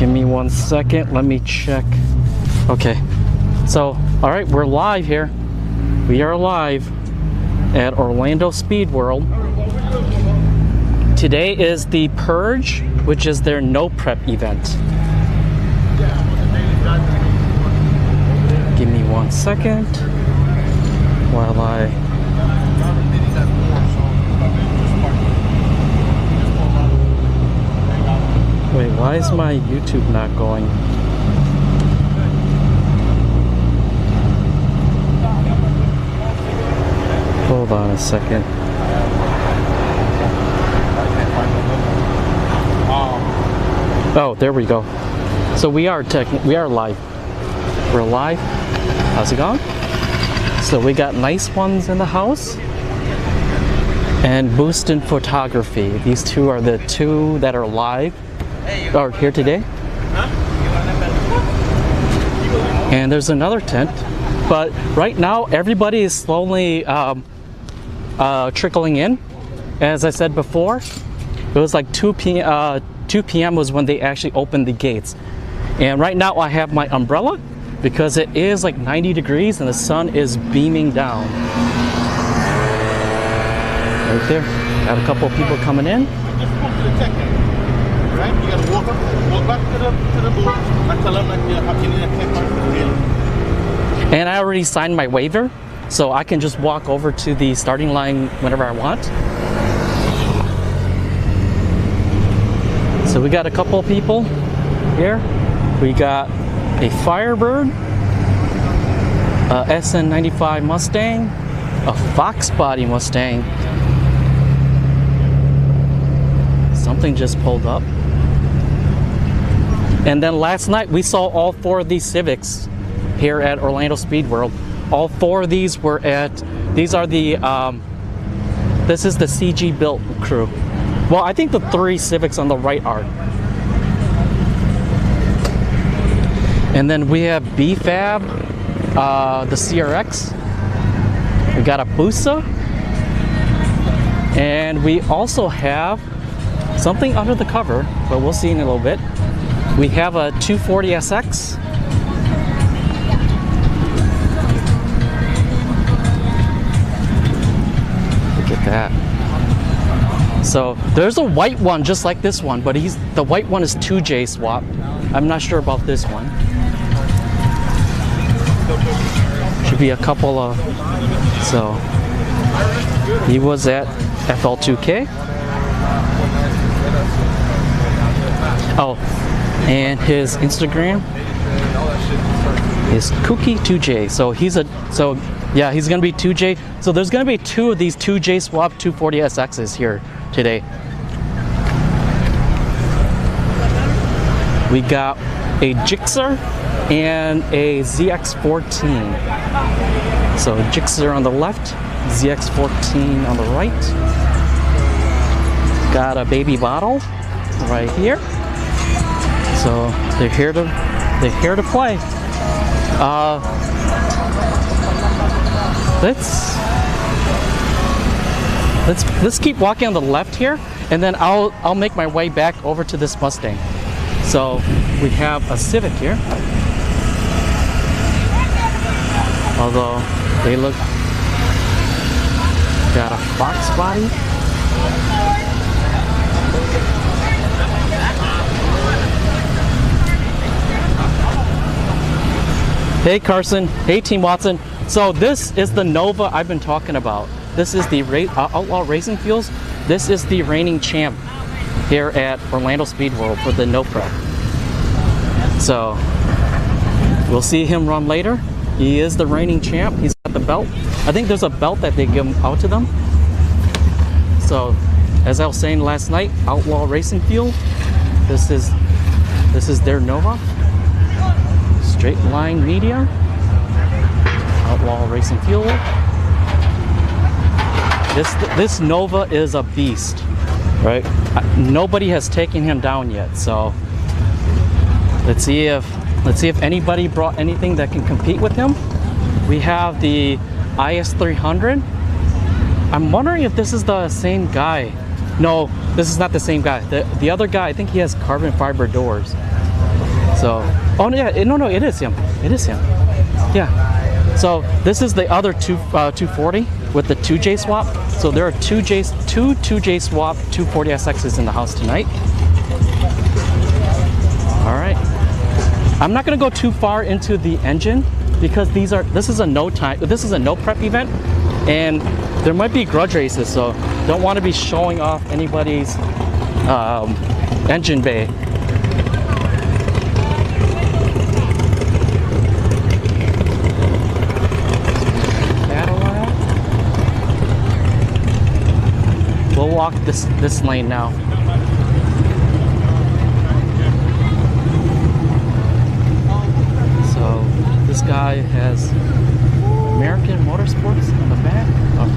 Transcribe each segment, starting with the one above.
Give me 1 second, let me check. Okay, so all right, we're live here. We are live at Orlando Speed World. Today is the Purge, which is their no prep event. Give me 1 second while I... Wait, why is my YouTube not going? Hold on a second. Oh, there we go. So we are live. We're live. How's it going? So we got nice ones in the house and Boost in Photography. These two are the two that are live or here today. And there's another tent, but right now everybody is slowly trickling in. As I said before, it was like 2 p.m. was when they actually opened the gates. And right now I have my umbrella because it is like 90 degrees and the sun is beaming down. Right there. Got a couple of people coming in. Right? You gotta walk back to the booth and tell them that you have to need a check mark for the deal. And I already signed my waiver, so I can just walk over to the starting line whenever I want. So we got a couple of people here. We got a Firebird, a SN95 Mustang, a Fox Body Mustang. Something just pulled up. And then last night we saw all 4 of these Civics here at Orlando Speed World. All 4 of these were at, these are the, this is the CG built crew. Well, I think the 3 Civics on the right are. And then we have BFAB, the CRX. We got a Busa. And we also have something under the cover, but we'll see in a little bit. We have a 240SX. Look at that. So there's a white one just like this one, but the white one is 2J swap. I'm not sure about this one. Should be a couple of, so he was at FL2K. Oh, and his Instagram is Kookie2J. So he's gonna be 2J. So there's gonna be 2 of these 2J swap 240SXs here today. We got a Gixxer and a ZX14. So Gixxer on the left, ZX14 on the right. Got a baby bottle right here. So they're here to play. Let's keep walking on the left here, and then I'll make my way back over to this Mustang. So we have a Civic here. Although they look, got a Fox body. Hey Carson, hey Team Watson. So this is the Nova I've been talking about. This is the Outlaw Racing Fuels. This is the reigning champ here at Orlando Speed World for the no prep. So we'll see him run later. He is the reigning champ. He's got the belt. I think there's a belt that they give out to them. So as I was saying last night, Outlaw Racing Fuel. This is their Nova. Straight Line Media, Outlaw Racing Fuel. This Nova is a beast, right? Nobody has taken him down yet, so let's see if anybody brought anything that can compete with him. We have the IS300. I'm wondering if this is the same guy. No, this is not the same guy. The other guy, I think he has carbon fiber doors. So, oh yeah, no, it is him. It is him. Yeah. So this is the other 240 with the 2J swap. So there are two 2J swap 240 SXs in the house tonight. All right. I'm not going to go too far into the engine because this is a no prep event, and there might be grudge races, so don't want to be showing off anybody's engine bay. We'll walk this lane now. So this guy has American Motorsports on the back. Oh,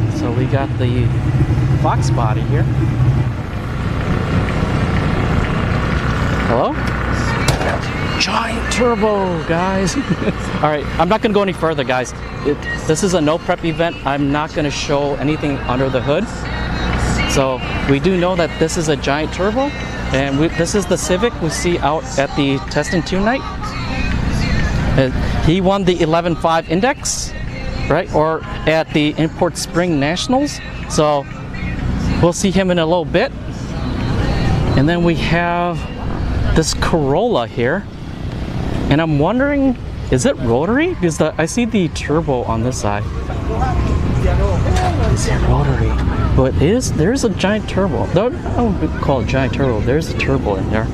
right. So we got the Fox body here. Hello? Giant turbo, guys. All right, I'm not gonna go any further, guys. This is a no prep event. I'm not gonna show anything under the hood. So we do know that this is a giant turbo, and this is the Civic we see out at the Test and Tune night. He won the 11.5 index, right? Or at the Import Spring Nationals. So we'll see him in a little bit. And then we have this Corolla here. And I'm wondering, is it rotary? Because I see the turbo on this side. Is it rotary? But there is a giant turbo. I don't call it giant turbo. There's a turbo in there.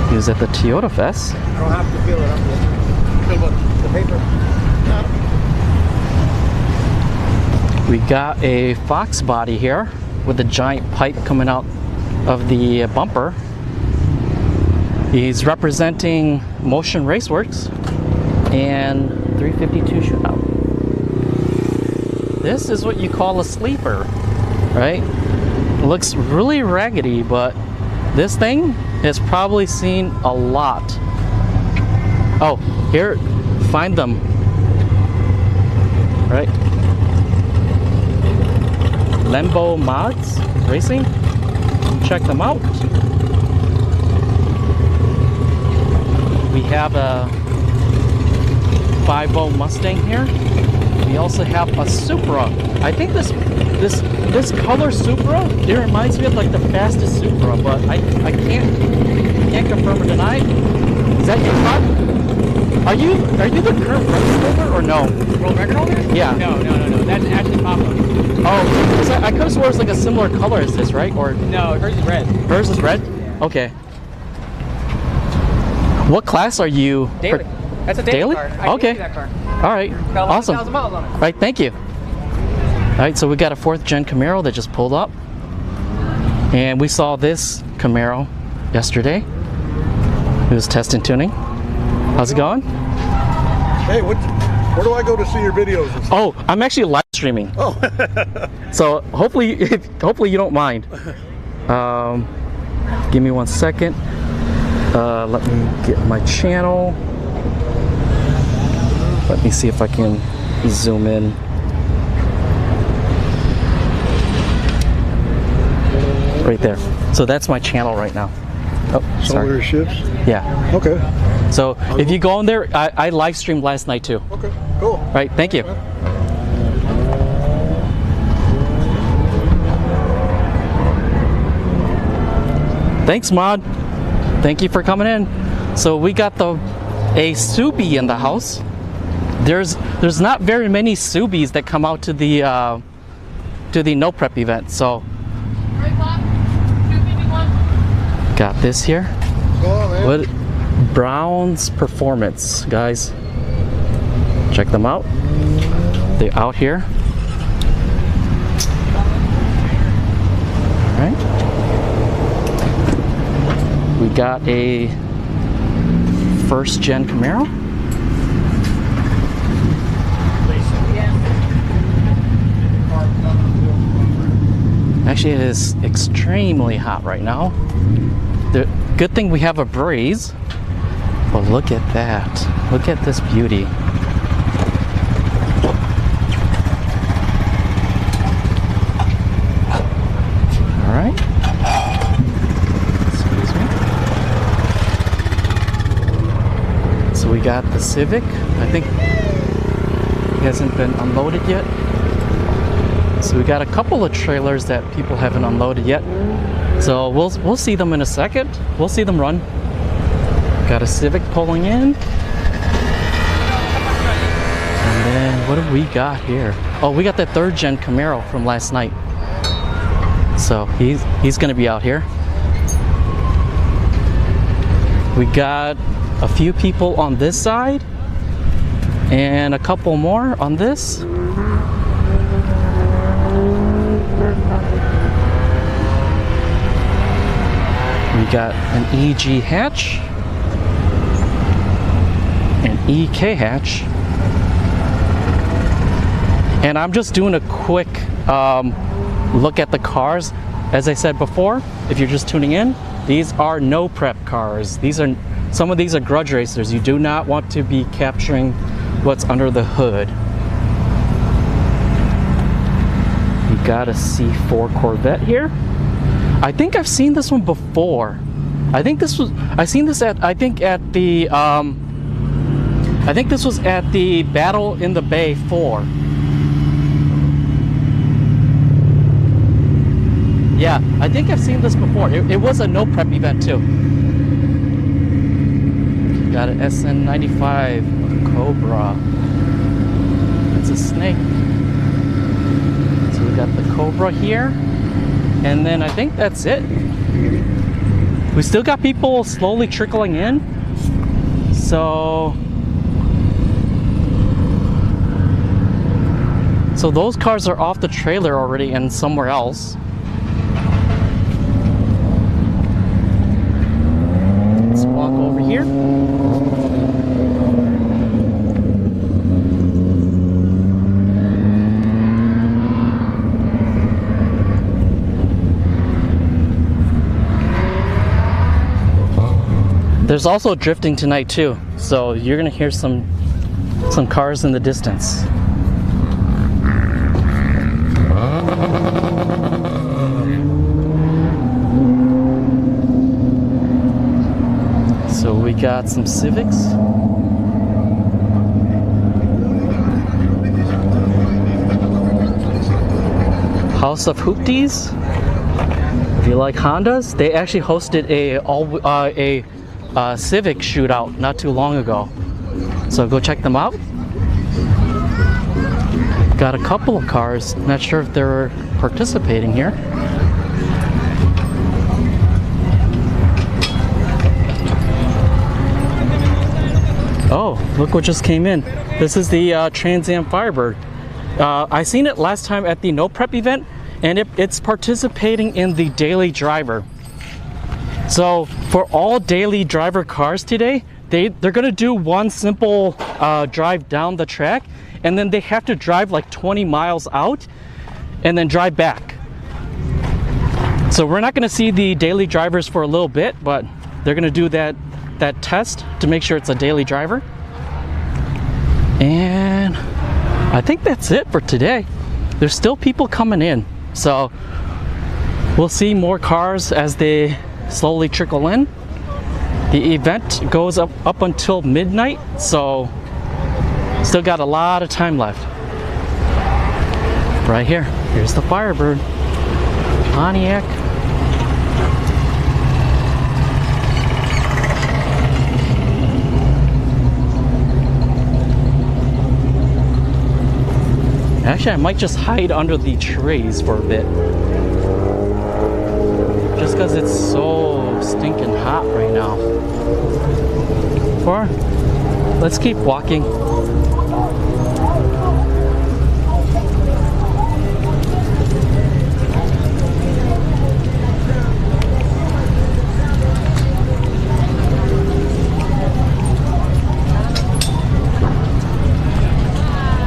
He was at the Toyota Fest. I don't have to feel it. Feel what? The paper? We got a Fox body here with a giant pipe coming out of the bumper. He's representing Motion Raceworks and 352 shootout. This is what you call a sleeper, right? It looks really raggedy, but this thing has probably seen a lot. Oh, here, find them. Right? Lembo Mods Racing. Check them out. We have a 5.0 Mustang here. We also have a Supra. I think this color Supra, it reminds me of like the fastest Supra, but I can't confirm or deny. Is that your car? Are you the current record holder or no? World record holder? Yeah. No. That's actually Pablo. Oh, I could have sworn it's like a similar color as this, right? Or no, hers is red. Hers is red? Okay. What class are you? Daily. That's a daily car. I Okay. that car. All right. Got Awesome. 1,000 miles on it. All right, thank you. All right, so we got a 4th gen Camaro that just pulled up. And we saw this Camaro yesterday. It was test and tuning. How's it going? Hey, where do I go to see your videos? Oh, I'm actually live streaming. Oh. So hopefully you don't mind. Give me 1 second. Let me get my channel. Let me see if I can zoom in. Right there. So that's my channel right now. Oh, sorry. Solar ships? Yeah. Okay. So if you go in there, I live streamed last night too. Okay, cool. All right, thank you. Thanks, Mod. Thank you for coming in. So we got a Subi in the house. There's not very many Subis that come out to the no prep event. So got this here. What Brown's Performance, guys. Check them out. They're out here. All right. We got a 1st gen Camaro. Actually, it is extremely hot right now. The good thing we have a breeze. But look at that. Look at this beauty. All right. Excuse me. So we got the Civic. I think it hasn't been unloaded yet. So we got a couple of trailers that people haven't unloaded yet. So we'll see them in a second. We'll see them run. Got a Civic pulling in. And then what have we got here? Oh, we got that 3rd gen Camaro from last night. So he's gonna be out here. We got a few people on this side and a couple more on this. We got an EG hatch, an EK hatch, and I'm just doing a quick look at the cars. As I said before, if you're just tuning in, these are no prep cars. Some of these are grudge racers. You do not want to be capturing what's under the hood. We got a C4 Corvette here. I think I've seen this one before. I think this was at the Battle in the Bay 4. Yeah, I think I've seen this before. It was a no prep event too. Got an SN95 Cobra. It's a snake. So we got the Cobra here. And then I think that's it. We still got people slowly trickling in. So those cars are off the trailer already and somewhere else. Let's walk over here. There's also drifting tonight too, so you're gonna hear some cars in the distance. So we got some Civics. House of Hoopties. If you like Hondas, they actually hosted a Civic shootout not too long ago. So go check them out. Got a couple of cars, not sure if they're participating here. Oh, look what just came in. This is the Trans Am Firebird. I seen it last time at the No Prep event, and it's participating in the Daily Driver. So for all daily driver cars today, they're gonna do one simple drive down the track, and then they have to drive like 20 miles out and then drive back. So we're not gonna see the daily drivers for a little bit, but they're gonna do that test to make sure it's a daily driver. And I think that's it for today. There's still people coming in, so we'll see more cars as they slowly trickle in. The event goes up until midnight, so still got a lot of time left. Right here, here's the Firebird, Pontiac. Actually, I might just hide under the trees for a bit. Just because it's so stinking hot right now. Or let's keep walking.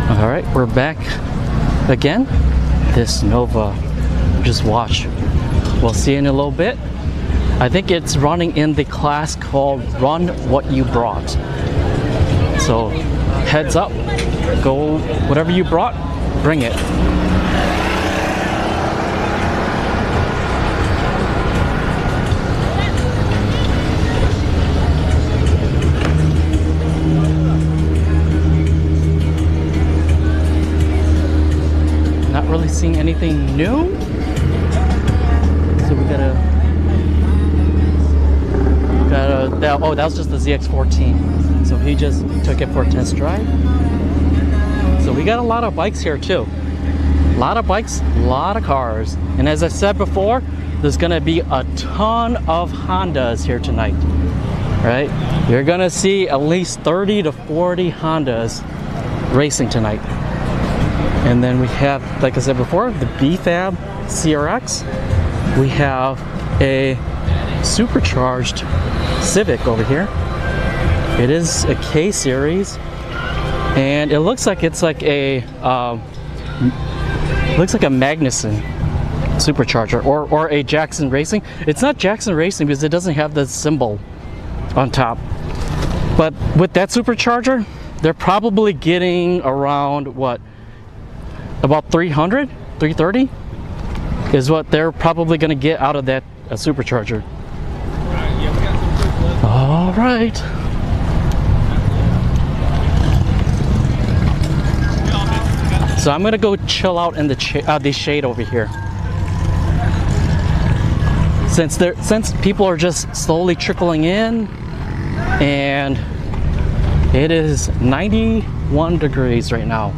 All right, we're back again. This Nova just watch. We'll see in a little bit. I think it's running in the class called Run What You Brought. So heads up, go whatever you brought, bring it. Not really seeing anything new. So we gotta oh, that was just the ZX14. So he just took it for a test drive. So we got a lot of bikes here too. A lot of bikes, a lot of cars. And as I said before, there's gonna be a ton of Hondas here tonight, right? You're gonna see at least 30 to 40 Hondas racing tonight. And then we have, like I said before, the BFAB CRX. We have a supercharged Civic over here. It is a K series, and it looks like it's like a Magnuson supercharger or a Jackson Racing. It's not Jackson Racing because it doesn't have the symbol on top. But with that supercharger, they're probably getting around what? About 300, 330 is what they're probably going to get out of that supercharger. All right. So I'm gonna go chill out in the shade over here. Since people are just slowly trickling in, and it is 91 degrees right now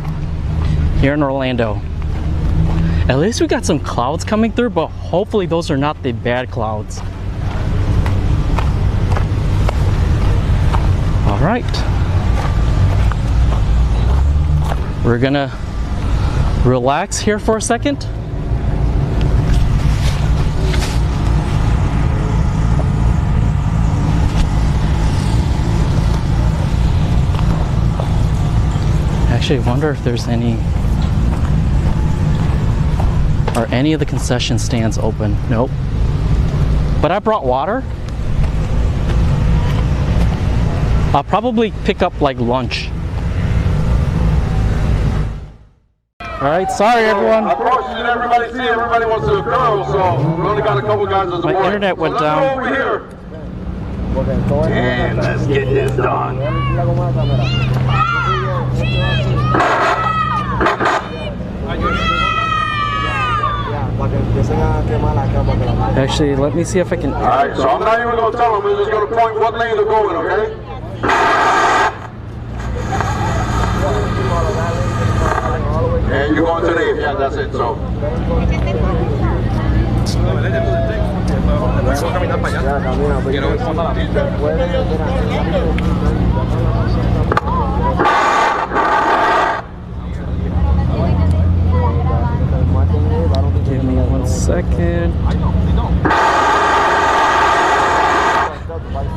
here in Orlando. At least we got some clouds coming through, but hopefully those are not the bad clouds. All right. We're gonna relax here for a second. Actually, I wonder if there's are any of the concession stands open? Nope. But I brought water. I'll probably pick up like lunch. All right, sorry everyone. Unfortunately, everybody wants to go, so we only got a couple guys as a My internet went so down. Over here. And let's get this done. Actually, let me see if I can. All right, so I'm not even going to tell them. We're just going to point what lane they're going, okay? And you're going to the yeah, that's it. So. Give me 1 second.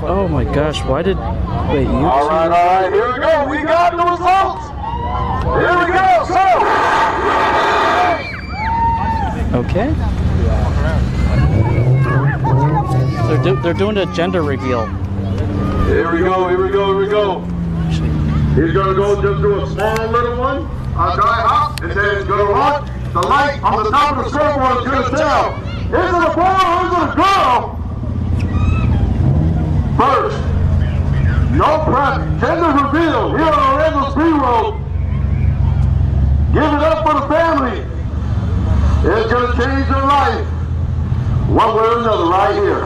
Oh my gosh, why did... Wait, you... All right, here we go. We got the results. Here we go, so. Okay. They're doing a gender reveal. Here we go, here we go, here we go. He's going to go just do a small little one, a dry hop, and then he's going to run. The light on the top of the scoreboard is going to tell. Is it a boy or is it a girl? First, no prep, gender reveal here on Orlando Speed Road. Give it up for the family. It's going to change your life. One way or another right here.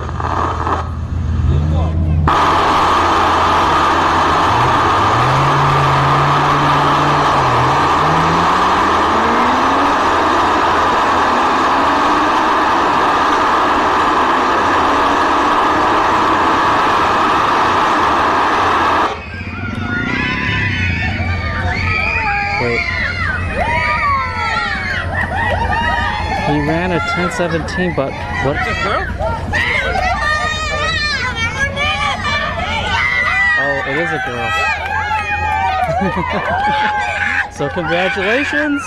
He ran a 10:17, but what? Oh, it is a girl. So congratulations.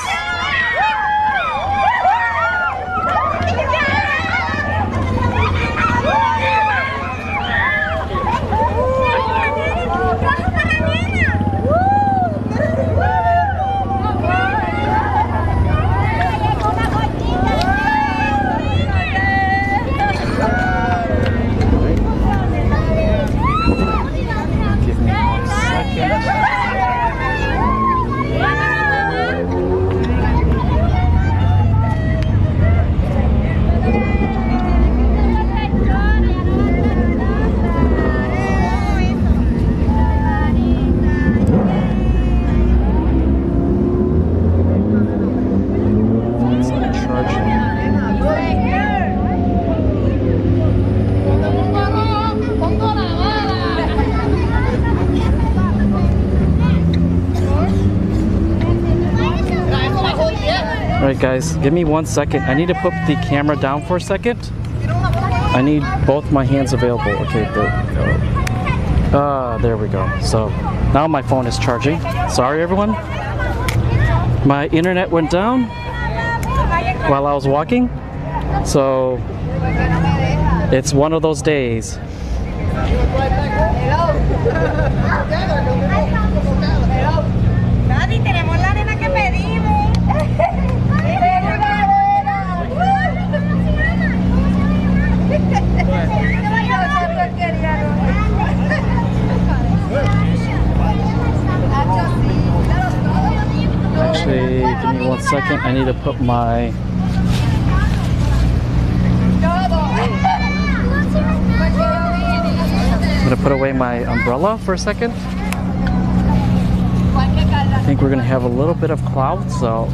Alright guys, give me 1 second. I need to put the camera down for a second. I need both my hands available. Okay, there we go. There we go. So now my phone is charging. Sorry everyone. My internet went down while I was walking. So it's one of those days. Actually, give me 1 second. I need to put my... I'm gonna put away my umbrella for a second. I think we're gonna have a little bit of clouds, so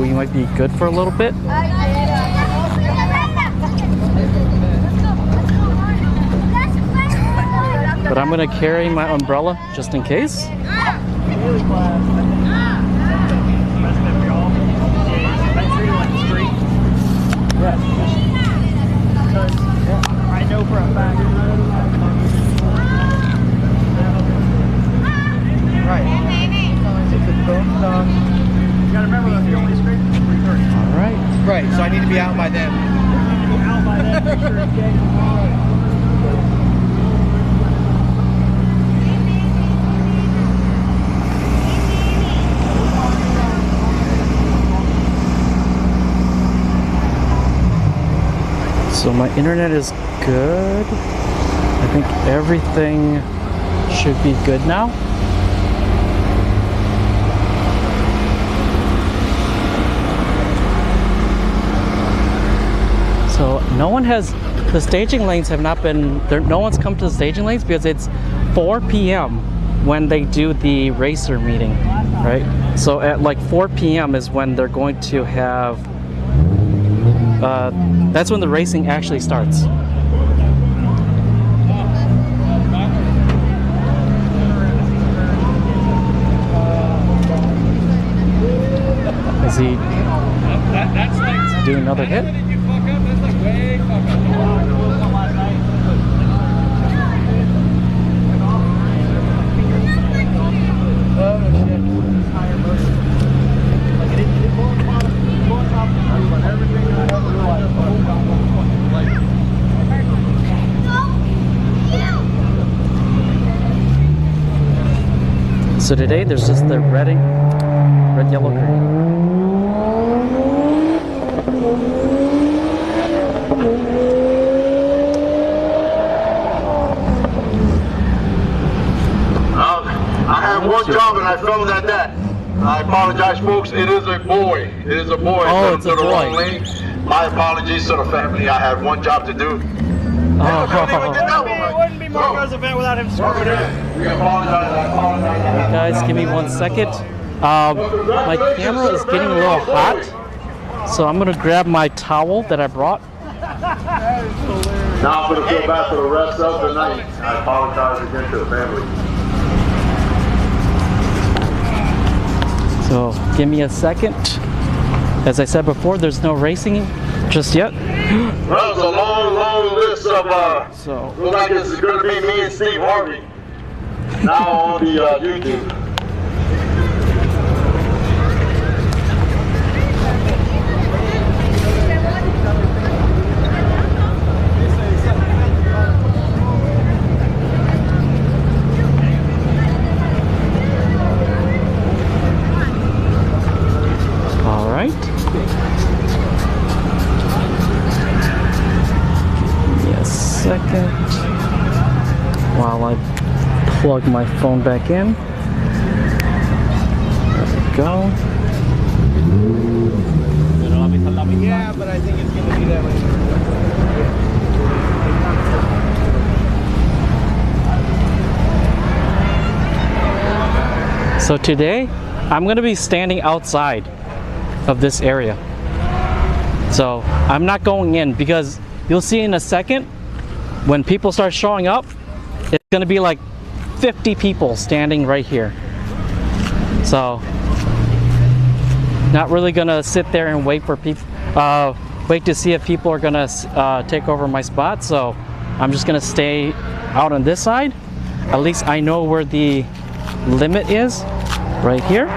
we might be good for a little bit. But I'm gonna carry my umbrella just in case. I know for a fact. Right. You gotta remember that's the only straight 330. Alright. Right, so I need to be out by then. Out by then, make sure it's getting So my internet is good. I think everything should be good now. So no one has, the staging lanes have not been, no one's come to the staging lanes because it's 4 p.m. when they do the racer meeting, right? So at like 4 p.m. is when they're going to have, that's when the racing actually starts. Is he doing another hit? So today there's just the red, yellow, green. I had one job and I failed at that. I apologize, folks. It is a boy. It is a boy. Oh, it's a boy. My apologies to the family. I had one job to do. It wouldn't be Marco's event without him screwing it. We apologize. I apologize. Guys, give me 1 second. My camera is getting a little hot, so I'm gonna grab my towel that I brought. Now I'm going to go back for the rest of the night. I apologize again to the family. So give me a second. As I said before, there's no racing just yet. Well, it's a long, long list of, looks like this is going to be me and Steve Harvey. Now on the YouTube. All right. Give me a second while I plug my phone back in. There we go. Yeah, but I think it's going to be that way. So today, I'm going to be standing outside of this area. So I'm not going in because you'll see in a second when people start showing up, it's going to be like 50 people standing right here. So not really gonna sit there and wait for people, wait to see if people are gonna take over my spot. So I'm just gonna stay out on this side. At least I know where the limit is, right here.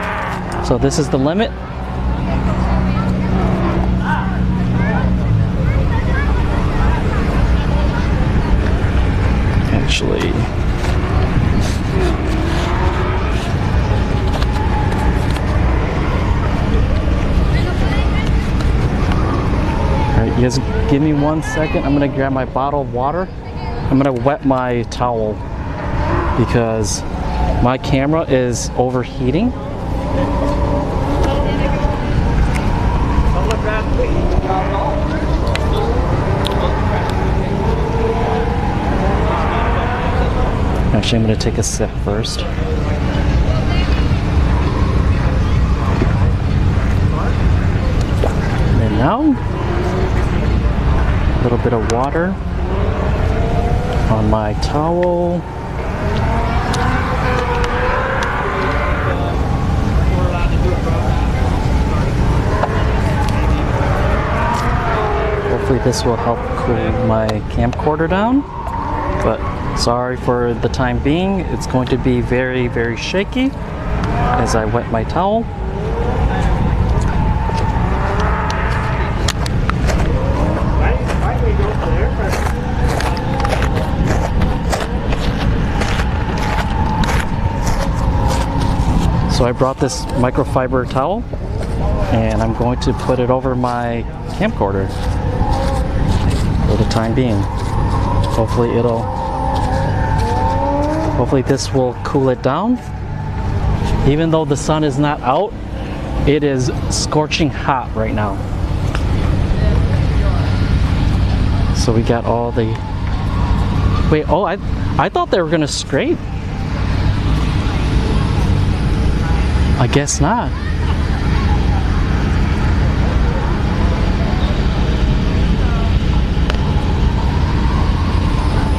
So this is the limit. Actually, alright, you guys give me 1 second. I'm gonna grab my bottle of water. I'm gonna wet my towel because my camera is overheating. Actually, I'm going to take a sip first. And now, a little bit of water on my towel. Hopefully this will help cool my camcorder down, but sorry for the time being. It's going to be very, very shaky as I wet my towel. So I brought this microfiber towel and I'm going to put it over my camcorder for the time being. Hopefully this will cool it down. Even though the sun is not out, it is scorching hot right now. So we got all the... Wait, oh, I thought they were gonna scrape. I guess not.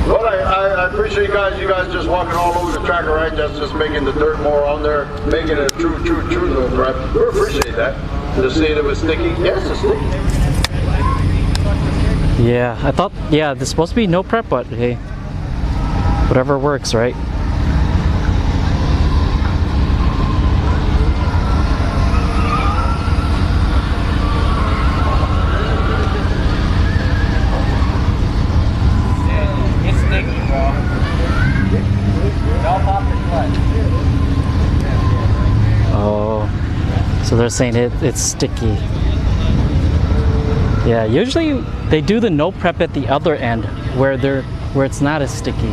Well, I appreciate you guys just walking all over the track, all right? That's just making the dirt more on there, making it a true no prep. We appreciate that. To see that it was sticky. Yes, it's sticky. Yeah, I thought, yeah, there's supposed to be no prep, but hey, whatever works, right? So they're saying it's sticky. Yeah, usually they do the no prep at the other end where it's not as sticky.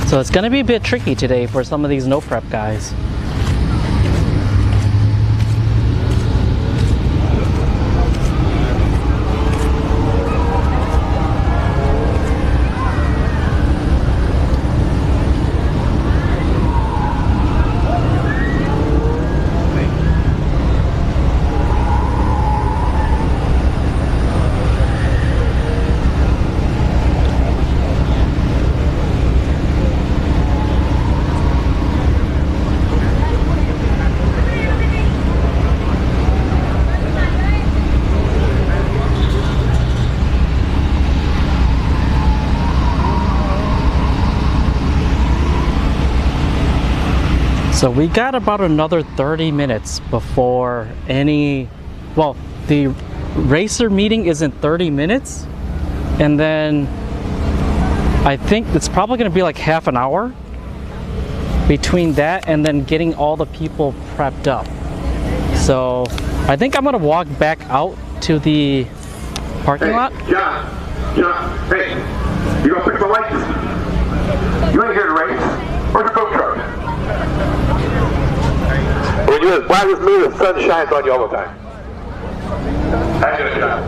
So it's gonna be a bit tricky today for some of these no prep guys. So we got about another 30 minutes before the racer meeting is in 30 minutes, and then I think it's probably going to be like half an hour between that and then getting all the people prepped up. So I think I'm going to walk back out to the parking lot. John, hey, you gonna fix the lights? You ain't here to race. Where's the food truck? When you as black as me, the sun shines on you all the time. How's it, John?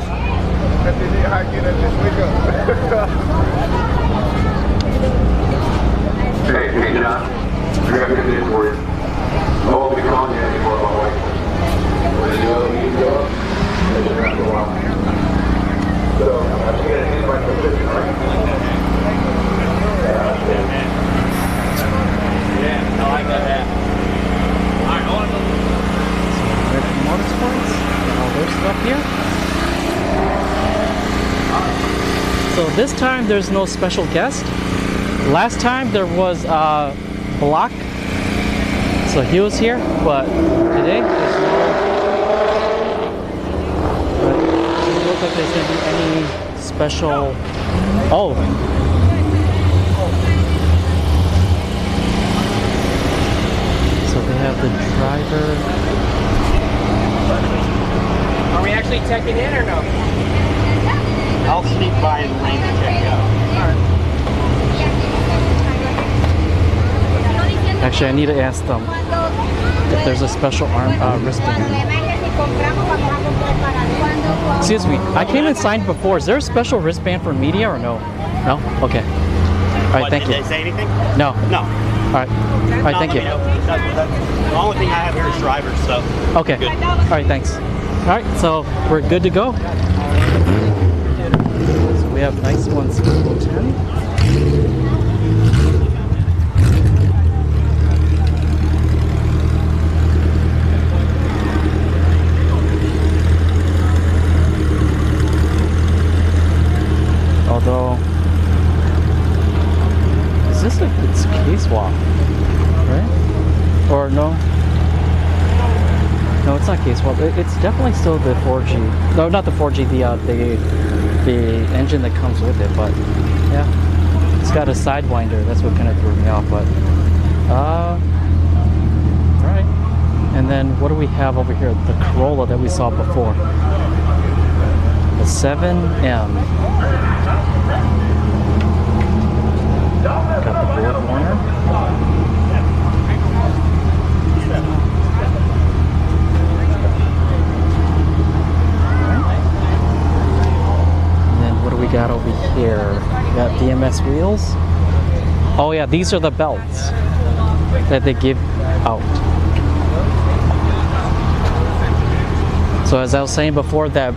Hey, John. I got good news for you. I won't be calling you anymore, by the way. When you need to go up, I just have to go out. So, I'm just going to need my position, all right? Yeah, here. So this time there's no special guest. Last time there was Block. So he was here, but today there's no. But it doesn't look like there's gonna be any special. Oh. So they have the driver. Are we actually checking in or no? I'll sneak by and leave and check it out. Actually, I need to ask them if there's a special wristband. Excuse me, I came and signed before. Is there a special wristband for media or no? No? Okay. All right, thank you. Did they say anything? No. No. All right. All right, thank you. The only thing I have here is drivers, so. Okay. Good. All right, thanks. All right, so we're good to go. So we have nice ones, 10. Although, is this it's case swap, right? Or no? No, it's not case swap. It's definitely still the 4G. No, not the 4G. The engine that comes with it. But yeah, it's got a sidewinder. That's what kind of threw me off. But all right. And then what do we have over here? The Corolla that we saw before. The 7M. Got the board warner. And then what do we got over here? We got DMS wheels. Oh yeah, these are the belts that they give out. So as I was saying before, that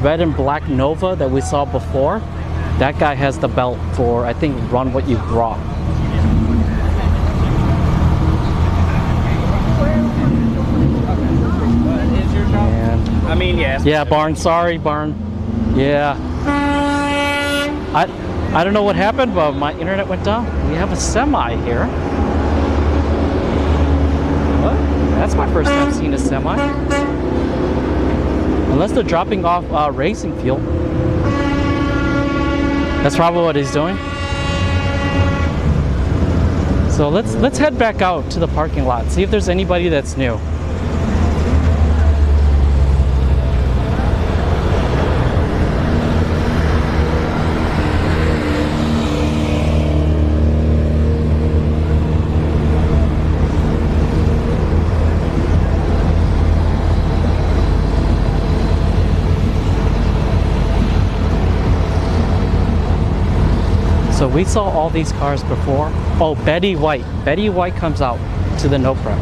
red and black Nova that we saw before, that guy has the belt for, I think, run what you brought. And I mean, yes. yeah, Barn. Sorry, Barn. Yeah. I don't know what happened, but my internet went down. We have a semi here. What? That's my first time seeing a semi. Unless they're dropping off racing fuel. That's probably what he's doing. So let's head back out to the parking lot, see if there's anybody that's new. So we saw all these cars before. Oh, Betty White. Betty White comes out to the no prep.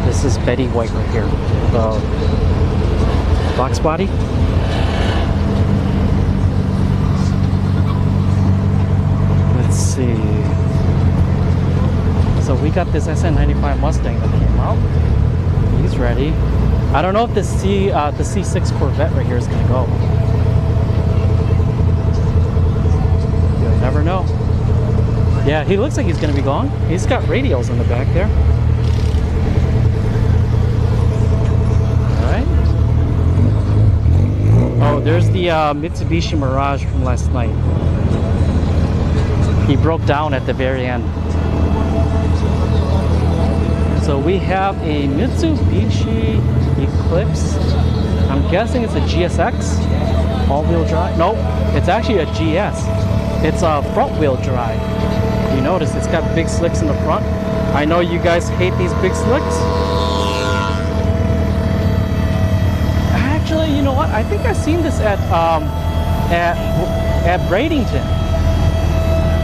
This is Betty White right here. The box body. Let's see. So we got this SN95 Mustang that came out. He's ready. I don't know if the C6 Corvette right here is gonna go. Never know. Yeah, he looks like he's gonna be gone. He's got radials in the back there. Alright. Oh, there's the Mitsubishi Mirage from last night. He broke down at the very end. So we have a Mitsubishi Eclipse. I'm guessing it's a GSX. All-wheel drive. Nope, it's actually a GS. It's a front-wheel drive. You notice it's got big slicks in the front. I know you guys hate these big slicks. Actually, you know what? I think I've seen this at Bradenton.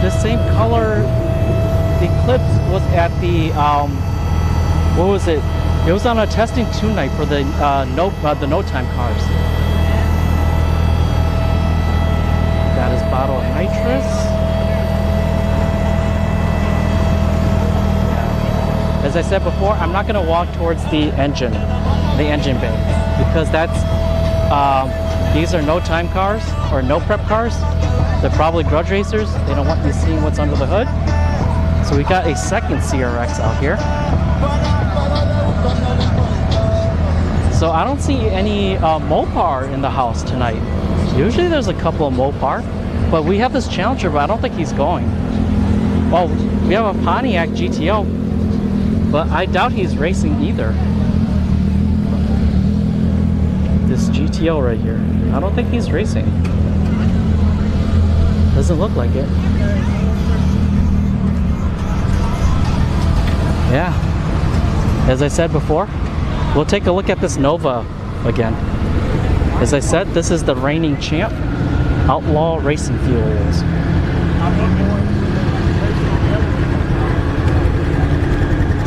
This same color Eclipse was at the what was it? It was on a testing tune night for the no time cars. Got his bottle of nitrous. As I said before, I'm not going to walk towards the engine bay, because that's These are no time cars or no prep cars. They're probably grudge racers. They don't want you seeing what's under the hood. So we got a second CRX out here. So I don't see any Mopar in the house tonight. Usually there's a couple of Mopar, but we have this Challenger, but I don't think he's going. Well, we have a Pontiac GTO, but I doubt he's racing either. This GTO right here, I don't think he's racing. Doesn't look like it. Yeah, as I said before, we'll take a look at this Nova again. As I said, this is the reigning champ, Outlaw Racing Fuels.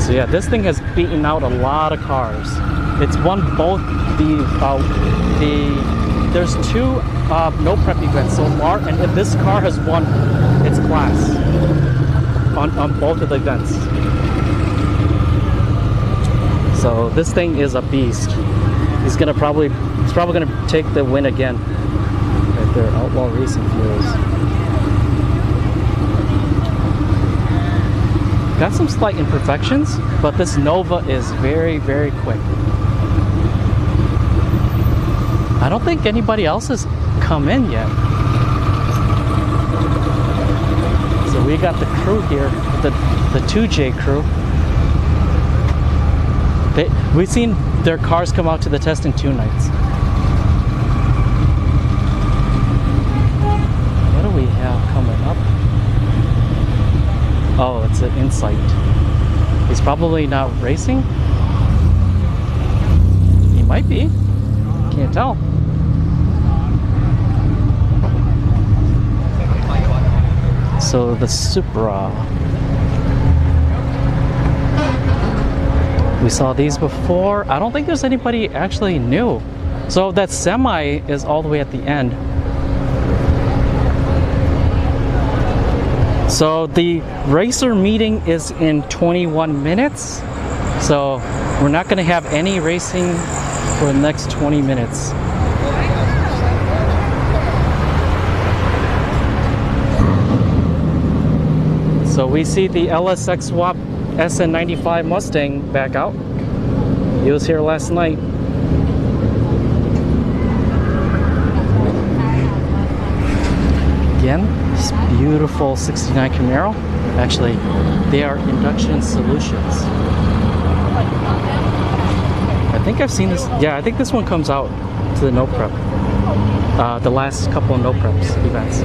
So yeah, this thing has beaten out a lot of cars. It's won both there's two no prep events so far, and this car has won its class on both of the events. So this thing is a beast. He's probably gonna take the win again. Right there, Outlaw Racing Fuels. Got some slight imperfections, but this Nova is very, very quick. I don't think anybody else has come in yet. So we got the crew here, the 2J crew. We've seen their cars come out to the testing 2 nights. What do we have coming up? Oh, it's an Insight. He's probably not racing. He might be. Can't tell. So the Supra. We saw these before. I don't think there's anybody actually new. So that Semi is all the way at the end. So the racer meeting is in 21 minutes. So we're not going to have any racing for the next 20 minutes. So we see the LSX swap SN95 Mustang back out. He was here last night. Again, this beautiful 69 Camaro. Actually, they are induction solutions. I think I've seen this. Yeah, I think this one comes out to the no prep. The last couple of no preps events.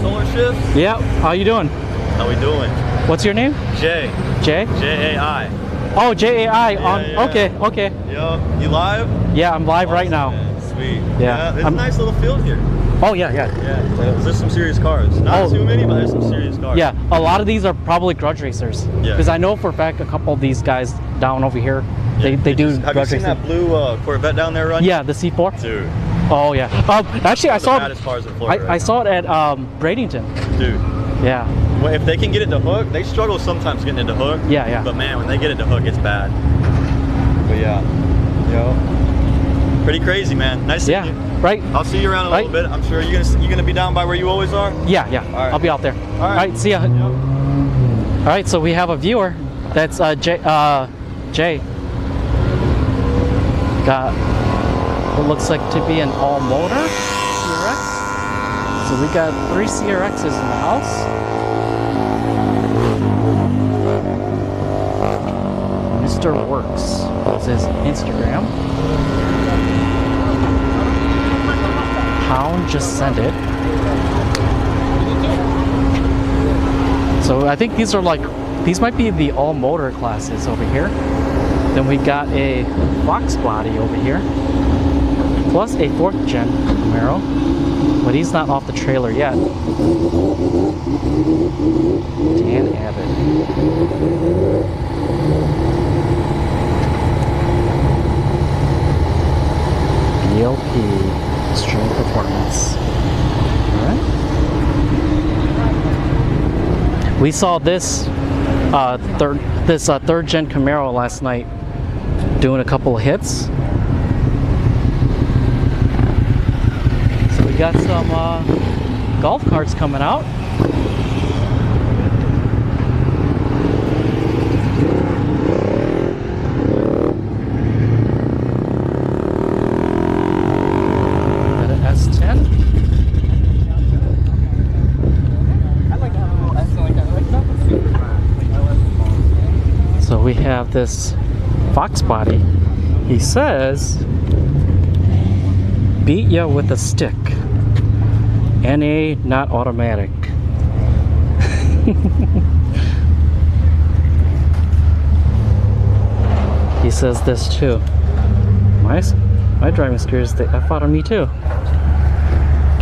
Solar shift? Yeah, how you doing? How we doing? What's your name? Jay. Jay? J-A-I. Oh, J-A-I. Yeah. Okay. Yo, you live? Yeah, I'm live right now. Man, sweet. Yeah. There's a nice little field here. Oh, yeah. Yeah, there's some serious cars. Not too many, but there's some serious cars. Yeah, a lot of these are probably grudge racers. Yeah. Because I know for a fact a couple of these guys down over here, they do Have grudge you seen racing. that blue Corvette down there running? Yeah, the C4. Dude. Oh, yeah. Actually, I saw it. Cars in Florida I saw it at Bradenton. Dude. Yeah. Well, if they can get it to hook, they struggle sometimes getting it to hook. Yeah. But man, when they get it to hook, it's bad. But yeah, pretty crazy, man. Nice seeing you. Right. I'll see you around a little bit. I'm sure you're gonna be down by where you always are. Yeah. All right. I'll be out there. All right. See ya. Yep. All right. So we have a viewer. That's Jay. Got what looks like to be an all-motor CRX. So we got 3 CRXs in the house. Mr. Works is his Instagram. Pound just sent it. So I think these might be the all motor classes over here. Then we got a Fox body over here, plus a 4th gen Camaro, but he's not off the trailer yet. Dan Abbott. BLP Extreme Performance. Alright. We saw this third gen Camaro last night doing a couple of hits. got some golf carts coming out. Got an S10. So we have this Fox body. He says, beat ya with a stick. NA, not automatic. He says this too. My driving scares the F out of me too.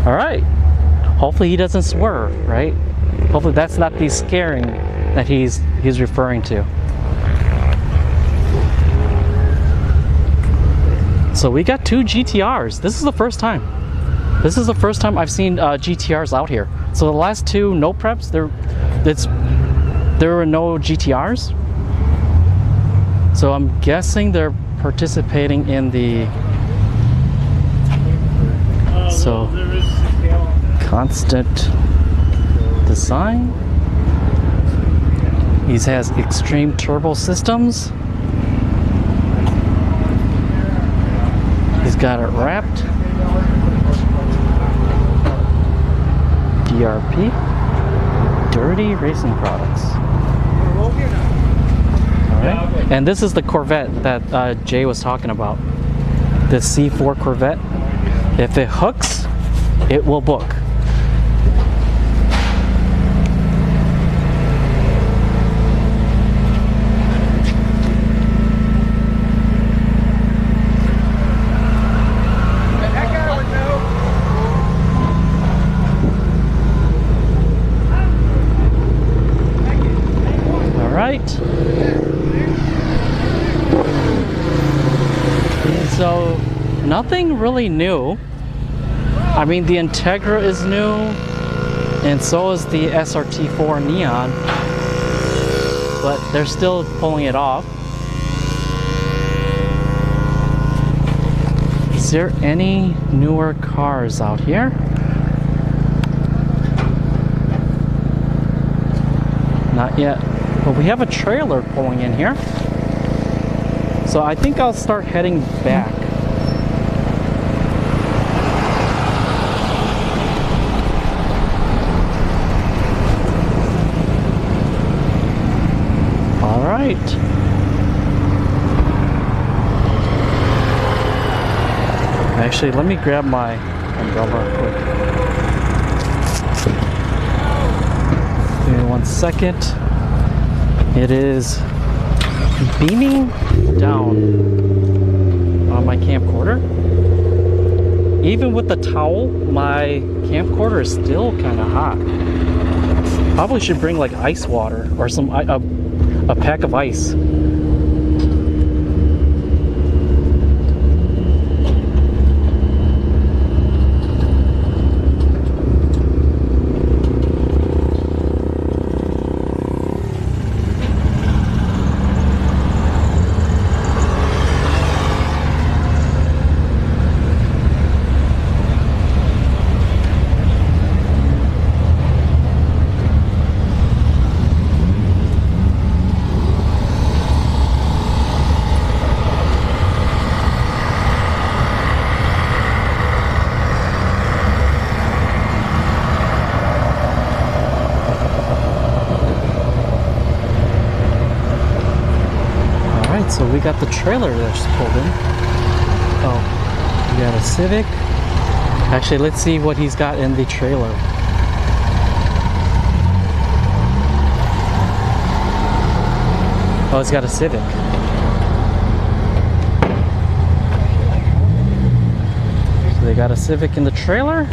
Alright. Hopefully he doesn't swerve, right? Hopefully that's not the scaring that he's referring to. So we got 2 GTRs. This is the first time. This is the first time I've seen GTRs out here. So the last 2 no preps, there were no GTRs. So I'm guessing they're participating in the constant design. He has extreme turbo systems. He's got it wrapped. DRP, dirty racing products. Alright, and this is the Corvette that Jay was talking about. The C4 Corvette. If it hooks, it will book. So nothing really new. I mean, the Integra is new, and so is the SRT4 Neon, but they're still pulling it off. Is there any newer cars out here? Not yet. But we have a trailer pulling in here. So I think I'll start heading back. All right. Actually, let me grab my umbrella quick. Give me 1 second. It is beaming down on my camcorder. Even with the towel, my camcorder is still kind of hot. Probably should bring like ice water or a pack of ice. So we got the trailer that just pulled in. Oh, we got a Civic. Actually, let's see what he's got in the trailer. Oh, he's got a Civic. So they got a Civic in the trailer.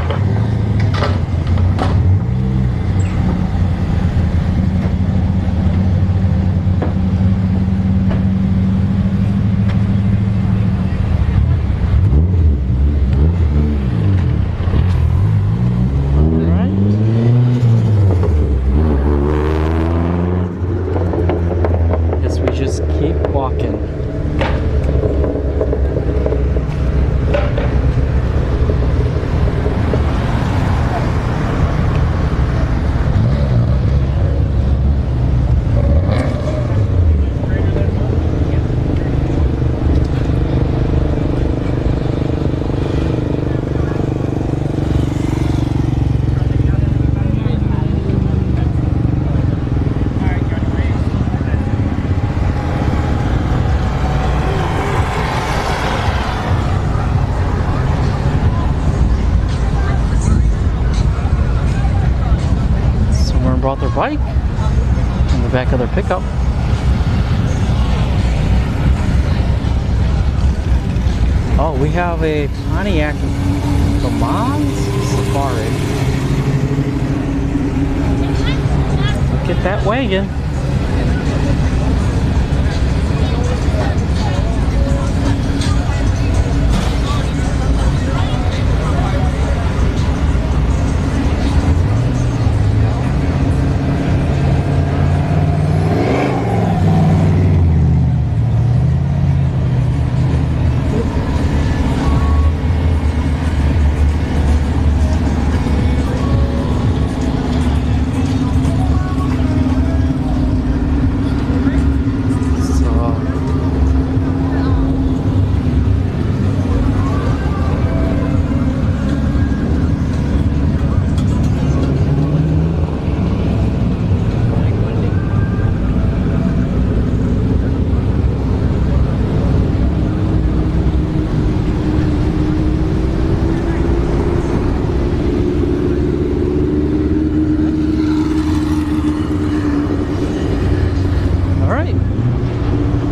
bike in the back of their pickup. Oh, we have a Pontiac Le Mans Safari. Look at that wagon.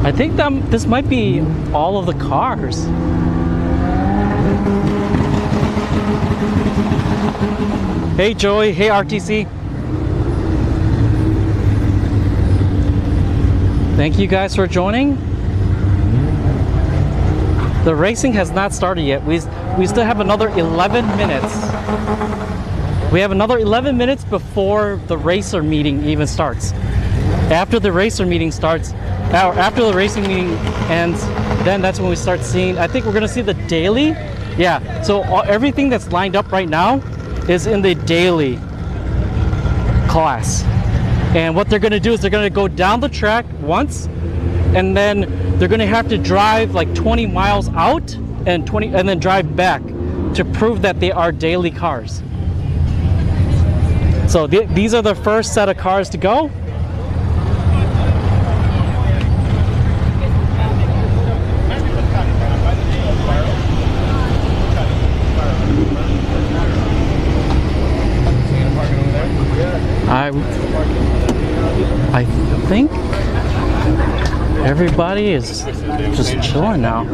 I think this might be all of the cars. Hey Joey, hey RTC. Thank you guys for joining. The racing has not started yet. We still have another 11 minutes. We have another 11 minutes before the racer meeting even starts. After the racer meeting starts, after the racing meeting ends, then that's when we start seeing, I think we're gonna see the daily. Yeah, so everything that's lined up right now is in the daily class. And what they're gonna do is they're gonna go down the track once, and then they're gonna have to drive like 20 miles out and then drive back to prove that they are daily cars. So these are the first set of cars to go. I think everybody is just chilling now.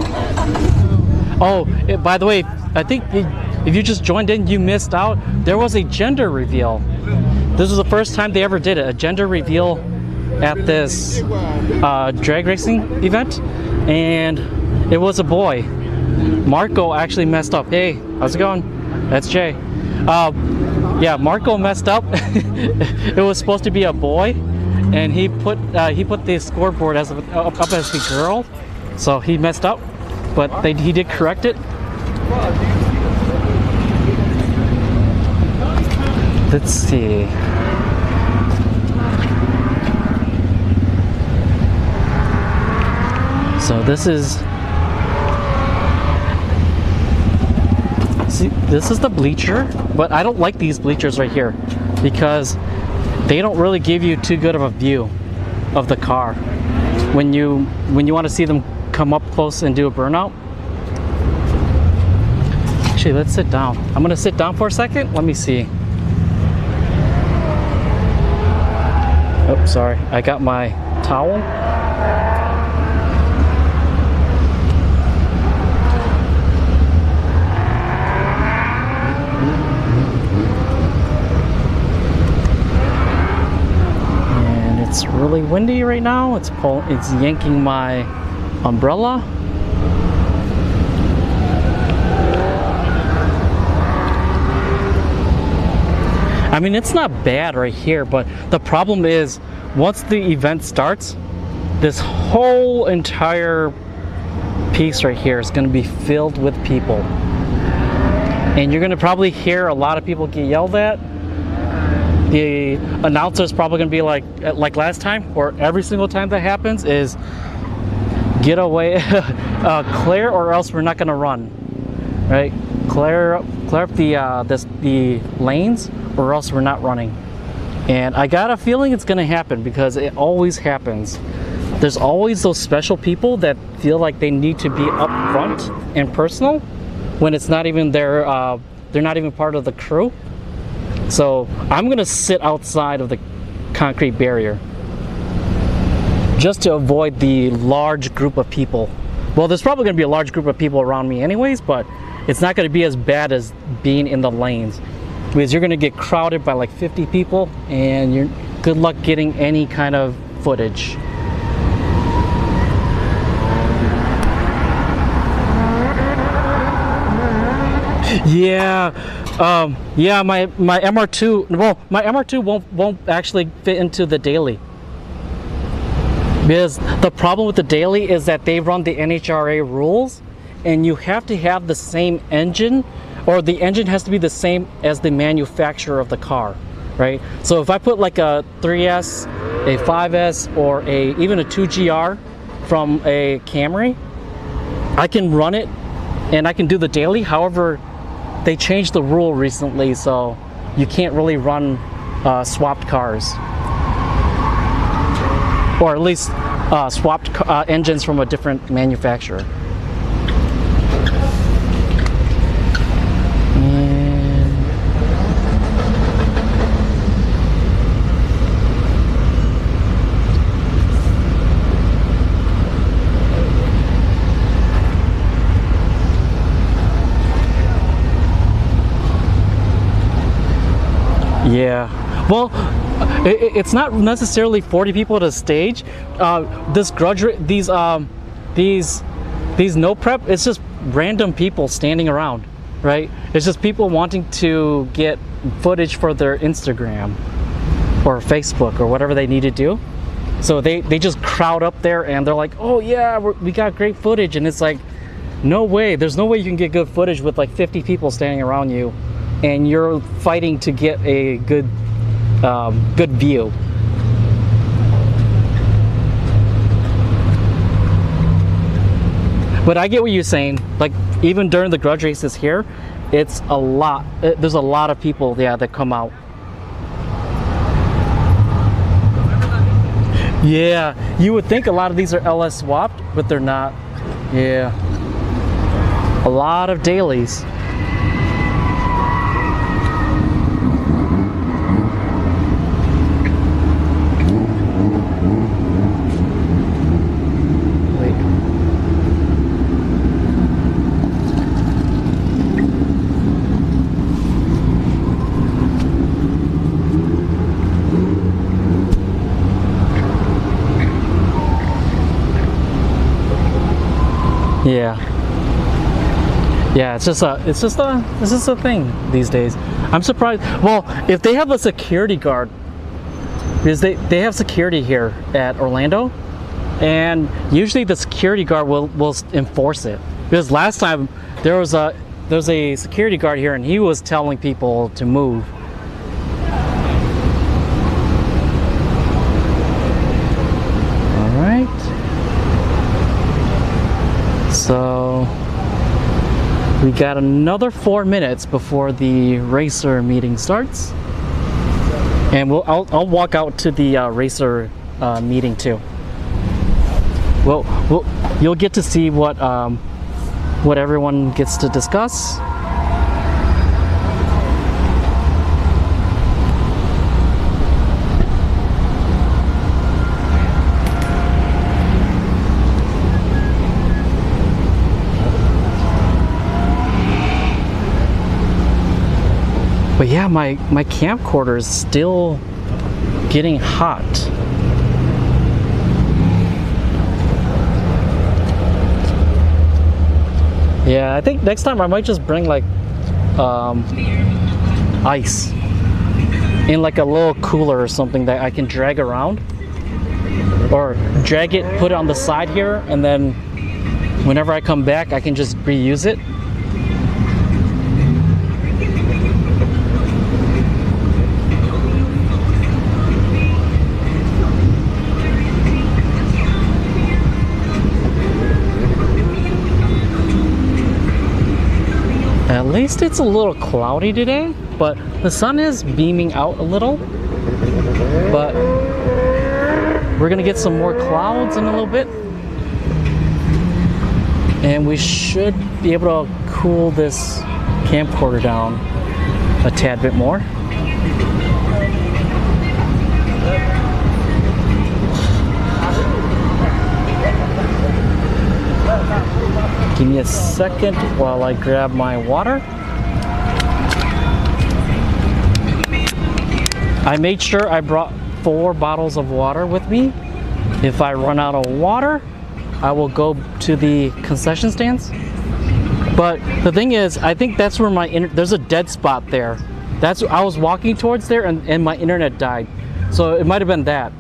Oh, by the way, I think if you just joined in, you missed out. There was a gender reveal. This was the first time they ever did it, a gender reveal at this drag racing event, and it was a boy. Marco actually messed up. Hey, how's it going? That's Jay. Yeah, Marco messed up. It was supposed to be a boy, and he put the scoreboard as up as the girl, so he messed up. But he did correct it. Let's see. So this is. See, this is the bleacher, but I don't like these bleachers right here because they don't really give you too good of a view of the car when you want to see them come up close and do a burnout. Actually, let's sit down. I'm gonna sit down for a second. Let me see. Oh, sorry. I got my towel. It's really windy right now. It's yanking my umbrella. I mean, it's not bad right here, but the problem is once the event starts, this whole entire piece right here is going to be filled with people. And you're going to probably hear a lot of people get yelled at. The announcer is probably going to be like last time, or every single time that happens is get away, clear, or else we're not going to run, right? Clear up the lanes, or else we're not running. And I got a feeling it's going to happen because it always happens. There's always those special people that feel like they need to be up front and personal when it's not even they're not even part of the crew. So I'm gonna sit outside of concrete barrier, just to avoid the large group of people. Well, there's probably going to be a large group of people around me anyways, but it's not going to be as bad as being in the lanes, because you're going to get crowded by like 50 people, and you're good luck getting any kind of footage. Yeah, yeah. My MR2. Well, my MR2 won't actually fit into the daily, because the problem with the daily is that they run the NHRA rules, and you have to have the same engine, or the engine has to be the same as the manufacturer of the car, right? So if I put like a 3S, a 5S, or even a 2GR from a Camry, I can run it and I can do the daily. However, they changed the rule recently, so you can't really run swapped cars, or at least swapped engines from a different manufacturer. Yeah, well, it's not necessarily 40 people at a stage. These no prep, it's just random people standing around, right? It's just people wanting to get footage for their Instagram or Facebook or whatever they need to do. So they just crowd up there and they're like, oh yeah, we got great footage. And it's like, no way, there's no way you can get good footage with like 50 people standing around you and you're fighting to get a good view. But I get what you're saying. Like even during the grudge races here, it's a lot. There's a lot of people, yeah, that come out. Yeah, you would think a lot of these are LS swapped, but they're not. Yeah, a lot of dailies. Yeah, it's just a thing these days. I'm surprised. Well, if they have a security guard, because they have security here at Orlando, and usually the security guard will enforce it. Because last time there was a security guard here, and he was telling people to move. All right. So we got another 4 minutes before the racer meeting starts, and I'll walk out to the racer meeting too. Well, you'll get to see what everyone gets to discuss. But yeah, my camcorder is still getting hot. Yeah, I think next time I might just bring like ice in like a little cooler or something that I can drag around, or drag it, put it on the side here, and then whenever I come back I can just reuse it. At least it's a little cloudy today, but the sun is beaming out a little. But we're gonna get some more clouds in a little bit, and we should be able to cool this camcorder down a tad bit more. Give me a second while I grab my water. I made sure I brought 4 bottles of water with me. If I run out of water, I will go to the concession stands. But the thing is, I think that's where there's a dead spot there. I was walking towards there and my internet died. So it might have been that.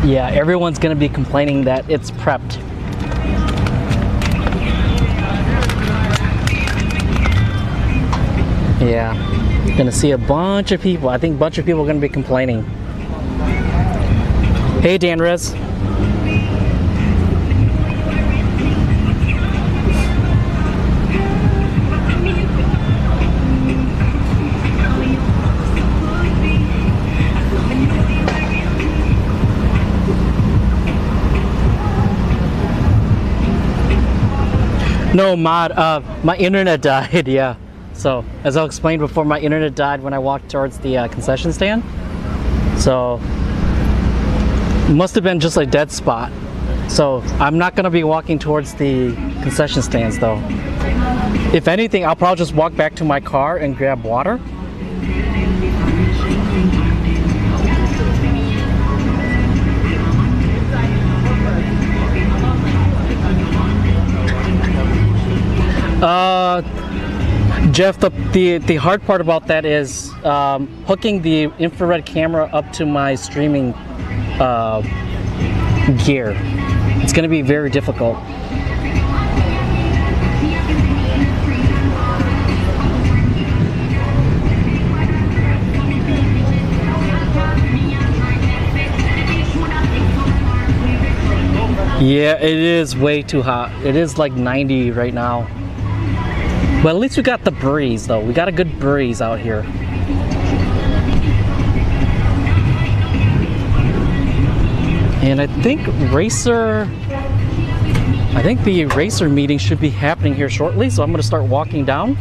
Yeah, everyone's gonna be complaining that it's prepped. Yeah, gonna see a bunch of people. I think a bunch of people are gonna be complaining. Hey, Dan Rez. No, Mod, my internet died, yeah. So, as I explained before, my internet died when I walked towards the concession stand. So, it must have been just a dead spot. So, I'm not gonna be walking towards the concession stands though. If anything, I'll probably just walk back to my car and grab water. Jeff, the hard part about that is hooking the infrared camera up to my streaming gear. It's going to be very difficult. Yeah, it is way too hot. It is like 90 right now. But at least we got the breeze though. We got a good breeze out here. And I think the racer meeting should be happening here shortly, so I'm gonna start walking down.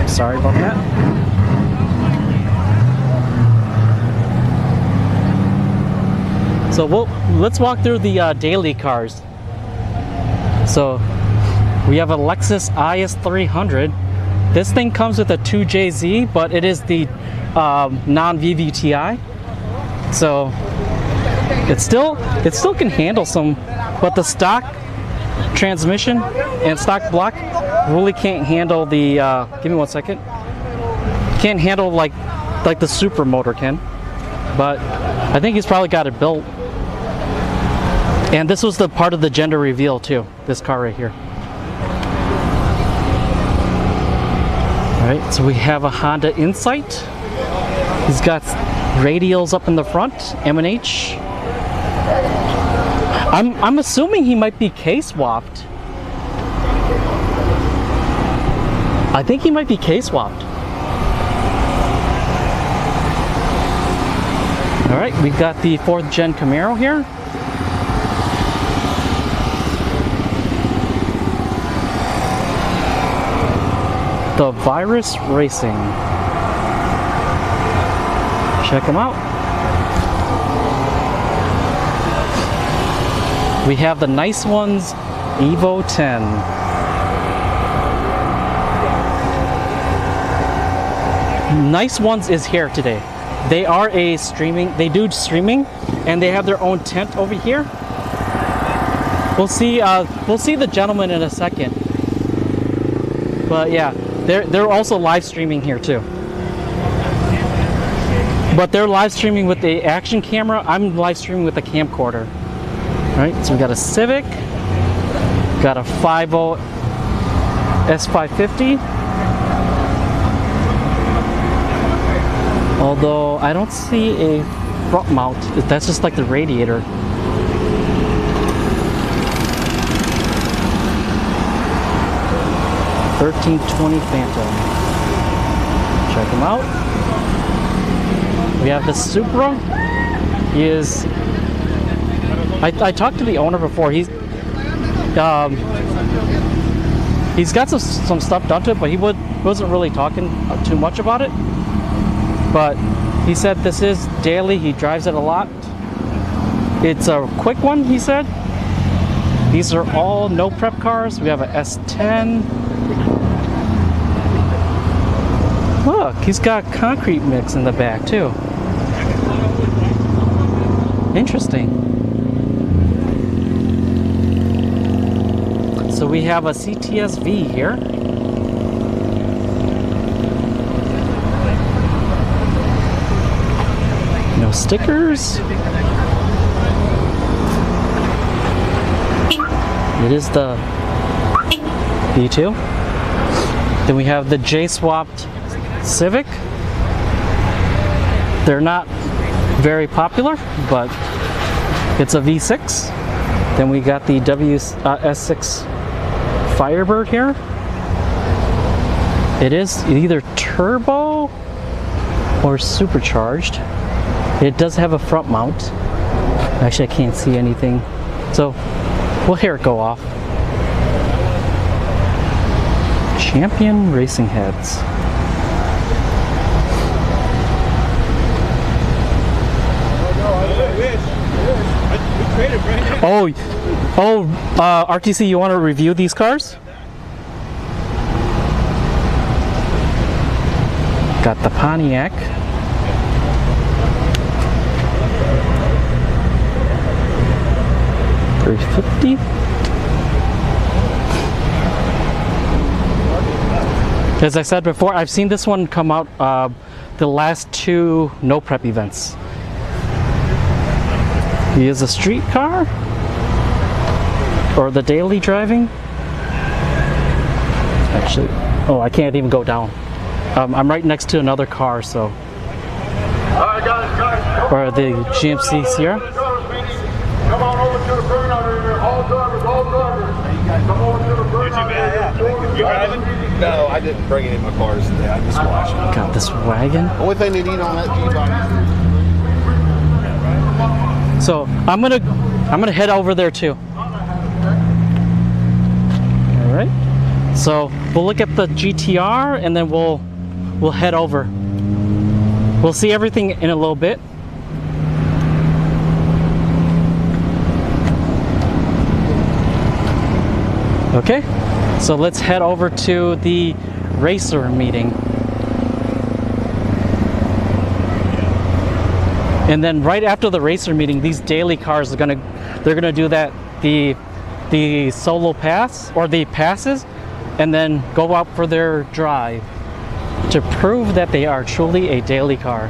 Sorry about that. So let's walk through the daily cars. So we have a Lexus Is 300. This thing comes with a 2JZ, but it is the non-VVTi. So it still can handle some, but the stock transmission and stock block really can't handle the give me one second, can't handle like the super motor can, but I think he's probably got it built. And this was the part of the gender reveal too, this car right here. All right, so we have a Honda Insight. He's got radials up in the front, M&H. I'm assuming he might be K-swapped. I think he might be K-swapped. All right, we've got the 4th gen Camaro here. The Virus Racing. Check them out. We have the nice ones, Evo 10. Nice Ones is here today. They are they do streaming, and they have their own tent over here. We'll see the gentleman in a second. But yeah, they're also live streaming here too. But they're live streaming with the action camera. I'm live streaming with the camcorder. All right, so we got a Civic, got a 5.0 S550. Although I don't see a front mount, that's just like the radiator. 1320 Phantom. Check him out. We have the Supra. He is. I talked to the owner before. He's got some stuff done to it, but he wasn't really talking too much about it. But he said this is daily. He drives it a lot. It's a quick one, he said. These are all no prep cars. We have a S10. Look, he's got concrete mix in the back too. Interesting. So we have a CTS-V here. No stickers. It is the V2. Then we have the J-swapped Civic. They're not very popular, but it's a V6. Then we got the S6 Firebird here. It is either turbo or supercharged. It does have a front mount. Actually, I can't see anything, so we'll hear it go off. Champion racing heads. RTC, you want to review these cars? Got the Pontiac. $350. As I said before, I've seen this one come out the last two no prep events. He is a street car or the daily driving. Actually, oh, I can't even go down. I'm right next to another car, so. Or the GMC Sierra. Come on over to the front over here. All drivers, all drivers. Come over to the front over here. You driving? No, I didn't bring any of my cars today. I just watched them. Got this wagon. Only thing they need on that G-bike. So I'm gonna head over there too. All right. So we'll look at the GTR and then we'll head over. We'll see everything in a little bit. Okay, so let's head over to the racer meeting. And then right after the racer meeting, these daily cars are they're gonna do the solo pass or the passes, and then go out for their drive to prove that they are truly a daily car.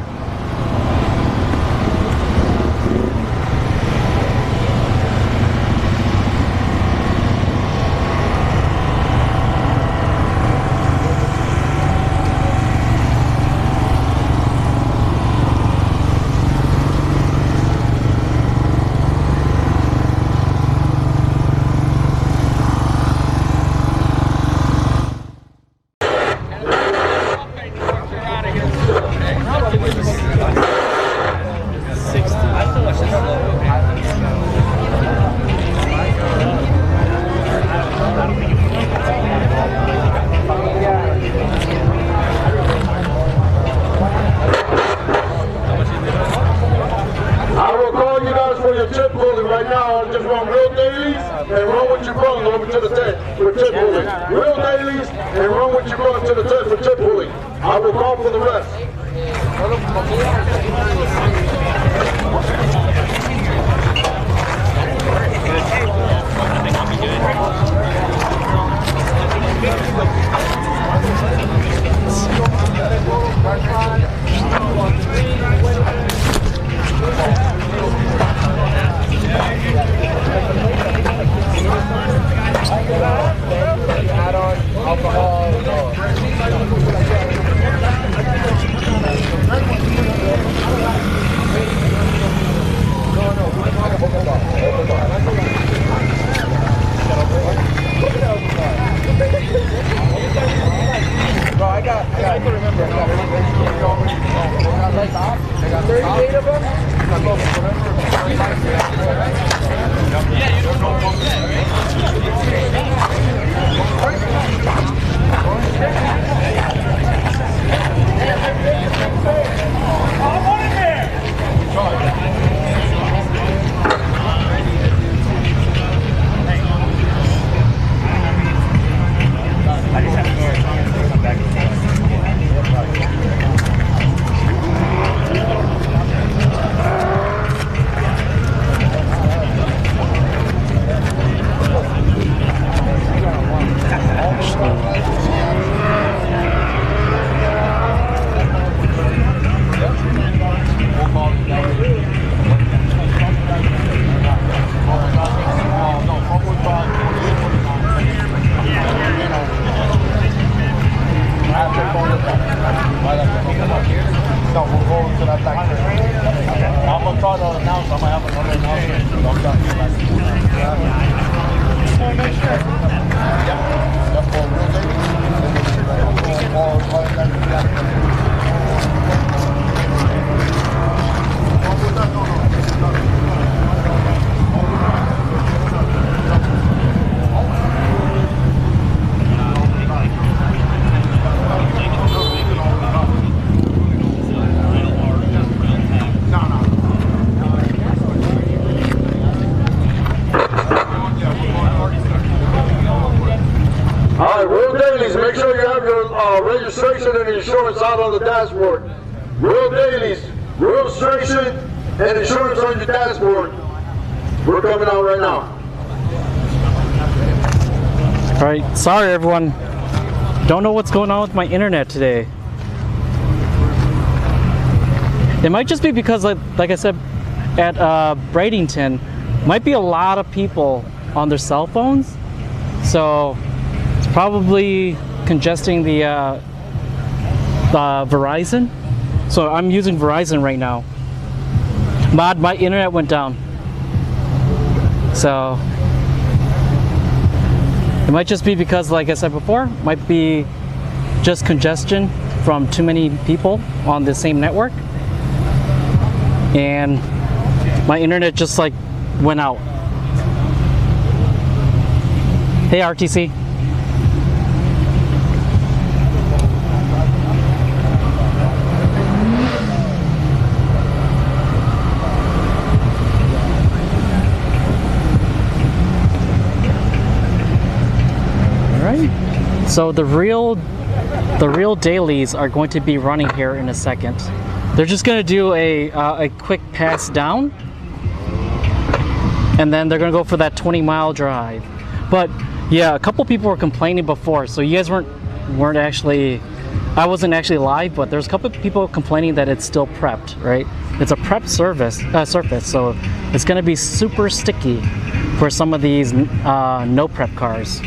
38 of them? Registration and insurance out on the dashboard. Real dailies, registration and insurance on your dashboard. We're coming out right now. All right, sorry everyone. Don't know what's going on with my internet today. It might just be because, like I said, at Bradenton, might be a lot of people on their cell phones, so it's probably congesting the Verizon. So I'm using Verizon right now. My internet went down, so it might just be because, like I said before, might be just congestion from too many people on the same network, and my internet just like went out. Hey RTC. So the real dailies are going to be running here in a second. They're just going to do a quick pass down, and then they're going to go for that 20-mile drive. But yeah, a couple people were complaining before, so you guys weren't actually. I wasn't actually live, but there's a couple people complaining that it's still prepped, right? It's a prepped surface, so it's going to be super sticky for some of these no prep cars.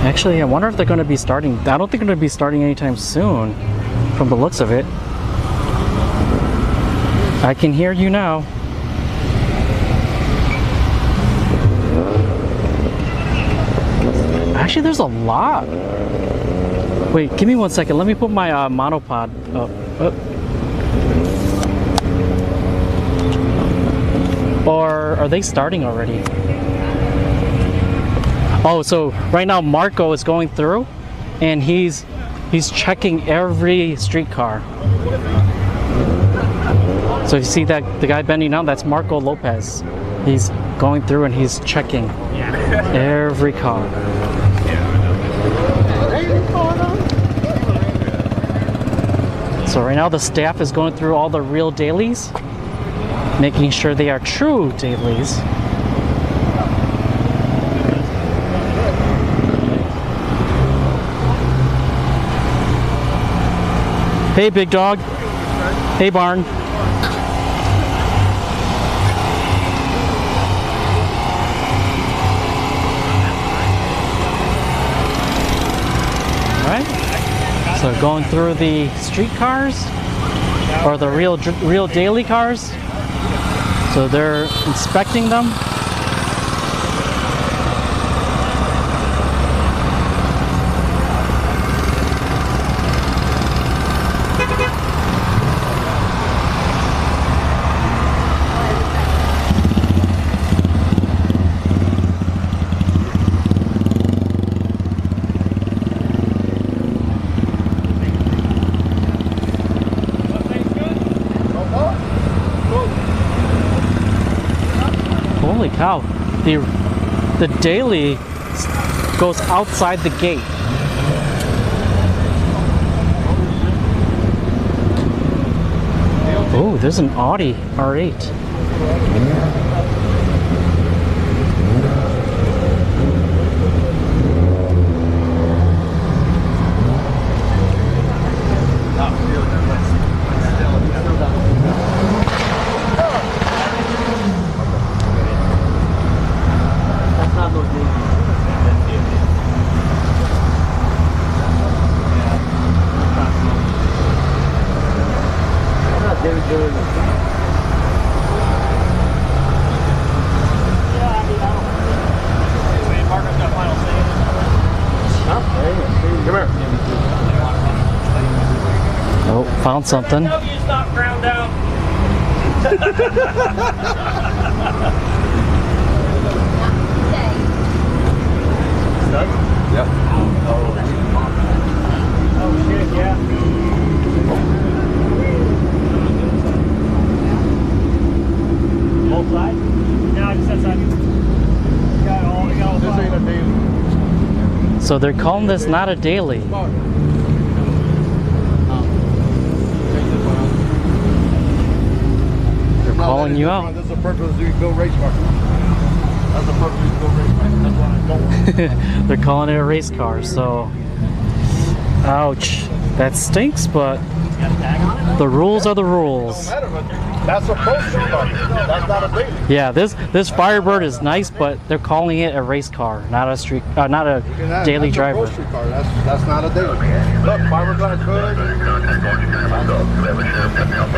Actually, I wonder if they're going to be starting. I don't think they're going to be starting anytime soon, from the looks of it. I can hear you now. Actually, there's a lot. Wait, give me 1 second. Let me put my monopod up. Or are they starting already? Oh, so right now Marco is going through, and he's checking every streetcar. So you see that the guy bending down, that's Marco Lopez. He's going through and he's checking every car. So right now the staff is going through all the real dailies, making sure they are true dailies. Hey, big dog. Hey, Barn. All right. So going through the street cars, or the real daily cars. So they're inspecting them. the daily goes outside the gate. Oh, there's an Audi R8. Oh, found something. Yep. Oh shit, yeah. Both sides? No, just that side. Got all This ain't a daily. So they're calling this not a daily. They're calling you out. That's the purpose you go race car. That's the purpose you go race car. That's why I don't. They're calling it a race car, so ouch. That stinks, but the rules are the rules. That's a poster car. That's not a daily. Yeah, this Firebird is nice, but they're calling it a race car, not a street, not a daily That's driver. A poster car. That's not a daily. Look, fiberglass hood.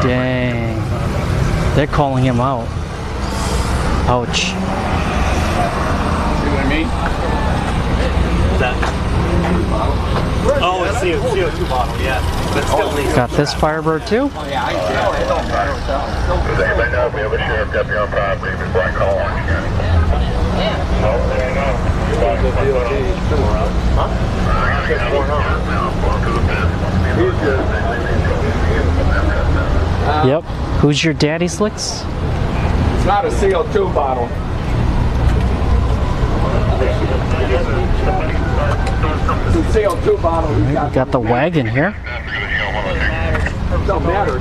Dang. They're calling him out. Ouch. See what I mean? Oh, it's CO2 bottle, yeah. But still legal. Got this Firebird too? Does anybody know if we have a sheriff deputy on property before I call on you? Yep. Who's your daddy, Slicks? It's not a CO2 bottle. It's a CO2 bottle. We got the wagon here. Don't matter.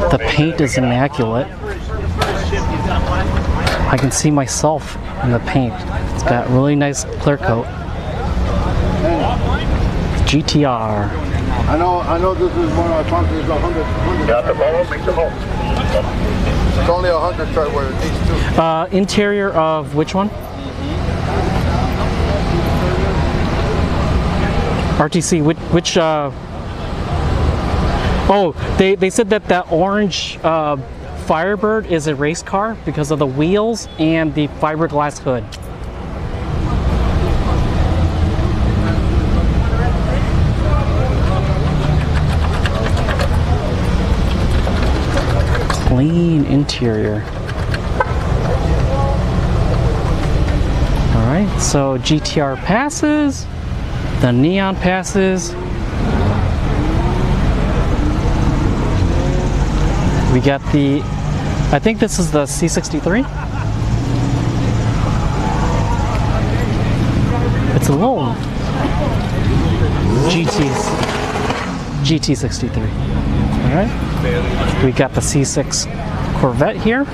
The paint is immaculate. I can see myself in the paint. It's got really nice clear coat. GTR. I know this is one of my functions, 100. Got the ball, make the hole. It's only 100 right where these two. Interior of which one? RTC, which oh, they said that orange Firebird is a race car because of the wheels and the fiberglass hood. Clean interior. All right, so GTR passes. The neon passes. We got the, I think this is the C63. It's a little GT63. All right. We got the C6 Corvette here.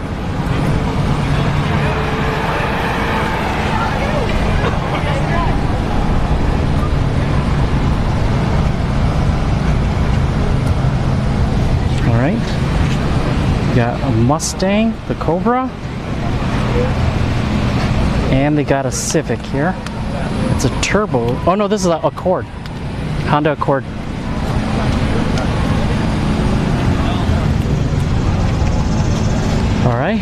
Got a Mustang, the Cobra, and they got a Civic here. It's a turbo. Oh no, this is an Accord, Honda Accord. All right,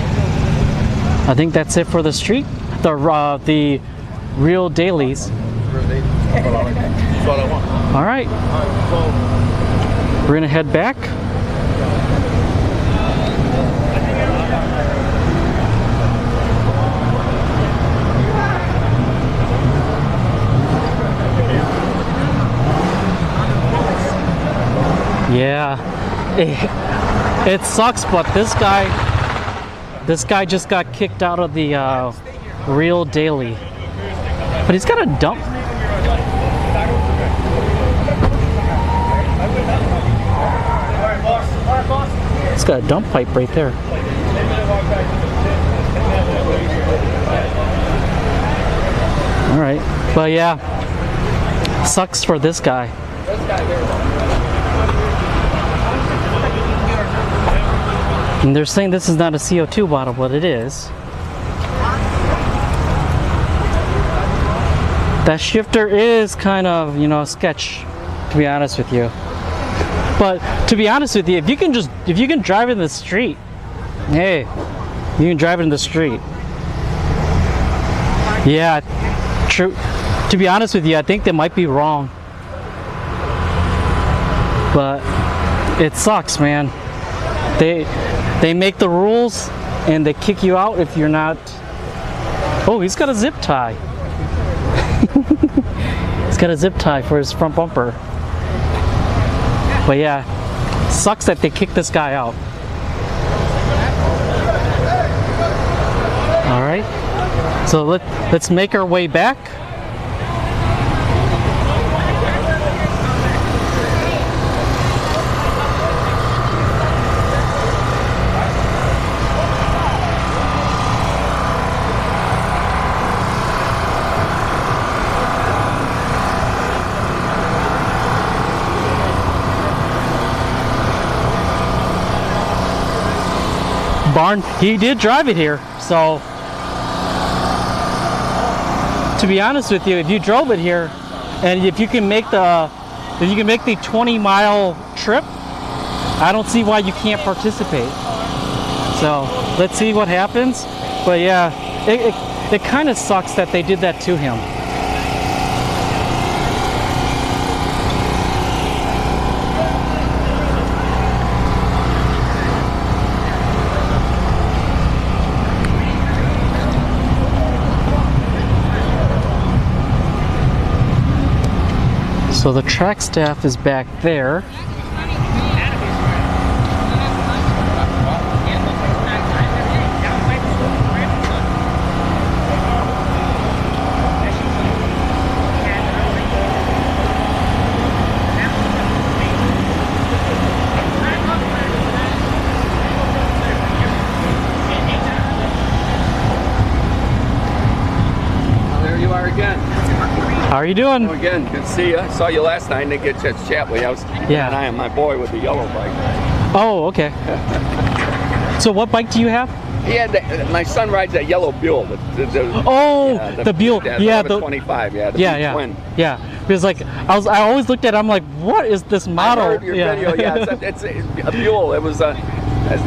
I think that's it for the street. The real dailies. All right, we're gonna head back. Yeah, it sucks, but this guy just got kicked out of the real daily. But he's got a dump. It's got a dump pipe right there. All right, but yeah, sucks for this guy. And they're saying this is not a CO2 bottle, but it is. That shifter is kind of, you know, sketch, to be honest with you. But to be honest with you, if you can drive in the street, hey, you can drive it in the street. Yeah, true. To be honest with you, I think they might be wrong. But it sucks, man. They make the rules and they kick you out if you're not. Oh, he's got a zip tie. He's got a zip tie for his front bumper. But yeah, sucks that they kicked this guy out. All right, so let's make our way back. Barn, he did drive it here, so to be honest with you, if you drove it here and if you can make the 20-mile trip, I don't see why you can't participate. So let's see what happens. But yeah, it kind of sucks that they did that to him. So the track staff is back there. There you are again. How are you doing? Hello again, good to see you. I saw you last night. I didn't get a chance to chat with you. I was keeping an eye on my boy with the yellow bike. Oh, okay. So what bike do you have? He had my son rides that yellow Buell. The Buell. Yeah, the 25. Yeah, the twin. Yeah. Because like I always looked at it, I'm like, what is this model? I heard your video. Yeah, it's a Buell. It was a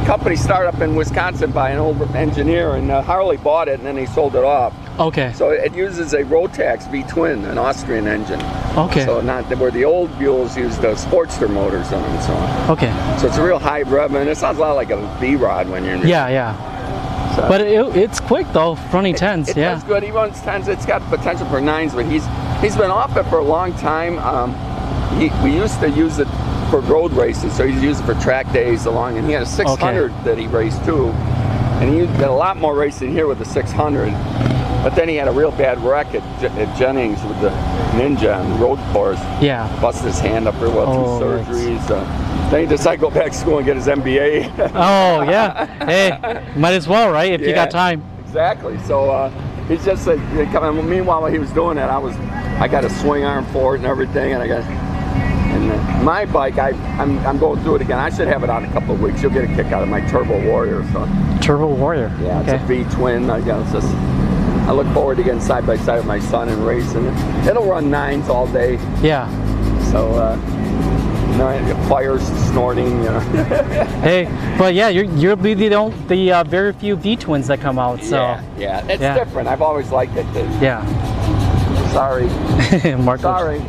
company startup in Wisconsin by an old engineer, and Harley bought it and then he sold it off. Okay. So it uses a Rotax V-twin, an Austrian engine. Okay. So not where the old Buells used the Sportster motors on them and so on. Okay. So it's a real high rev, and it sounds a lot like a V-Rod when you're in your... Yeah. So But it's quick though, running 10s. It yeah. does good. He runs 10s. It's got potential for 9s, but he's been off it for a long time. We used to use it for road races, so he's used it for track days along, and he had a 600 that he raced too, and he did a lot more racing here with the 600. But then he had a real bad wreck at Jennings with the Ninja on the road course. Yeah. Busted his hand up real well through surgeries. Then he decided to go back to school and get his MBA. Oh, yeah. Hey, might as well, right? If you got time. Exactly. So he's just meanwhile, while he was doing that, I got a swing arm for it and everything, and my bike, I'm going through it again. I should have it on in a couple of weeks. You'll get a kick out of my Turbo Warrior. So. Turbo Warrior. Yeah, it's a V-twin. I look forward to getting side by side with my son and racing it. It'll run 9s all day. Yeah. So, fires, snorting, you know. Hey, but yeah, you'll be the very few V-twins that come out. So. Yeah, it's different. I've always liked it. Yeah. Sorry. Mark. Sorry.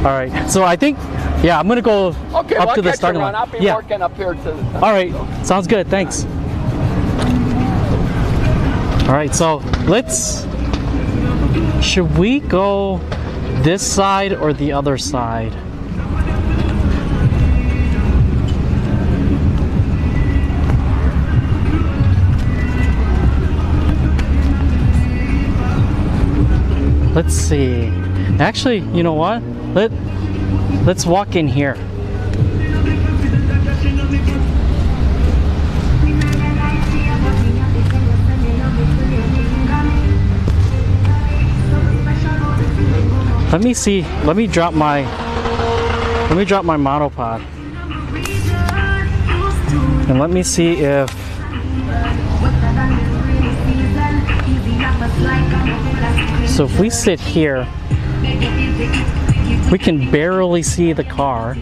All right. So I think, I'm gonna go up to the starting line. I'll be working up here to. All right. Sounds good. Thanks. All right, so should we go this side or the other side? Let's see. Actually, you know what? Let's walk in here. Let me see. Let me drop my monopod. And let me see if so if we sit here, we can barely see the car.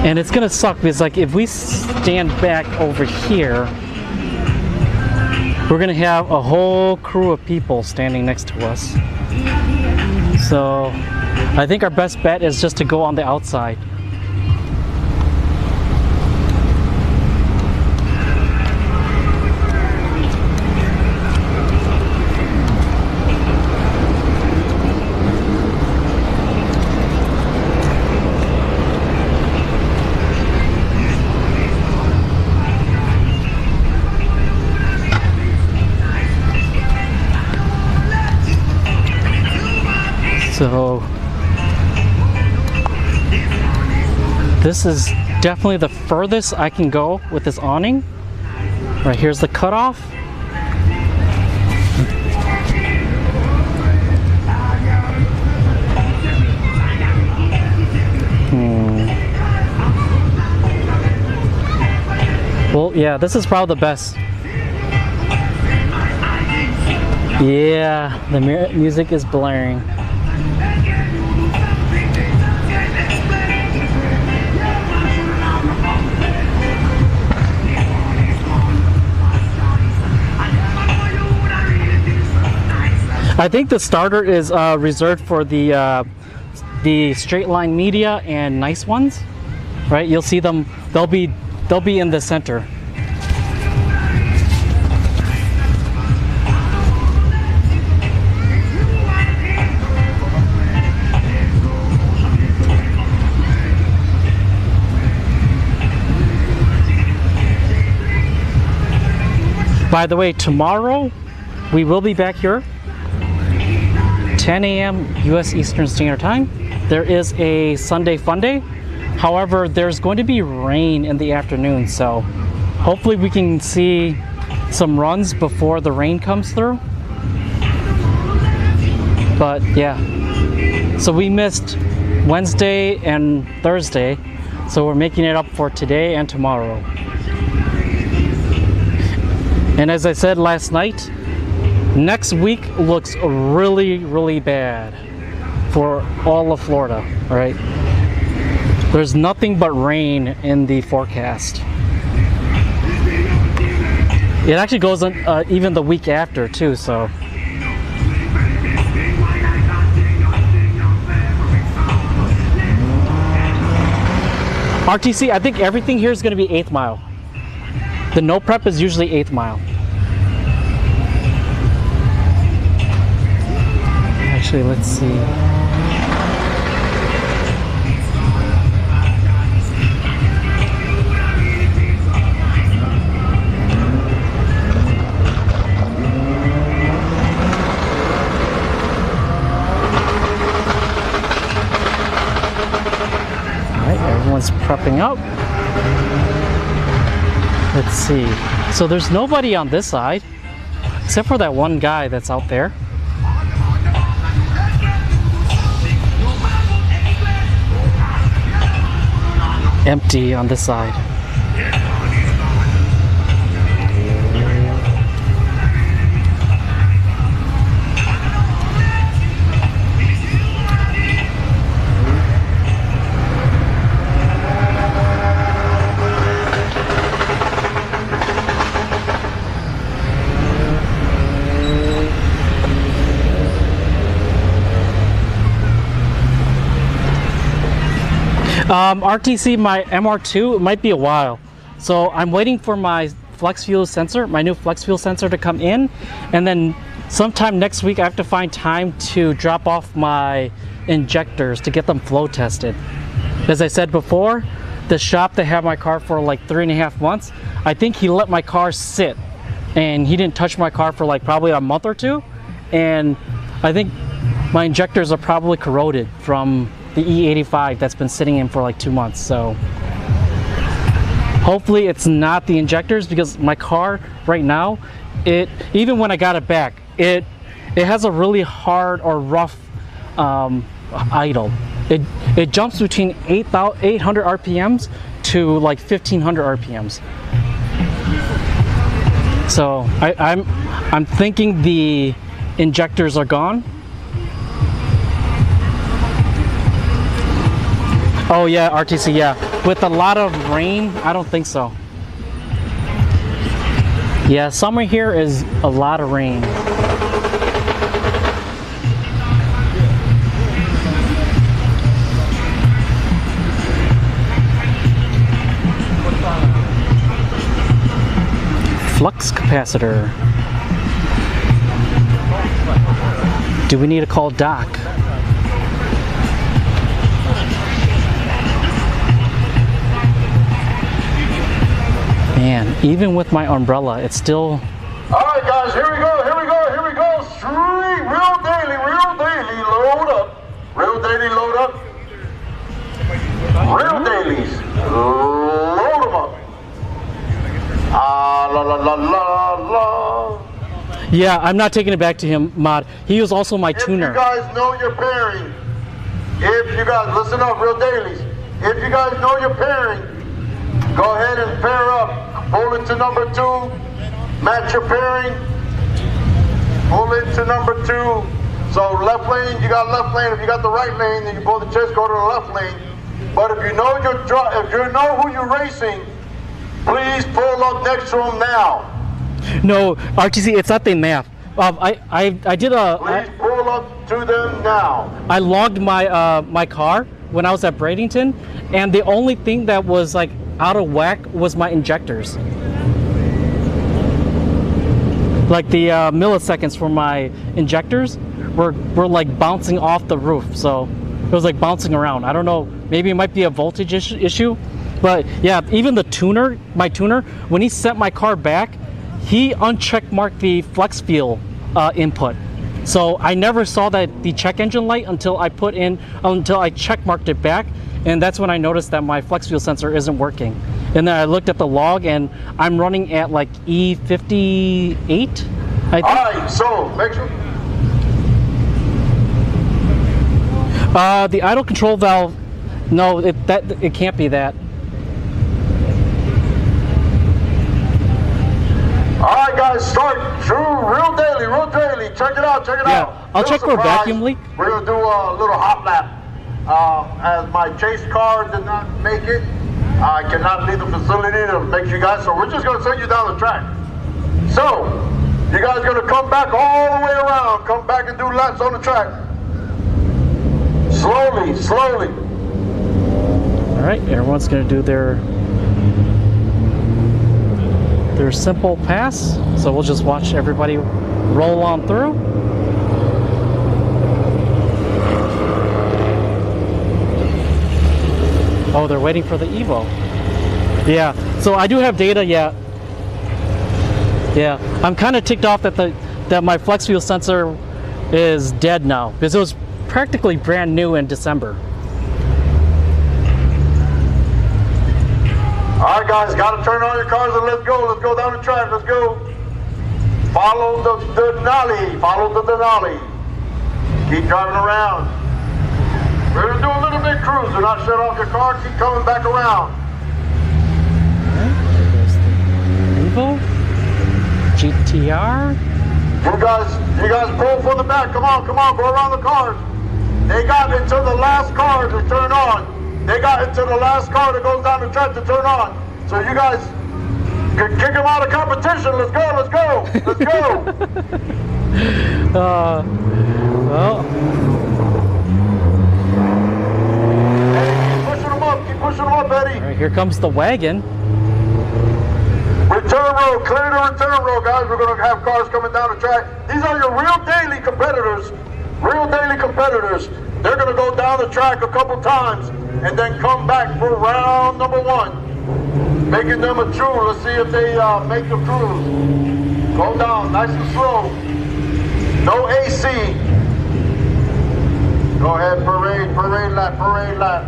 And it's gonna suck because like if we stand back over here, we're gonna have a whole crew of people standing next to us. So I think our best bet is just to go on the outside. So this is definitely the furthest I can go with this awning. Right here's the cutoff. Well, yeah, this is probably the best. Yeah, the music is blaring. I think the starter is reserved for the straight line media and nice ones, right? You'll see them. They'll be in the center. By the way, tomorrow we will be back here. 10 a.m. US Eastern Standard Time. There is a Sunday fun day. However, there's going to be rain in the afternoon, so hopefully we can see some runs before the rain comes through. But yeah, so we missed Wednesday and Thursday, so we're making it up for today and tomorrow. And as I said last night, next week looks really, really bad for all of Florida, right? There's nothing but rain in the forecast. It actually goes on even the week after too, so. RTC, I think everything here is going to be 8th mile. The no prep is usually 8th mile. Actually, let's see. All right, everyone's prepping up. Let's see. So there's nobody on this side, except for that one guy that's out there. Empty on this side. RTC, my MR2, it might be a while. So I'm waiting for my flex fuel sensor, my new flex fuel sensor to come in. And then sometime next week, I have to find time to drop off my injectors to get them flow tested. As I said before, the shop that had my car for like 3.5 months, I think he let my car sit and he didn't touch my car for like probably a month or two, and I think my injectors are probably corroded from the E85 that's been sitting in for like 2 months. So hopefully it's not the injectors, because my car right now, even when I got it back, it has a really hard or rough idle. It jumps between 800 RPMs to like 1500 RPMs. So I'm thinking the injectors are gone. Oh yeah, RTC, yeah. With a lot of rain, I don't think so. Yeah, summer here is a lot of rain. Flux capacitor. Do we need to call Doc? Man, even with my umbrella, it's still... Alright guys, here we go. Street, real daily, load up. Real daily, load up. Real dailies, load them up. Ah, la la la la la. Yeah, I'm not taking it back to him, Mod. He was also my tuner. If you guys know your pairing, listen up, real dailies. If you guys know your pairing, go ahead and pair up. Pull into number 2, match your pairing. Pull into number 2. So left lane, you got left lane. If you got the right lane, then you pull the chest, go to the left lane. But if you know who you're racing, please pull up next to him now. No, RTC, it's not the math. I did a... Please pull up to them now. I logged my my car when I was at Bradenton, and the only thing that was like out of whack was my injectors. Like the milliseconds for my injectors were like bouncing off the roof, so it was like bouncing around. I don't know, maybe it might be a voltage issue, but yeah, even the tuner, my tuner, when he sent my car back, he uncheck marked the flex fuel input. So I never saw the check engine light until I check marked it back, and that's when I noticed that my flex fuel sensor isn't working. And then I looked at the log, and I'm running at like E58, I think. All right, so make sure. The idle control valve, no, it can't be that. All right, guys, start. Real daily. Check it out. Yeah, I'll check for a vacuum leak. We're gonna do a little hot lap. As my chase car did not make it, I cannot leave the facility to make you guys. So we're just gonna send you down the track. So you guys are gonna come back all the way around. Come back and do laps on the track. Slowly. All right, everyone's gonna do their simple pass. So we'll just watch everybody roll on through. Oh, they're waiting for the Evo. Yeah, so I do have data. Yeah, I'm kind of ticked off that my flex fuel sensor is dead now, because it was practically brand new in December. All right, guys, got to turn on your cars and let's go. Let's go down the track. Let's go. Follow the Denali. Keep driving around. We're going to do a little bit cruise. Do not shut off your car. Keep coming back around. Evo GTR. You guys pull from the back. Come on. Go around the cars. They got until the last car to turn on. They got until the last car that goes down the track to turn on. So you guys can kick them out of competition. Let's go. Well. Hey, keep pushing them up, Eddie. All right, here comes the wagon. Return road, clear the return road, guys. We're going to have cars coming down the track. These are your real daily competitors. They're going to go down the track a couple times and then come back for round number 1. making them a true. Let's see if they make the cruise. Go down, nice and slow. No AC. Go ahead, parade lap, parade lap.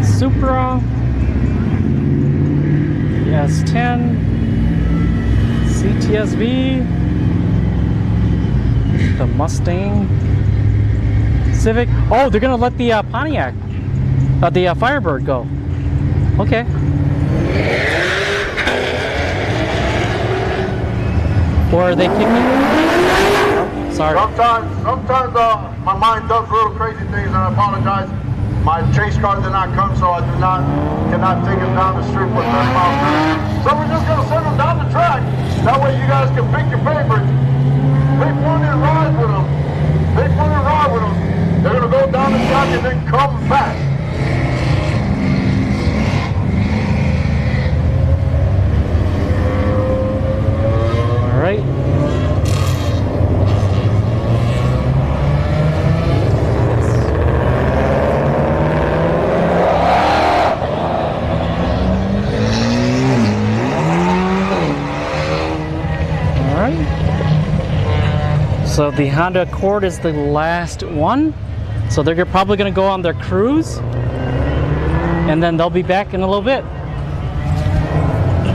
Supra, the S10, CTSV, the Mustang, Civic. Oh, they're gonna let the Pontiac, the Firebird go. Okay. Or are they kicking? Oh, sorry. Sometimes my mind does little crazy things, and I apologize. My chase car did not come, so I cannot take him down the street with 30 miles an hour. So we're just gonna send him down the track. That way you guys can pick your favorites. Pick one and ride with them. Pick one and ride with them. They're gonna go down the track and then come back. All right. So the Honda Accord is the last one. So they're probably going to go on their cruise. And then they'll be back in a little bit.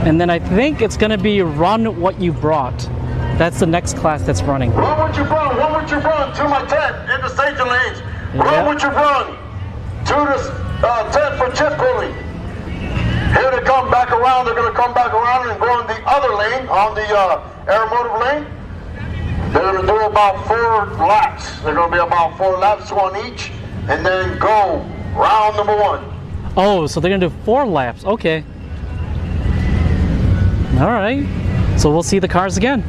And then I think it's going to be run what you brought. That's the next class that's running. Run what you brought, run what you brought to my tent in the staging lanes. Run what you brought to the tent for chip pulling. Here they come back around. They're going to come back around and go in the other lane, on the aeromotive lane. They're going to do about 4 laps. They're going to be about 4 laps, one each, and then go round number 1. Oh, so they're going to do 4 laps. Okay. All right. So we'll see the cars again.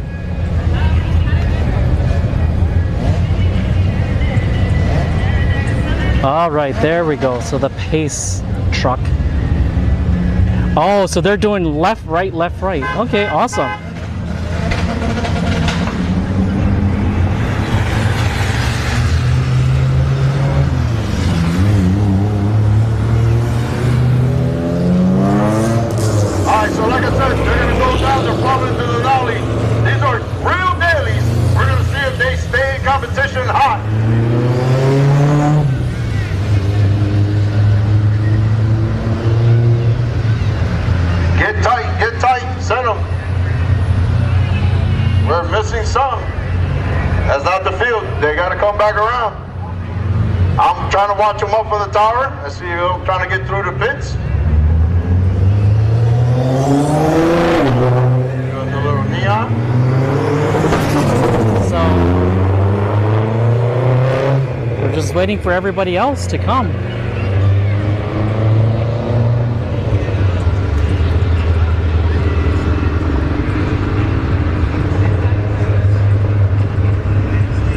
All right, there we go. So the pace truck. Oh, so they're doing left, right, left, right. Okay, awesome. Trying to watch them up for the tower. I see you trying to get through the pits. The little neon. So we're just waiting for everybody else to come.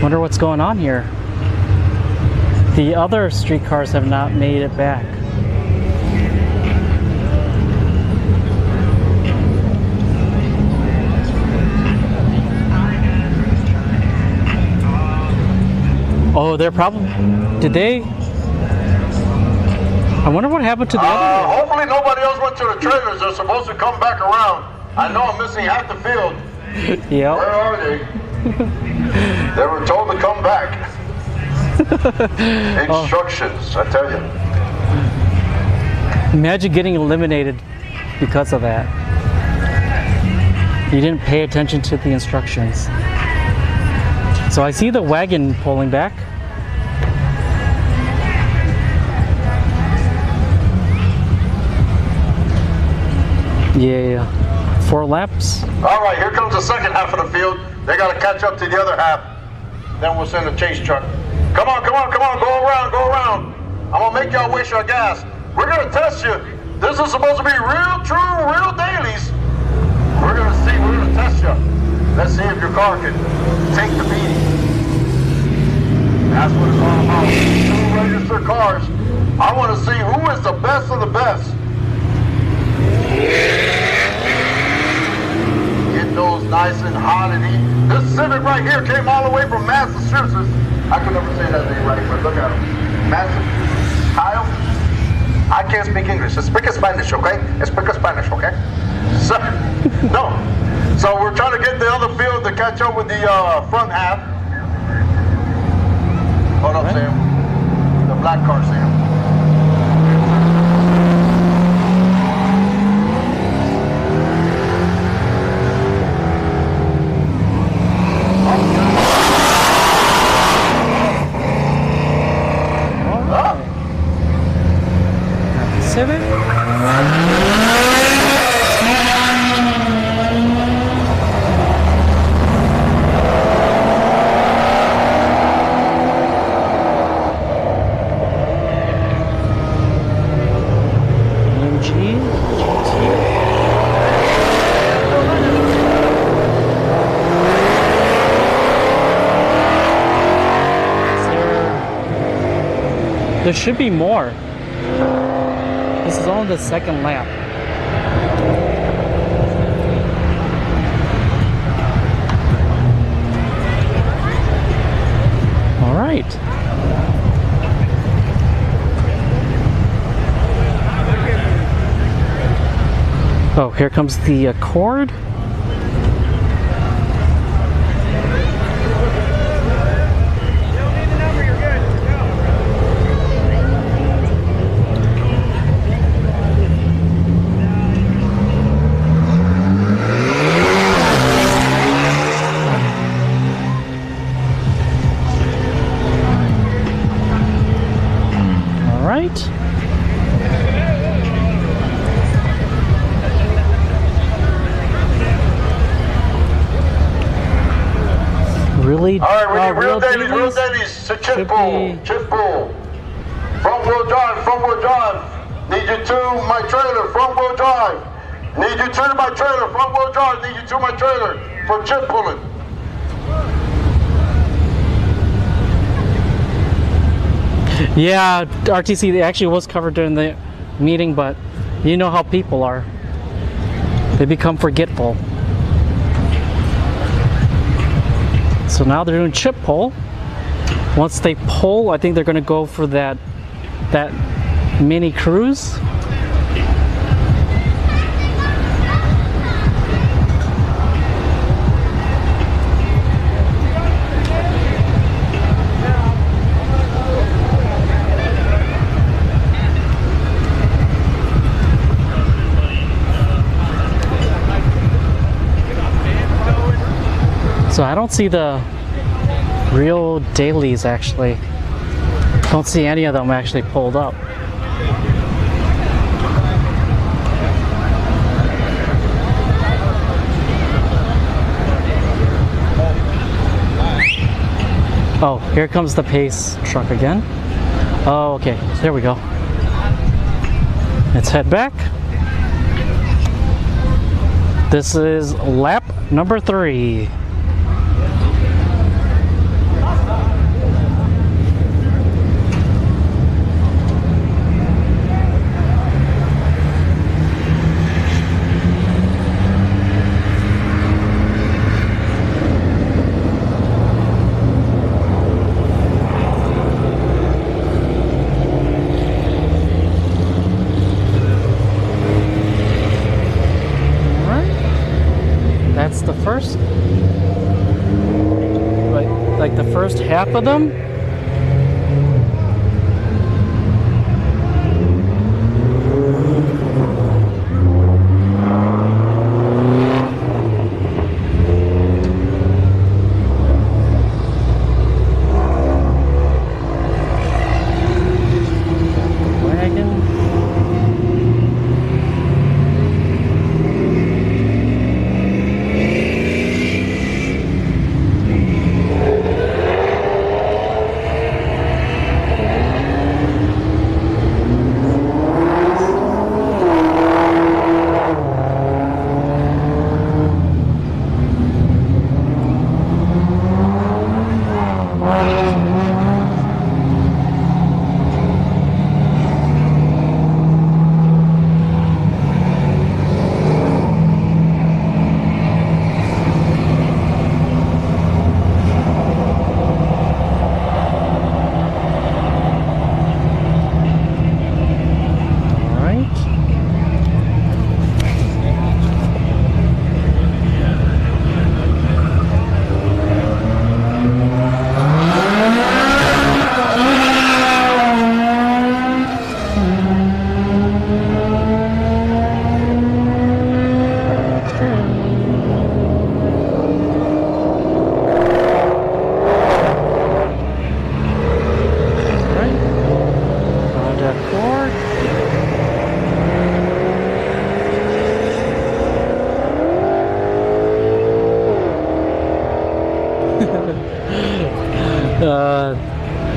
Wonder what's going on here. The other streetcars have not made it back. Oh, they're probably... Did they? I wonder what happened to the other... Hopefully nobody else went to the trailers. They're supposed to come back around. I know I'm missing half the field. Yeah. Where are they? They were told to come back. Instructions, I tell you. Imagine getting eliminated because of that. You didn't pay attention to the instructions. So I see the wagon pulling back. Yeah, 4 laps. All right, here comes the second half of the field. They got to catch up to the other half. Then we'll send a chase truck. Come on, come on, come on, go around, go around. I'm gonna make y'all waste your gas. We're gonna test you. This is supposed to be real, true, real dailies. We're gonna test you. Let's see if your car can take the beating. That's what it's all about. 2 registered cars. I wanna see who is the best of the best. Get those nice and hot and eat. This Civic right here came all the way from Massachusetts. I can never say that name right, but look at him. Massachusetts. Kyle? I can't speak English. So speak Spanish, okay? Speak Spanish, okay? So, no. So we're trying to get the other field to catch up with the front half. Hold up, Sam. The black car, Sam. Civic. There should be more. This is only the second lap. All right. Oh, here comes the Accord. Really? All right, we need real real dailies. So chip pull. Front wheel drive. Need you to my trailer, front wheel drive. Need you to my trailer, front wheel drive. Need you to my trailer for chip pulling. Yeah, RTC actually was covered during the meeting, but you know how people are. They become forgetful. So now they're doing chip pull. Once they pull, I think they're going to go for that mini cruise. So I don't see the real dailies actually. Don't see any of them actually pulled up. Oh, here comes the pace truck again. Oh, okay, there we go. Let's head back. This is lap number 3. That's the first, like the first half of them.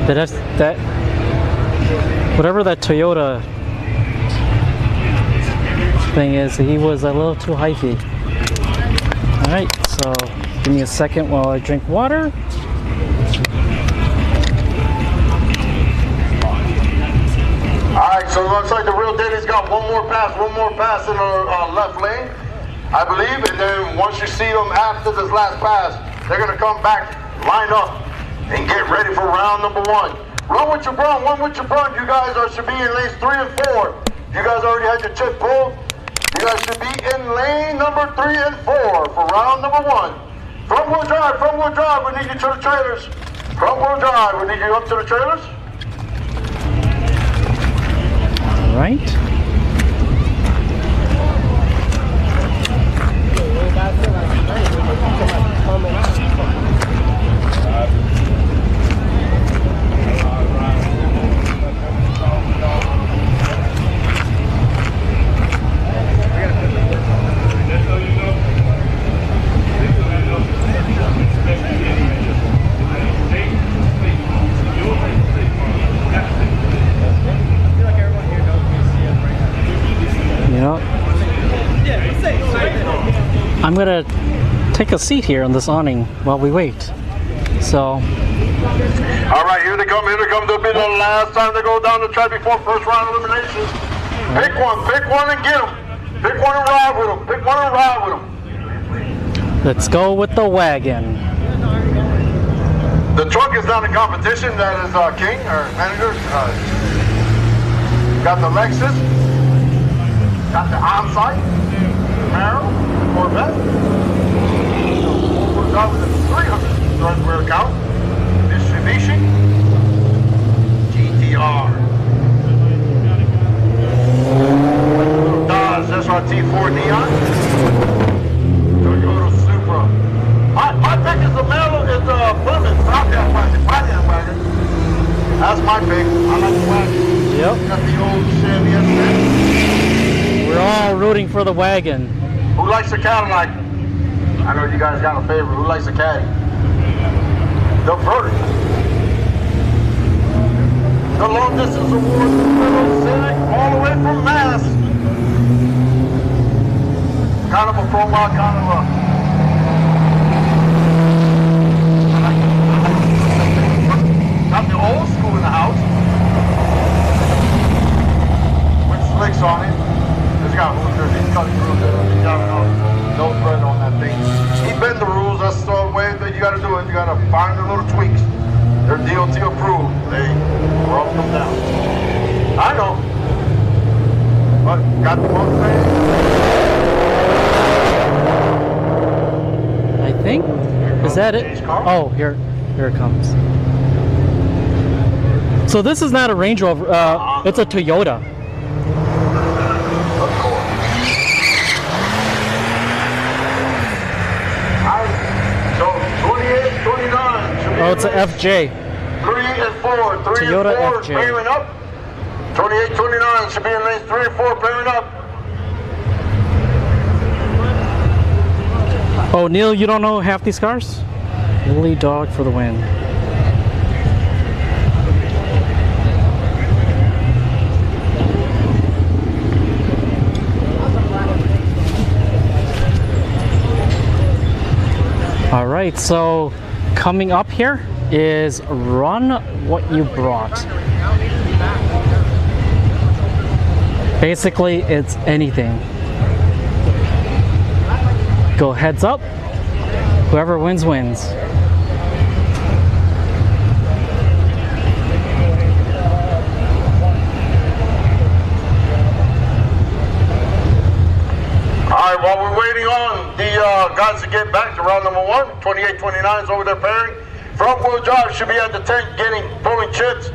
that whatever that Toyota thing is, he was a little too hypey. All right, so give me a second while I drink water. Alright, so it looks like the real Daddy's got one more pass in the left lane, I believe, and then once you see them after this last pass, they're going to come back, line up, and get ready for round number 1. Run with your brun, one with your brun. You guys should be in lanes 3 and 4. You guys already had your chip pulled. You guys should be in lane number 3 and 4 for round number 1. Front wheel drive, we need you to the trailers. Front wheel drive, we need you up to the trailers. All right. I'm gonna take a seat here on this awning while we wait. So. All right, here they come. There'll be the last time they go down the track before first round eliminations. Pick one and get them. Pick one and ride with them. Let's go with the wagon. The truck is not in competition. That is King, our manager. Got the Lexus. Got the Onsite. Camaro. Corvette. We're done with the 300 rear count. Mitsubishi GTR. Dodge SRT4 Neon. Toyota Supra. My pick is the Plymouth Bobcat wagon. That's my pick. I like the wagon. Yep. Got the old Chevy S10. We're all rooting for the wagon. Who likes the Cadillac? I know you guys got a favorite. Who likes the Caddy? The Purge. The long distance award, the Civic, all the way from Mass. Kind of a profile, kind of a. Got the old school in the house. With slicks on it. He's got hookers, he's cut through there. He's got no thread on that thing. He bent the rules, that's the way that you gotta do it. You gotta find the little tweaks. They're DOT approved. They rub them down. I know. But got the one thing. I think. Is that it? Oh, here it comes. So this is not a Range Rover. It's a Toyota. Oh, it's a FJ. 3 and 4. Toyota and 4 FJ. pairing up. 28, 29 should be in lanes 3 and 4 pairing up. Oh, Neil, you don't know half these cars? Woolly Dog for the win. All right, so coming up here is run what you brought. Basically, it's anything. Go heads up. Whoever wins, wins. All right, while we're waiting on the guys to get back to round number 1, 28, 29 is over there pairing. Front wheel drive should be at the tent pulling chips.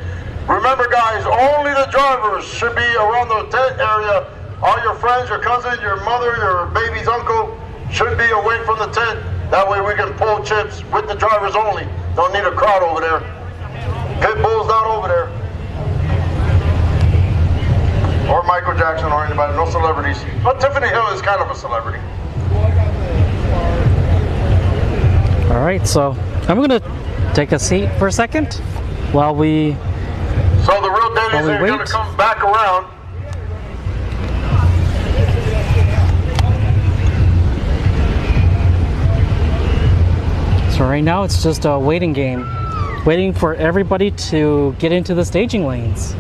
Remember guys, only the drivers should be around the tent area. All your friends, your cousin, your mother, your baby's uncle should be away from the tent. That way we can pull chips with the drivers only. Don't need a crowd over there. Pit Bull's not over there. Or Michael Jackson or anybody, no celebrities. But Tiffany Hill is kind of a celebrity. All right, so I'm gonna take a seat for a second. while we So the real dailies we are going wait. to come back around. So right now it's just a waiting game, waiting for everybody to get into the staging lanes.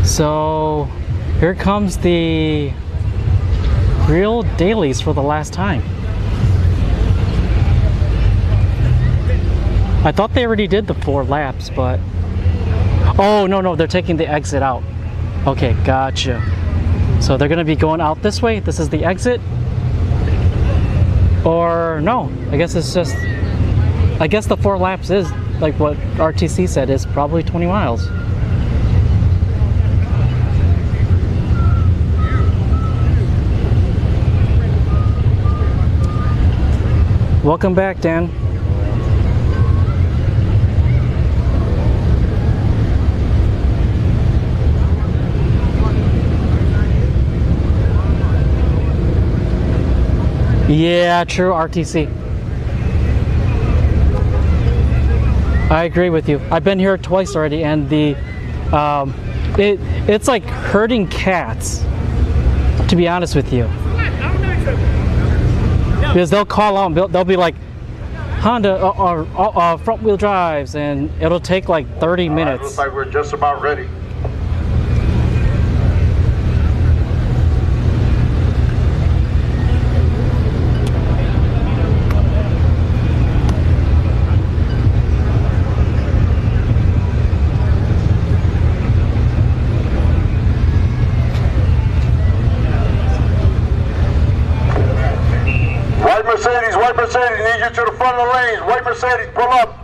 So here comes the real dailies for the last time. I thought they already did the 4 laps, but oh no, they're taking the exit out. Okay, gotcha. So they're gonna be going out this way. This is the exit. Or no, I guess it's just, I guess the 4 laps is like what RTC said, is probably 20 miles. Welcome back, Dan. Yeah, true, RTC. I agree with you. I've been here twice already, and the it's like herding cats, to be honest with you. Because they'll call out, and they'll be like, Honda front wheel drives, and it'll take like 30 minutes. Looks like we're just about ready. White Mercedes, need you to the front of the lanes. White Mercedes, pull up.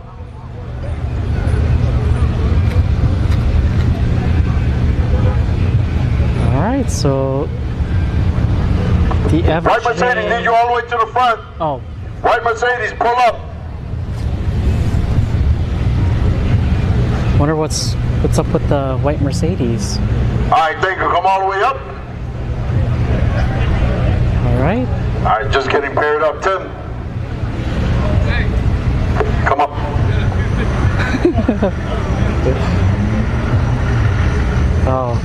All right, so the FJ... White Mercedes, need you all the way to the front. Oh. White Mercedes, pull up. Wonder what's up with the white Mercedes. All right, thank you. Come all the way up. All right. All right, just getting paired up, Tim. Come up. Oh.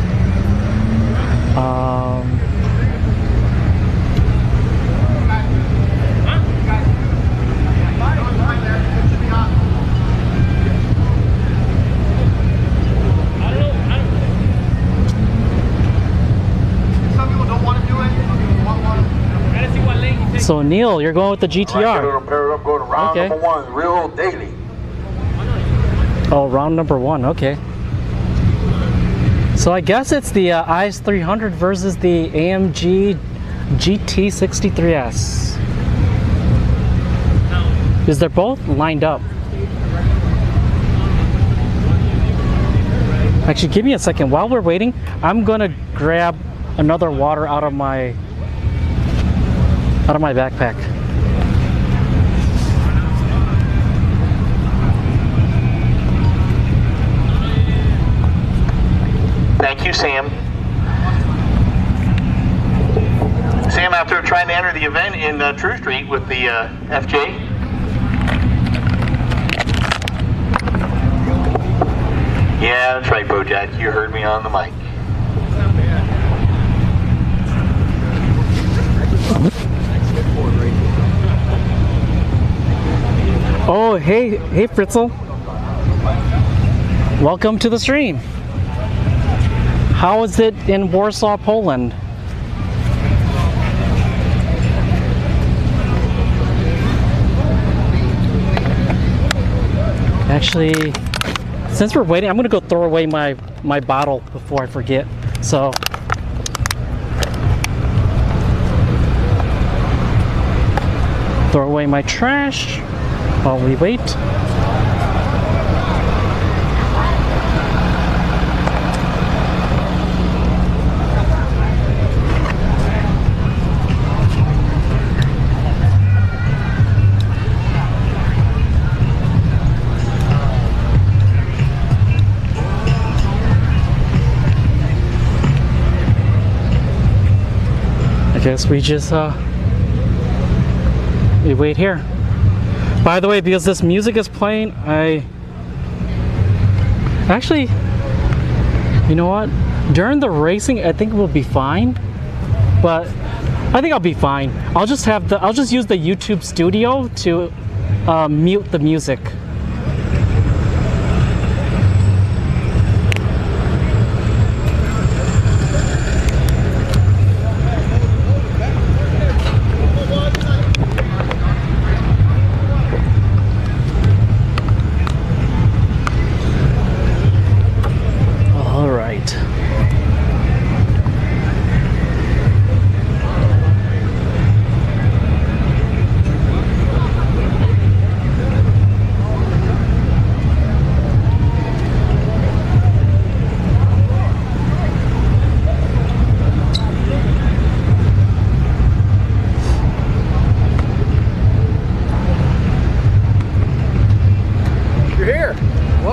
Some people don't want to do it. Some people want one. Gotta see what lane you take. So Neil, you're going with the GTR. Right, get them paired up, going to round Okay. number 1, real daily. Oh, round number 1, okay. So I guess it's the IS 300 versus the AMG GT63S. Because they're both lined up. Actually, give me a second. While we're waiting, I'm gonna grab another water out of my backpack. Thank you, Sam. Sam, after trying to enter the event in True Street with the FJ. Yeah, that's right, Bojack. You heard me on the mic. Oh, hey Fritzl. Welcome to the stream. How is it in Warsaw, Poland? Actually, since we're waiting, I'm gonna go throw away my bottle before I forget. So throw away my trash while we wait. guess we just we wait here. By the way, because this music is playing, actually, you know what? During the racing, I think we'll be fine. But I think I'll be fine. I'll just use the YouTube Studio to mute the music. All right.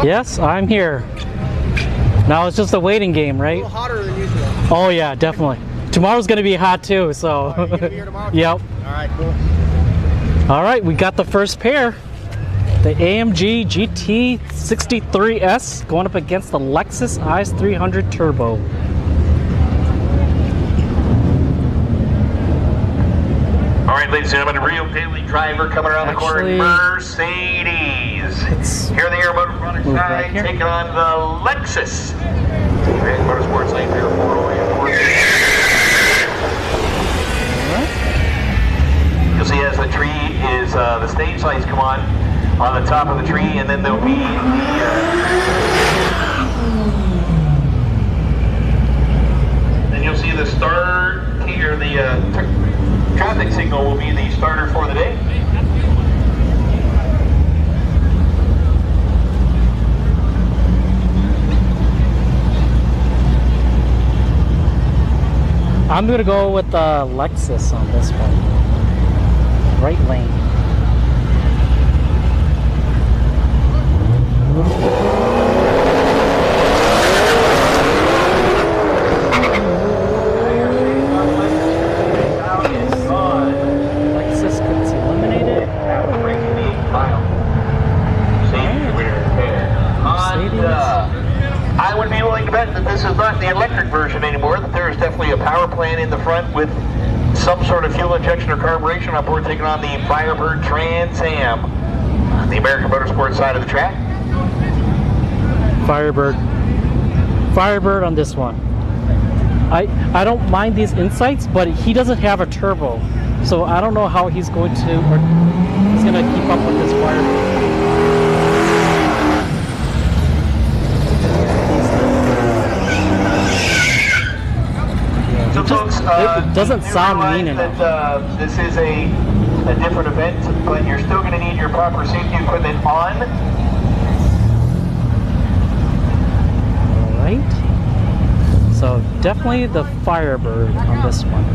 Yes, I'm here. Now it's just a waiting game, right? A little hotter than usual. Oh yeah, definitely. Tomorrow's gonna be hot too, so. You gonna be here tomorrow? Yep. All right, cool. All right, we got the first pair. The AMG GT63S going up against the Lexus Is 300 Turbo. All right, ladies and gentlemen, a real daily driver coming around the corner. Mercedes. Here they are, motor product side, taking on the Lexus. Motorsports lane here, 408. You'll see as the tree is, the stage lights come on the top of the tree, and then there'll be then you'll see the start here, the traffic signal will be the starter for the day. I'm gonna go with the Lexus on this one. Right lane. Lexus gets eliminated. I would be willing to bet that this is not the electric version anymore, that there is definitely a power plant in the front with some sort of fuel injection or carburation on board, taking on the Firebird Trans Am on the American Motorsports side of the track. Firebird on this one. I don't mind these insights, but he doesn't have a turbo, so I don't know how he's going to keep up with this Firebird. So folks, it doesn't sound mean enough. That, this is a different event, but you're still going to need your proper safety equipment on. Alright. So definitely the Firebird on this one.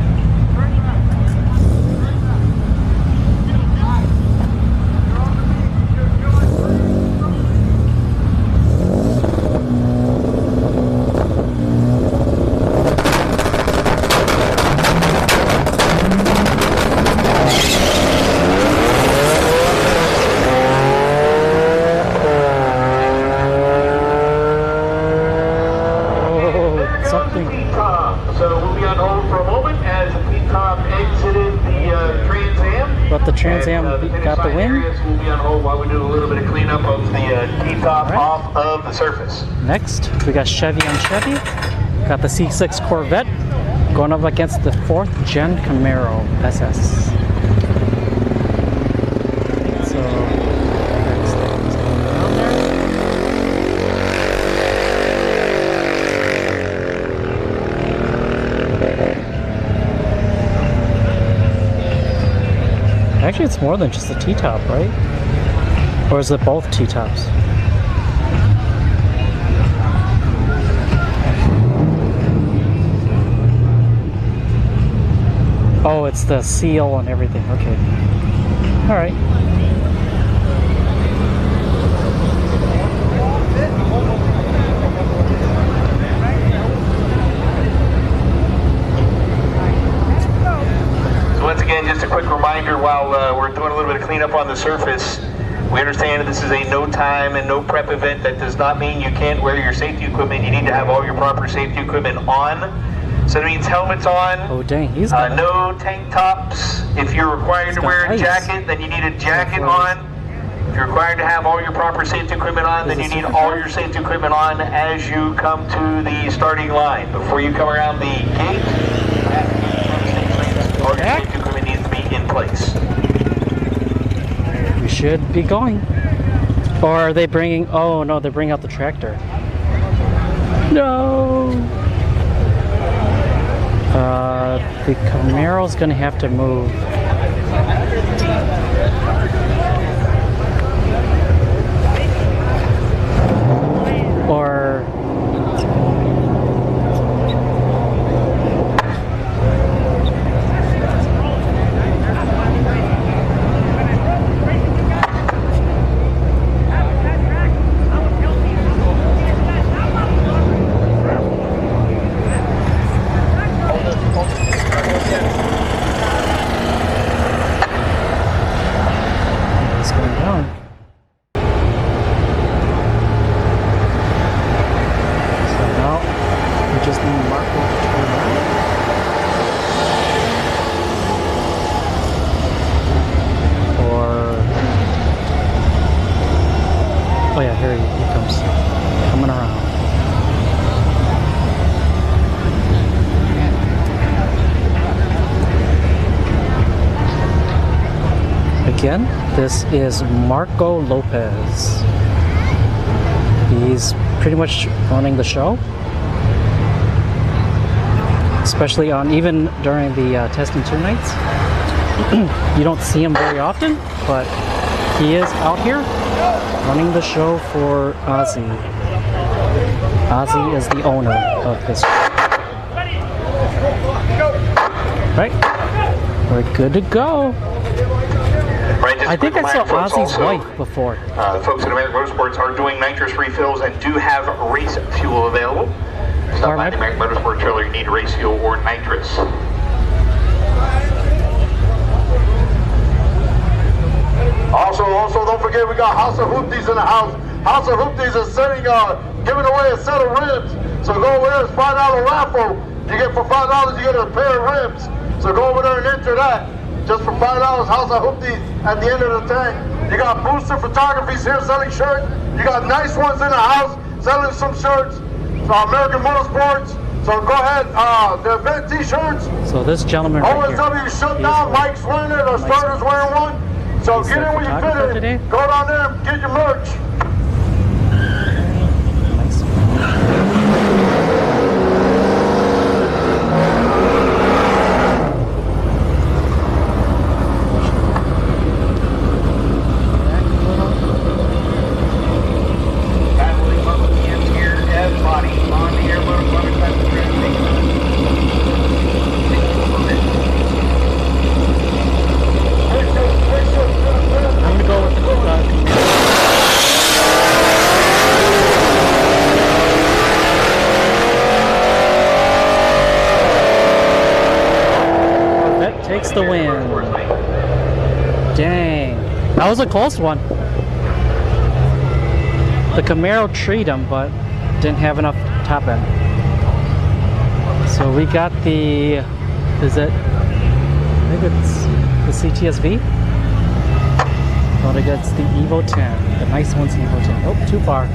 The Trans Am got the win. We'll be on hold while we do a little bit of cleanup of the T-top off of the surface. Next, we got Chevy on Chevy. Got the C6 Corvette going up against the 4th Gen Camaro SS. So, next thing's going down Actually, it's more than just the T-top, right? Or is it both T-tops? Oh, it's the seal and everything. Okay. All right. reminder while we're doing a little bit of cleanup on the surface, we understand that this is a no time and no prep event. That does not mean you can't wear your safety equipment. You need to have all your proper safety equipment on. So that means helmets on. Oh dang, he's no tank tops. If you're required to wear a jacket, then you need a jacket on. If you're required to have all your proper safety equipment on, then you need all your safety equipment on as you come to the starting line. Before you come around the gate, all your safety equipment needs to be in place. We should be going. Or are they bringing, oh no, they're bringing out the tractor. No! The Camaro's gonna have to move. Or again, this is Marco Lopez. He's pretty much running the show, especially on even during the Testing 2 nights. You don't see him very often, but he is out here running the show for Ozzy. Ozzy is the owner of this show. Right, we're good to go. Right, I think I saw Ozzy's wife before. The folks at American Motorsports are doing nitrous refills and do have race fuel available. Stop by the American Motorsports trailer, you need race fuel or nitrous. Also, don't forget we got House of Hoopties in the house. House of Hoopties is giving away a set of ribs. So go over there, it's $5 raffle. You get for $5, you get a pair of ribs. So go over there and enter that. Just for $5, House of Hoopties at the end of the tank. You got Booster Photographies here selling shirts. You got nice ones in the house selling some shirts. American Motorsports. So go ahead, the event t-shirts. So this gentleman right OSW here, shut down, Mike's wearing it, our starter's wearing one. So get in when you fit in. Go down there and get your merch. takes the win. Dang. That was a close one. The Camaro treed him, but didn't have enough top end. So we got the, is it, I think it's the CTSV? But it's the Evo 10. The nice one's the Evo 10. Oh, too far.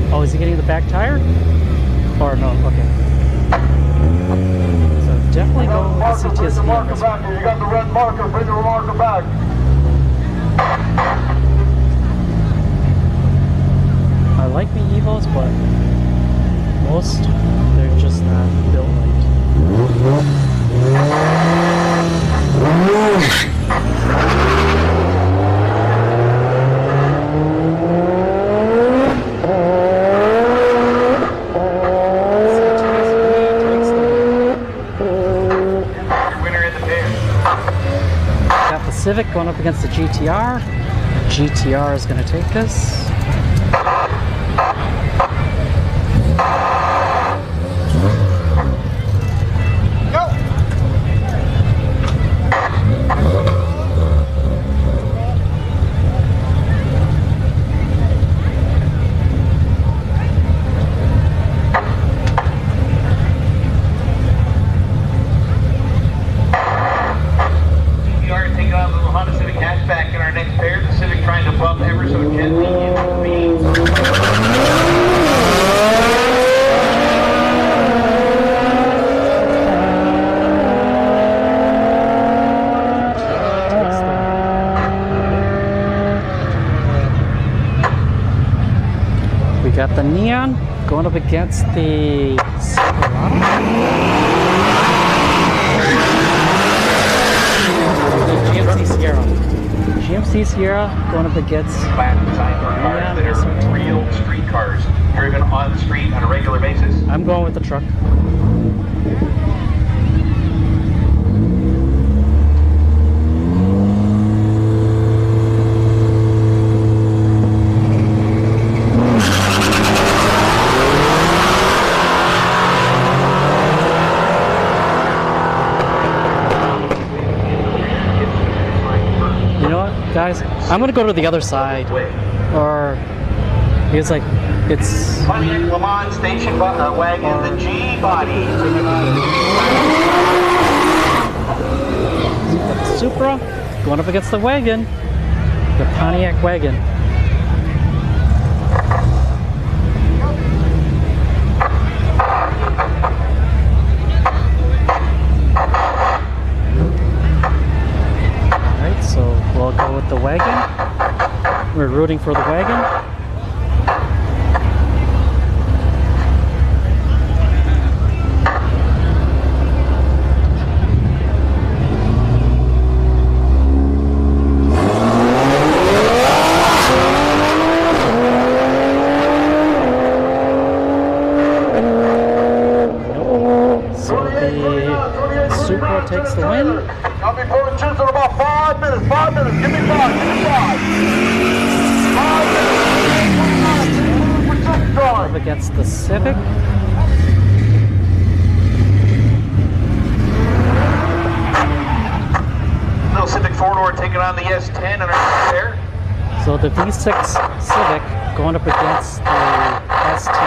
Oh, is he getting the back tire? Or no, okay. So definitely go with the CTSV. You got the red marker, bring the marker back. I like the Evos, but most, they're just not built right. Civic going up against the GTR. GTR is going to take this. Civic trying to bump ever so gently into the beams. We got the Neon going up against the GMC Sierra. GMC Sierra going up against Flat design for cars that are real street cars, driven on the street on a regular basis. I'm going with the truck. Guys, I'm gonna go to the other side, or it's like it's Pontiac Le Mans station wagon, the G body. Supra going up against the wagon, the Pontiac wagon. We'll go with the wagon. We're rooting for the wagon. So the Supra takes the win. I'll be pulling chips in about 5 minutes. 5 minutes. Give me 5. Give me 5. 5 minutes. Up against the Civic. Little Civic 4-door taking on the S10 and our there. So the V6 Civic going up against the S10.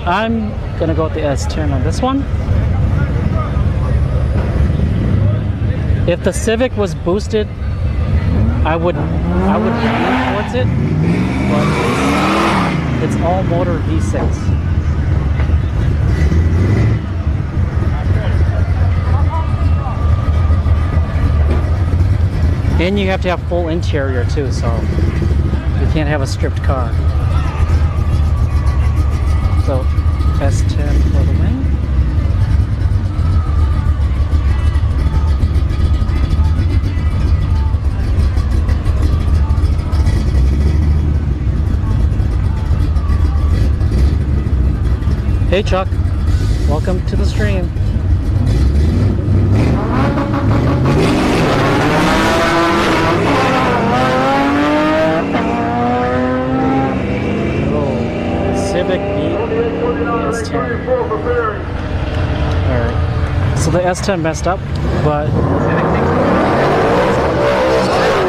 And I'm gonna go with the S10 on this one. If the Civic was boosted, I would lean towards it, but it's all motor V6. And you have to have full interior too, so you can't have a stripped car. So S10 for the win. Hey Chuck, welcome to the stream. Oh, Civic beat S10. Alright, so the S10 messed up, but Civic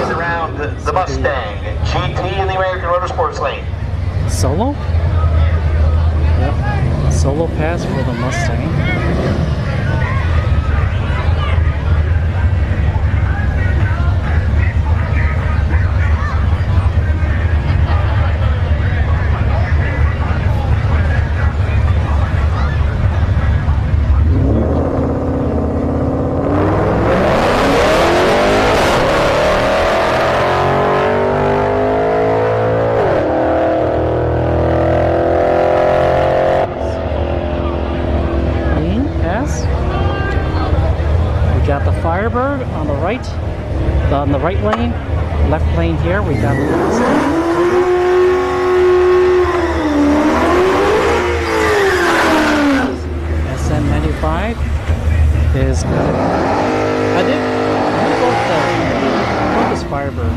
is around the Mustang, GT in the American Motorsports lane. Solo? Yep. Solo pass for the Mustang. Firebird on the right, on the right lane, left lane here. We got SN95 is good. I'm gonna go with this Firebird.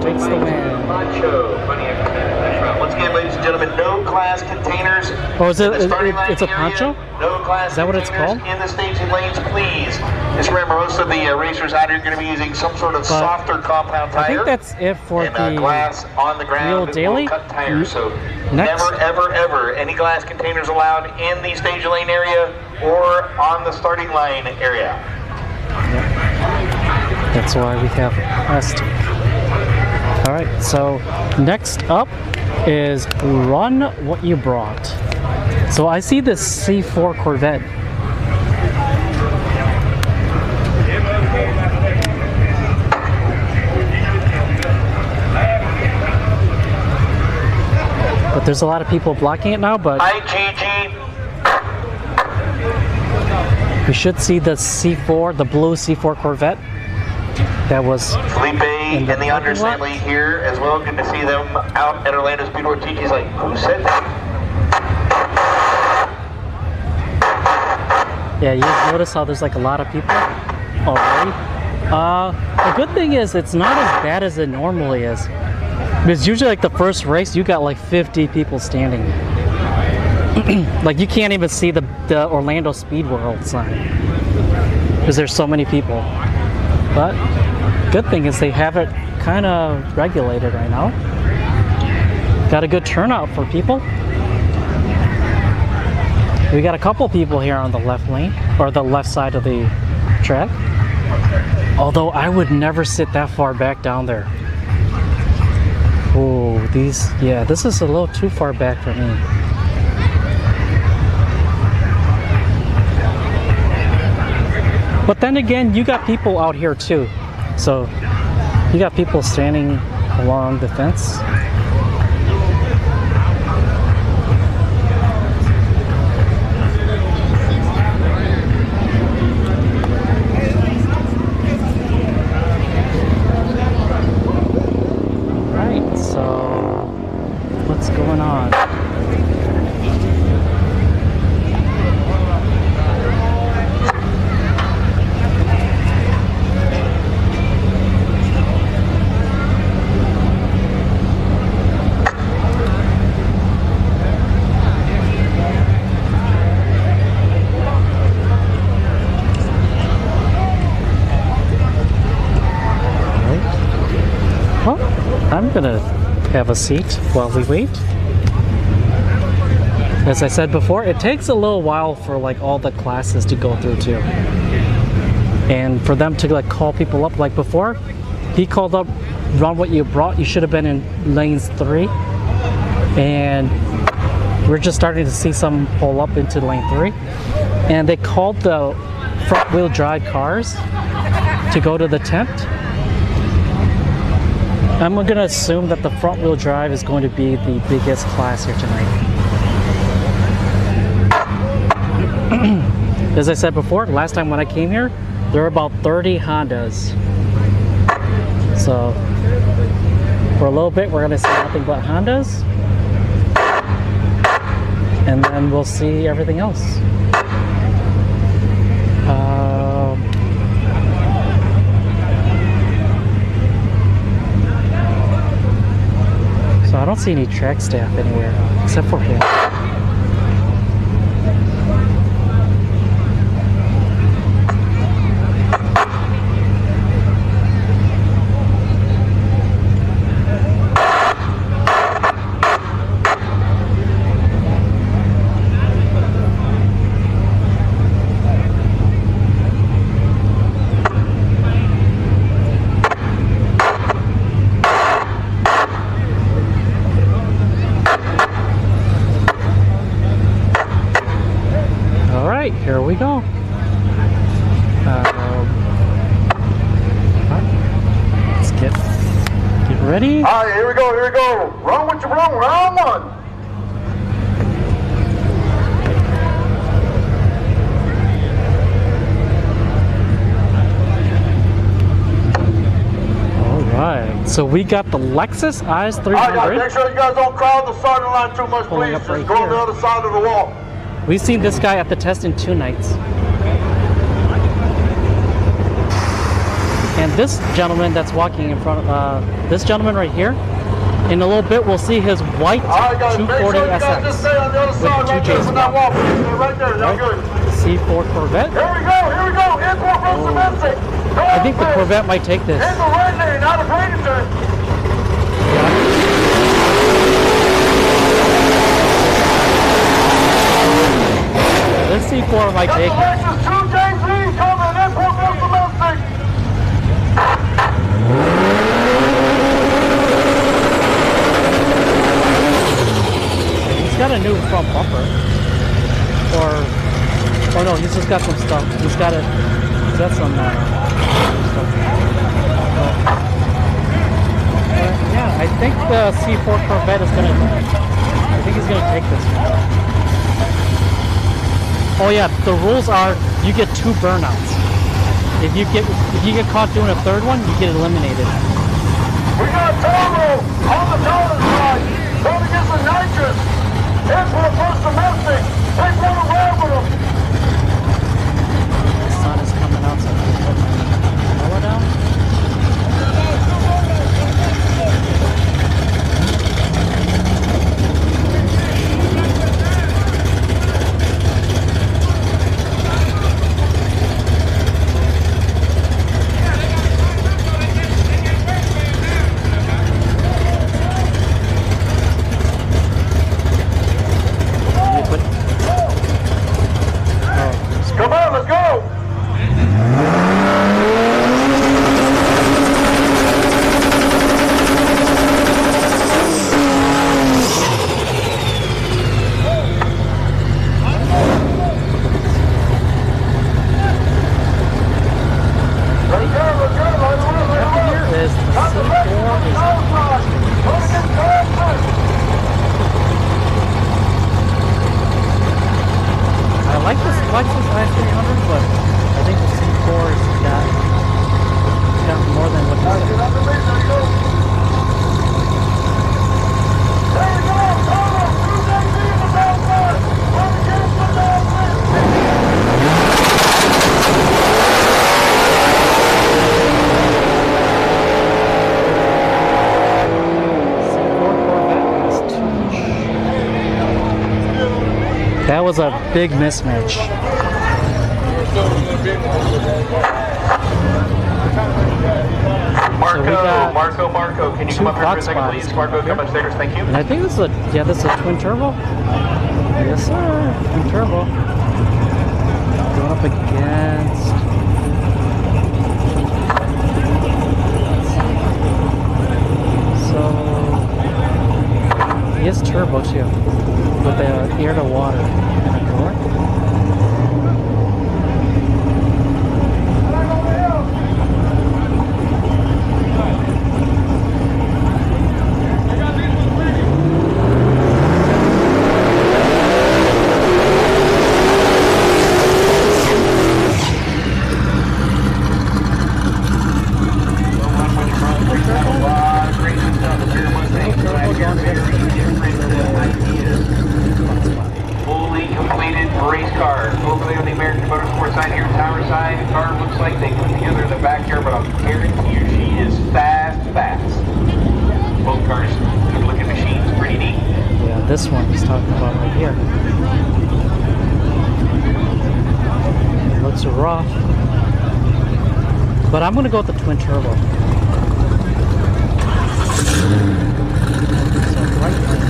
Takes the win. Once again, ladies and gentlemen, no glass containers. Oh, is it? It's a poncho? No glass. Is that what it's called? In the staging lanes, please. Just remember, most of the racers out here are going to be using some sort of softer compound tire. I think that's it for and, the glass on the ground. Real Daily. Cut tires. So Next. never, ever, ever any glass containers allowed in the staging lane area or on the starting line area. Yep. That's why we have plastic. All right, so next up is run what you brought. So I see this C4 Corvette. But there's a lot of people blocking it now, but we should see the C4, the blue C4 Corvette. That was Felipe in the understand lane here as well. Good to see them out at Orlando Speedway. TG's like, who said that? Yeah, you notice how there's like a lot of people already. The good thing is it's not as bad as it normally is. Because usually like the first race, you got like 50 people standing. Like you can't even see the Orlando Speed World sign. Because there's so many people. But good thing is they have it kind of regulated right now. Got a good turnout for people. We got a couple people here on the left lane, or the left side of the track. Although I would never sit that far back down there. Oh, yeah, this is a little too far back for me. But then again, you got people out here too. So you got people standing along the fence. Alright, so what's going on? I'm gonna have a seat while we wait. As I said before, it takes a little while for like all the classes to go through too. And for them to like call people up, like before, he called up, run what you brought, you should have been in lanes 3. And we're just starting to see some pull up into lane 3. And they called the front wheel drive cars to go to the tent. I'm going to assume that the front wheel drive is going to be the biggest class here tonight. As I said before, last time when I came here, there were about 30 Hondas. So for a little bit, we're going to see nothing but Hondas. And then we'll see everything else. So I don't see any track staff anywhere except for him. here we go. Let's get ready. All right, here we go, here we go. Run with your run, round one. All right, so we got the Lexus Is 300. All right, make sure you guys don't crowd the starting line too much, Pulling please. up Just right go on here. the other side of the wall. We've seen this guy at the testing 2 nights. And this gentleman that's walking in front of this gentleman right here, in a little bit we'll see his white All right, guys, make 240 sure you guys just stay on the other side with right 2 there J's. from that wall. Stay right there, y'all good. C4 Corvette. Here we go, import from domestic. I think the Corvette might take this. In the right lane, out of brain turn. This C4 might take it. Lexus 2JZ coming, import from domestic. He's got a new front bumper. Or no, he's just got some stuff. He's got some stuff. Yeah, I think the C4 Corvette is gonna. I think he's gonna take this one. Oh yeah, the rules are you get 2 burnouts. If you get caught doing a 3rd one, you get eliminated. We got Turbo on the dollar side. Going to get some nitrous. Import plus domestic. Take one away with them. The sun is coming out, so I'm gonna put my umbrella down. Come on, let's go. I like this Lexus I300, but I think the C4 has got more than what this is. That was a big mismatch. Marco, can you come up here for a second, please? Marco, come upstairs, thank you. And I think this is this is a twin turbo. Yes, sir, twin turbo. Going up against. So he is turbo too, with the air to water in the door. Fully completed race car. Hopefully on the American Motorsports side here, tower side. The car looks like they put together in the back here, but I'll guarantee you she is fast. Both cars, good looking machines, pretty neat. Yeah, this one he's talking about right here. It looks rough. But I'm gonna go with the twin turbo. So right there.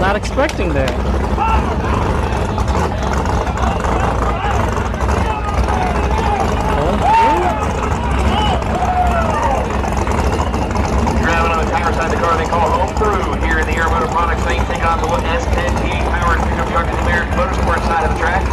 not expecting that. Driving on the power side of the car they call home through here in the Air Motor Products thing. Take on the S10T powered pickup truck in the American Motorsports side of the track.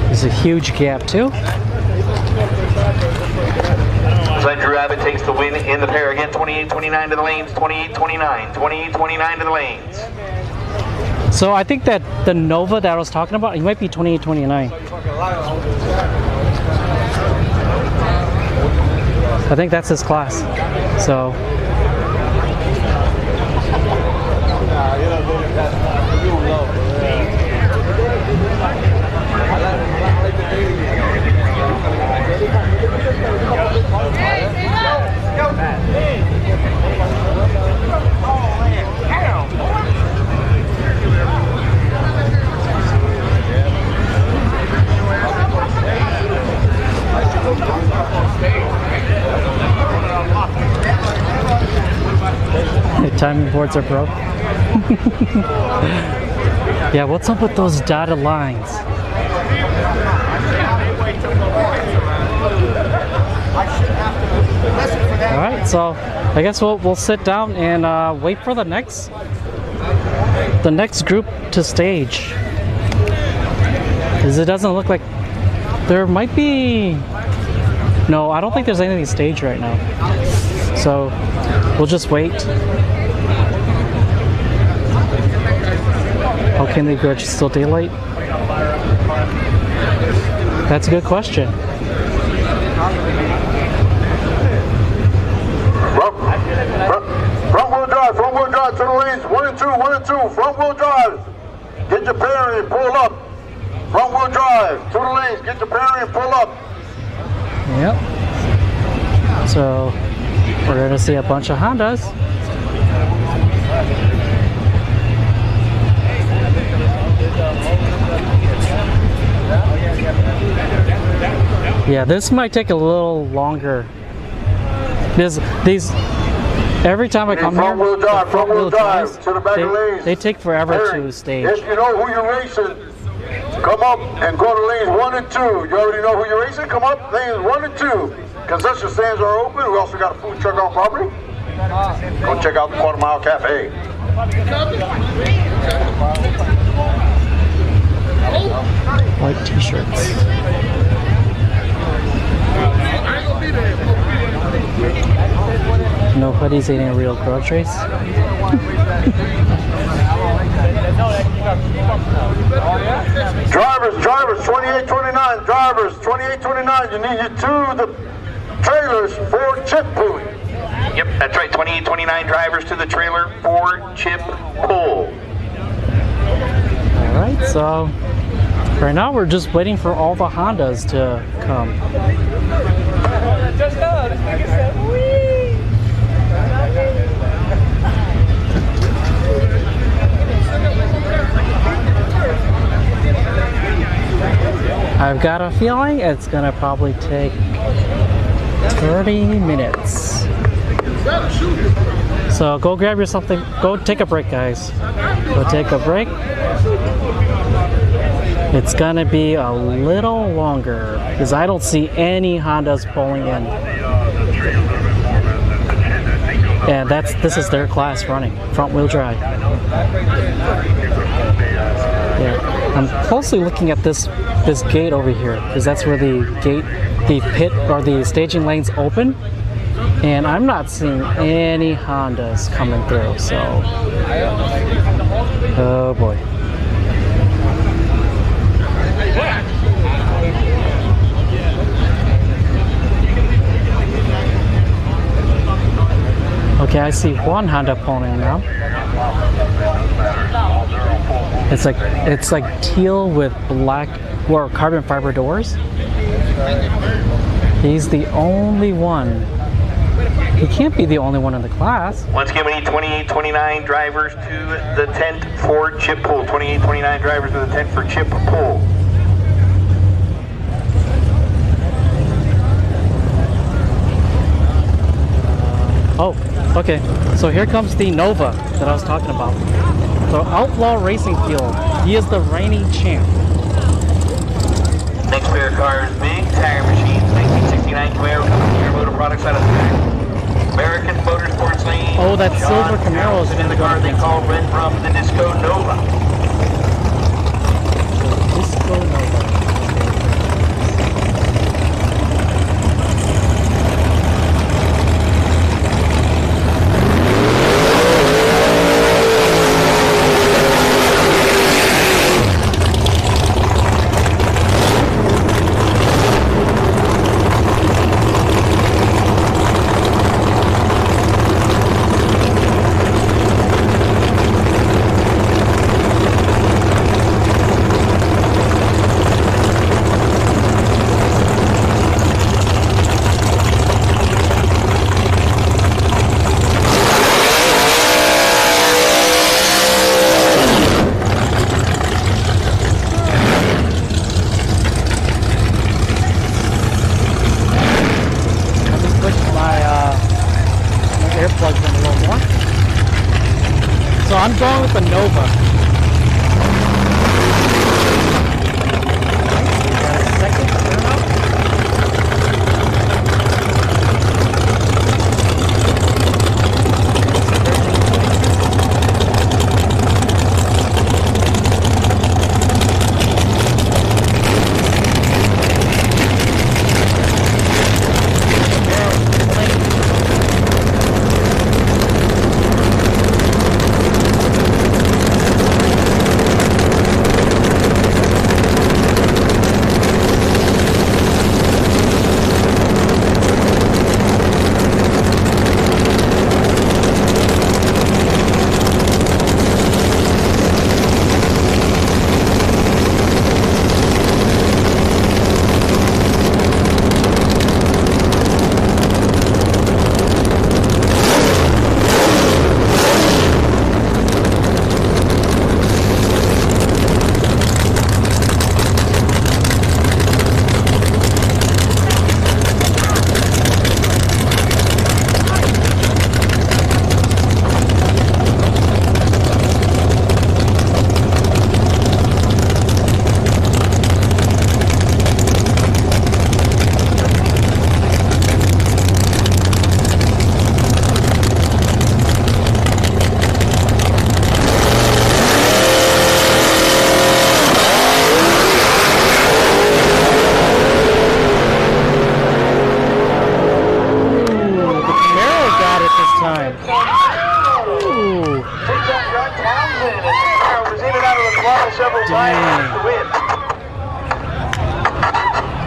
There's a huge gap too. Side Drew Abbott takes the win in the pair again. 28-29 to the lanes. 28-29. 28-29 to the lanes. So I think that the Nova that I was talking about, he might be 28-29. I think that's his class. So. The timing boards are broke. Yeah, what's up with those dotted lines? All right, so I guess we'll sit down and wait for the next group to stage. Because it doesn't look like there might be. No, I don't think there's anything staged right now. So we'll just wait. How can they grudge still daylight? That's a good question. Front wheel drive to the lanes, 1 and 2, 1 and 2, front wheel drive. Get your bearing, pull up. Front wheel drive to the lanes, get your bearing, pull up. Yep. So we're going to see a bunch of Hondas. Yeah, this might take a little longer. These every time I come here, front wheel drive to the back of lanes. They take forever to stage. If you know who you're racing, come up and go to lanes 1 and 2. You already know who you're racing. Come up lanes 1 and 2. Concession stands are open. We also got a food truck on property. Go check out the Quarter Mile Cafe. White t-shirts. Nobody's eating a real grudge race. Drivers, 28-29. Drivers, 28-29. You need you to the trailers for chip pulling. Yep, that's right. 28-29 drivers to the trailer for chip pull. All right, so right now we're just waiting for all the Hondas to come. I've got a feeling it's gonna probably take 30 minutes. So go grab your something. Go take a break, guys. Go take a break. It's gonna be a little longer because I don't see any Hondas pulling in. And this is their class running, front wheel drive. Yeah, I'm closely looking at this gate over here because that's where the pit or the staging lanes open, and I'm not seeing any Hondas coming through. So, oh boy. Okay, I see one Honda pulling in now. It's like teal with black or carbon fiber doors. He's the only one. He can't be the only one in the class. Once again, we need 28-29 drivers to the tent for chip pull. 28-29 drivers to the tent for chip pull. Oh, okay. So here comes the Nova that I was talking about. So Outlaw Racing Fuel. He is the reigning champ. Next pair of cars, Big Tire Machines, 1969 Camaro, Camaro Motor Products out of the back. American Motorsports Lane. Oh, that silver John Camaro is in going the to go car they call red from the Disco Nova. Disco Nova. So I'm going with the Nova. Second turnout.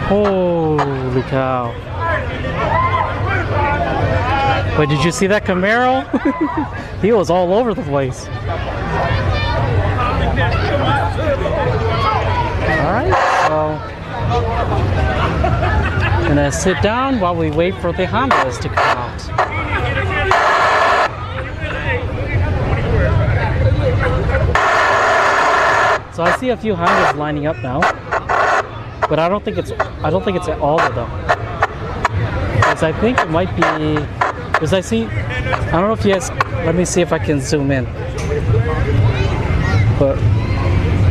Holy cow. But did you see that Camaro? He was all over the place. Alright, so I'm gonna sit down while we wait for the Hondas to come out. So I see a few Hondas lining up now, but I don't think it's all of them. Because I think it might be, because I don't know if you guys, let me see if I can zoom in. But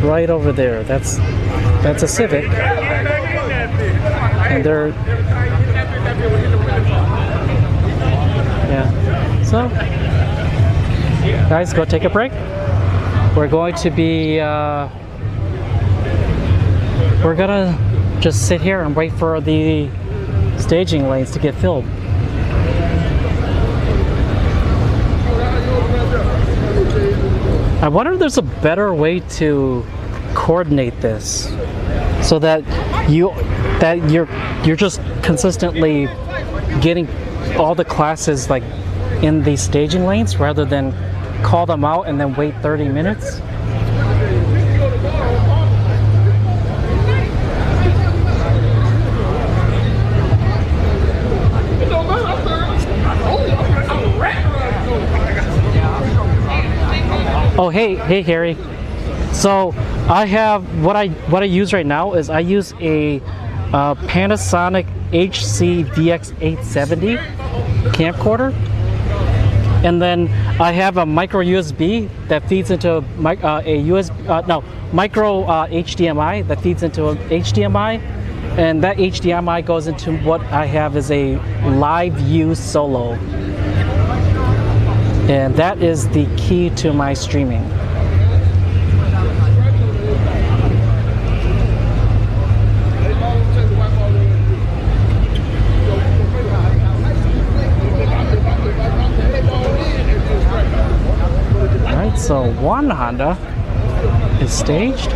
right over there, that's a Civic, and they're, yeah. So guys, go take a break. We're going to be we're gonna just sit here and wait for the staging lanes to get filled. I wonder if there's a better way to coordinate this so that you're just consistently getting all the classes like in these staging lanes rather than call them out and then wait 30 minutes. Oh, hey Harry. So I have what I use right now is I use a Panasonic HC VX870 camcorder, and then I have a micro USB that feeds into micro HDMI that feeds into a HDMI, and that HDMI goes into what I have is a Live View Solo. And that is the key to my streaming. Alright, so one Honda is staged.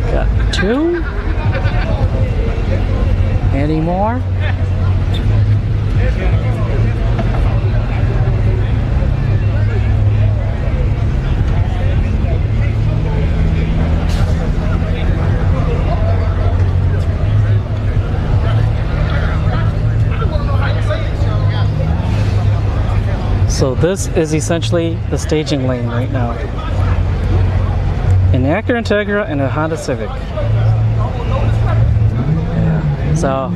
Got two. Any more? So this is essentially the staging lane right now. An Acura Integra and a Honda Civic. Yeah. So,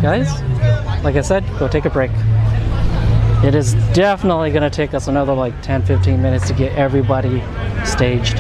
guys, like I said, go take a break. It is definitely going to take us another like 10-15 minutes to get everybody staged.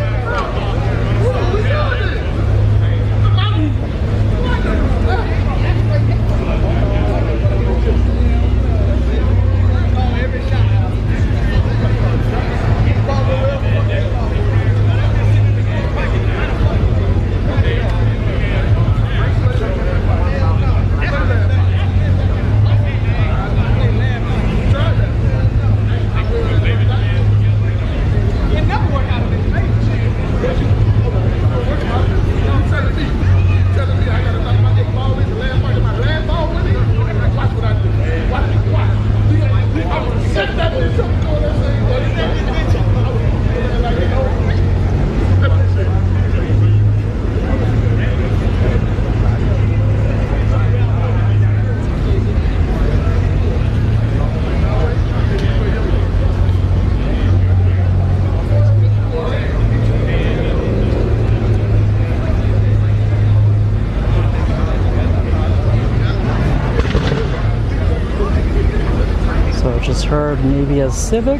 Just heard maybe a Civic.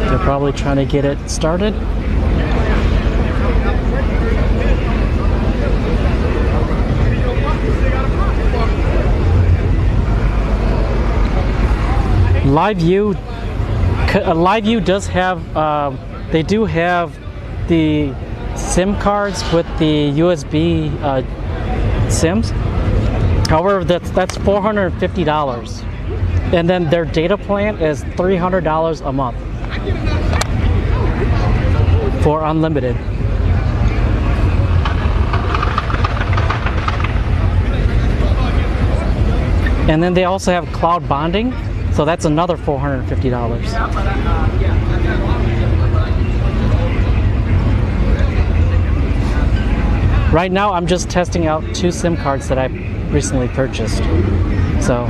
They're probably trying to get it started. Live View does have, they do have the SIM cards with the USB SIMs. However, that's $450, and then their data plan is $300 a month for unlimited. And then they also have cloud bonding, so that's another $450. Right now, I'm just testing out 2 SIM cards that I recently purchased. So,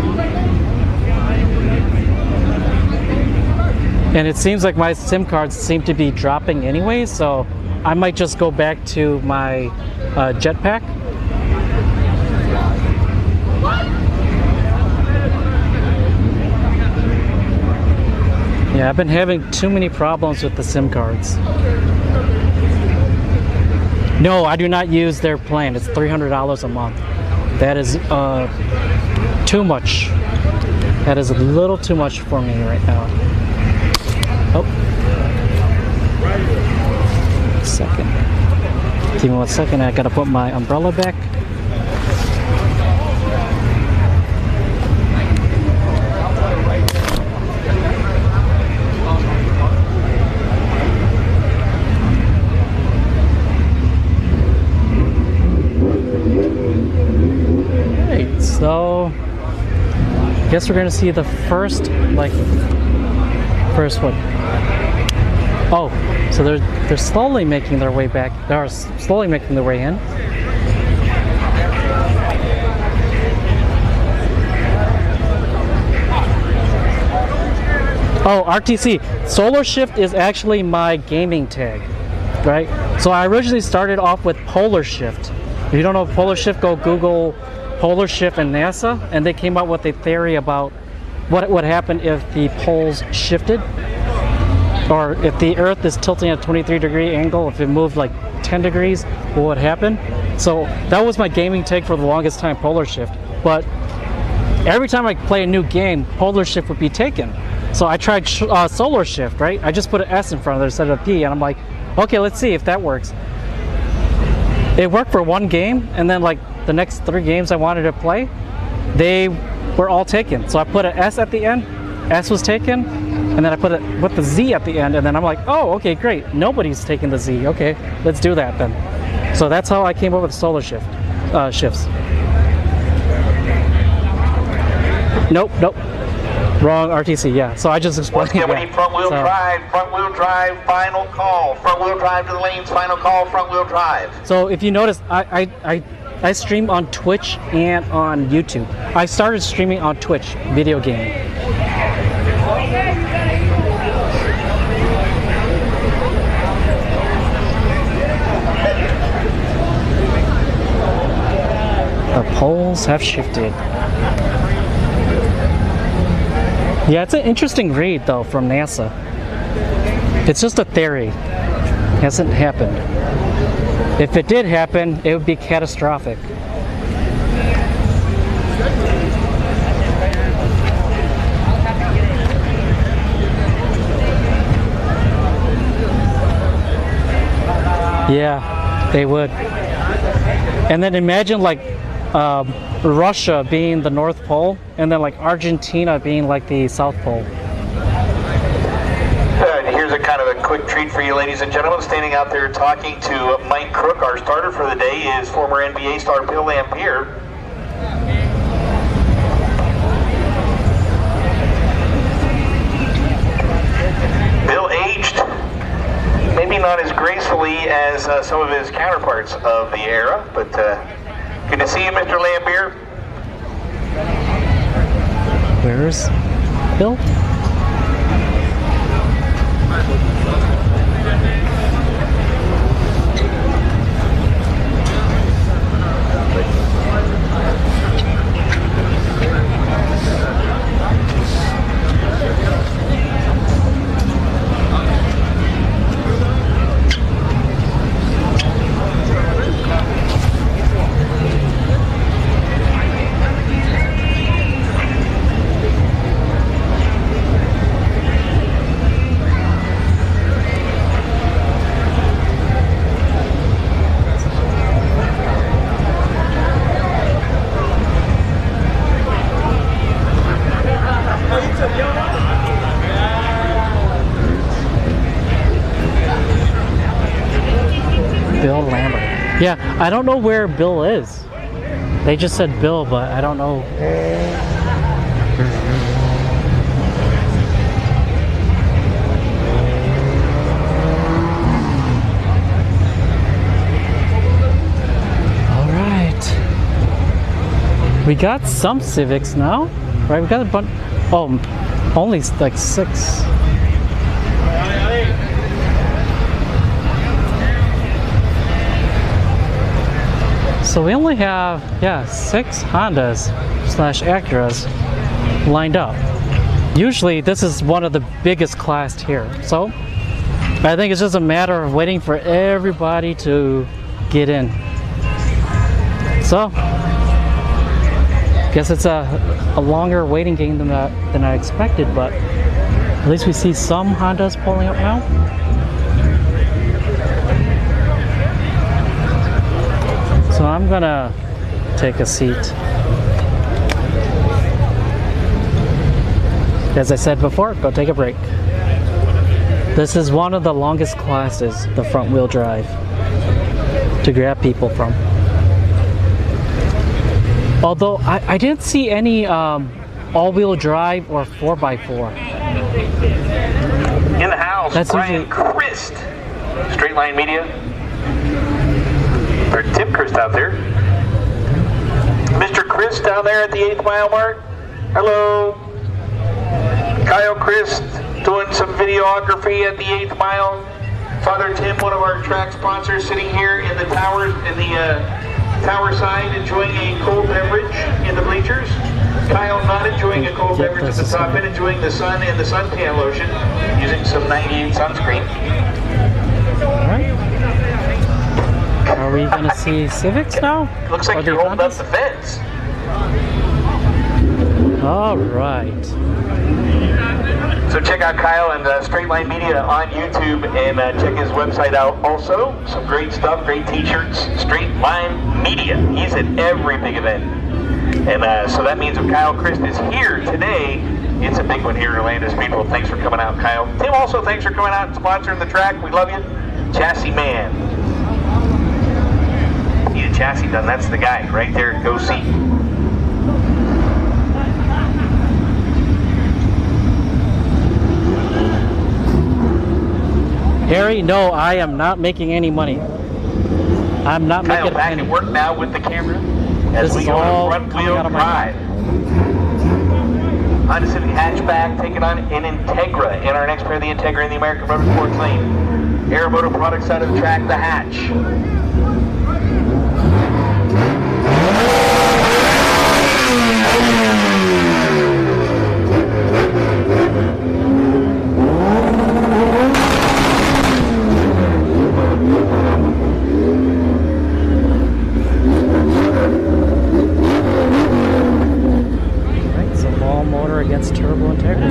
and it seems like my SIM cards seem to be dropping anyway, so I might just go back to my jetpack. Yeah, I've been having too many problems with the SIM cards. No, I do not use their plan. It's $300 a month. That is too much. That is a little too much for me right now. Oh. second. Give me 1 second, I gotta put my umbrella back. Alright, so I guess we're gonna see the first one. Oh, so they're slowly making their way back. They are slowly making their way in. Oh, RTC. Solar Shift is actually my gaming tag, right? So I originally started off with Polar Shift. If you don't know Polar Shift, go Google Polar Shift and NASA, and they came up with a theory about what would happen if the poles shifted, or if the Earth is tilting at a 23-degree angle, if it moved like 10 degrees, what would happen? So that was my gaming tag for the longest time, Polar Shift. But every time I play a new game, Polar Shift would be taken. So I tried Solar Shift, right? I just put an S in front of it instead of a P, and I'm like, okay, let's see if that works. It worked for one game, and then like the next 3 games I wanted to play, they were all taken. So I put an S at the end, S was taken, and then I put the Z at the end, and then I'm like, oh, okay, great. Nobody's taking the Z. Okay, let's do that then. So that's how I came up with Solar Shift shifts. Nope. Wrong RTC, yeah. So I just explained. Once again, we need front wheel drive, final call. Front wheel drive to the lanes, final call, front wheel drive. So if you notice, I stream on Twitch and on YouTube. I started streaming on Twitch, video game. The poles have shifted. Yeah, it's an interesting read though from NASA. It's just a theory. It hasn't happened. If it did happen, it would be catastrophic. Yeah, they would. And then imagine like Russia being the North Pole, and then like Argentina being like the South Pole. Here's a kind of a quick treat for you, ladies and gentlemen. Standing out there talking to Mike Crook. Our starter for the day is former NBA star Bill Laimbeer. Bill aged maybe not as gracefully as some of his counterparts of the era, but good to see you, Mr. Laimbeer. Where's Bill? Bill Lambert. Yeah, I don't know where Bill is. They just said Bill, but I don't know. All right. We got some Civics now, right? We got a bunch. Oh, only like 6. So we only have, 6 Hondas / Acuras lined up. Usually this is one of the biggest class here. So I think it's just a matter of waiting for everybody to get in. So guess it's a longer waiting game than I expected, but at least we see some Hondas pulling up now. I'm gonna take a seat. As I said before, go take a break. This is one of the longest classes, the front wheel drive, to grab people from. Although I didn't see any all-wheel drive or 4x4. In the house, That's Brian usually... Christ. Straight Line Media. Or Tim Christ out there. Mr. Chris down there at the 8th mile mark. Hello. Kyle Christ doing some videography at the 8th mile. Father Tim, one of our track sponsors, sitting here in the tower, tower side, enjoying a cold beverage in the bleachers. Kyle not enjoying a cold beverage at the top end, enjoying the sun and the suntan lotion, using some 98 sunscreen. Alright. Are we gonna see Civics now? Looks like you're holding up the fence. Alright. So check out Kyle and Straight Line Media on YouTube and check his website out also. Some great stuff, great t-shirts, Straight Line Media. He's at every big event. And so that means if Kyle Christ is here today, it's a big one here in Orlando. People, thanks for coming out, Kyle. Tim, also thanks for coming out and sponsoring the track. We love you. Chassis Man. Need a chassis done, that's the guy right there. Go see. Harry, no, I am not making any money. I'm not Kyle making back any. at work now with the camera as This we is go all on front coming wheel out of my drive. Honda Civic hatchback taking on an Integra in our next pair of the Integra in the American Motorsports lane. Aeromoto products out of the track, the hatch. Right, so ball motor against turbo Integra.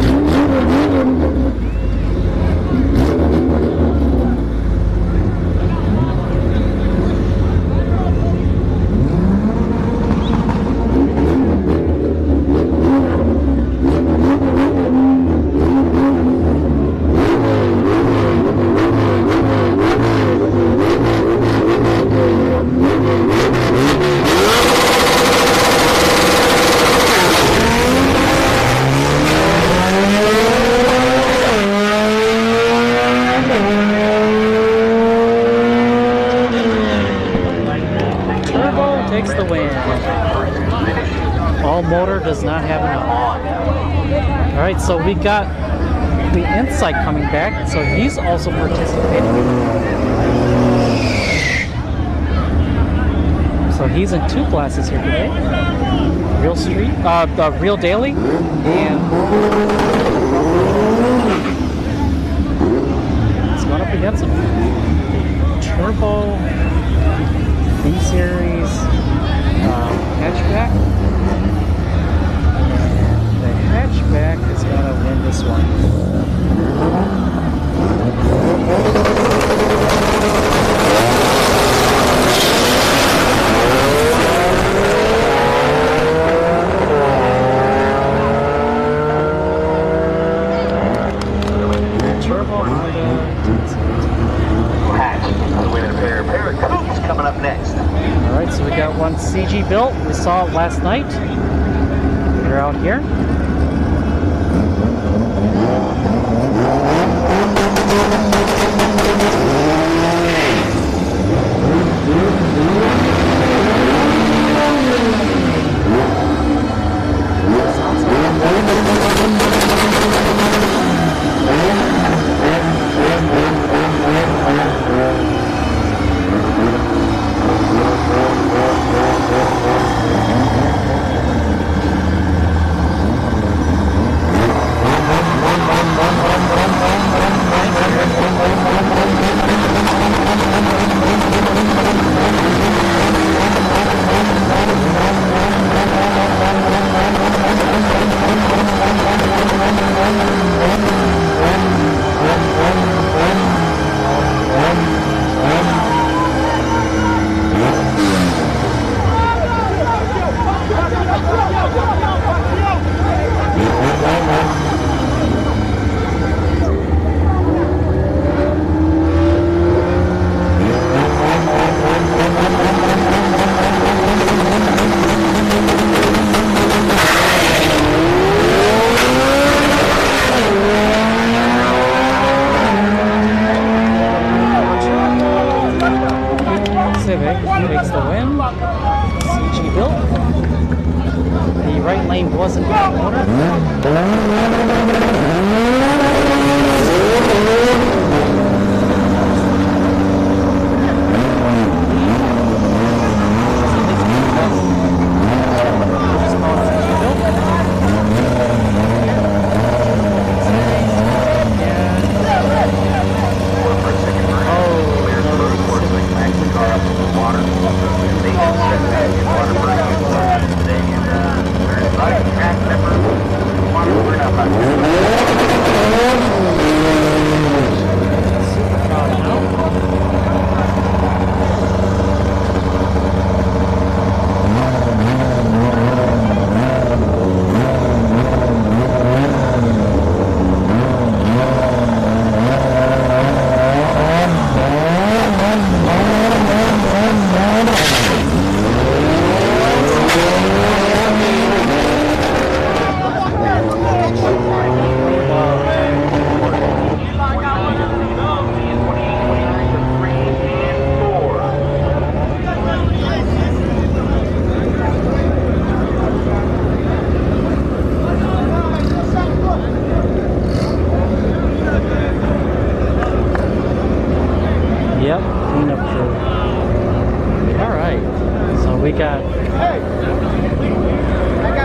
Takes the win. All motor does not have enough. Alright, so we got the Insight coming back, so he's also participating. So he's in 2 classes here today. Real Street, the Real Daily, and it's going up against him. Turbo B-Series hatchback. The hatchback is going to win this one. Turbo Honda. Hatch, the winner pair. A pair of Coopes coming up next. Alright, so we got one CG built. We saw it last night. They're out here. Civic takes the win. CG built. The right lane wasn't in order.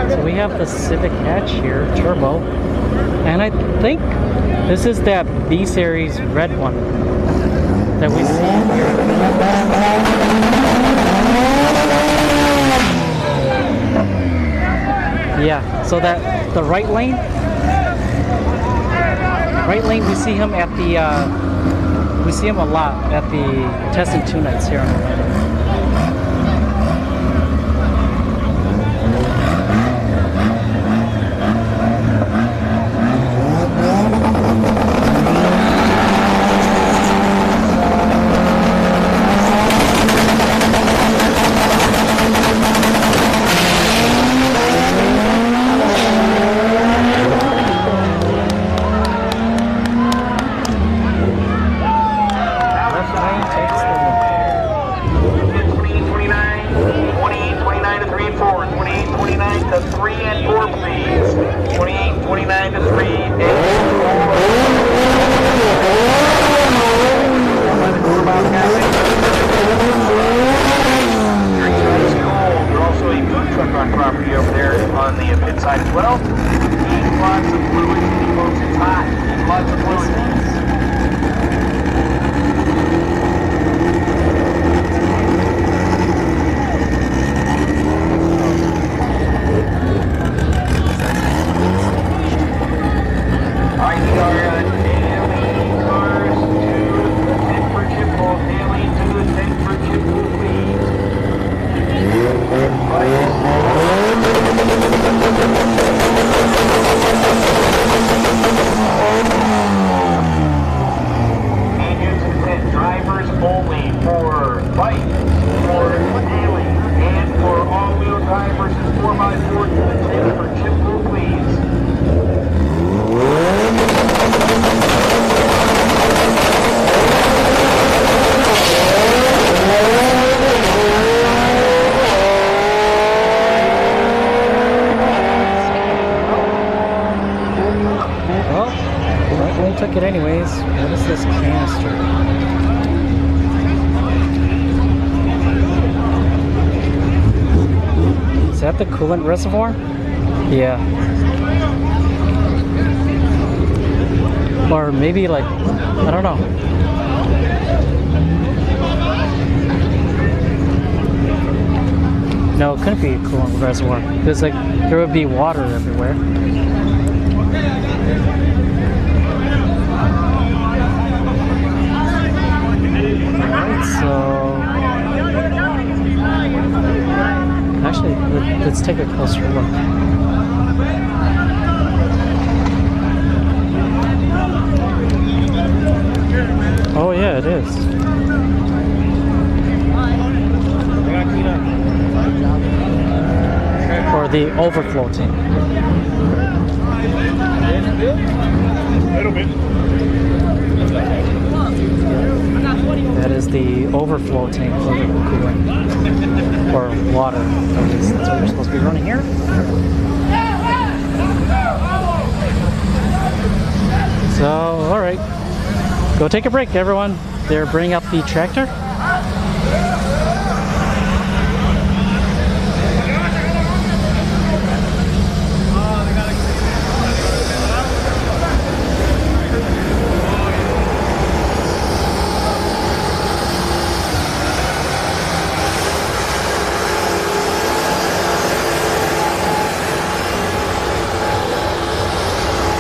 So we have the Civic hatch here, turbo, and I think this is that B series red one that we see here. Yeah, so that the right lane we see him at the we see him a lot at the Test and Two Nights here in Orlando. Took it anyways. What is this canister? Is that the coolant reservoir? Yeah. Or maybe like, I don't know. No, it couldn't be a coolant reservoir because like there would be water everywhere. So, actually, let's take a closer look. Oh yeah, it is. For the overflow tank. A little bit. That is the overflow tank for the coolant, or water. At least that's what you're supposed to be running here. So, all right, go take a break, everyone. They're bringing up the tractor.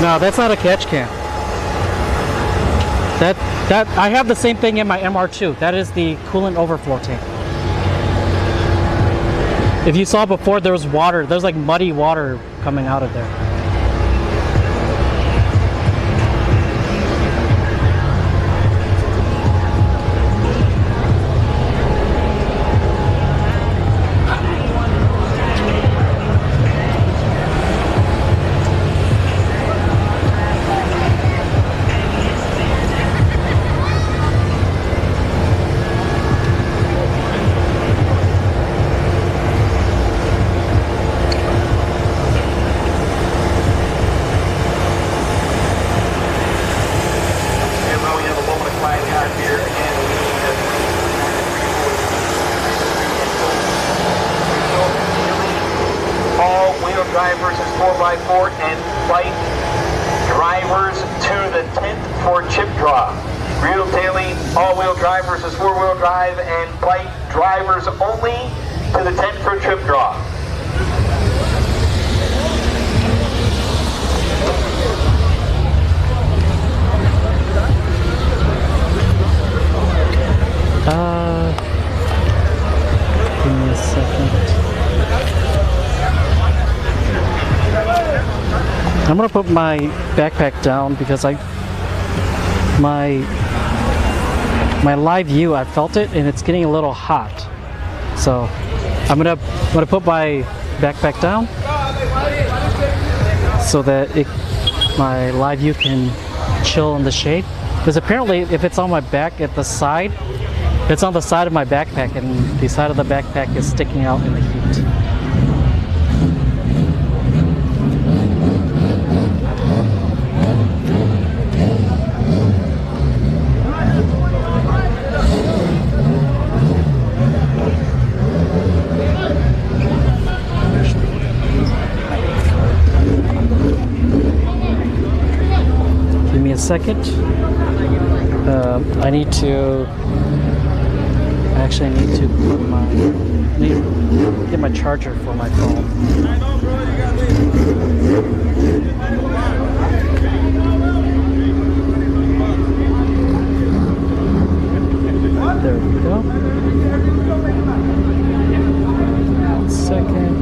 No, that's not a catch can. That I have the same thing in my MR2. That is the coolant overflow tank. If you saw before, there was water. There's like muddy water coming out of there. Drive versus 4x4 and bike drivers to the 10th for chip draw. Real tailing, all-wheel drive versus four-wheel drive and bike drivers only to the 10th for chip draw. Give me a second. I'm gonna put my backpack down because my live view, I felt it and it's getting a little hot. So I'm gonna put my backpack down so that my live view can chill in the shade. Because apparently if it's on my back at the side, it's on the side of my backpack and the side of the backpack is sticking out in the heat. Second, I need to get my charger for my phone. There we go. 1 second.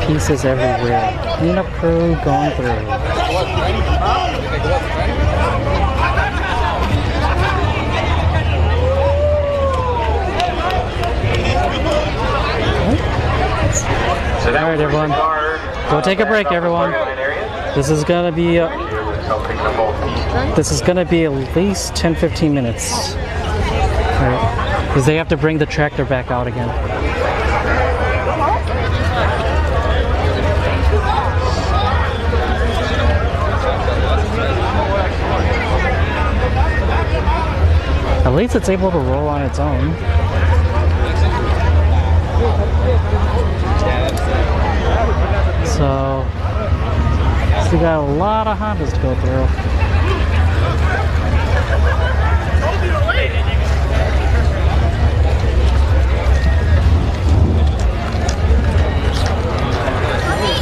Pieces everywhere. Cleanup crew going through. Alright everyone, go take a break everyone. This is gonna be at least 10-15 minutes. Alright, because they have to bring the tractor back out again. At least it's able to roll on its own. So we got a lot of Hondas to go through.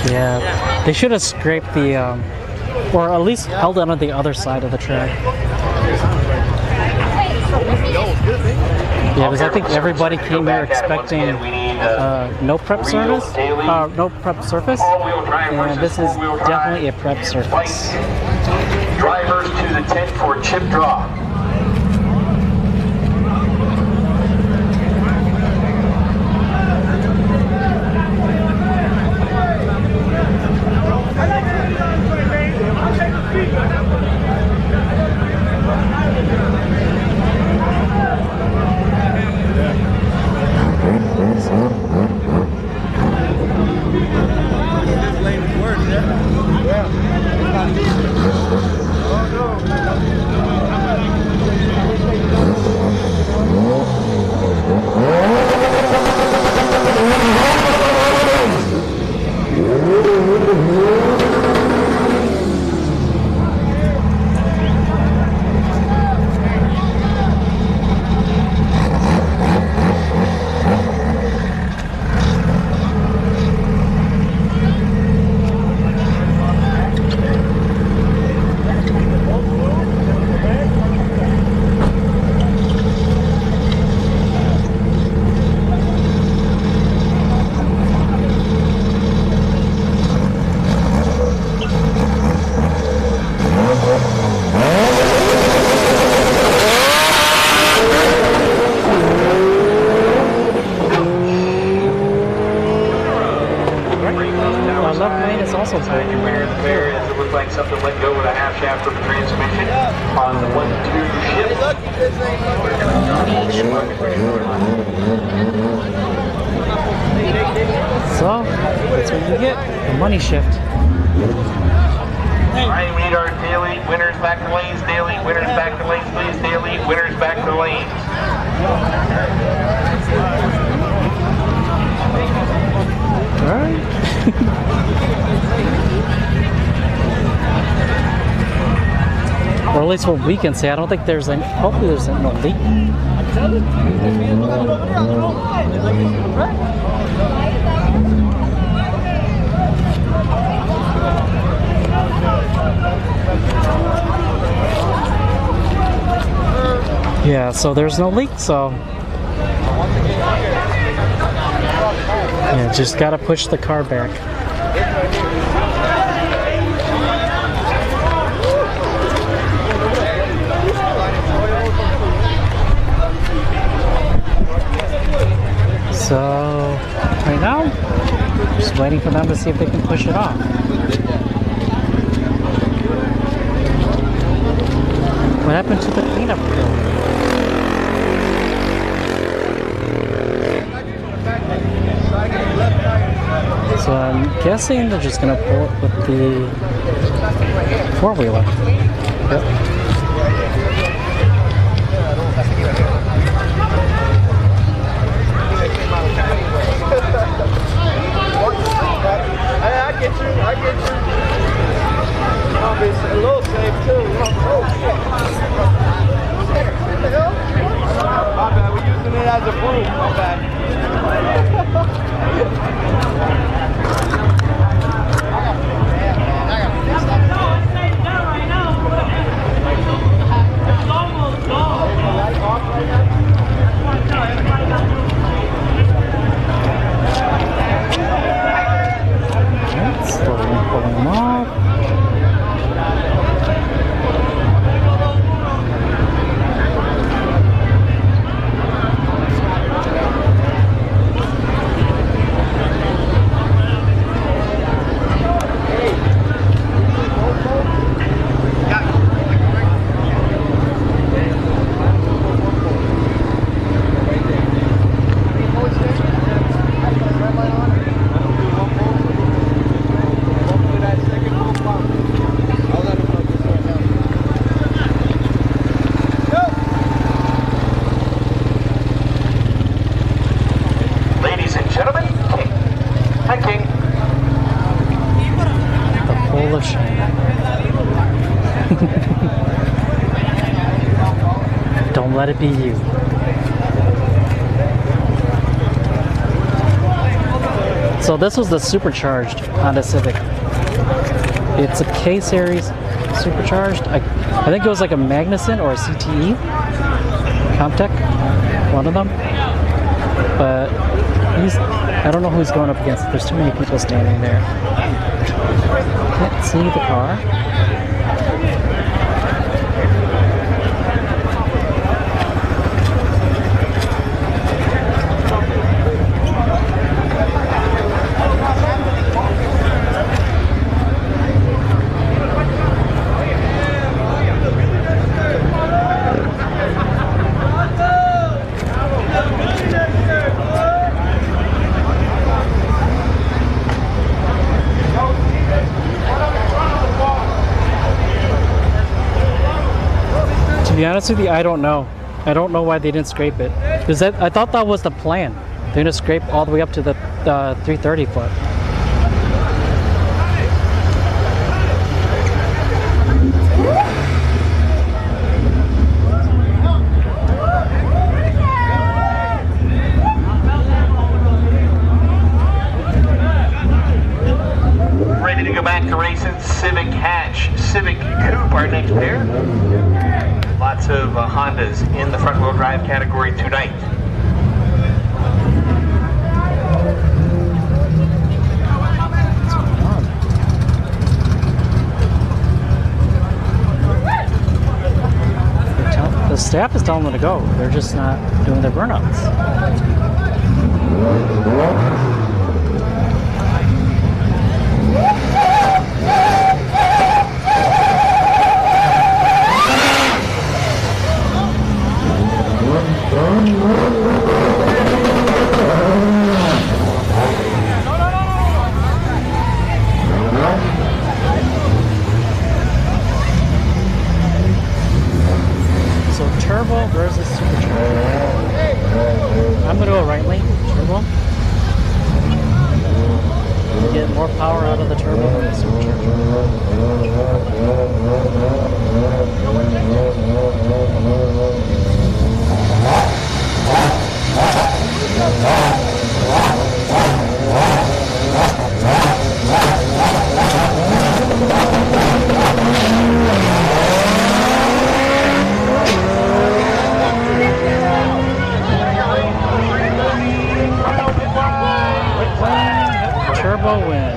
Yeah, they should have scraped the, or at least held it on the other side of the track. Yeah, because I think everybody came here expecting no prep service, no prep surface, and this is definitely a prep surface. Drivers to the tent for chip draw. So, that's what you get, the money shift. Alright, we need our daily winners back to lanes, daily winners back to lanes, please, daily winners back to lanes. Alright. Or at least what we can say. I don't think there's any, hopefully there's no leak. Yeah, so there's no leak, so yeah, just gotta push the car back. So right now, just waiting for them to see if they can push it off. What happened to the cleanup crew? So I'm guessing they're just gonna pull it with the four-wheeler. Yep. I get you. It's a little safe too. Oh shit. What the hell? My bad, we're using it as a broom. My bad. Slowly pulling them off. Don't let it be you. So this was the Supercharged Honda Civic. It's a K-Series Supercharged. I think it was like a Magnuson or a CTE. Comtech, one of them. But I don't know who he's going up against. There's too many people standing there. Can't see the car. To be honest with you, I don't know. I don't know why they didn't scrape it. Because I thought that was the plan. They're gonna scrape all the way up to the 330 foot. Ready to go back to racing. Civic hatch, Civic coupe, our next pair. Lots of Hondas in the front wheel drive category tonight. The staff is telling them to go. They're just not doing their burnouts. So turbo versus supercharged. I'm gonna go right lane, turbo. Get more power out of the turbo than the supercharged. Turbo wins.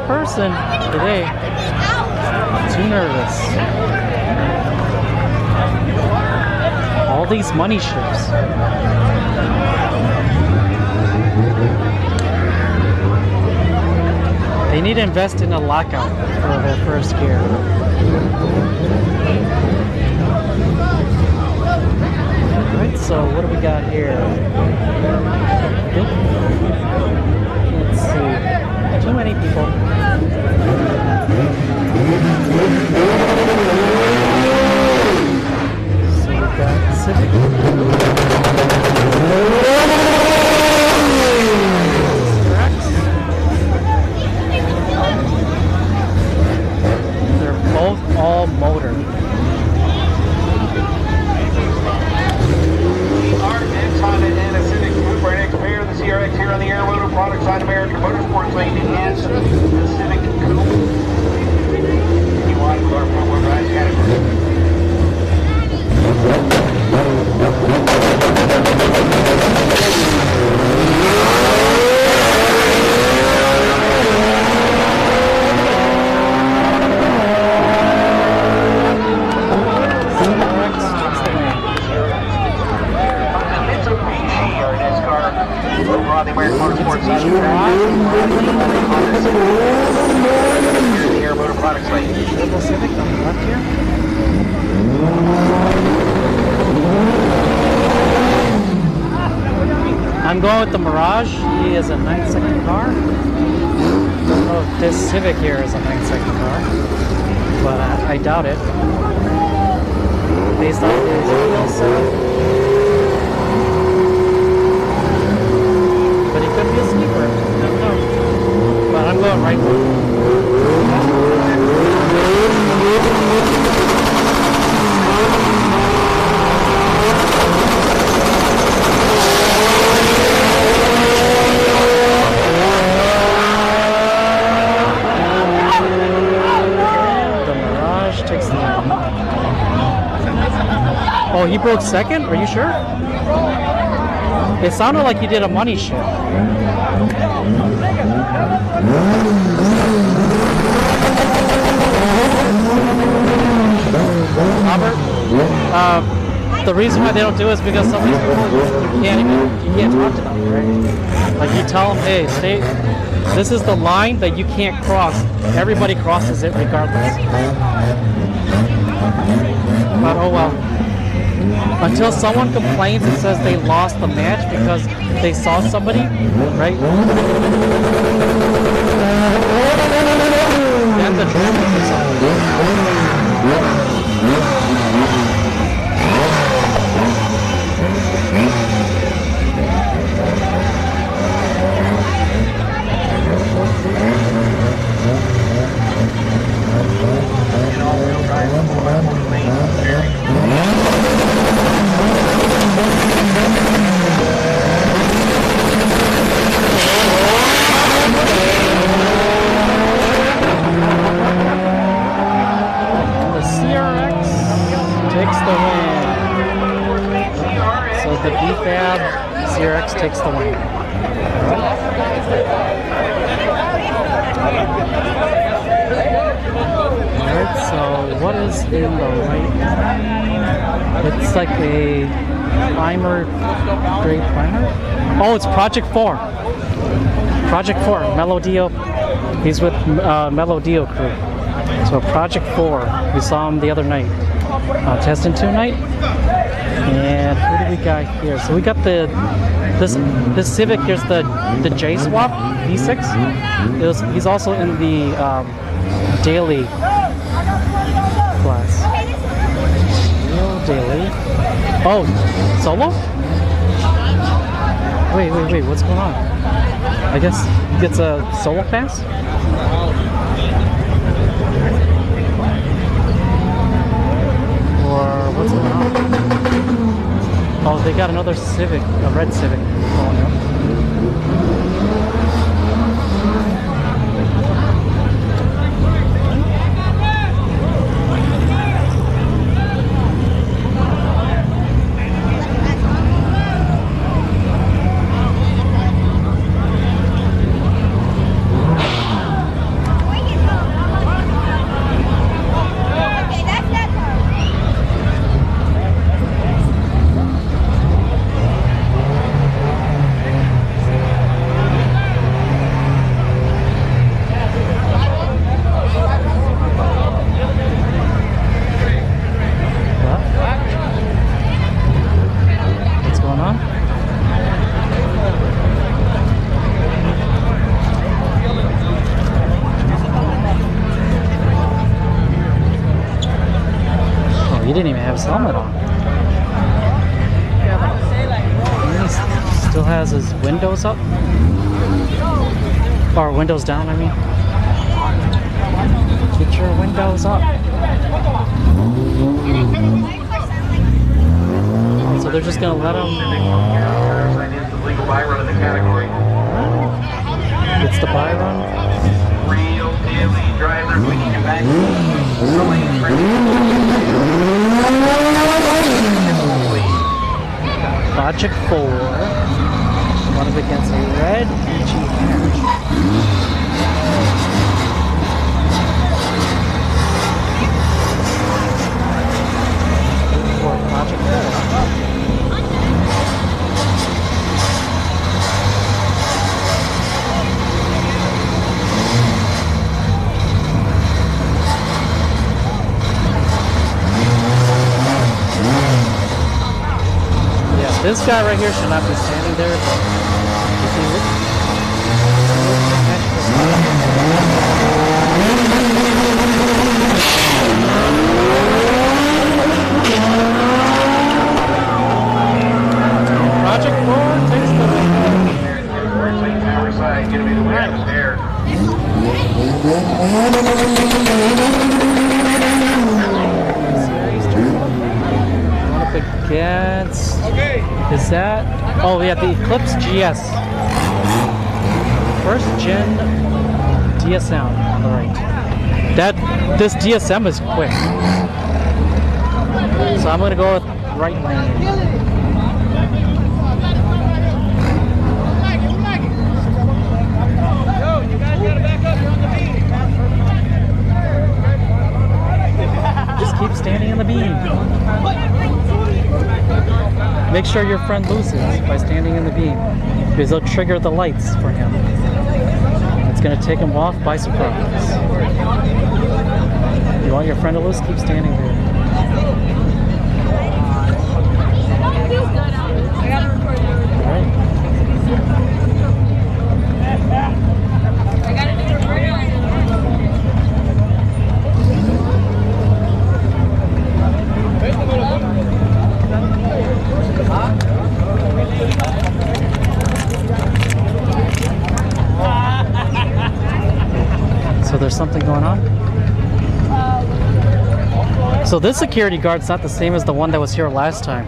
Person today. Too nervous. All these money ships. They need to invest in a lockout for their first gear. Alright, so what do we got here? Let's see. Too many people. So we've got Civic. lane and then Honda Civic. Here's the Air Motor Products lane. Little Civic on the left here. I'm going with the Mirage. He is a 9-second car. Don't know if this Civic here is a 9-second car, but I doubt it. Based on his wheel setup. But he could be a sleeper. I don't know. But I'm going right one. Oh, he broke second? Are you sure? It sounded like he did a money shift. Robert, the reason why they don't do it is because some of these people, you can't talk to them, right? Like you tell them, hey, stay. This is the line that you can't cross. Everybody crosses it regardless. But oh well. Until someone complains and says they lost the match because they saw somebody, right? Then the drama is on. The BFAB CRX takes the win. Alright, so what is in the right? It's like a primer, gray primer. Oh, it's Project 4. Project 4, Melodio. He's with Melodio crew. So Project 4, we saw him the other night. Test and 2 night. And who do we got here? So we got this Civic. Here's the J Swap V6. He's also in the daily class. Real daily. Oh, solo? Wait. What's going on? I guess he gets a solo pass. Or what's going on? Oh, they got another Civic, a red Civic going up. He didn't even have his helmet on. He still has his windows up. Or windows down, I mean. Get your windows up. So they're just gonna let him. It's the buy run. Real daily driver, we need you back. Project 4. One up against a red EG hatch. For Project 4. This guy right here should not be standing there. But if he Project 4 takes the win. Gonna be the winner there. Up against. Is that? Oh, yeah, the Eclipse GS. First gen DSM on the right. This DSM is quick. So I'm gonna go with right lane. Just keep standing in the beam. Make sure your friend loses by standing in the beam, because they'll trigger the lights for him. It's going to take him off by surprise. You want your friend to lose? Keep standing there. All right. So there's something going on. So this security guard's not the same as the one that was here last time.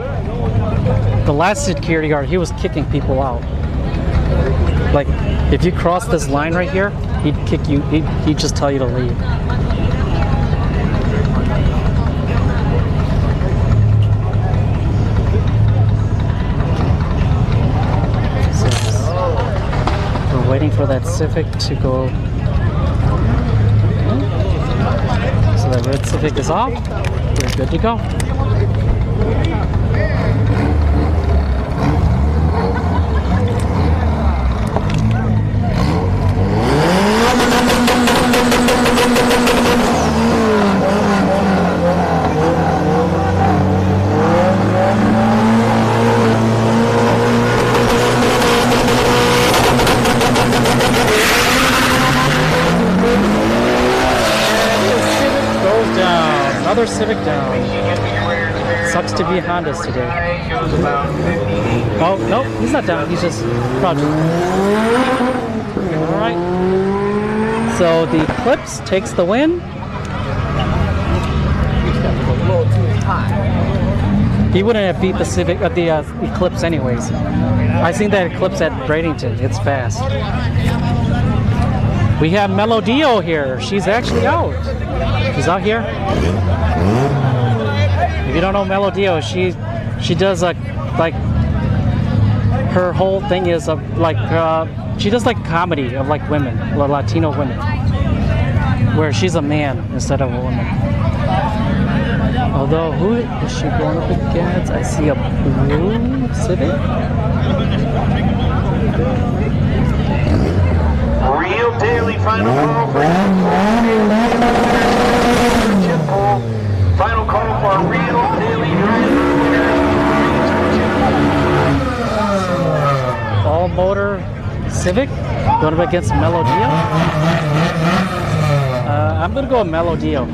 The last security guard, he was kicking people out. Like, if you cross this line right here, he'd kick you, he'd just tell you to leave. So we're waiting for that Civic to go. So the red Civic is off. We're good to go. Another Civic down. Sucks to be Hondas today. Oh, no, he's not down. He's just crouching. Alright. So the Eclipse takes the win. He wouldn't have beat the Civic at the Eclipse anyways. I seen that Eclipse at Bradenton. It's fast. We have Melodio here. She's actually out. She's out here. If you don't know Melodio, she does like her whole thing is she does like comedy of like women, Latino women, where she's a man instead of a woman. Although, who is she going up against? I see a blue Civic. Real daily final call for final call for real daily All motor Civic going up against Melodio. I'm gonna go with Melodio.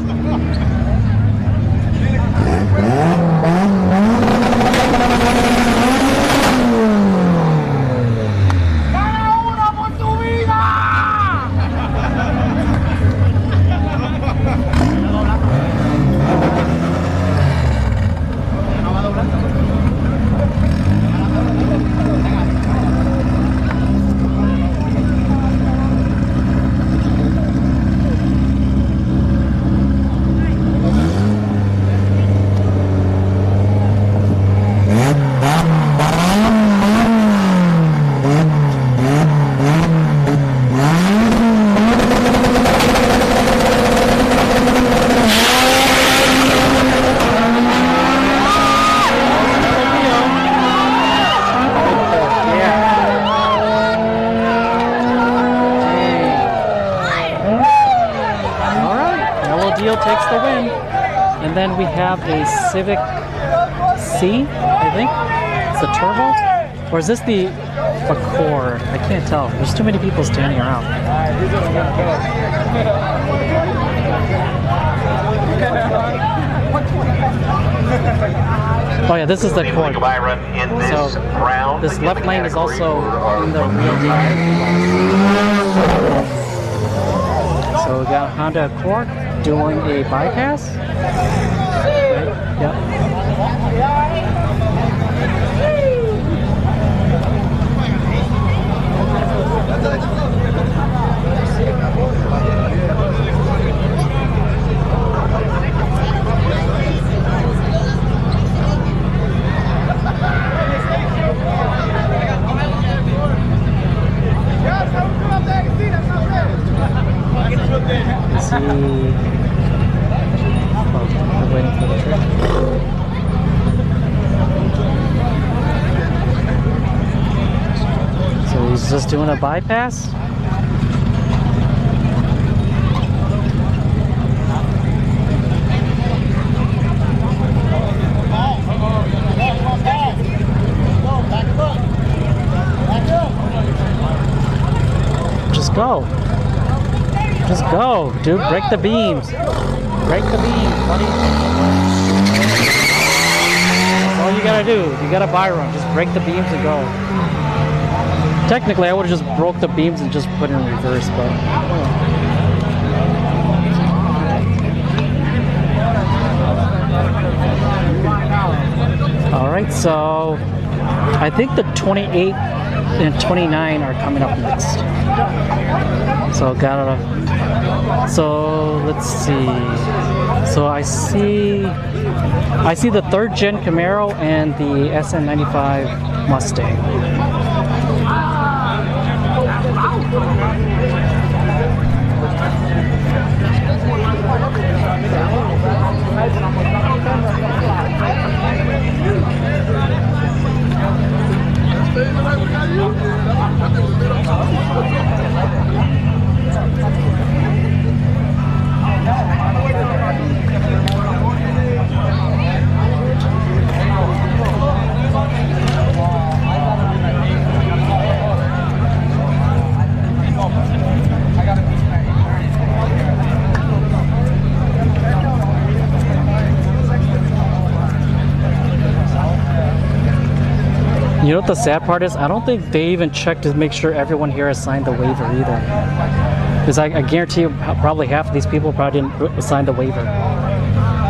Takes the win, and then we have a Civic C, I think. the turbo? Or is this the Accord? I can't tell. There's too many people standing around. Oh yeah, this is the Accord. So this left lane is also in the real drive. So we got a Honda Accord doing a bypass. Right? Yep. Let's see. Oh, we're waiting for the trip. So he's just doing a bypass. Just go. Just go, dude. Break the beams. Break the beams, buddy. That's all you gotta do. You gotta buy run. Just break the beams and go. Technically, I would have just broke the beams and just put it in reverse, but. All right, so I think the 28 and 29 are coming up next. So let's see. So I see the 3rd gen Camaro and the SN95 Mustang. You know what the sad part is? I don't think they even checked to make sure everyone here has signed the waiver either. Because I guarantee you probably half of these people probably didn't sign the waiver.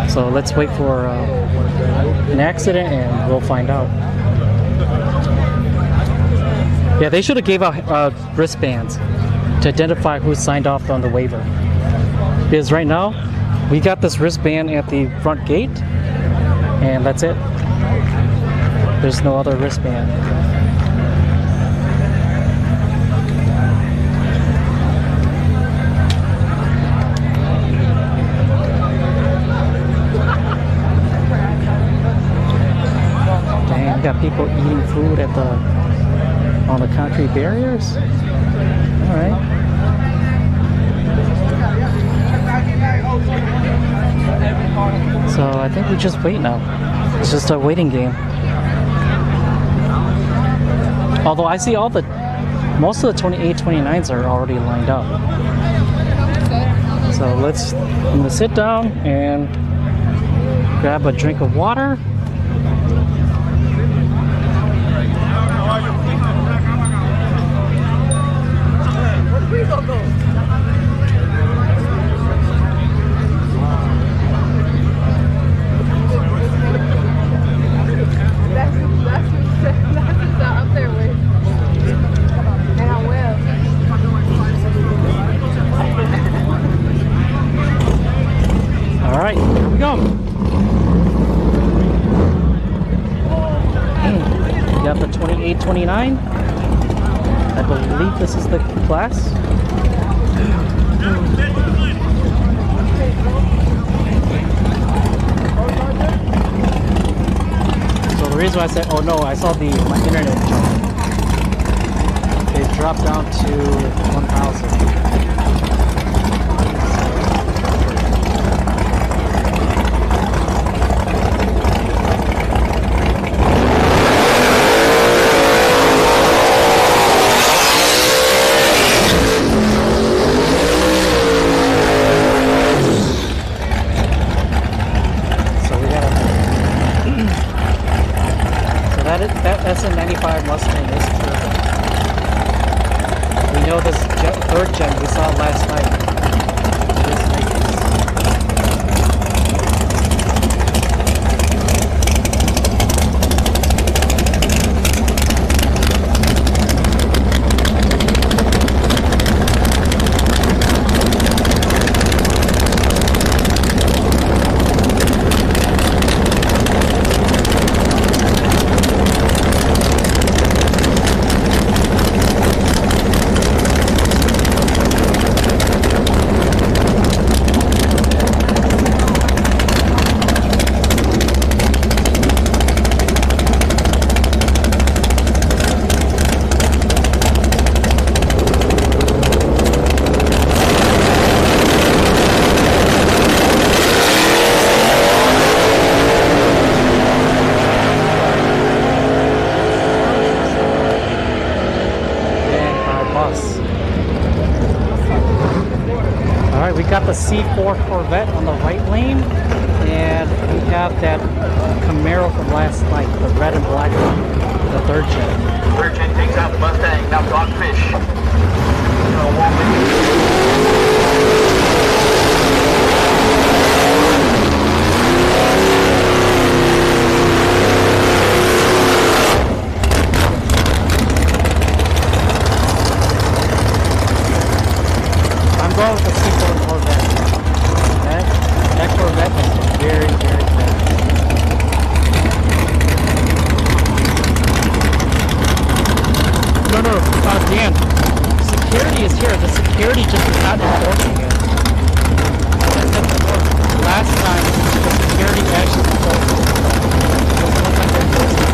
So let's wait for an accident and we'll find out. Yeah, they should have gave out wristbands to identify who signed off on the waiver. Because right now, we got this wristband at the front gate and that's it. There's no other wristband. Dang, we got people eating food at on the concrete barriers. All right. So I think we just wait now. It's just a waiting game. Although I see most of the 28, 29s are already lined up. So I'm gonna sit down and grab a drink of water. Alright, here we go. We got the 28, 29. I believe this is the class. So the reason why I said, oh no, I saw my internet jump. It dropped down to 1,000. 95 Mustang is turbo. We know this third gen, we saw it last night. It is Lexus. Alright, we got the C4 Corvette on the right lane, and we have that Camaro from last night, the red and black one, the third gen. Third gen takes out the Mustang, now Dogfish. I'm going with the C4 Corvette. That Corvette is very, very fast. No, Dan. Security is here. The security just is not enforcing it. As I said before, last time the security actually enforced it. It looks like they're enforcing it.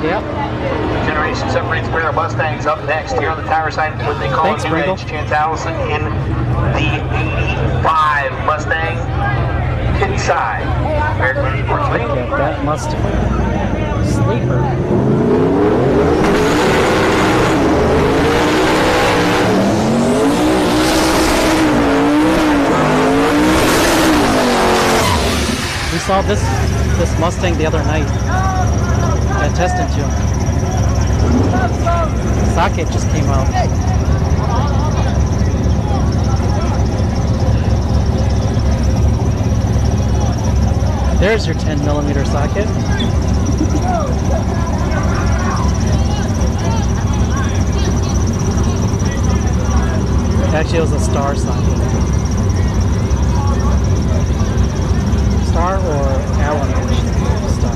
Gap. Generation separates pair of Mustangs up next here on the tower side. What they call a new edge. Chance Allison in the 85 Mustang pit side. Look at that Mustang. Sleeper. We saw this Mustang the other night. I tested to him. Socket just came out. There's your 10mm socket. Actually, it was a star socket. Star or Allen actually. Star.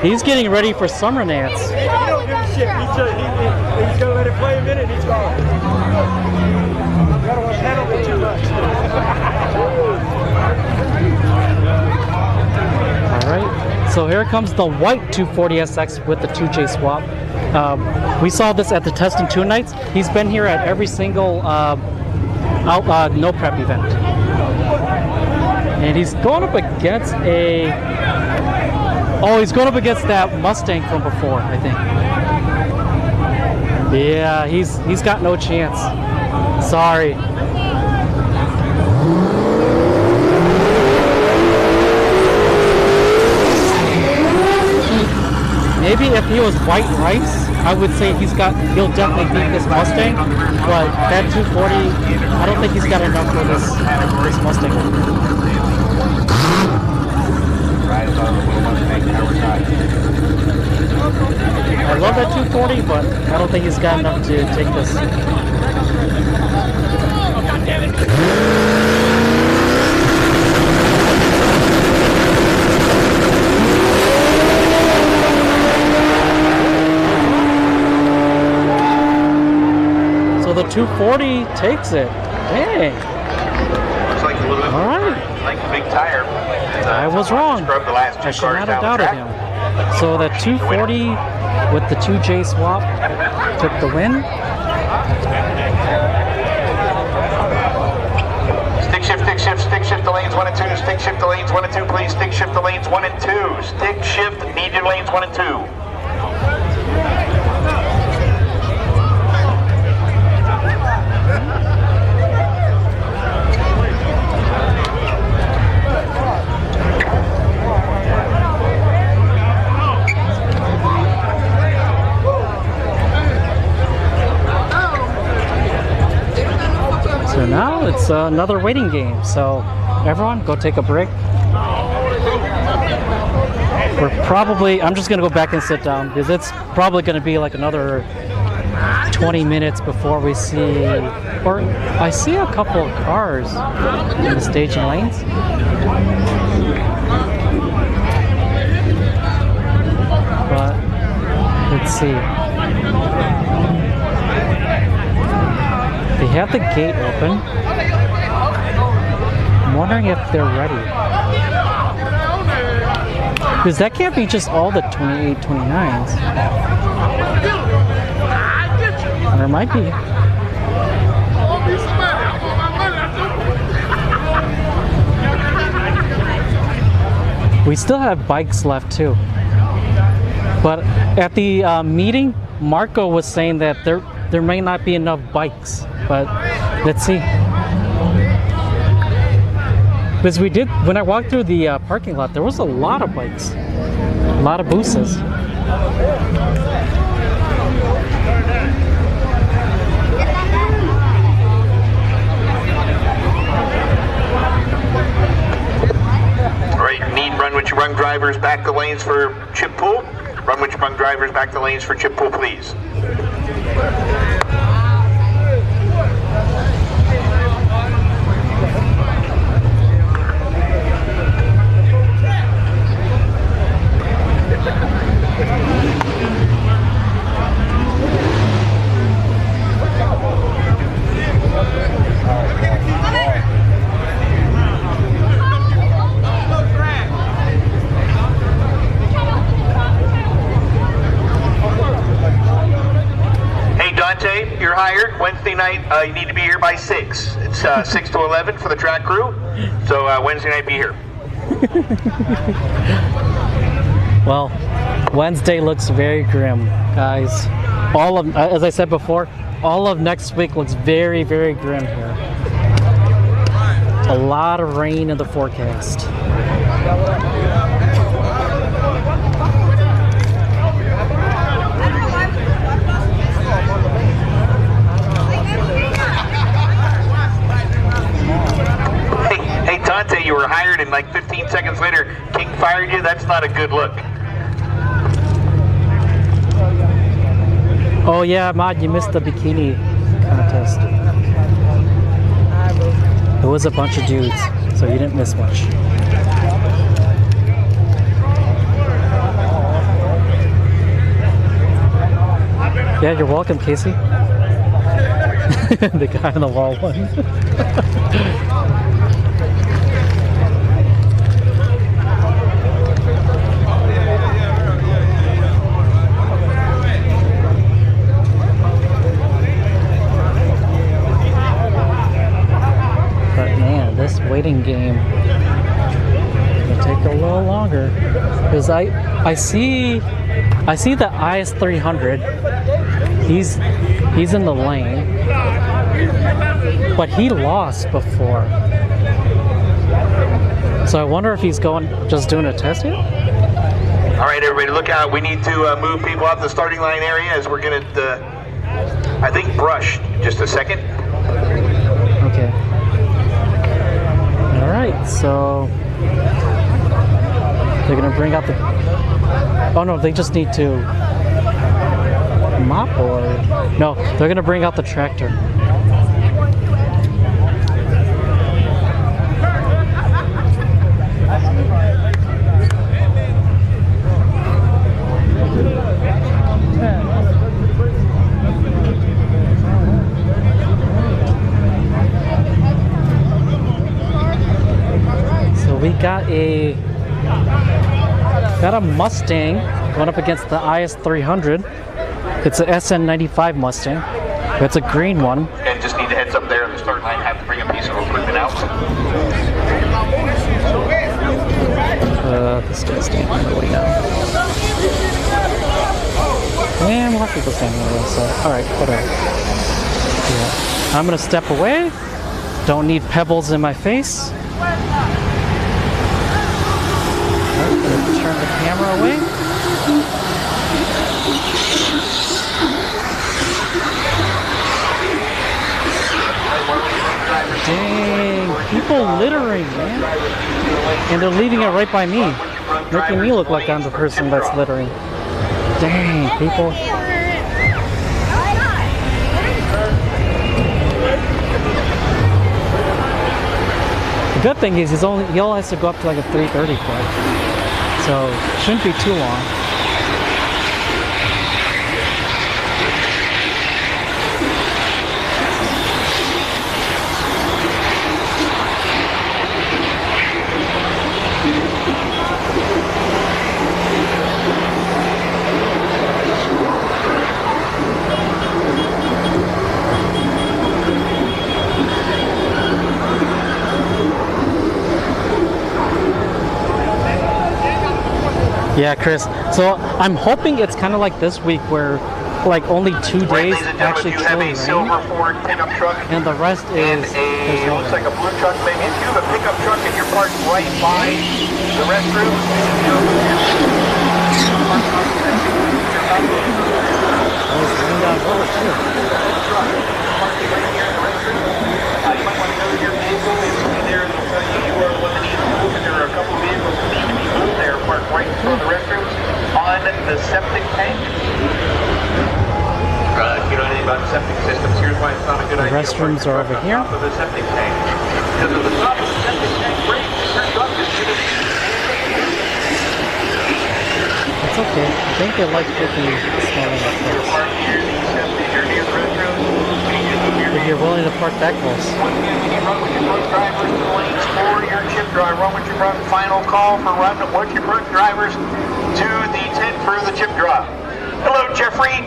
He's getting ready for summer dance. He don't give a shit. He's gonna let it play a minute. He's gone. I don't want to handle it too much. All right. So here comes the white 240SX with the 2J swap. We saw this at the Test and Tune nights. He's been here at every single no prep event. And he's going up against he's going up against that Mustang from before, I think. Yeah, he's got no chance. Sorry. Maybe if he was white rice, I would say he'll definitely beat this Mustang. But that 240, I don't think he's got enough for this Mustang. I love that 240, but I don't think he's got enough to take this. So the 240 takes it. Dang. Looks like a little bit. All right. Like a big tire. I was wrong. Scrubbed the last two I should cars not have down the doubted track. him. So the 240 with the 2J swap took the win. Stick shift the lanes 1 and 2. Stick shift the lanes 1 and 2, please. Stick shift the lanes 1 and 2. Stick shift, need your lanes 1 and 2. So now it's another waiting game. So everyone, go take a break. I'm just gonna go back and sit down because it's probably gonna be like another 20 minutes before we see, or I see a couple of cars in the staging lanes. But let's see. They have the gate open. I'm wondering if they're ready. Because that can't be just all the 28, 29s. There might be. We still have bikes left too. But at the meeting, Marco was saying that there may not be enough bikes. But let's see. Because when I walked through the parking lot, there was a lot of bikes, a lot of boosters. All right, need run with your run drivers back the lanes for chip pool. Run with your run drivers back the lanes for chip pool, please. You're hired Wednesday night. You need to be here by 6. It's 6 to 11 for the track crew. So Wednesday night, be here. Well, Wednesday looks very grim, guys. As I said before, all of next week looks very, very grim here. A lot of rain in the forecast. You were hired and like 15 seconds later King fired you. That's not a good look. Oh yeah, Mod, you missed the bikini contest. It was a bunch of dudes, so you didn't miss much. Yeah, you're welcome, Casey. The guy on the wall one. But man, this waiting game will take a little longer because I see the IS300. He's in the lane, but he lost before. So I wonder if he's just doing a test here. All right, everybody, look out. We need to move people out the starting line area as we're going to, I think, brush. Just a second. Okay. All right, so they're going to bring out the... Oh, no, they just need to mop or... No, they're going to bring out the tractor. We got a Mustang going up against the IS300. It's an SN95 Mustang. It's a green one. And just need to heads up there on the start line. Have to bring a piece of equipment out. This guy's standing in the way now. And we'll have people standing in the way, so alright, whatever. Yeah. I'm gonna step away. Don't need pebbles in my face. Turn the camera away. Dang, people littering, man. And they're leaving it right by me, making me look like I'm the person that's littering. Dang, people. The good thing is he only has to go up to like a 330 foot. So, shouldn't be too long. Yeah, Chris. So I'm hoping it's kind of like this week where like only 2 days actually truly rain, silver Ford pickup truck and the rest is and looks like a blue truck. Maybe if you have a pickup truck and you're parked right by the restroom, you might want to go to your vehicle and there it'll tell you you are eliminated because there are a couple vehicles that need to be moved there parked right in front of the restrooms on the septic tank. If you know anything about septic systems, here's why it's not a good idea. The restrooms are over here. Of the septic tank. Because of the top of the septic tank breaks, your truck is going to be... It's okay. I think they like picking smaller trucks. If you're willing to park that close. Once again, we need run with your truck drivers to the lanes for your chip drive. Run with your truck. Final call for run with your truck drivers to the tent for the chip drop. Hello, Jeffrey.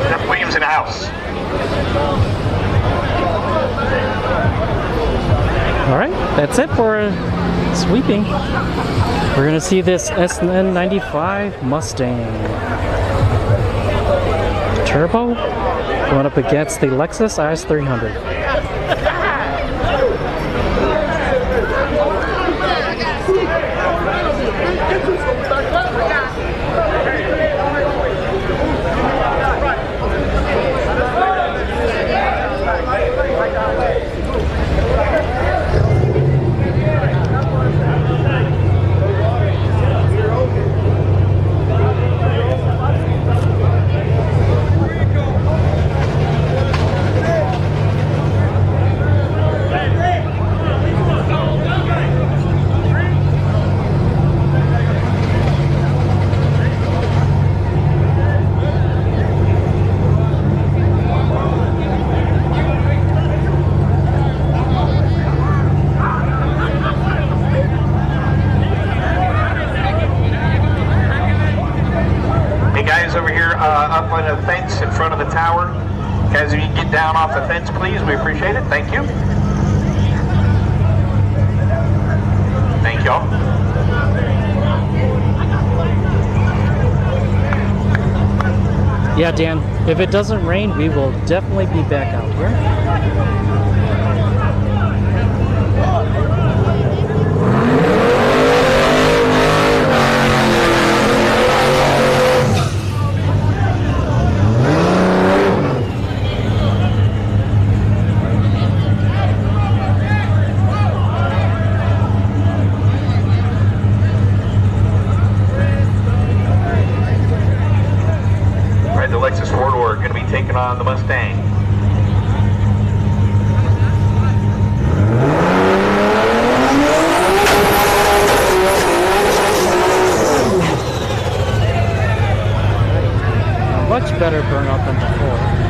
Jeff Williams in the house. All right, that's it for sweeping. We're gonna see this SN95 Mustang Turbo going up against the Lexus Is300. guys over here up on the fence in front of the tower. Guys, if you can get down off the fence, please, we appreciate it. Thank you. Thank y'all. Yeah, Dan, if it doesn't rain, we will definitely be back out here. The Lexus four-door going to be taking on the Mustang. Much better burnout than before.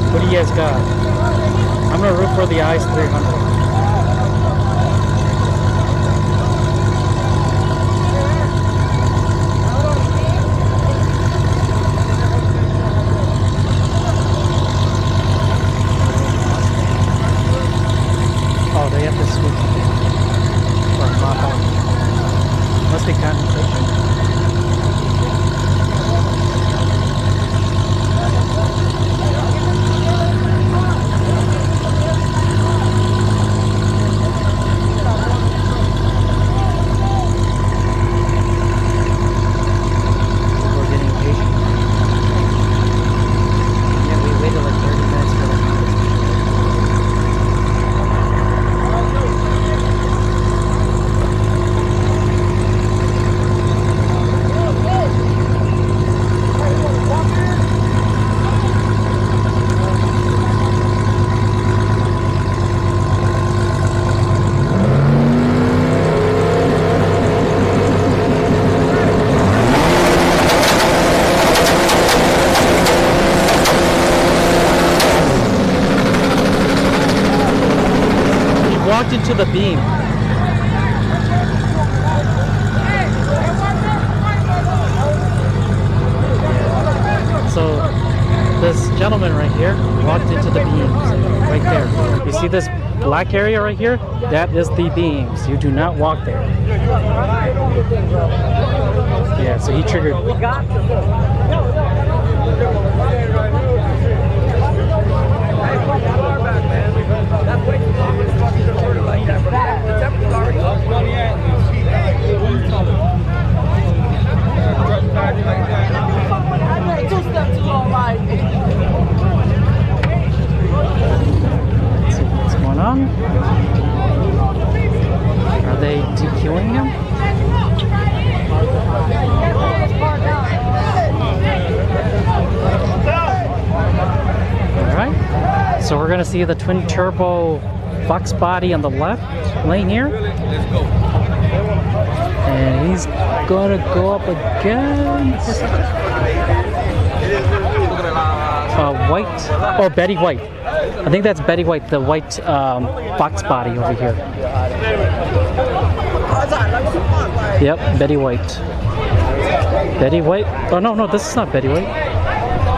What do you guys got? I'm gonna root for the Ice 300. Oh, they have to scoop or mop out. Must be condensation. Into the beam. So this gentleman right here walked into the beams right there. You see this black area right here? That is the beams. You do not walk there. Yeah, so he triggered. What's going on? Are they DQing him? Alright, so we're going to see the twin turbo Fox body on the left lane here. And he's going to go up against White, or Betty White. I think that's Betty White, the white Fox body over here. Yep, Betty White. Betty White? Oh, no, this is not Betty White.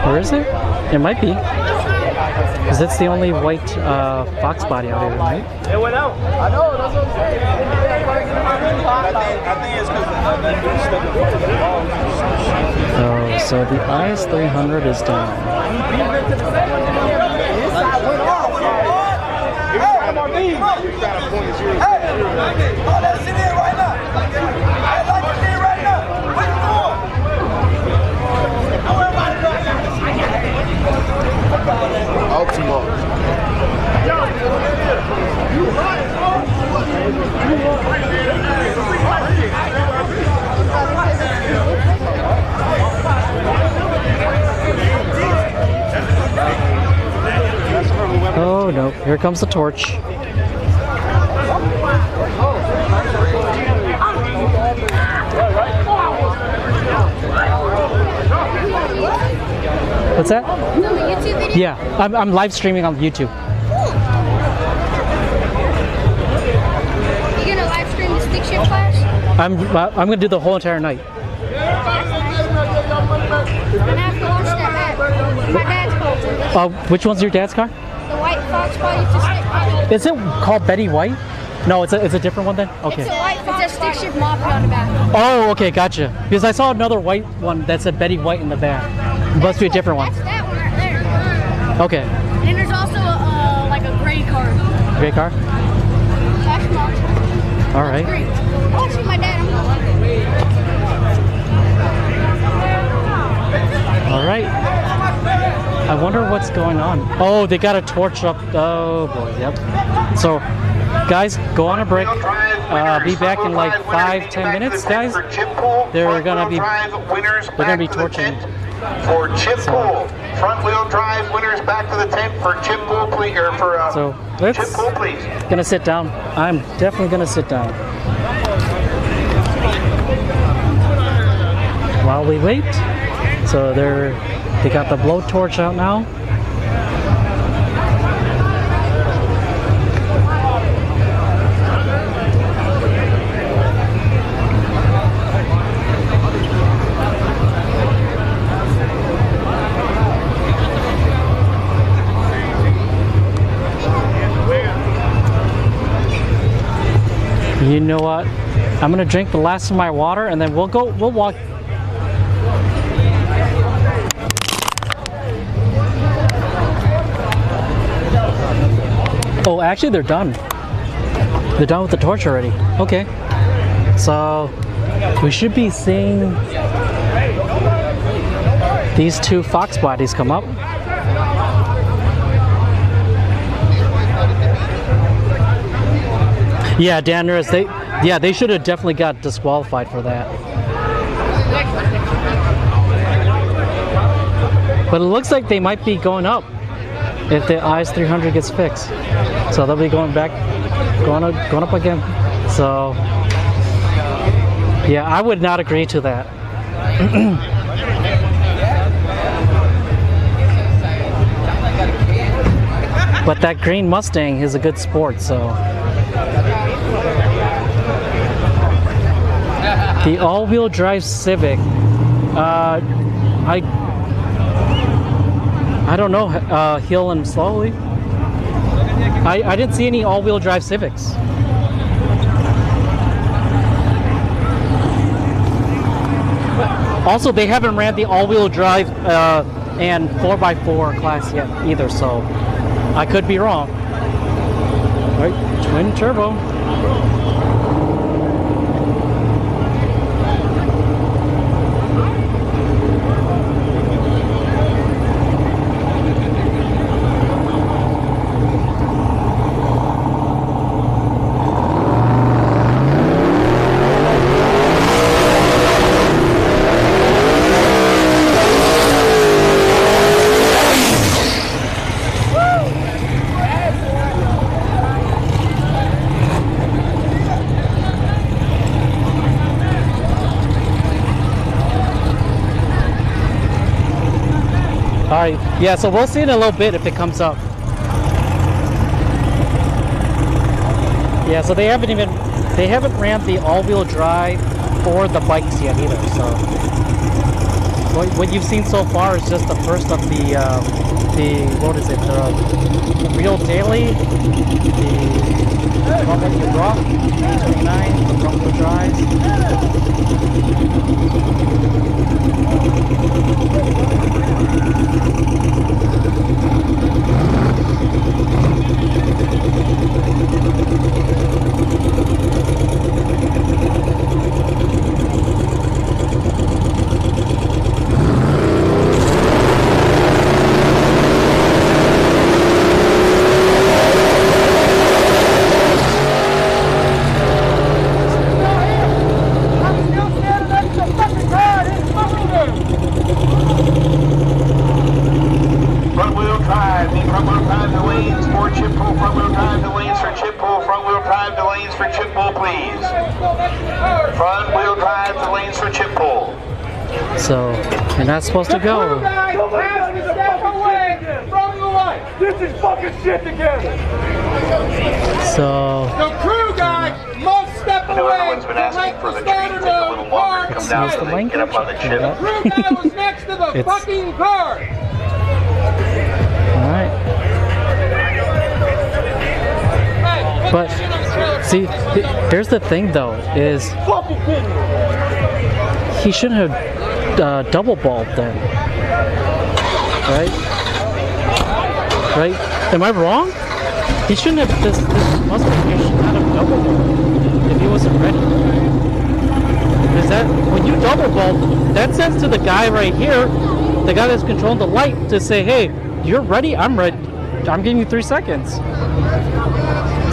Or is it? It might be. Because it's the only white Fox body out here, right? It went out. I know, that's what I'm saying. I think it's because so the IS 300 is down. Oh no, here comes the torch. What's that? Film a YouTube video? Yeah, I'm live streaming on YouTube. You gonna live stream the stick shift class? I'm gonna do the whole entire night. I'm gonna have to watch that at my dad's car. Which one's your dad's car? The white fox ball you just stick. Is it called Betty White? No, it's a different one then? Okay. It's a white fox. It's a stick shift mop on the back. Oh, okay, gotcha. Because I saw another white one that said Betty White in the back. It must be a different one. That's that one right there. Okay. And then there's also like a gray car. Great car? Flash mop. All right. Green. I want to see my dad. All right. I wonder what's going on. Oh, they got a torch up. Oh boy, yep. So, guys, go on a break. Be back in like 5-10 minutes, guys. They're gonna be torching. For chip pool, front wheel drive winners back to the tent for chip pool, please. Or for So chip let's pool, please. gonna sit down. I'm definitely gonna sit down while we wait. So they got the blowtorch out now. You know what? I'm gonna drink the last of my water and then we'll walk. Oh, actually they're done. They're done with the torch already. Okay. So we should be seeing these two fox bodies come up. Yeah, Dannerous, they should have definitely got disqualified for that. But it looks like they might be going up if the IS 300 gets fixed. So they'll be going back, going up again. So yeah, I would not agree to that. But that green Mustang is a good sport, so. The all-wheel drive Civic, I don't know, hill and slowly. I didn't see any all-wheel drive Civics. Also, they haven't ran the all-wheel drive and 4x4 class yet either, so I could be wrong. All right, twin turbo. Alright, yeah, so we'll see in a little bit if it comes up. Yeah, so they haven't ran the all-wheel drive or the bikes yet either, so what you've seen so far is just the first of the what is it, the Real Daily, the one that you brought, 29, the front-wheel drives. So, and that's supposed to go. From the light. This is fucking shit together. So The crew guy must step I know away. everyone's been asking for the tree to take a little longer to come down Use so the they can get up on the chip. The crew guy was next to the It's- fucking car. all right. But see, here's the thing though, is he shouldn't have double bulbed then, right? Right? Am I wrong? He shouldn't have. This Mustang should not have double bulbed if he wasn't ready. Because that when you double bulb, that says to the guy right here, the guy that's controlling the light, to say, "Hey, you're ready. I'm ready. I'm giving you 3 seconds."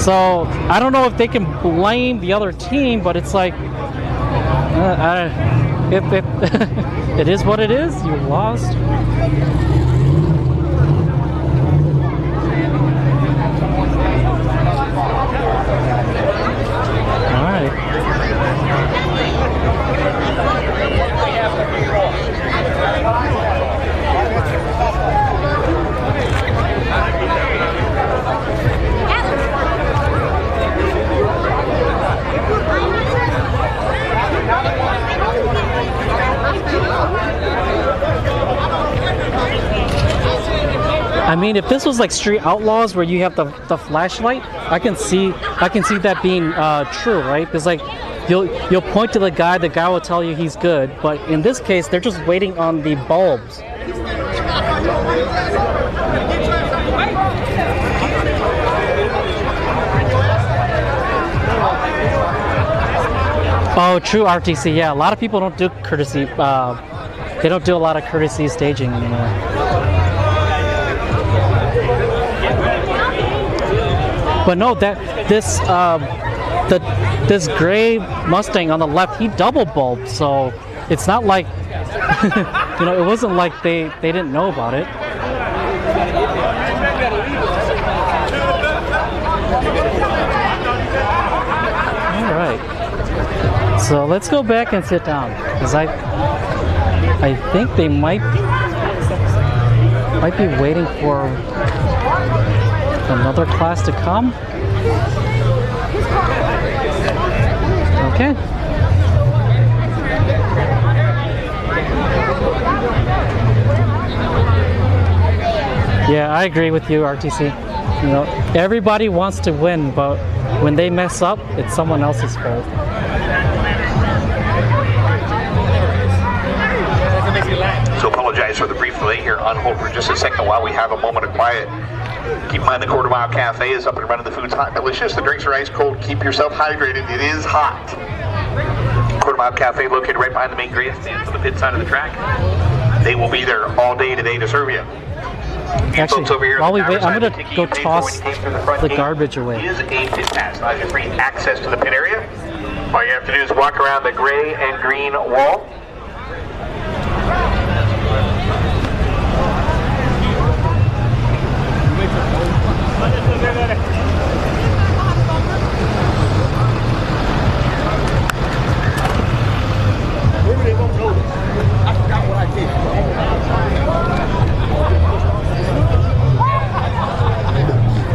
So I don't know if they can blame the other team, but it's like, it is what it is. You lost. All right. I mean, if this was like Street Outlaws where you have the flashlight, I can see that being true, right? Because like you'll point to the guy will tell you he's good, but in this case, they're just waiting on the bulbs. Oh, true, RTC. Yeah, a lot of people don't do courtesy. They don't do a lot of courtesy staging anymore. But no, this gray Mustang on the left, he double bulbed, so it's not like it wasn't like they didn't know about it. All right, so let's go back and sit down, because I think they might be waiting for another class to come. Okay. Yeah, I agree with you, RTC. Everybody wants to win, but when they mess up, it's someone else's fault. So apologize for the brief delay here. On hold for just a second while we have a moment of quiet. Keep in mind the Quarter Mile Cafe is up and running. The food's hot and delicious. The drinks are ice cold. Keep yourself hydrated. It is hot. Quarter Mile Cafe located right behind the main grandstand to the pit side of the track. They will be there all day today to serve you. Actually, over here while we wait, I'm the going to go toss the garbage away. Is a pit pass. Allows you free access to the pit area. All you have to do is walk around the gray and green wall.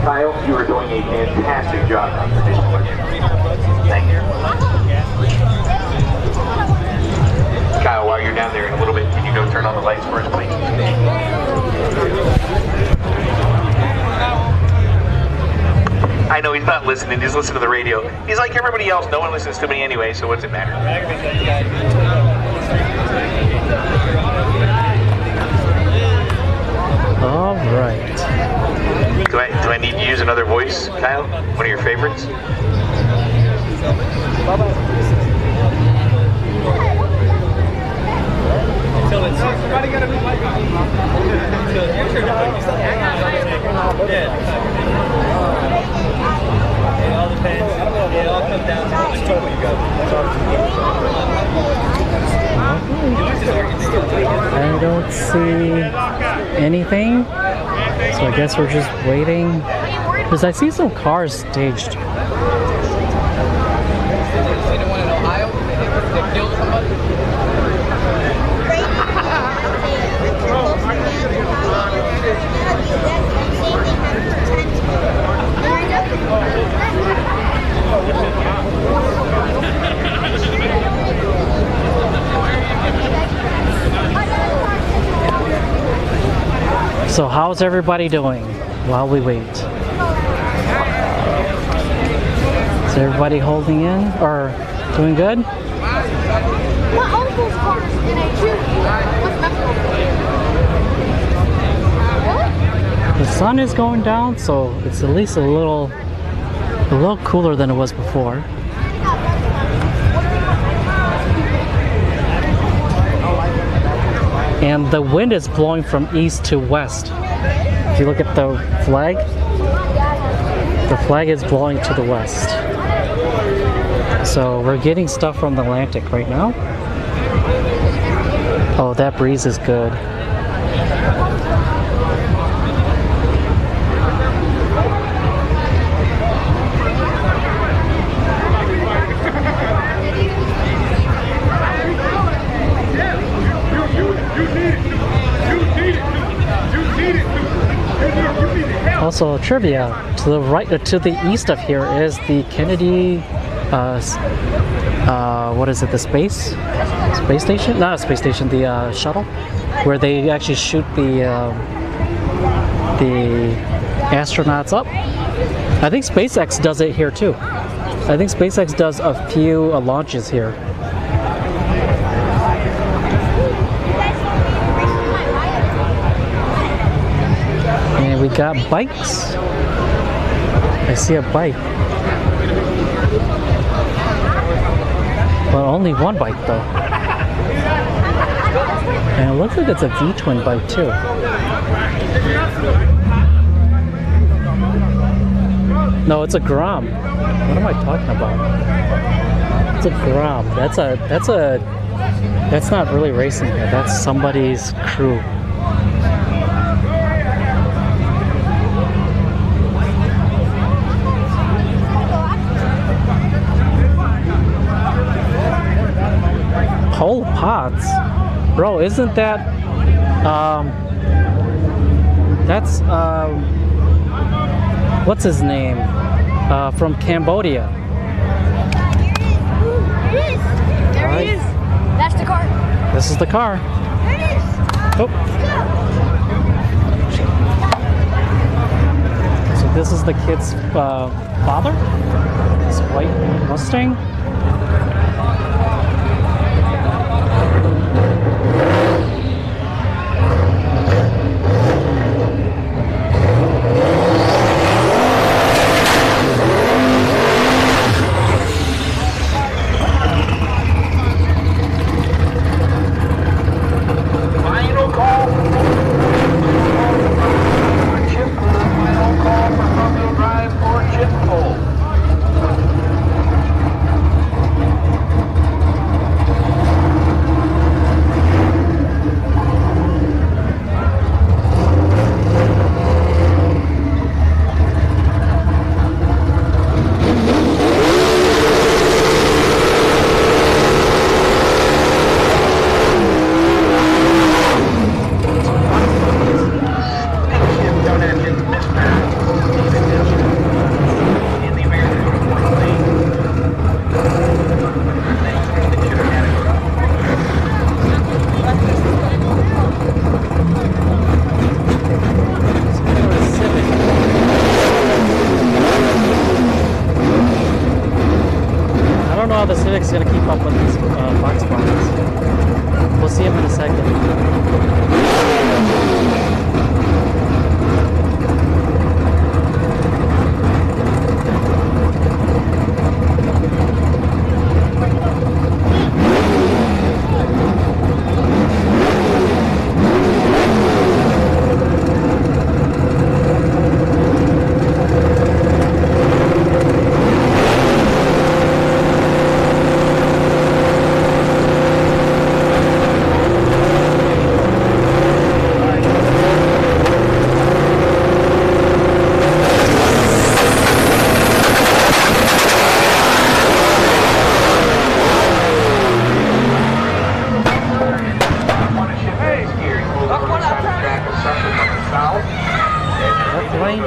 Kyle, you are doing a fantastic job on your display. Thank you. Kyle, while you're down there in a little bit, can you go turn on the lights for us, please? I know he's not listening, he's listening to the radio. He's like everybody else, no one listens to me anyway, so what's it matter? All right. Do I need to use another voice, Kyle? One of your favorites? I don't see anything, so I guess we're just waiting. Because I see some cars staged. So how's everybody doing while we wait? Is everybody holding in or doing good? My uncle's car is in a tree. What's my car? The sun is going down, so it's at least a little cooler than it was before. And the wind is blowing from east to west. If you look at the flag is blowing to the west. So we're getting stuff from the Atlantic right now. Oh, that breeze is good. Also, trivia, to the right, to the east of here is the Kennedy, what is it, the space station? Not a space station, the shuttle, where they actually shoot the astronauts up. I think SpaceX does it here too. I think SpaceX does a few launches here. And we got bikes. I see a bike. But only one bike though. And it looks like it's a V-twin bike too. No, it's a Grom. What am I talking about? It's a Grom. That's not really racing here. That's somebody's crew. Pole Pots? Bro, isn't that, that's, what's his name? From Cambodia. There he is. There he is. That's the car. This is the car. There it is. Oh. So this is the kid's father? This white Mustang. The Civic's gonna keep up with these box bodies. We'll see him in a second.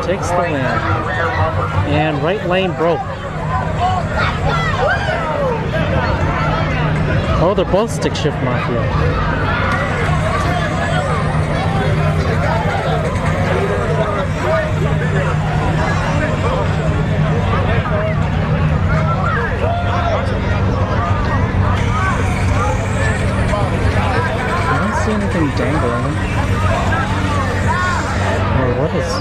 Takes the win. And right lane broke. Oh, they're both stick shift mafia. something dangling. Or what is...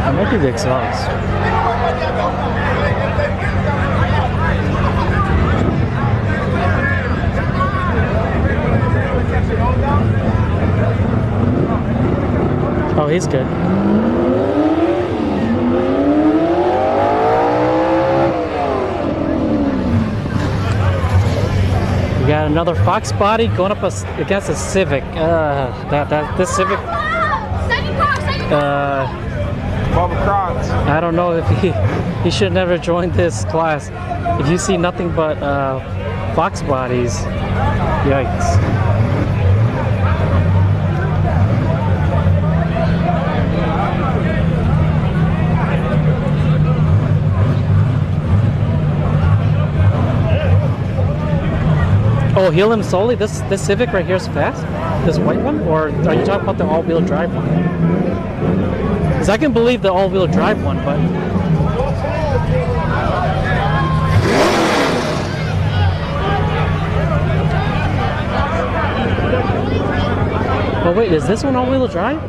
It might be the exhaust. Oh, he's good. We got another Fox body going up against a Civic. This Civic. I don't know if he should never join this class. If you see nothing but Fox bodies, yikes. Oh, heal him solely? This Civic right here is fast? This white one? Or are you talking about the all-wheel drive one? Because I can believe the all-wheel drive one, but... Oh wait, is this one all-wheel drive?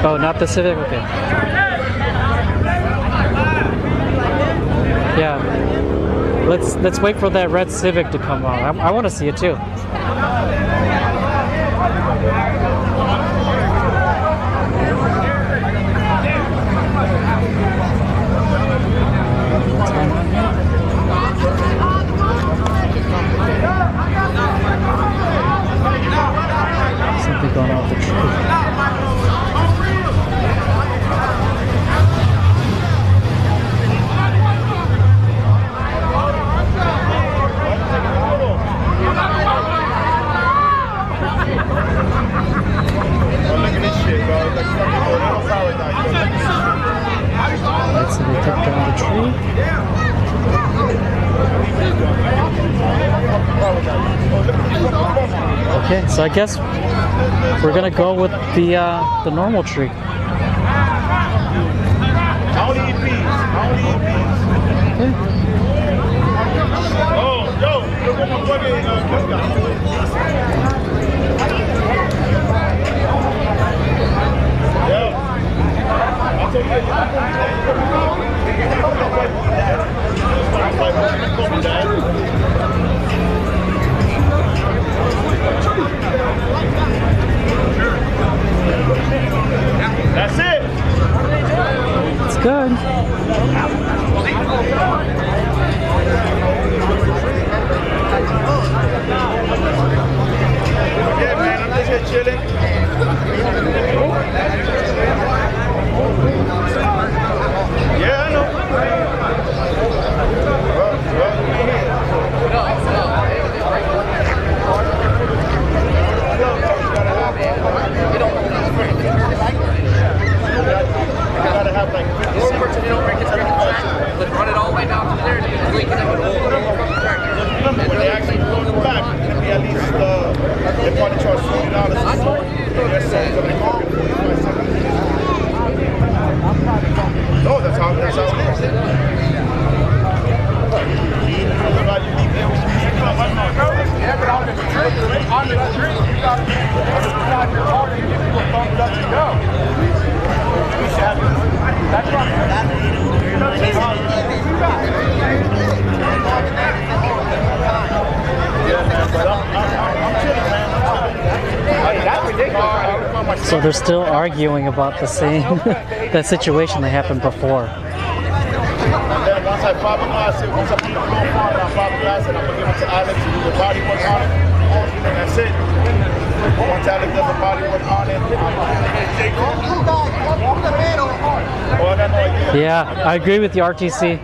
Oh, not the Civic? Okay. Yeah. Let's wait for that red Civic to come on. I want to see it too. Something going on with the tree. Alright, so they took down the tree. Okay, so I guess we're gonna go with the normal tree. Okay. That's it. It's good. Yeah, man, I'm just here chilling. Yeah, I know. Gotta have like 50 run it all the way down to there and link it up with all when they actually pull them back, it's gonna be at least they probably charge $40 more. They're selling them like 45 seconds. No, that's how it is. Yeah, but on the tree, you got to your car and you get people thumbs up to go. That's right. So they're still arguing about the same that situation that happened before. And then once I fiberglass it, once I put the floor on, I fiberglass it, I'm gonna give it to Alex to do the body work on it, and that's it. Once Alex does the body work on it, Yeah, I agree with the RTC.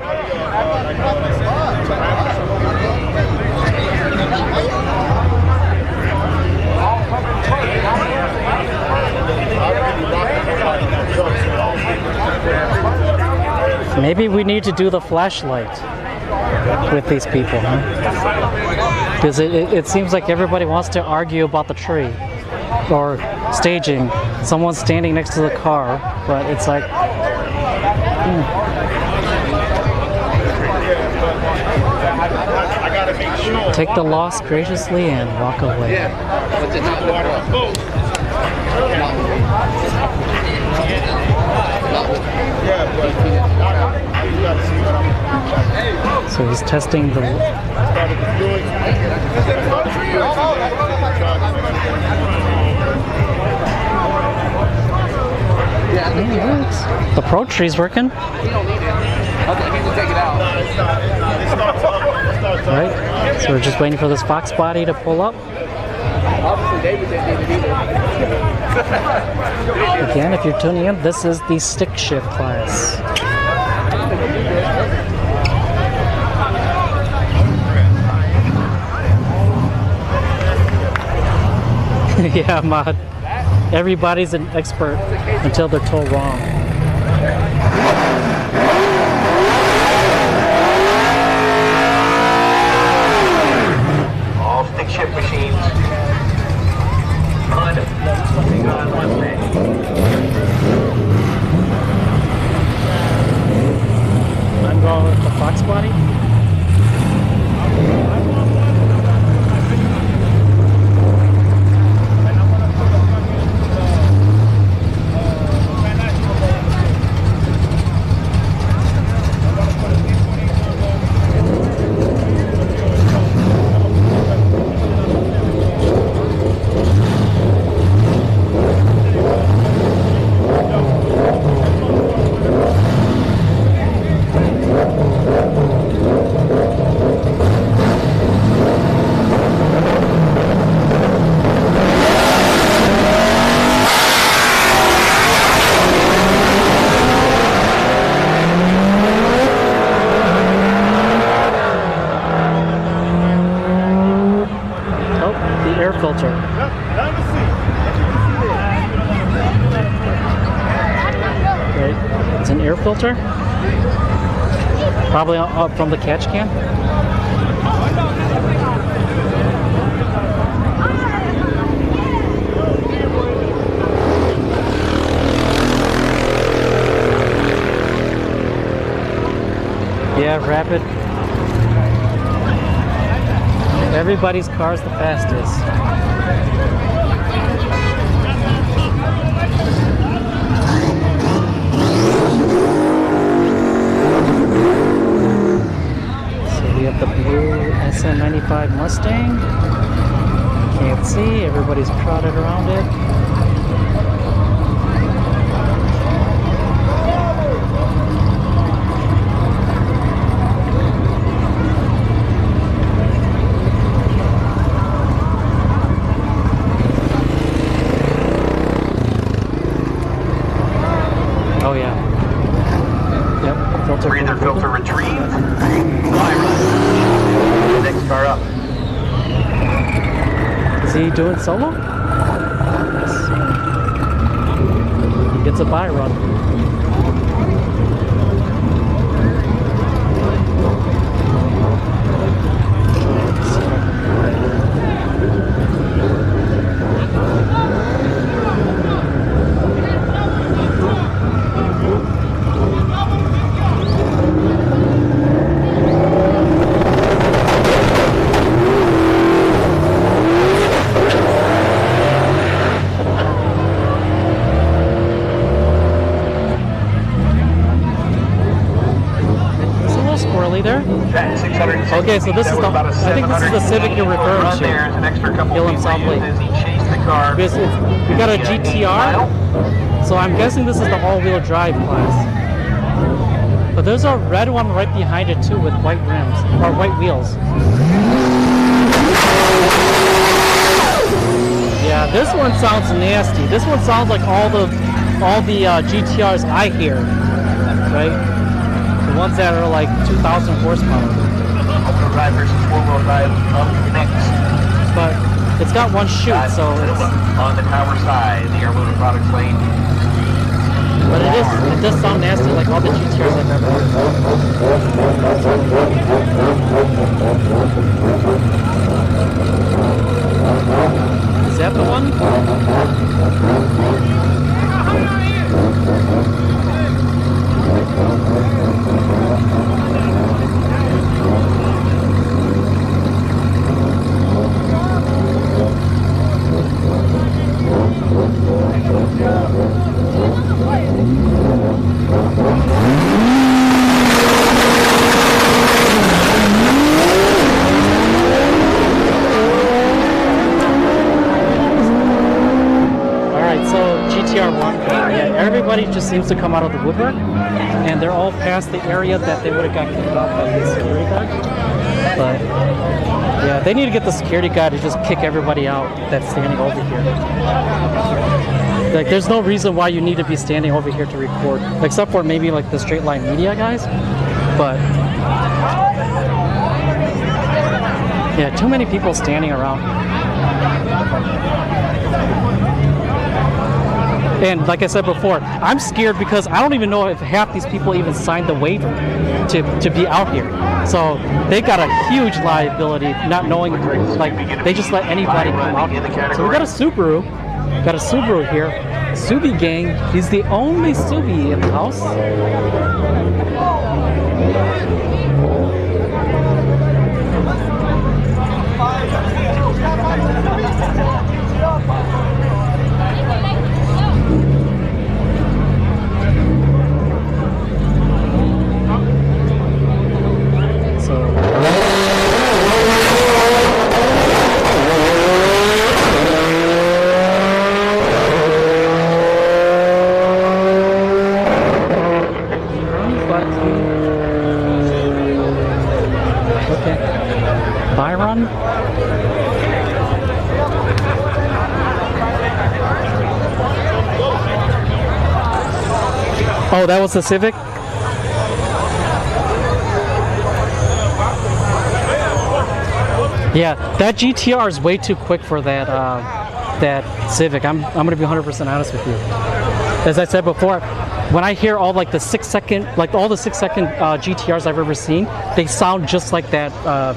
Maybe we need to do the flashlight with these people, huh? Because it seems like everybody wants to argue about the tree. or staging. Someone's standing next to the car, but it's like, take the loss graciously and walk away. So he's testing the. The Pro Tree's working. Right. So we're just waiting for this Fox body to pull up. Again, if you're tuning in, this is the stick shift class. Yeah, Mod. Everybody's an expert until they're told wrong. All stick shift machines. I'm going with the Fox body. Filter. Okay, it's an air filter. Probably up from the catch can. Yeah, rapid. Everybody's car is the fastest. So we have the blue SM95 Mustang. Can't see, everybody's crowded around it. Oh yeah. Yep. Breather filter retrieved. Next car up. Is he doing solo? Yes. He gets a buy run. There. Okay, so this is the. I think this is the Civic you're referring to. Hill and South Lake. Because we got a GTR, so I'm guessing this is the all-wheel drive class. But there's a red one right behind it too, with white rims or white wheels. Yeah, this one sounds nasty. This one sounds like all the GTRs I hear, right? Ones that are like 2,000 horsepower. All-wheel drive versus four-wheel drive up next. But it's got one chute, so it's on the power side, the air-motor products lane. But it does sound nasty, like all the GTRs I've ever heard. Is that the one? Everybody just seems to come out of the woodwork, and they're all past the area that they would have got kicked off by the security guard. But yeah, they need to get the security guard to just kick everybody out that's standing over here. Like, there's no reason why you need to be standing over here to record, except for maybe like the straight line media guys. But yeah, too many people standing around. And like I said before, I'm scared because I don't even know if half these people even signed the waiver to be out here. So they got a huge liability not knowing, like, they just let anybody come out here. So we got a Subaru here. Subi gang, he's the only Subi in the house. Oh, that was the Civic? Yeah, that GTR is way too quick for that that Civic. I'm gonna be 100% honest with you. As I said before, when I hear all like the 6-second, like all the 6-second GTRs I've ever seen, they sound just like that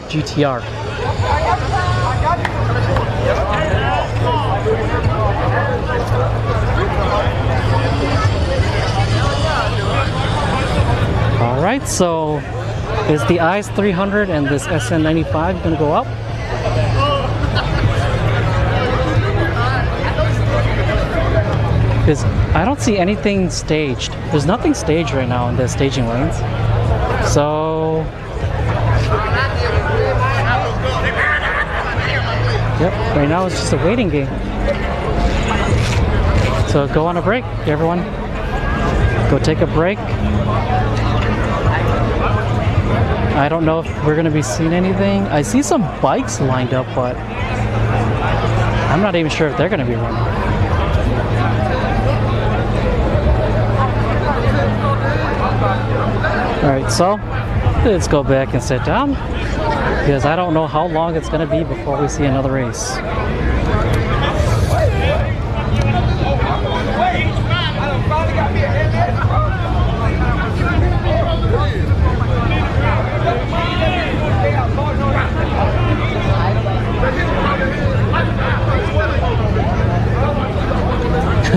GTR. Alright, so is the ICE 300 and this SN95 going to go up? Because I don't see anything staged. There's nothing staged right now in the staging lanes. So yep, right now it's just a waiting game. So go on a break, everyone. Go take a break. I don't know if we're going to be seeing anything. I see some bikes lined up, but I'm not even sure if they're going to be running. Alright, so let's go back and sit down, because I don't know how long it's going to be before we see another race.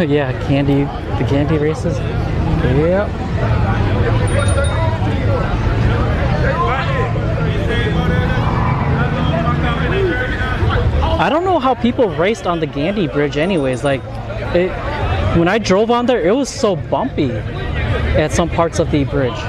Yeah, the candy races. Yep. I don't know how people raced on the Gandhi Bridge anyways. Like, when I drove on there, it was so bumpy at some parts of the bridge.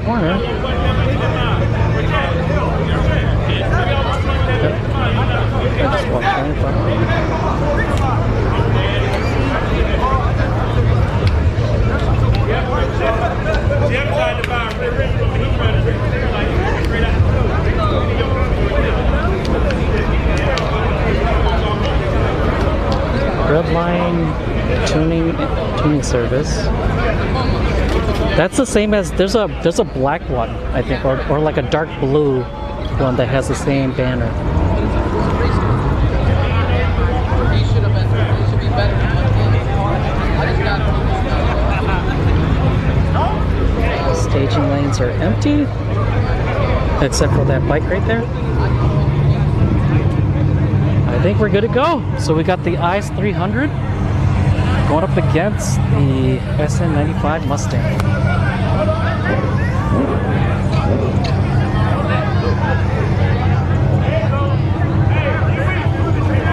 Corner. Yep. I just walked right in front of me. Redline tuning service. That's the same as there's a black one, I think, or like a dark blue one that has the same banner. Staging lanes are empty, except for that bike right there. I think we're good to go. So we got the ICE 300 going up against the SN95 Mustang.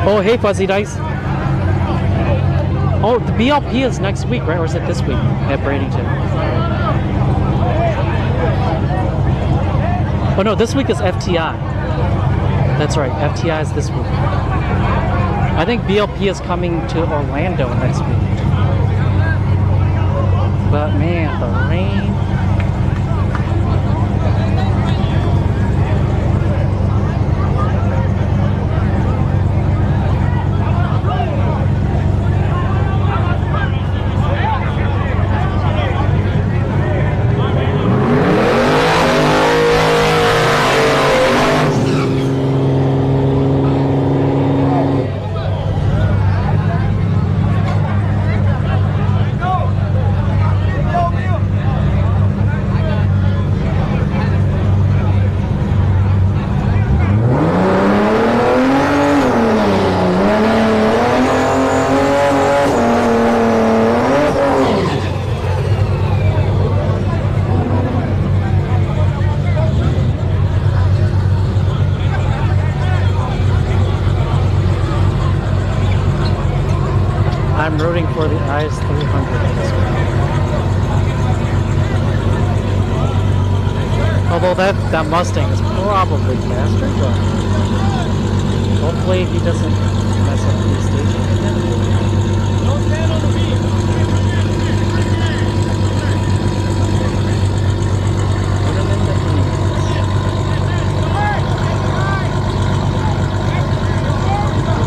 Oh, hey, Fuzzy Dice. Oh, the BLP is next week, right? Or is it this week at Bradenton? Oh no, this week is FTI. That's right, FTI is this week. I think BLP is coming to Orlando next week. But man, the rain. I'm rooting for the ICE 300 this week. Although that Mustang is probably faster, but hopefully he doesn't mess up the staging again. Don't stand on the beat. Put him in the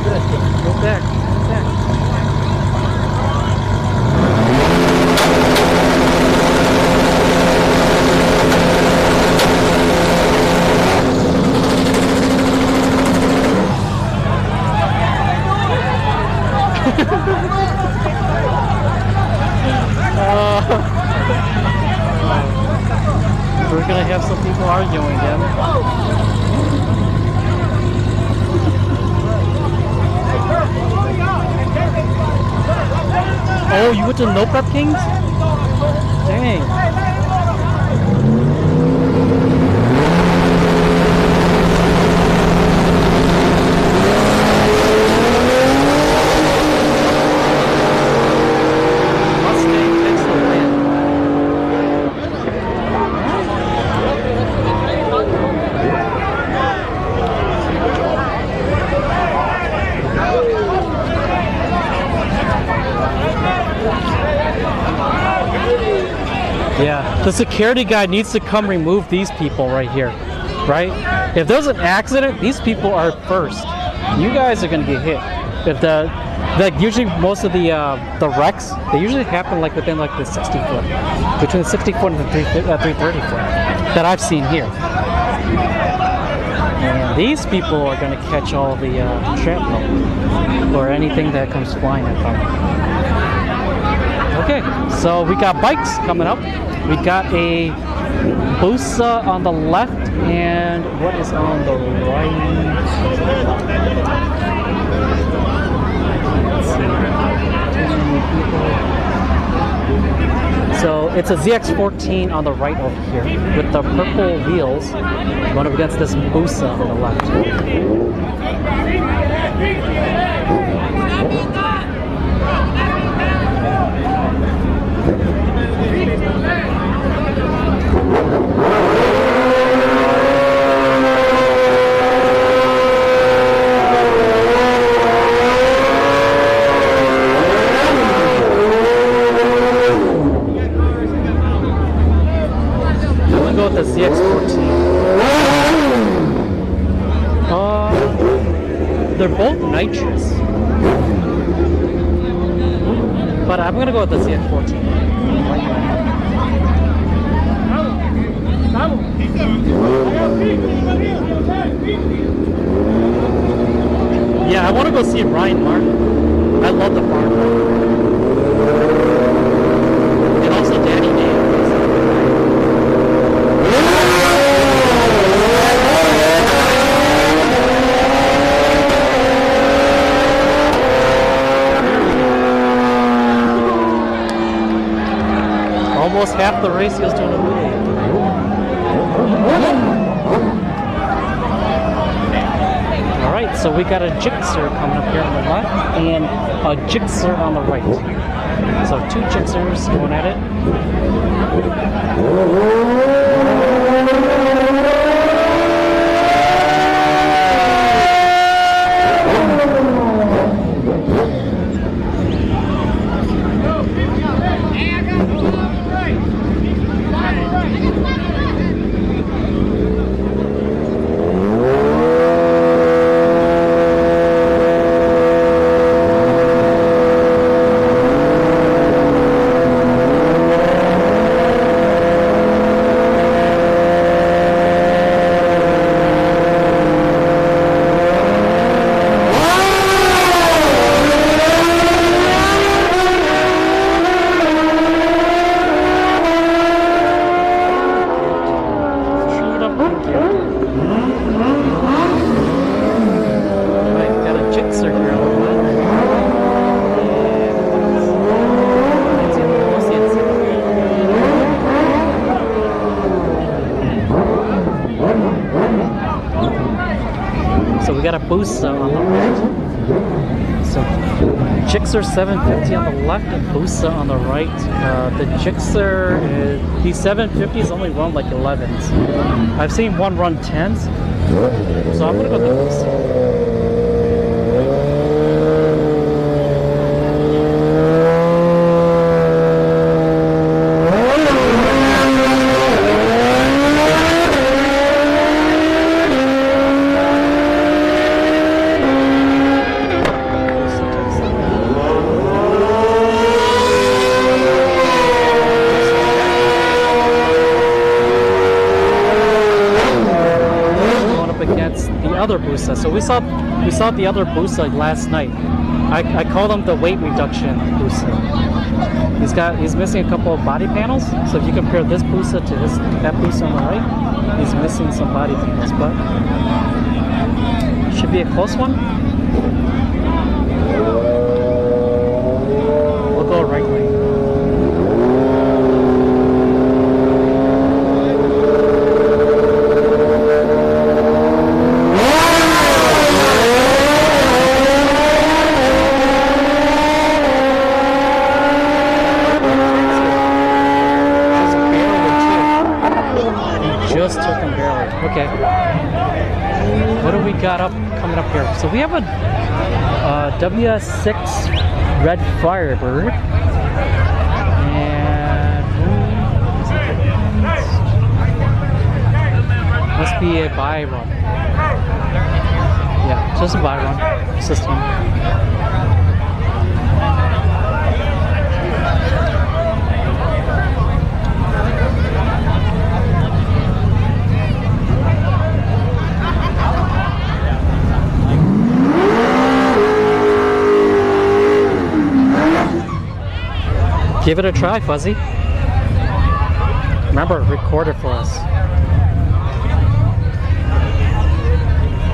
Good. Go back. We're gonna have some people arguing again. Oh, you went to No Prep Kings? Dang. Yeah, the security guy needs to come remove these people right here, right? If there's an accident, these people are first. You guys are gonna get hit. If like usually most of the wrecks, they usually happen like within like the 60 foot, between the 60 foot and the 330 foot that I've seen here. And these people are gonna catch all the shrapnel or anything that comes flying at them. Okay, so we got bikes coming up. We got a Busa on the left, and what is on the right? So it's a ZX14 on the right over here with the purple wheels going up against this Busa on the left. Go with the ZX14. They're both nitrous, but I'm gonna go with the ZX14. Yeah, I want to go see Ryan Martin. I love the farm. And also Danny Dave. Almost half the race he was doing a wheelie. Alright, so we got a Gixxer coming up here on the left and a Gixxer on the right. So two Gixxers going at it. Busa on the right. So Gixxer 750 on the left and Busa on the right. The Gixxer, the 750 is only run like 11s. I've seen one run 10s, so I'm gonna go with the Busa. Other Busa. So we saw the other Busa last night. I called him the weight reduction Busa. He's missing a couple of body panels. So if you compare this Busa to that Busa on the right, he's missing some body panels, but should be a close one. We'll go right lane. Okay. What do we got coming up here? So we have a WS6 Red Firebird. And must be a buy run. Yeah, just a buy run system. Give it a try, Fuzzy. Remember, record it for us.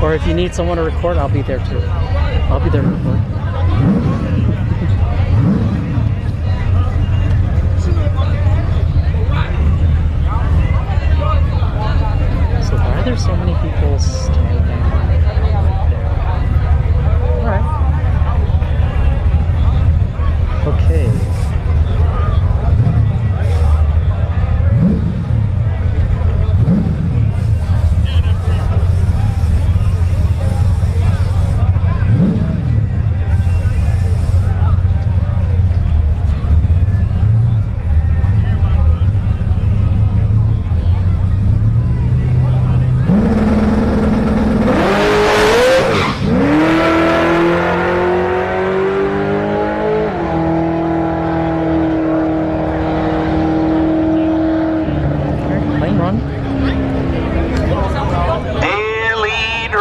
Or if you need someone to record, I'll be there too. I'll be there to record. So why are there so many people standing there? Alright. Okay.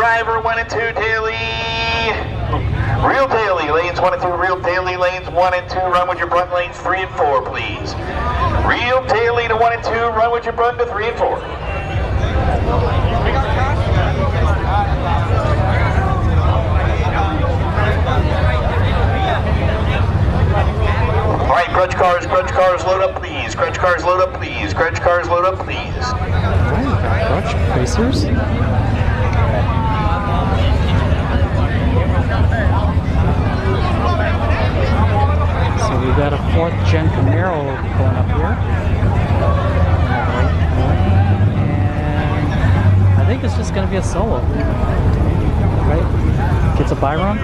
driver 1 and 2 daily. Real daily, lanes 1 and 2, real daily, lanes 1 and 2, run with your front, lanes 3 and 4, please. Real daily to 1 and 2, run with your front to 3 and 4. All right, grudge cars, load up, please. Grudge cars, load up, please. Grudge cars, load up, please. Grudge racers? So we got a 4th gen Camaro going up here. And I think it's just going to be a solo. Right? Gets a Byron.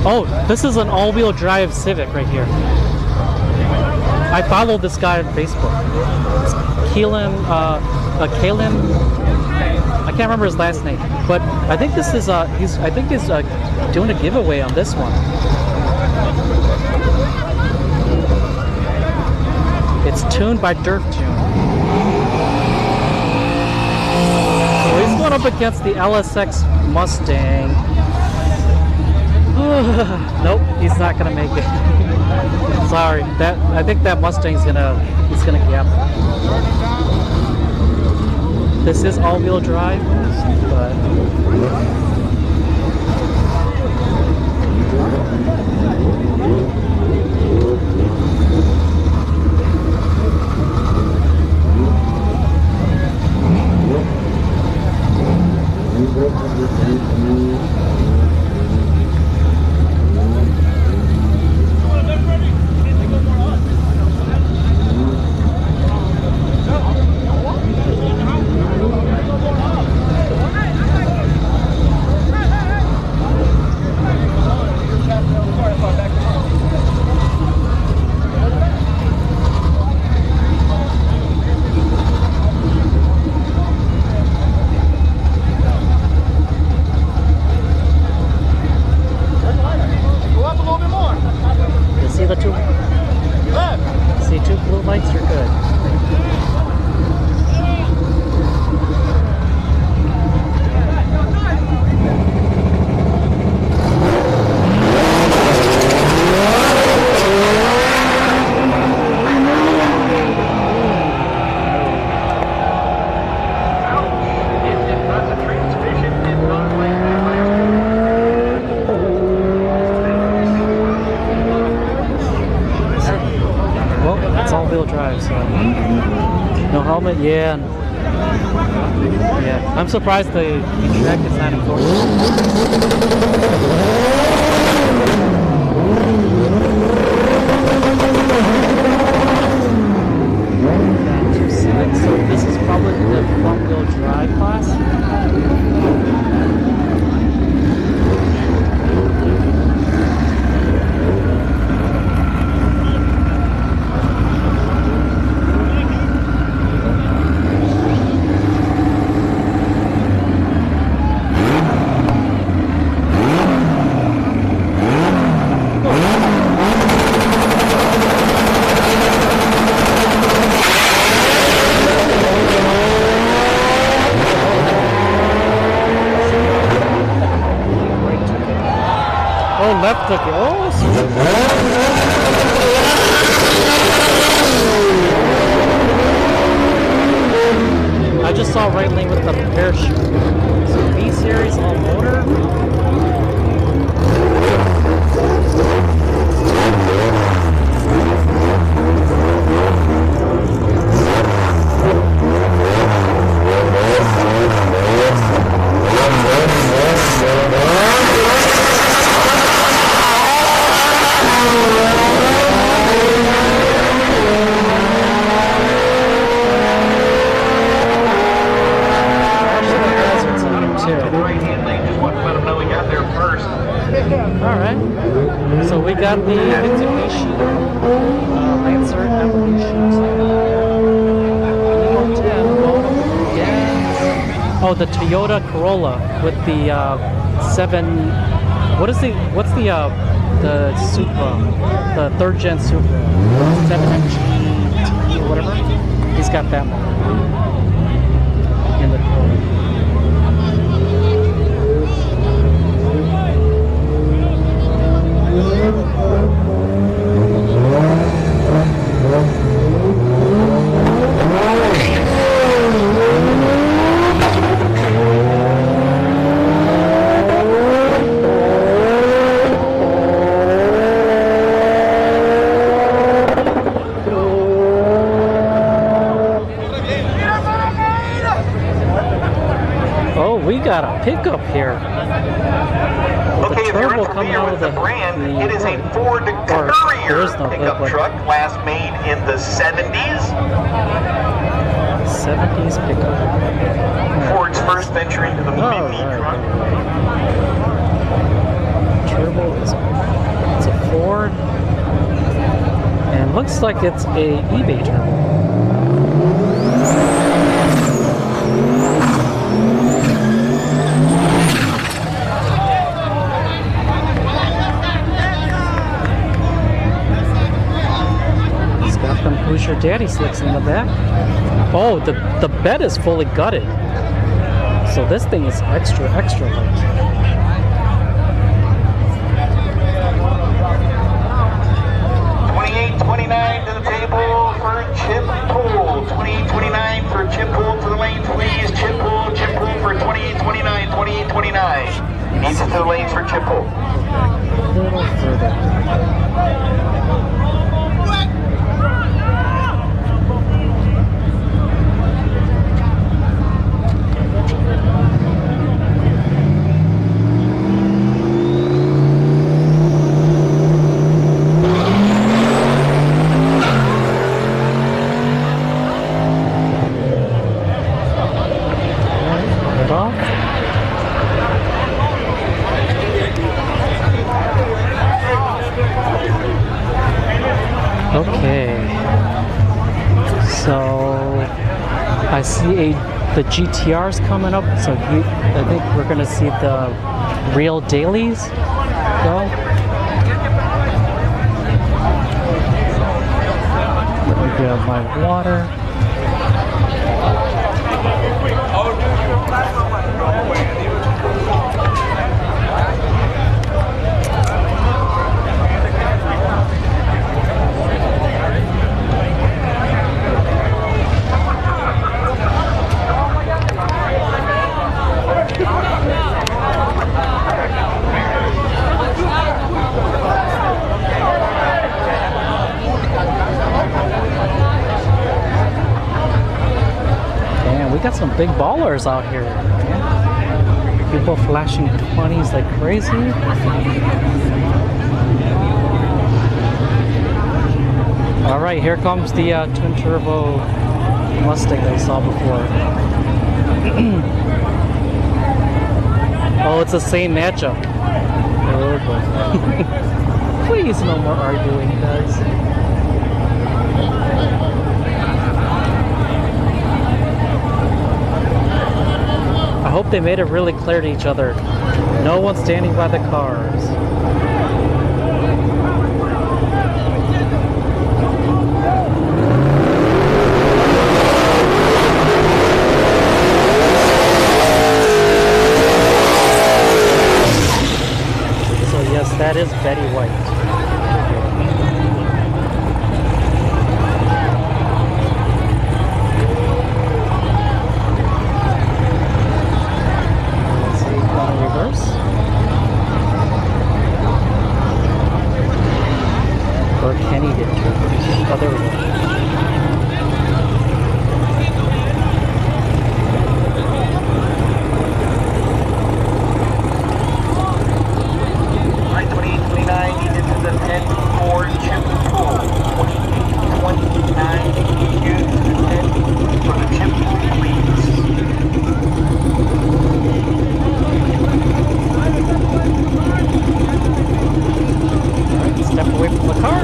Oh, this is an all-wheel drive Civic right here. I followed this guy on Facebook. It's Kalim, I can't remember his last name, but I think this is he's doing a giveaway on this one. It's tuned by Dirt Tune. So he's going up against the LSX Mustang. Nope, he's not gonna make it. Sorry, I think that Mustang's he's gonna gap. This is all-wheel drive, but yeah, I'm surprised the track is not enforced. So this is probably the front-wheel drive class. Oh, left hook. Oh, I just saw right lane with the parachute. So B series all motor. Alright, so we got the Mitsubishi Lancer Evolution. Oh, the Toyota Corolla with the 7. What's the Supra, the 3rd gen Supra, 7MG or whatever. He's got that one in the Corolla. Oh, we got a pickup here. Okay, if you're familiar with the brand, it is a Ford Courier pickup truck, last made in the 70s. 70s pickup. Ford's first venture into the mini truck. Turbo is it's a Ford, and looks like it's a eBay turbo. Who's your daddy slicks in the back? Oh, the bed is fully gutted. So this thing is extra light. 28-29 to the table for chip pull. 28-29 for chip pull to the lanes, please. Chip pull for 28-29. 28-29. Needs it to the lanes for chip pull. A little further. Okay, so I see the GTR's coming up, so I think we're gonna see the real dailies go. Let me grab my water. We got some big ballers out here. People flashing 20s like crazy. All right, here comes the twin turbo Mustang that I saw before. Oh, it's the same matchup. Oh boy. Please, no more arguing, guys. I hope they made it really clear to each other. No one's standing by the cars. So yes, that is Betty White. Let's see, on reverse. Or Kenny did reverse. Oh, there we go. Step away from the car.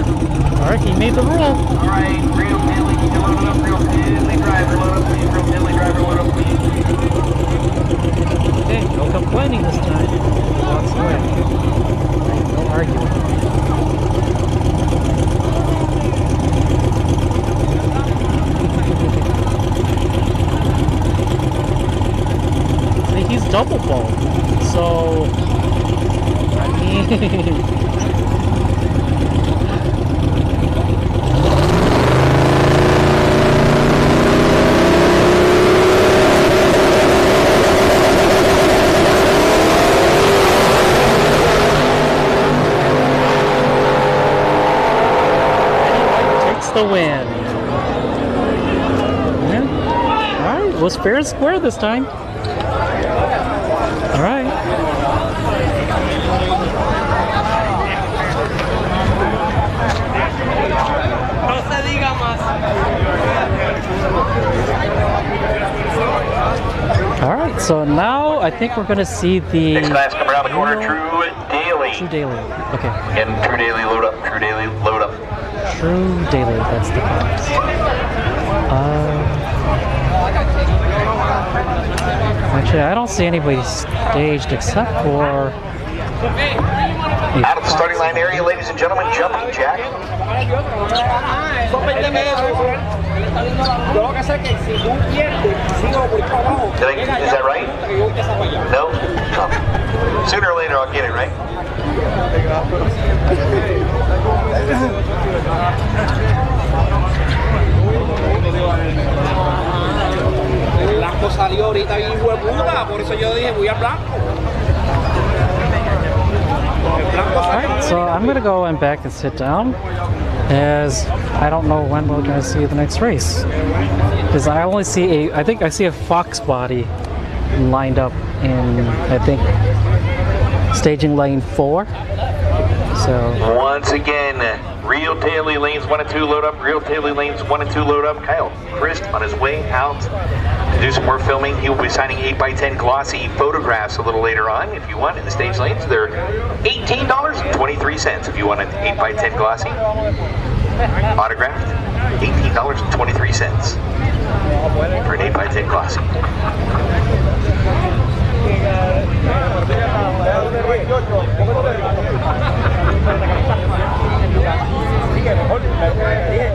Alright, he made the rule. Alright, real Billy, load up, real Billy driver, load up, please, real Billy driver, load up, please. Okay, no complaining this time. Walks away. No arguing. See, he's double bowled. So, I mean... the win. Yeah. Alright, it was fair and square this time. Alright. Alright, so now I think we're gonna see the Next class come around the corner, True Daily. True Daily. Okay. Again, True Daily, load up, True Daily, load up. True Daily, that's the class. Actually, I don't see anybody staged except for... Out of the starting line area, ladies and gentlemen, jumping jack. Is that right? No? Sooner or later I'll get it, right? Blanco salió ahorita bien hijo de puta, por eso yo dije voy a Blanco. Alright, so I'm gonna go and back and sit down, as I don't know when we're gonna see the next race. Because I only see I think I see a Fox body lined up in, I think, staging lane 4. So once again, Real Daily lanes 1 and 2 load up, Real Daily lanes 1 and 2 load up. Kyle Christ on his way out to do some more filming. He will be signing 8x10 glossy photographs a little later on. If you want in the stage lanes, they're $18.23 if you want an 8x10 glossy autographed. $18.23 for an 8x10 glossy.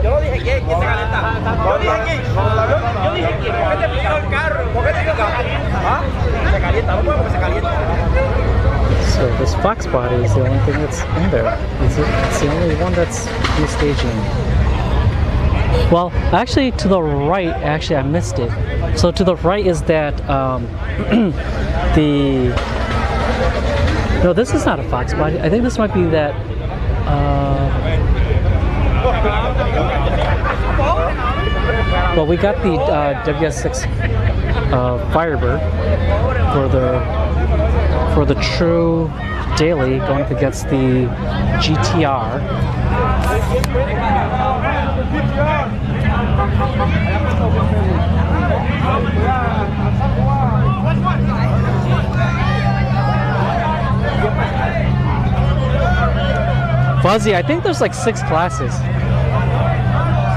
Yo lo dije ¿quién se calienta? Yo dije ¿quién? Yo dije ¿quién? ¿Por qué te picaron el carro? ¿Por qué te picaron? ¿Ah? Se calienta, no puedo porque se calienta. So this Fox body is the only thing that's in there. It's the only one that's in staging. Well, actually to the right, actually I missed it. So to the right is that no, this is not a Fox body. I think this might be that well, we got the WS6 Firebird for the True Daily going up against the GTR. Fuzzy, I think there's like 6 classes.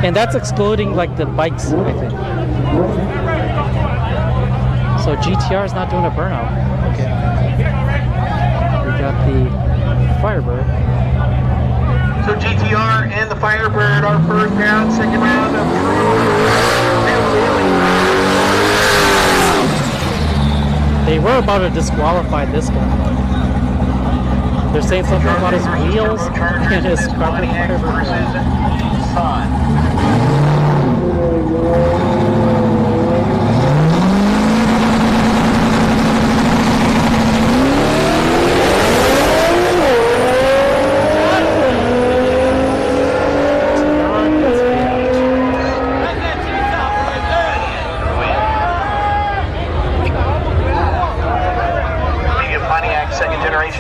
And that's excluding like the bikes, I think. So GTR is not doing a burnout. Okay. We got the Firebird. So GTR and the Firebird are first round, second round of They were about to disqualify this guy. They're saying something about his wheels and his carbon fiber. versus Sun.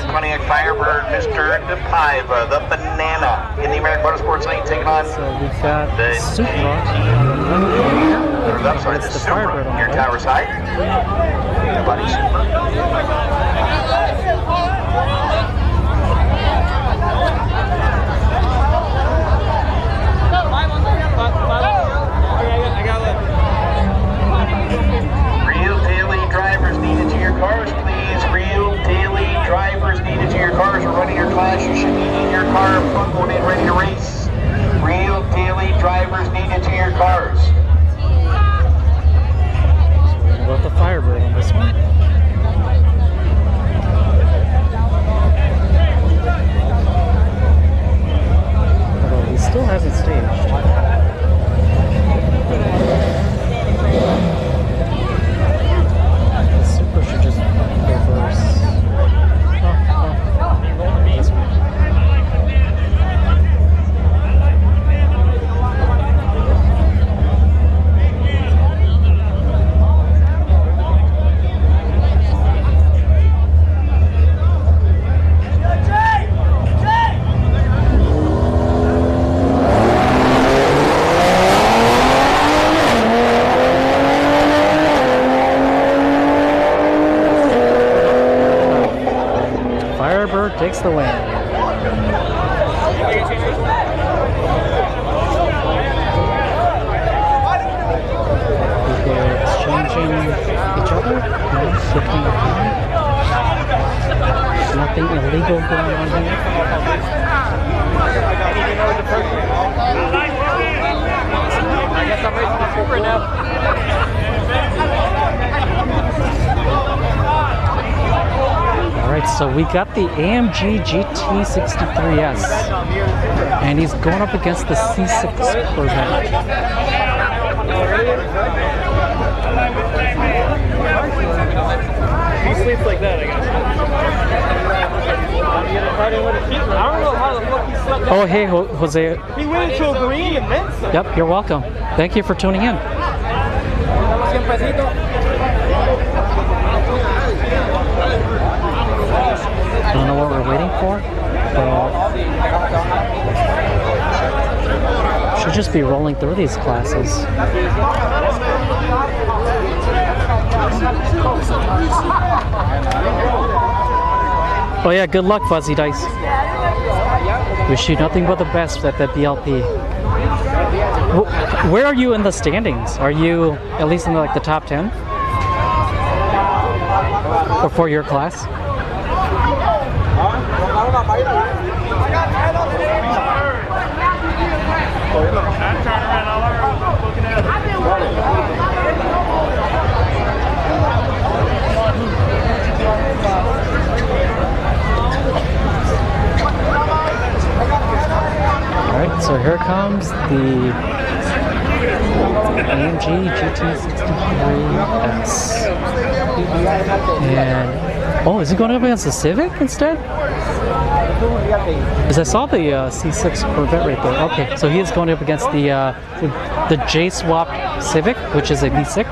Pontiac Firebird, Mr. DePaiva, the banana in the American Motorsports Lane, taking on So we've got the Supra. I'm sorry, the Supra on your tower side. Your buddy Supra. Real daily drivers needed to your cars, please. Real daily drivers needed to your cars. We're running your class. You should be in your car, going in, ready to race. Real daily drivers needed to your cars. What about the Firebird on this one? Although he still hasn't staged. The Supra should just reverse. This one. Firebird takes the win. They're exchanging each other. Looking behind. Nothing illegal going on here. I guess I'm racing the Supra now. Alright, so we got the AMG GT63S. And he's going up against the C6 Corvette. He sleeps like that, I guess. I don't know how the fuck he slept. Oh, hey, Jose. He went into a green and then some. Yep, you're welcome. Thank you for tuning in. I don't know what we're waiting for, but should just be rolling through these classes. Oh yeah, good luck, Fuzzy Dice. Wish you nothing but the best at the BLP. Where are you in the standings? Are you at least in like the top 10? Or for your class? Alright, so here comes the AMG GT63S. And, oh, is he going up against the Civic instead? Because I saw the C6 Corvette right there. Okay, so he is going up against the J-Swap Civic, which is a V6.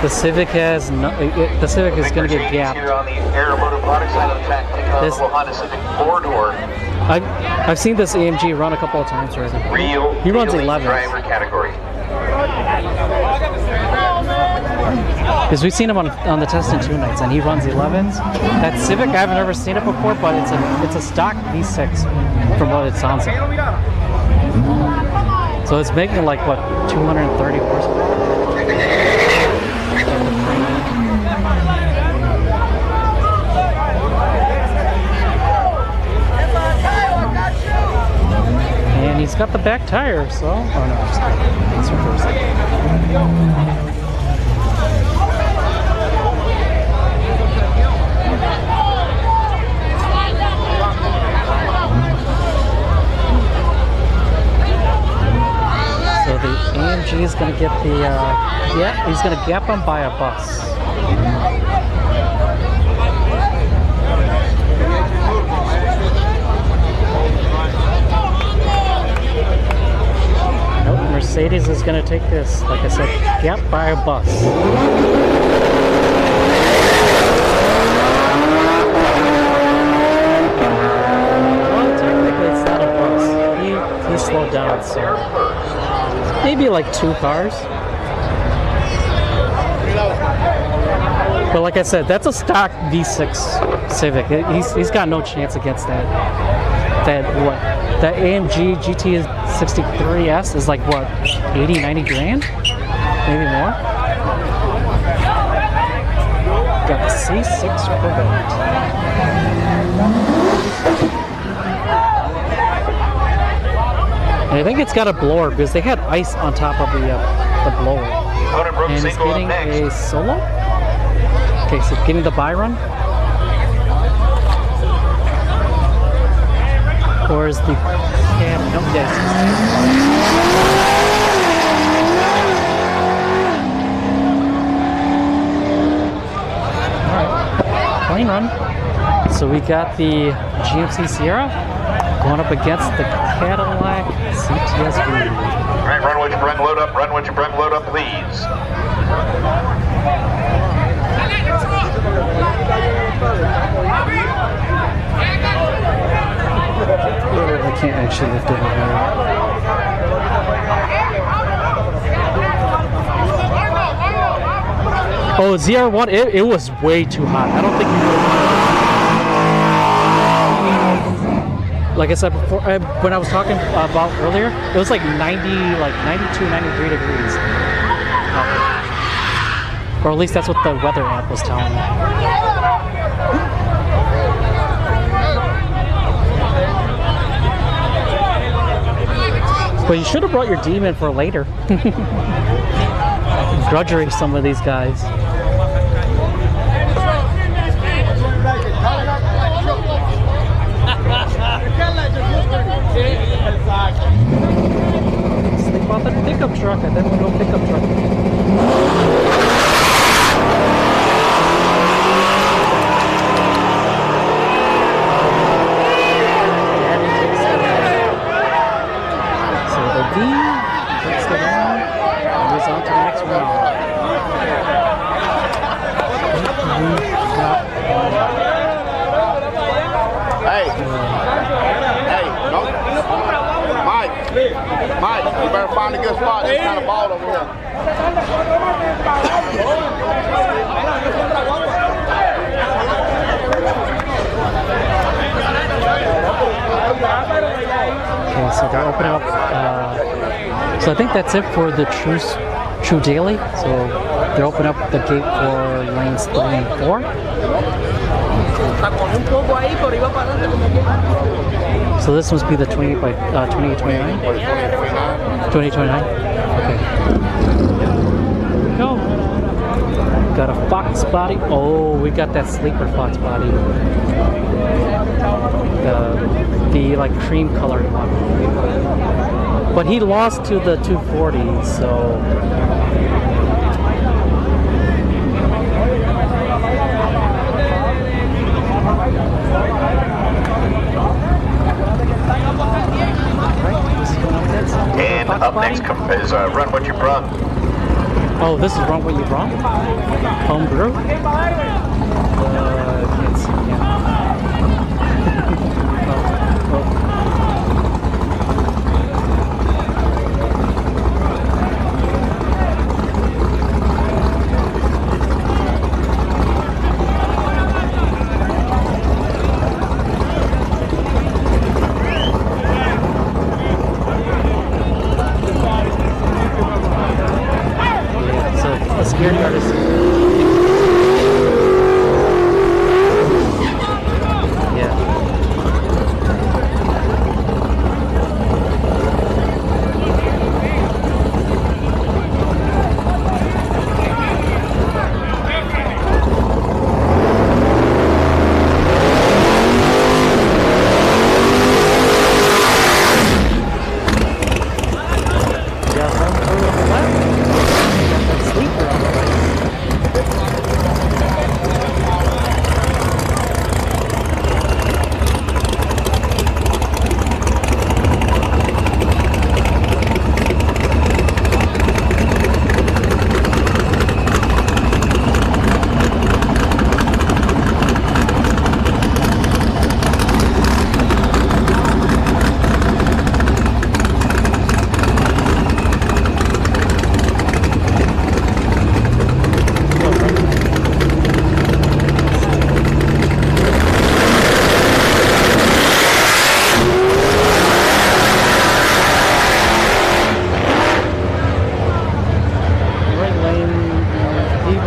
The Civic has no, the Civic is going to get gapped. Here on the Aeromotive product side of the track, taking on the Honda Civic 4-door. I've seen this AMG run a couple of times already. He runs 11s. Driver category. Because we've seen him on the testing 2 nights, and he runs 11s. That Civic, I haven't ever seen it before, but it's a stock V6 from what it sounds like. So it's making like what, 230 horsepower. he's got the back tire, so... Oh no, I'm just kidding. It's reversing. So the AMG is going to get the, yeah, he's going to gap him by a bus. Nope, Mercedes is going to take this, like I said, gap by a bus. Well, technically it's not a bus. He slowed down, so... Maybe like 2 cars. But like I said, that's a stock V6 Civic. He's got no chance against that. That AMG GT 63S is like what, 80, 90 grand? Maybe more? Got the C6 Corvette. I think it's got a blower because they had ice on top of the blower. And it's getting a solo. Okay, so getting the Byron. Or is the cab? Nope, yes. Alright, clean run. So we got the GMC Sierra going up against the Cadillac CTS-V. All right, run what you bring, load up. Run what you bring, load up, please. I can't actually lift it over. Oh, ZR1, it was way too hot. I don't think you would. Like I said before, when I was talking about earlier, it was like 90, like 92, 93 degrees. Or at least that's what the weather app was telling me. But you should have brought your demon for later. Drudgery some of these guys. Sleep off the pickup truck. I think we'll go pickup truck. Mike, you better find a good spot. This kind of ball over here. Okay, so they're opening up. So I think that's it for the True Daily. So they're opening up the gate for lanes 3 and 4. So this must be the 28 by 2829? 2829? Okay. Here we go. Got a Fox body. Oh, we got that sleeper Fox body. The like cream colored one. But he lost to the 240, so... And up next is Run What You Brung. Oh, this is Run What You Brung? Homebrew? Can't see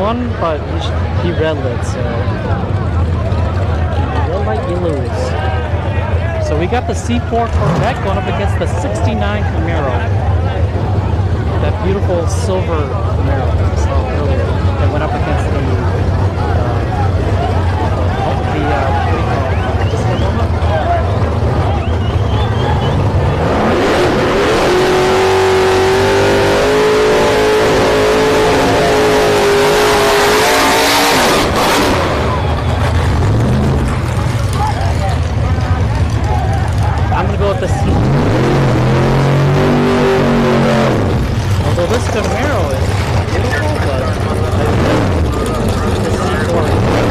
won, but he red lit, so red light you lose. So we got the C4 Corvette going up against the 69 Camaro. That beautiful silver Camaro that we saw earlier that went up against the I'm gonna go with the C. Although this Camaro is beautiful, but the C4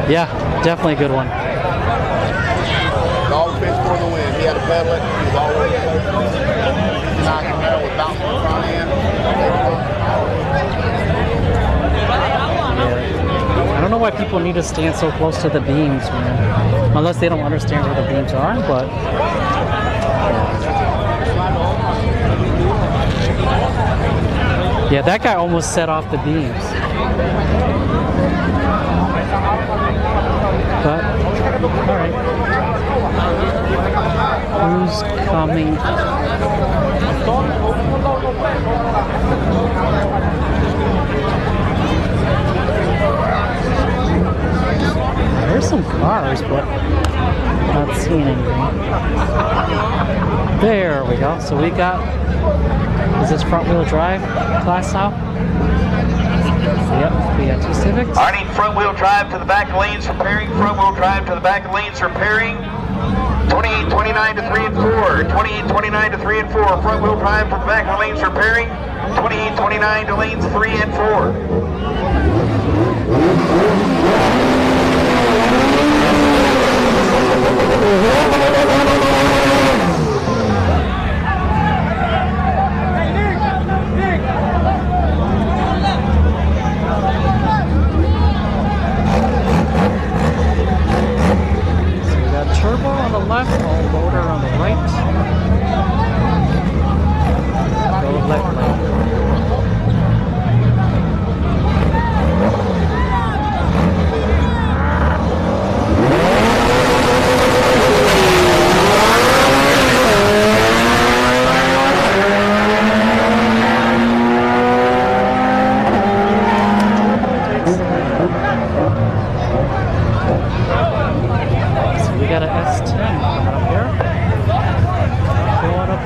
Yeah, definitely a good one. Dog fish for the win. He had a pedal it. He was all over the place. Knocking there with bouncing the front end. I don't know why people need to stand so close to the beams, man. Unless they don't understand where the beams are, but... Yeah, that guy almost set off the beams. But, alright. Who's coming? There's some cars, but not seeing anything. There we go. So we got, is this front wheel drive class now? Yep, we got two Civics. I need front wheel drive to the back lanes repairing. Front wheel drive to the back lanes repairing. 2829 to 3 and 4. 2829 to 3 and 4. Front wheel drive to the back lanes repairing. 2829 to lanes 3 and 4. Turbo on the left, all loader on the right. Go left lane. We got an S10 coming up here. Going up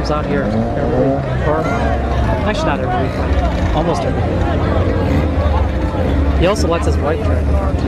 comes out here every week, or actually not every week, but almost every week. He also lets his wife drive the car too.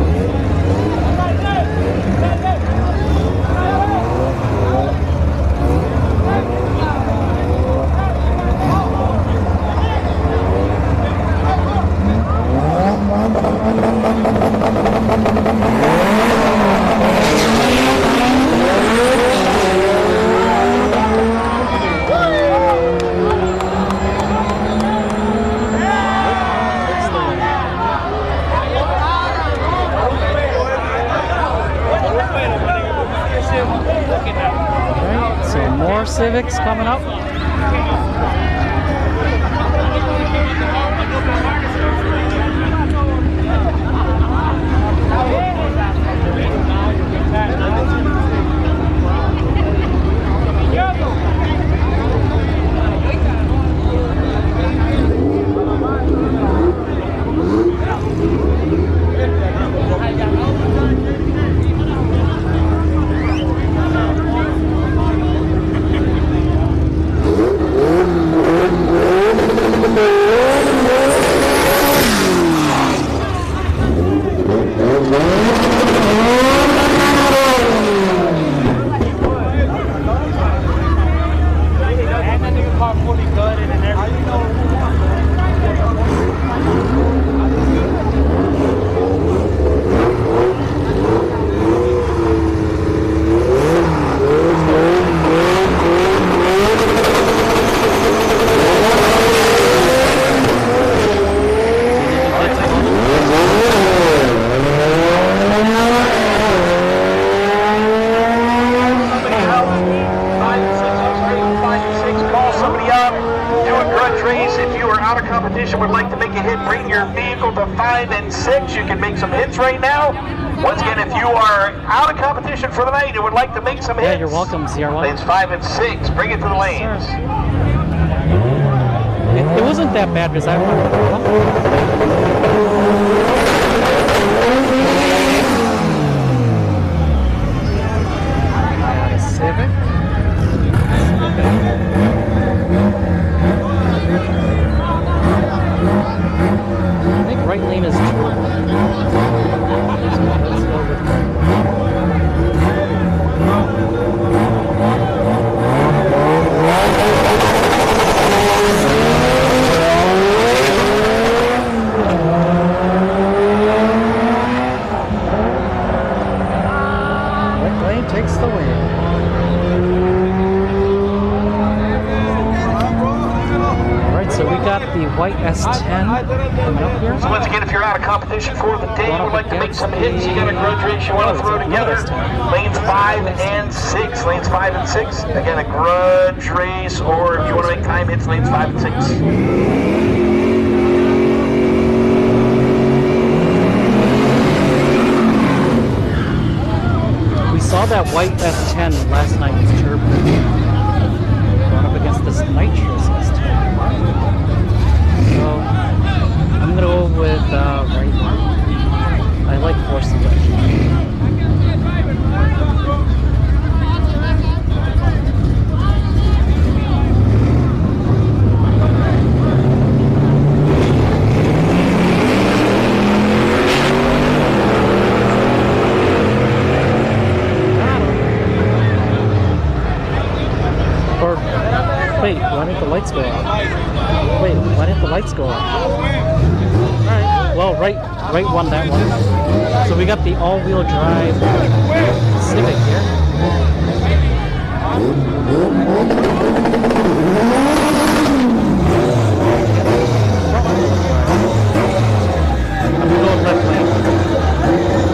Alright, so more Civics coming up. Would like to make a hit, bring your vehicle to 5 and 6. You can make some hits right now. Once again, if you are out of competition for the night and would like to make some hits, Yeah, you're welcome, CR1. lanes 5 and 6. Bring it to the lanes. It wasn't that bad because I went. Got a Civic. I think right lane is 2. So let's go with right. Right lane takes the win. So we got the white S10 coming up here. So once again, if you're out of competition for the day, you would like to make some hits, you got a grudge race you want to throw together, lanes 5 and 6. Lanes 5 and 6. Again, a grudge race, or if you want to make time hits, lanes 5 and 6. We saw that white S10 last night with Turbo. Going up against this nitrous S10. So I'm gonna go with right. I like force selection. Or wait, why didn't the lights go off? Wait, why didn't the lights go off? Alright, well, right won that one. So we got the all-wheel drive Civic here. I'm gonna go with left lane.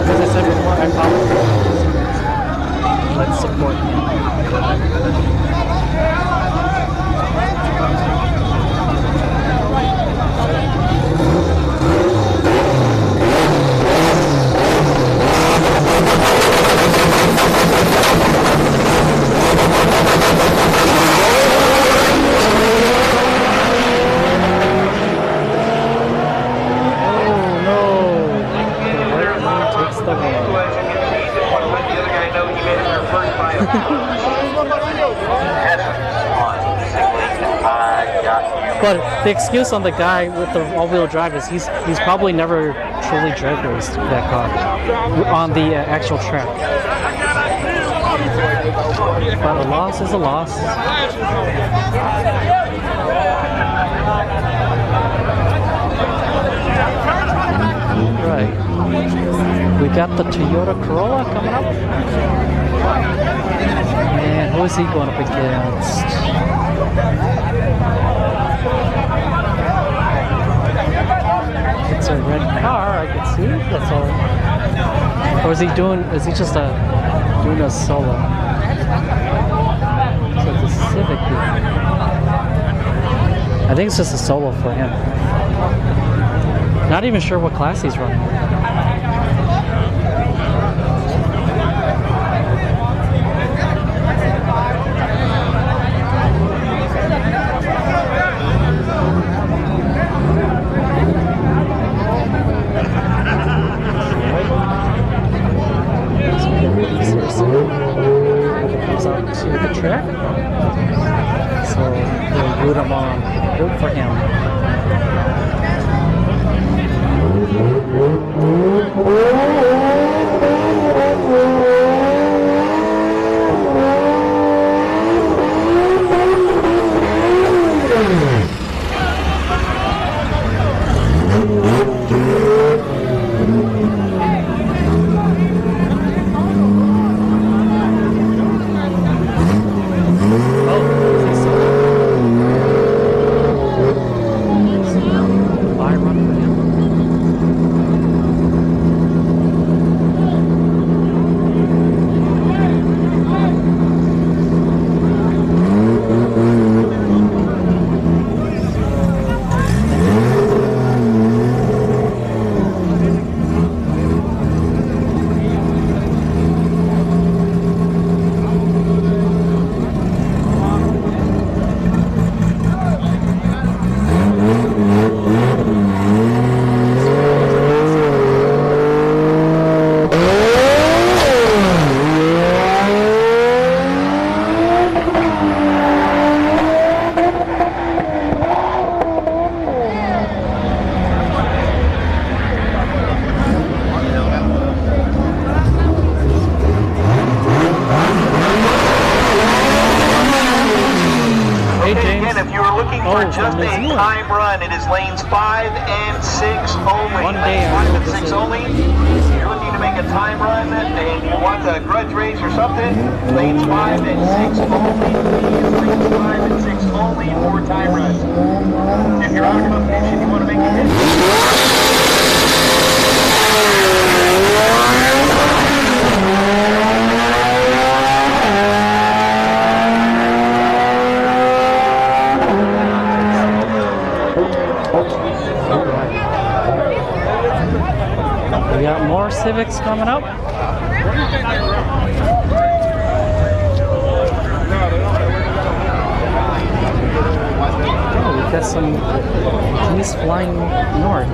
As I said before, I apologize. Let's support me. But the excuse on the guy with the all-wheel drive is he's probably never truly drag raced that car on the actual track. But a loss is a loss. Right. We got the Toyota Corolla coming up. And who is he going up against? It's a red car, I can see. That's all. Or is he just doing a solo? So it's a Civic here. I think it's just a solo for him. Not even sure what class he's running. Comes out to the track, so we'll root him on. Root for him. Just a time run. It is lanes 5 and 6 only. Lanes 5 and 6 only. If you're looking to make a time run and you want a grudge race or something, lanes 5 and 6 only. Lanes 5 and 6 only for time runs. If you're out of competition, you want to make a hit. We got more Civics coming up. Oh, we've got some geese flying north.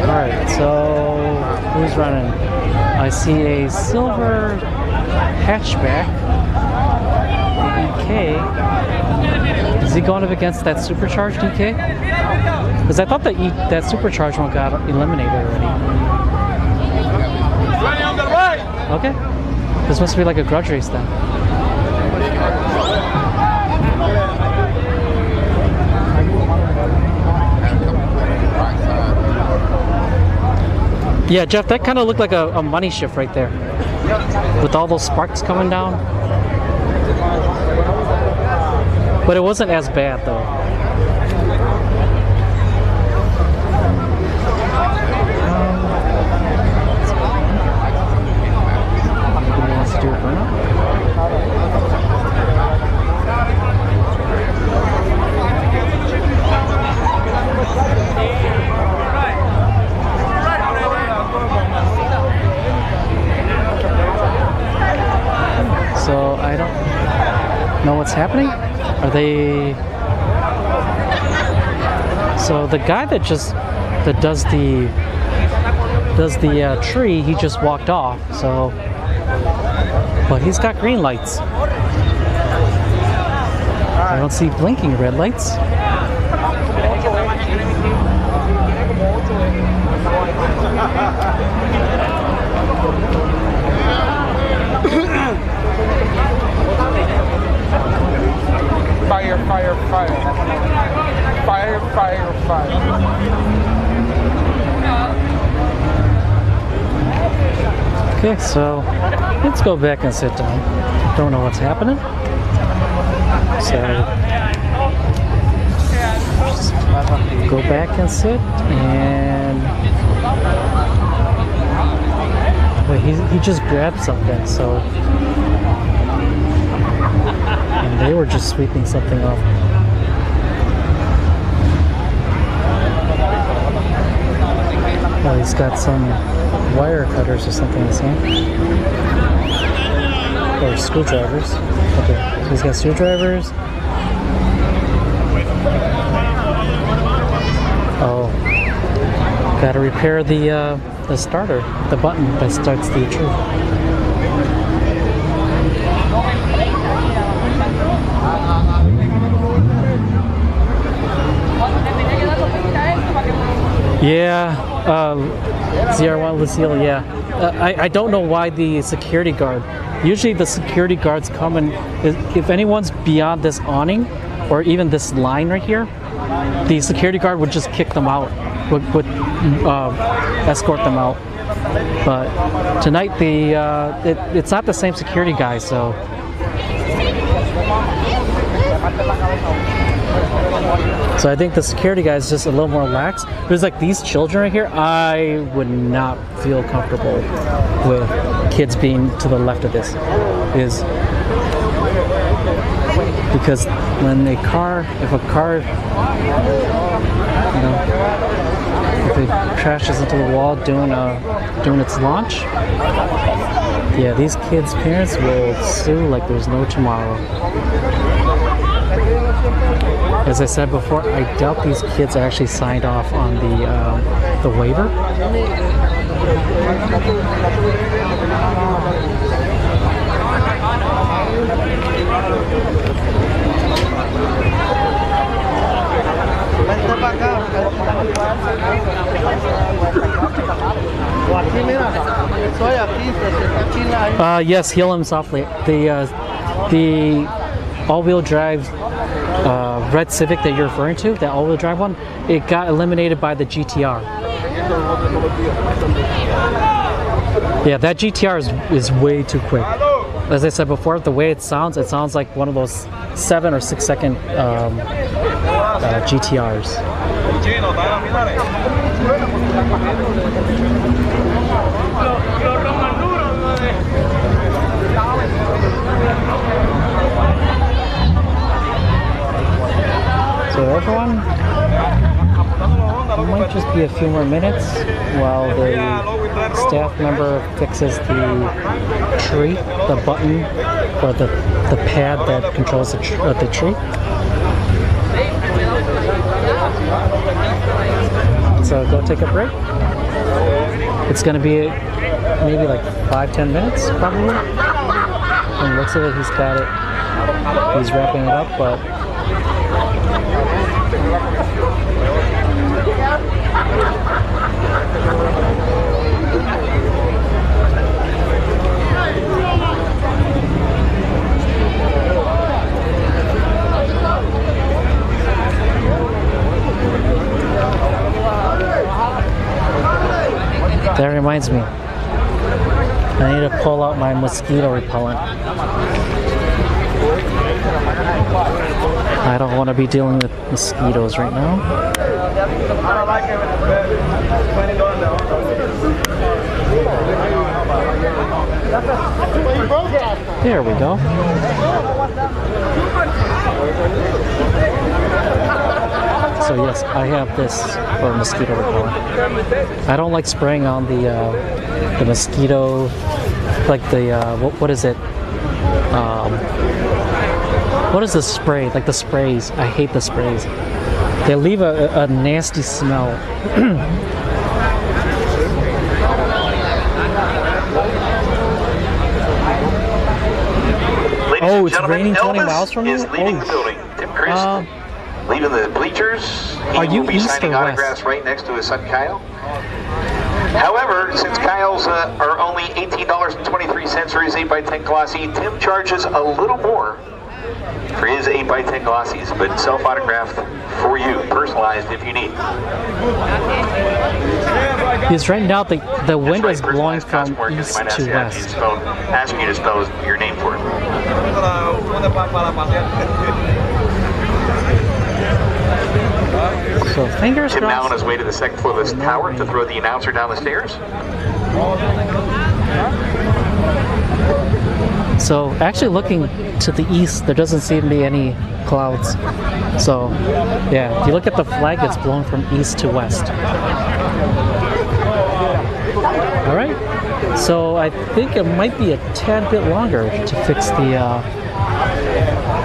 Alright, so who's running? I see a silver hatchback. EK. Is he going up against that Supercharged EK? Because I thought that Supercharged one got eliminated already. Okay. This must be like a grudge race then. Yeah, Jeff, that kind of looked like a money shift right there. With all those sparks coming down. But it wasn't as bad though. Anybody wants to do a burnout? So I don't know what's happening. Are they? So the guy that does the tree, he just walked off. So, but he's got green lights. I don't see blinking red lights. Fire, fire, fire. Fire, fire, fire. Okay, so let's go back and sit down. Don't know what's happening. So just go back and sit and wait, he just grabbed something, so and they were just sweeping something off. Oh, he's got some wire cutters or something in his hand. Or screwdrivers. Okay, so he's got screwdrivers. Oh, gotta repair the starter, the button that starts the tree. Yeah, ZR1 Lucille, yeah. I don't know why the security guard. Usually the security guards come and if anyone's beyond this awning or even this line right here, the security guard would just kick them out, would escort them out. But tonight it's not the same security guy, so. So I think the security guy is just a little more lax. There's like these children right here, I would not feel comfortable with kids being to the left of this. Because when if a car, you know, if it crashes into the wall during its launch, yeah, these kids' parents will sue like there's no tomorrow. As I said before, I doubt these kids actually signed off on the waiver. Yes, heal him softly. The all-wheel drive red Civic that you're referring to, that all-wheel drive one, it got eliminated by the GTR. Yeah, that GTR is way too quick. As I said before, the way it sounds like one of those 7 or 6 second GTRs. So everyone, it might just be a few more minutes while the staff member fixes the tree, the button, or the pad that controls the tree. So go take a break. It's going to be maybe like 5-10 minutes probably. And looks like he's got it. He's wrapping it up, but that reminds me, I need to pull out my mosquito repellent. I don't want to be dealing with mosquitoes right now. There we go. So yes, I have this for mosquito repellent. I don't like spraying on the mosquito, like the what is it? What is the spray? Like the sprays. I hate the sprays. They leave a nasty smell. Oh, it's raining 20 miles from you? Oh, August. Leaving the bleachers, he will be signing autographs right next to his son Kyle. However, since Kyle's are only $18.23 for his 8x10 glossy, Tim charges a little more for his 8x10 glossies, but self-autographed for you, personalized if you need. Because right now the wind is blowing from east to west. Asking you to spell your name for him. So fingers Tim now crossed. on his way to the second floor of this tower to throw the announcer down the stairs. So actually looking to the east, there doesn't seem to be any clouds. So yeah, if you look at the flag, it's blown from east to west. All right, so I think it might be a tad bit longer to fix the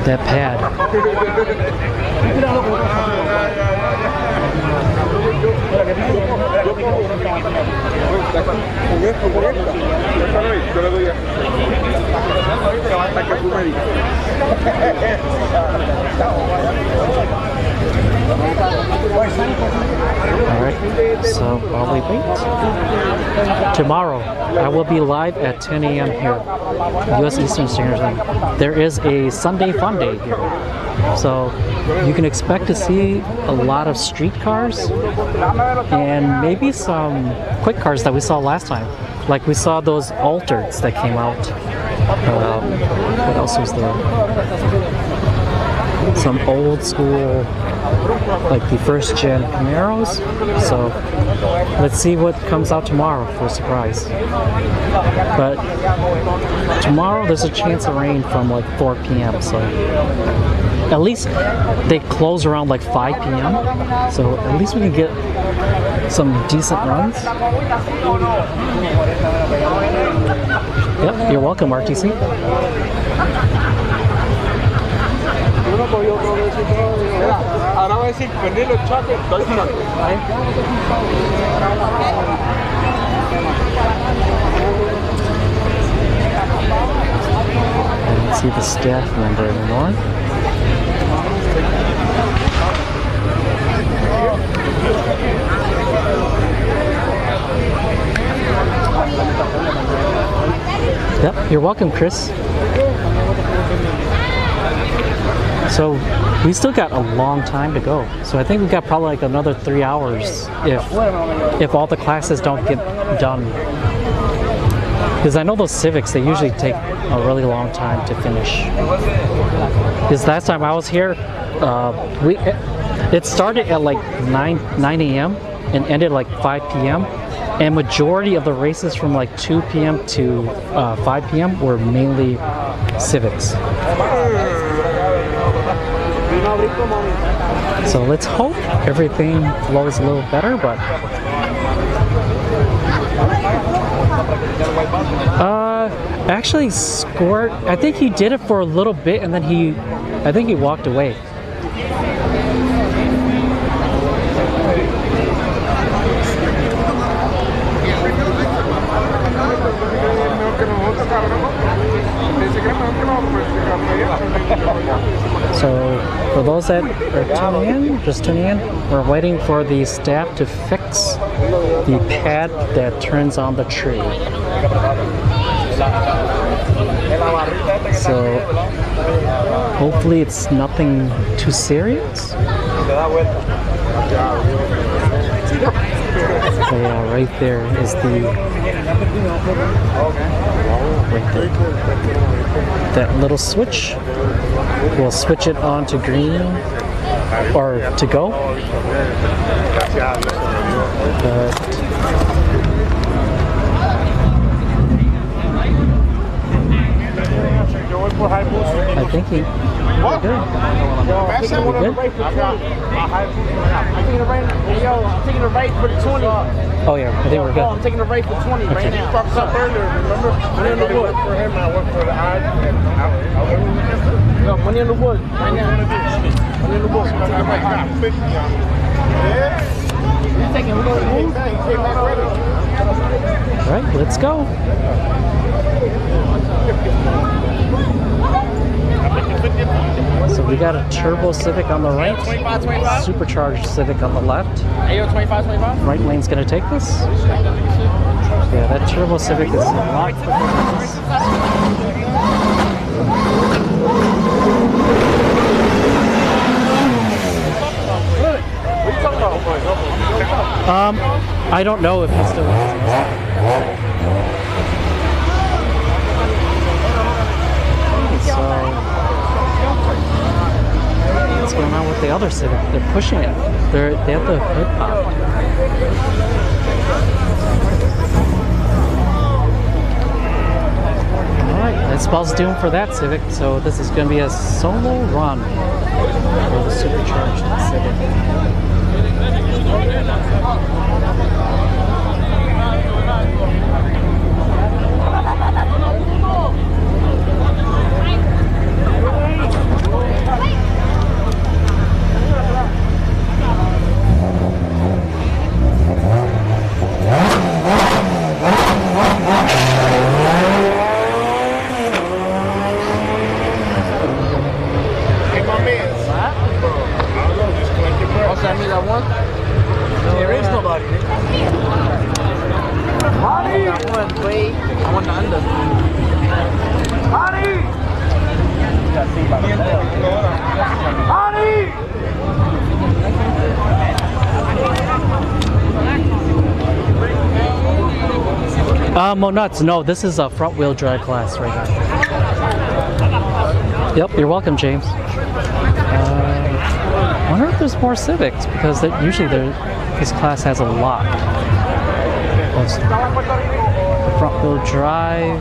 that pad. Alright, so while we wait, tomorrow I will be live at 10 a.m. here, U.S. Eastern Standard Time. There is a Sunday Fun Day here, so you can expect to see a lot of street cars and maybe some quick cars that we saw last time. Like we saw those Altereds that came out. What else was there? Some old school, like the first gen Camaros. So let's see what comes out tomorrow for a surprise. But tomorrow there's a chance of rain from like 4 p.m. So at least they close around like 5 p.m. So at least we can get some decent runs. Yep, you're welcome, RTC. I don't see the staff member anymore. Yep, you're welcome, Chris. So we still got a long time to go. So I think we got probably like another 3 hours if all the classes don't get done. Because I know those Civics, they usually take a really long time to finish. Because last time I was here, it started at like 9 a.m. and ended like 5 p.m. And majority of the races from like 2 p.m. to 5 p.m. were mainly Civics. So let's hope everything flows a little better, but actually Squirt, I think he did it for a little bit and then I think he walked away. So for those that are just tuning in, we're waiting for the staff to fix the pad that turns on the tree. So hopefully it's nothing too serious. So yeah, right there is right there. That little switch. We'll switch it on to green or to go. But I think we're good. I'm taking the rate for 20. Oh yeah, I think we're good. I'm taking the rate for 20 right now. Fucked up earlier, remember? Money in the wood. For him, I work for the eye. No, money in the wood. Right now. Money in the wood. You're taking a little move. All right, let's go. So we got a turbo Civic on the right, supercharged Civic on the left. Right lane's gonna take this. Yeah, that turbo Civic is a lot quicker than this. I don't know if he still wants to. So, what's going on with the other Civic? They're pushing it. They have the hood pop. Alright, that spells doom for that Civic. So this is going to be a solo run for the supercharged Civic. There is nobody. Honey! I want the under. Honey! Honey! Nuts. No, this is a front wheel drive class right now. Yep, you're welcome, James. I wonder if there's more Civics, because usually this class has a lot. Front wheel drive.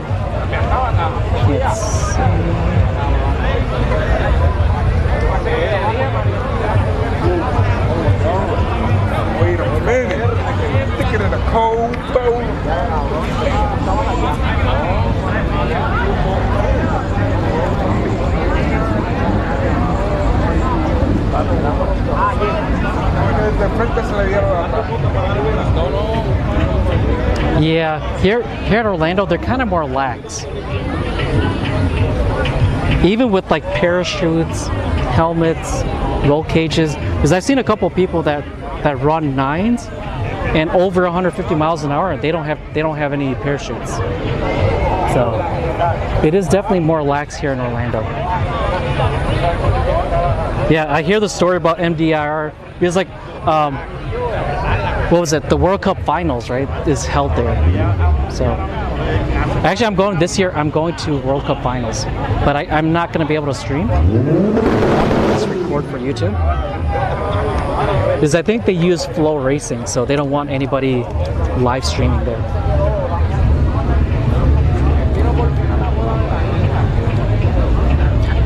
Can't see. Wait a minute. Thinking in a cold boat. Yeah, here at Orlando, they're kind of more lax. Even with like parachutes, helmets, roll cages. Because I've seen a couple people that run 9s and over 150 miles an hour, and they don't have any parachutes. So it is definitely more lax here in Orlando. Yeah, I hear the story about MDIR. Because like, what was it? The World Cup Finals, right, is held there. So actually, this year. I'm going to World Cup Finals, but I'm not going to be able to stream. Just record for YouTube. Because I think they use Flow Racing, so they don't want anybody live streaming there.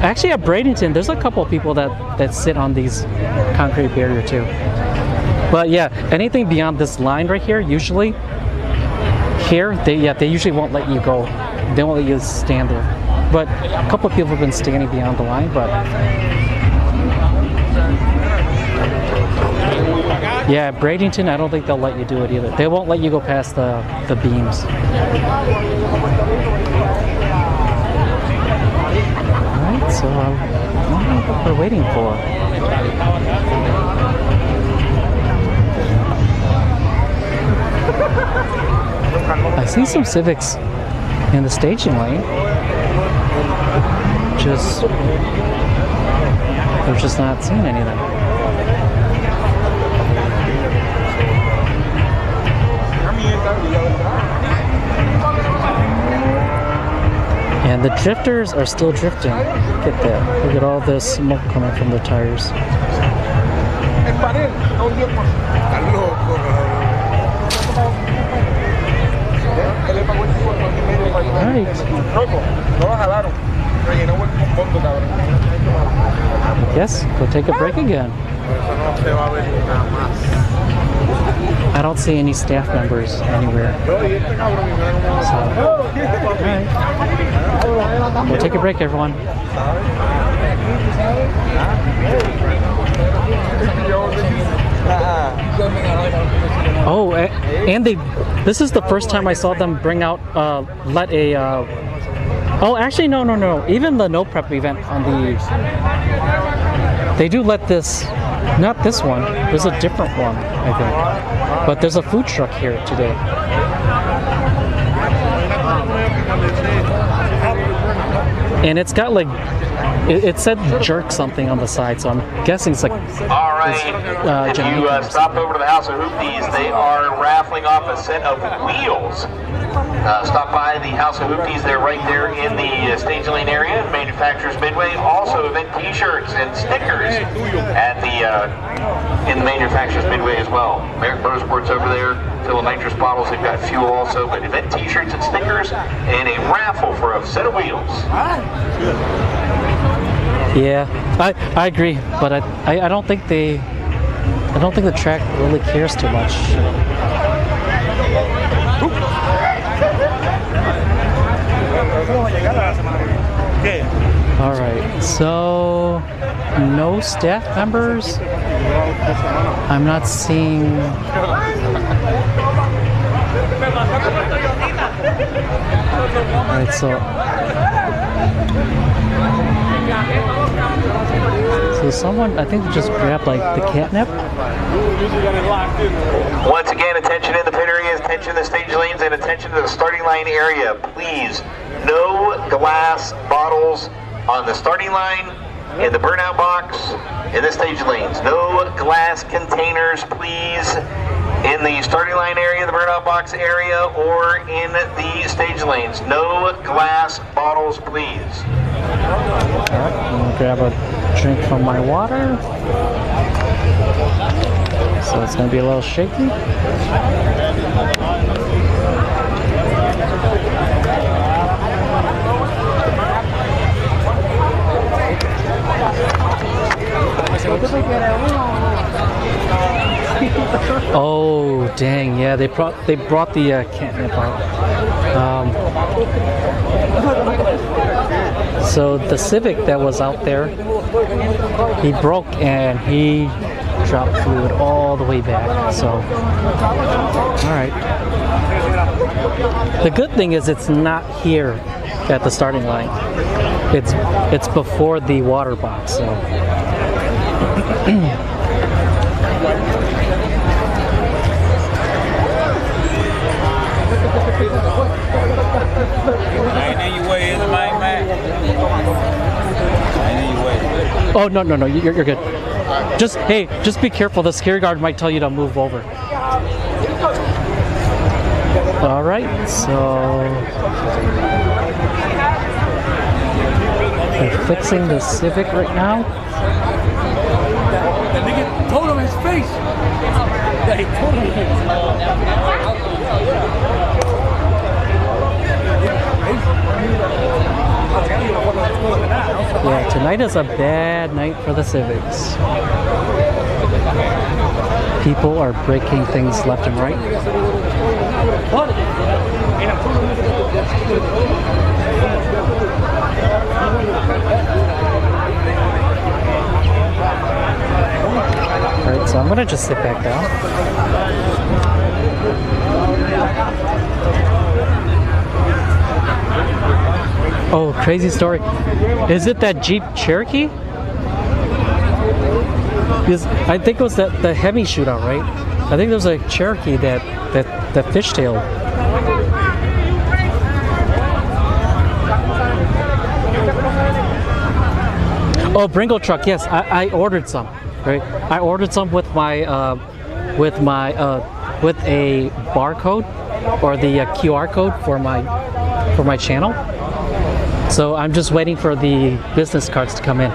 Actually, at Bradenton, there's a couple of people that sit on these concrete barrier too. But yeah, anything beyond this line right here, usually here, they usually won't let you go. They won't let you stand there. But a couple of people have been standing beyond the line, but yeah, at Bradenton, I don't think they'll let you do it either. They won't let you go past the beams. Alright, so I don't know what we're waiting for. I see some Civics in the staging lane. They're just not seeing anything. And the drifters are still drifting. Look at that. Look at all this smoke coming from the tires. Alright. Yes, go take a break again. I don't see any staff members anywhere. So, alright. We'll take a break, everyone. Oh, and this is the first time I saw them bring out, let a Oh, actually, no. Even the no prep event on the, they do let this, not this one. There's a different one, I think. But there's a food truck here today. And it's got like, it said jerk something on the side, so I'm guessing it's like. All right. If you stop over to the House of Hoopties, they are raffling off a set of wheels. Stop by the House of Hoopties. They're right there in the stage lane area, Manufacturers Midway. Also, event T-shirts and stickers at the in the Manufacturers Midway as well. American Motorsports over there, filling nitrous bottles. They've got fuel also, but event T-shirts and stickers, and a raffle for a set of wheels. Yeah, I agree, but I don't think the track really cares too much. All right, so no staff members. I'm not seeing. All right, so someone, I think, just grabbed like the catnip. Once again, attention in the pit areas, attention in the stage lanes, and attention to the starting line area. Please, no glass bottles on the starting line, in the burnout box, in the stage lanes. No glass containers, please, in the starting line area, the burnout box area, or in the stage lanes. No glass bottles, please. Alright, I'm gonna grab a drink from my water. So it's gonna be a little shaky. Oh dang, yeah, they brought the catnip out. So the Civic that was out there, he broke and he dropped fluid all the way back. So, all right. The good thing is it's not here at the starting line. It's before the water box. So. Oh no, you're good. Just be careful. The security guard might tell you to move over. All right, so they're fixing the Civic right now. The nigga told him his face. He told him Yeah, tonight is a bad night for the Civics. People are breaking things left and right. Alright, so I'm gonna just sit back down. Oh, crazy story. Is it that Jeep Cherokee? Because I think it was the Hemi shootout, right? I think there was a Cherokee that fishtailed. Oh, Bringo truck. Yes, I ordered some. Right, I ordered some with a barcode or the QR code for my channel. So I'm just waiting for the business cards to come in.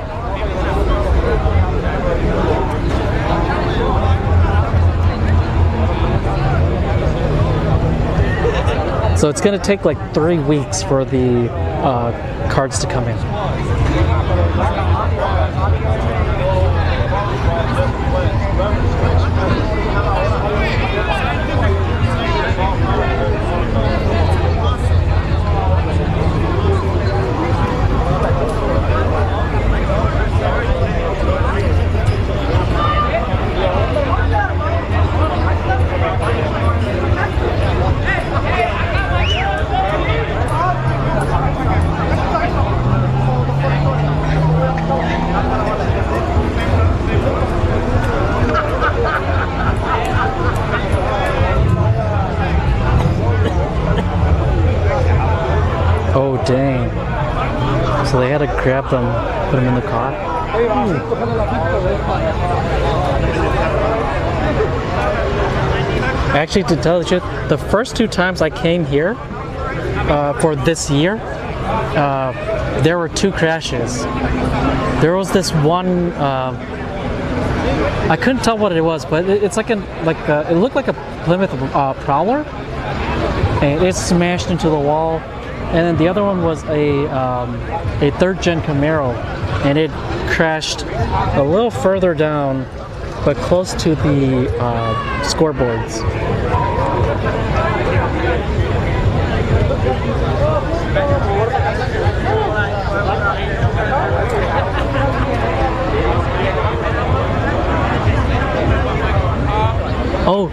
So it's gonna take like 3 weeks for the cards to come in. dang. So they had to grab them, put them in the car. Actually, to tell the truth, the first 2 times I came here for this year, there were 2 crashes. There was this one, I couldn't tell what it was, but it's like it looked like a Plymouth Prowler, and it smashed into the wall. And then the other one was a 3rd gen Camaro, and it crashed a little further down, but close to the scoreboards. Oh,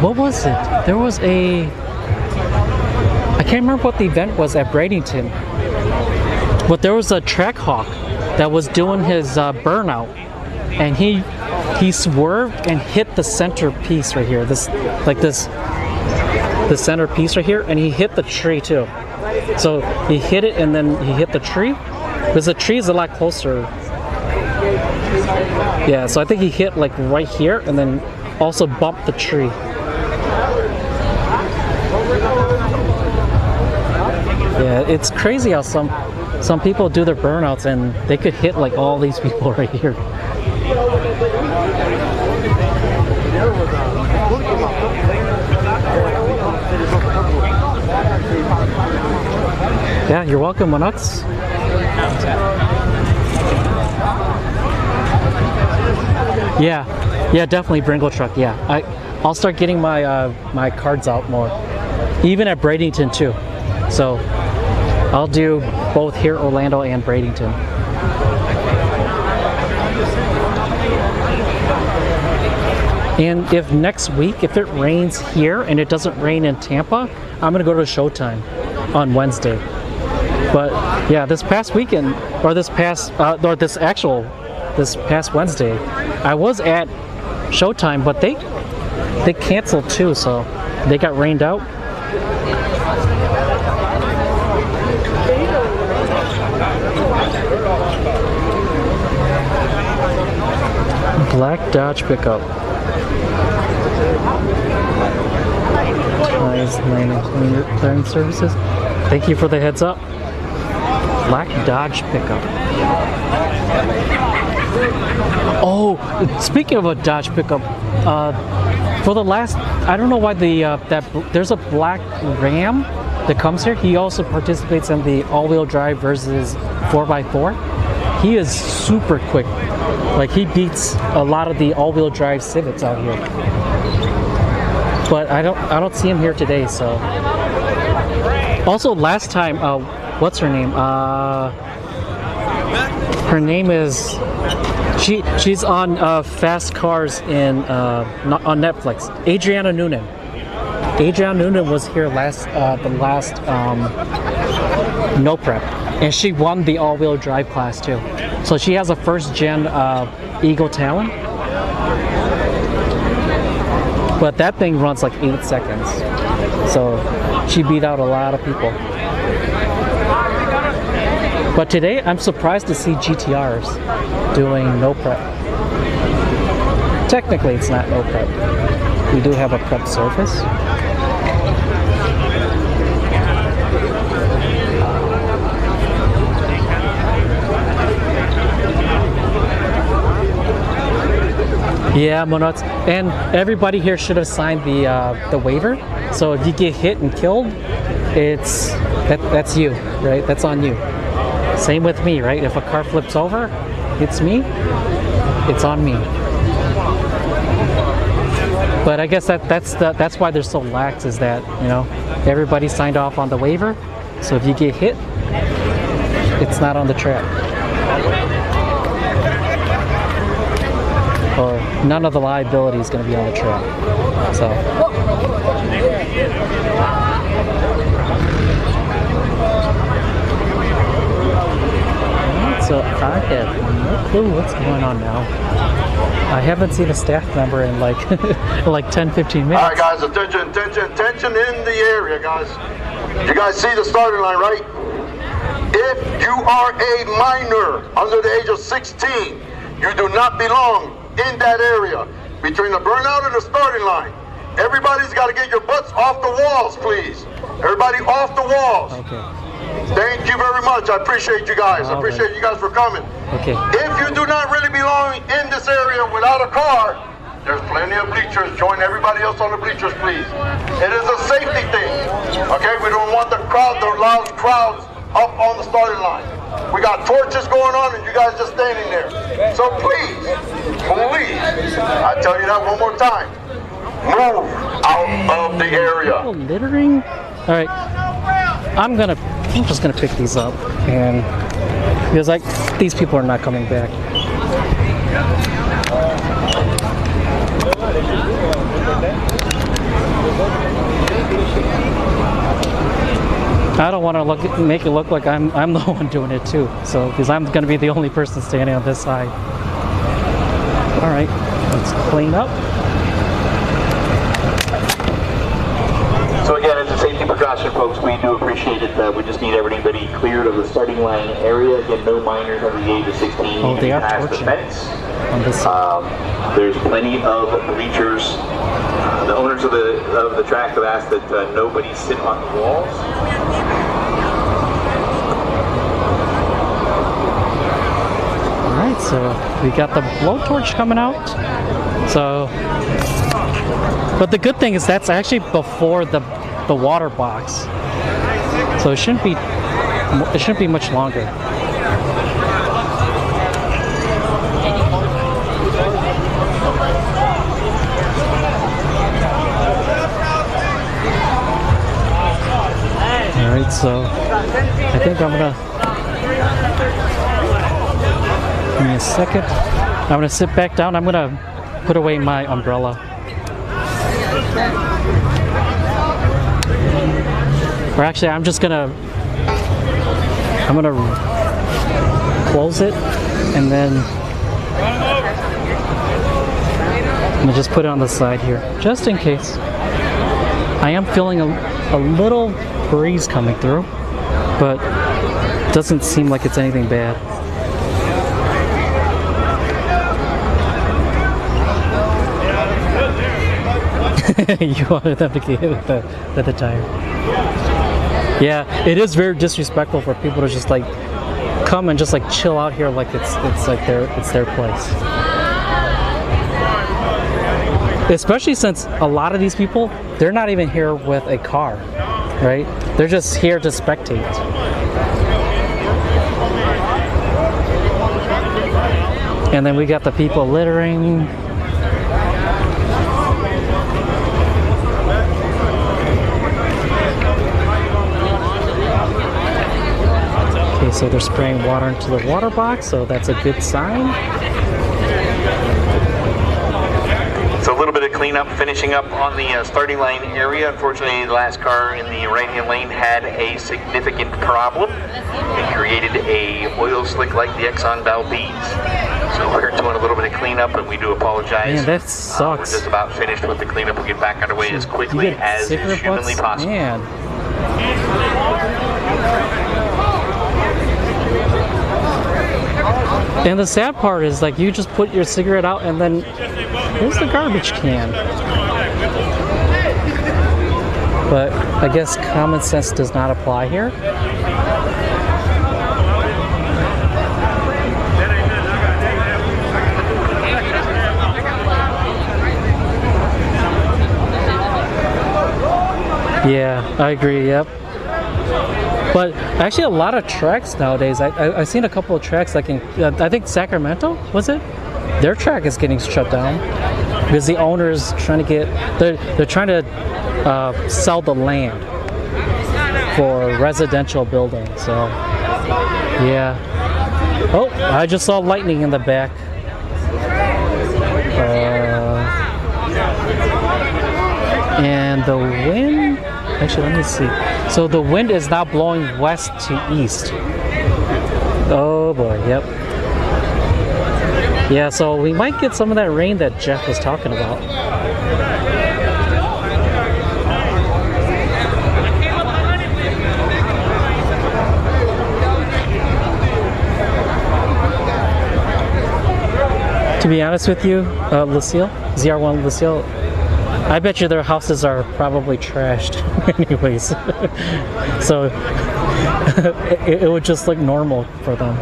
what was it? There was a... I can't remember what the event was at Bradenton, but there was a track hawk that was doing his burnout, and he swerved and hit the center piece right here. The center piece right here, and he hit the tree too. So he hit it, and then he hit the tree, because the tree is a lot closer. Yeah, so I think he hit like right here, and then also bumped the tree. Yeah, it's crazy how some people do their burnouts and they could hit like all these people right here. Yeah, you're welcome, Monux. Yeah, definitely Bringle truck. Yeah, I'll start getting my my cards out more, even at Bradenton too. So I'll do both here, Orlando and Bradenton. And if next week, if it rains here and it doesn't rain in Tampa, I'm gonna go to Showtime on Wednesday. But yeah, this past weekend, or this past Wednesday, I was at Showtime, but they canceled too, so they got rained out. Black Dodge pickup. Nice lane clearance services. Thank you for the heads up. Black Dodge pickup. Oh, speaking of a Dodge pickup, for the last, I don't know why there's a black Ram that comes here. He also participates in the all-wheel drive versus 4x4. He is super quick. Like, he beats a lot of the all-wheel drive Civics out here. But I don't see him here today, so. Also, last time, what's her name? Her name is, she's on Fast Cars on Netflix. Adriana Noonan. Adriana Noonan was here the last No Prep, and she won the all-wheel drive class too. So she has a first-gen Eagle Talon, but that thing runs like 8 seconds. So she beat out a lot of people. But today, I'm surprised to see GTRs doing no prep. Technically, it's not no prep. We do have a prep surface. Yeah, Monots. And everybody here should have signed the waiver. So if you get hit and killed, that's you, right? That's on you. Same with me, right? If a car flips over, hits me, it's on me. But I guess that's why they're so lax, is that, you know, everybody signed off on the waiver. So if you get hit, it's not on the track. Or none of the liability is going to be on the track. So. So I have no clue what's going on now. I haven't seen a staff member in like like 10-15 minutes. All right, guys, attention in the area, guys. You guys see the starting line, right? If you are a minor under the age of 16, you do not belong in that area between the burnout and the starting line. Everybody's got to get your butts off the walls, please. Everybody off the walls. Okay. Thank you very much. I appreciate you guys. I appreciate you guys for coming. Okay. If you do not really belong in this area without a car, there's plenty of bleachers. Join everybody else on the bleachers, please. It is a safety thing. Okay, we don't want the loud crowds up on the starting line. We got torches going on and you guys just standing there. So please, I tell you that one more time. Move out of the area. Oh, littering? All right. I'm just gonna pick these up, and because like these people are not coming back. I don't want to make it look like I'm the one doing it too. So because I'm gonna be the only person standing on this side. All right, let's clean up. So again, as a safety precaution, folks, we do appreciate it. We just need everybody cleared of the starting line area. Again, no minors under the age of 16 Oh, they are past the torching fence. on this side. There's plenty of bleachers. The owners of the track have asked that nobody sit on the walls. All right, so we got the blowtorch coming out. So. But the good thing is that's actually before the water box, so it shouldn't be much longer. All right, so I think I'm gonna give me a second. I'm gonna sit back down. I'm gonna put away my umbrella. Or actually, I'm gonna close it, and then I'm gonna just put it on the side here, just in case. I am feeling a little breeze coming through, but it doesn't seem like it's anything bad. You wanted them to get hit with the tire. Yeah, it is very disrespectful for people to just like come and just like chill out here like it's like their place. Especially since a lot of these people, they're not even here with a car, right? They're just here to spectate. And then we got the people littering. So they're spraying water into the water box, so that's a good sign. So a little bit of cleanup, finishing up on the starting line area. Unfortunately, the last car in the right-hand lane had a significant problem. It created a oil slick like the Exxon Valdez. So we're doing a little bit of cleanup, and we do apologize. Man, that sucks. We're just about finished with the cleanup. We'll get back underway as quickly as humanly possible. Man. And the sad part is, like, you just put your cigarette out and then here's the garbage can. But I guess common sense does not apply here. Yeah, I agree, yep. But actually a lot of tracks nowadays, I've seen a couple of tracks like in, I think Sacramento, was it? Their track is getting shut down because the owner's trying to get, they're trying to sell the land for residential building, so yeah. Oh, I just saw lightning in the back. And the wind, actually let me see. So the wind is now blowing west to east. Oh boy, yep. Yeah, so we might get some of that rain that Jeff was talking about. To be honest with you, Lucille, ZR1 Lucille, I bet you their houses are probably trashed anyways. So it would just look normal for them.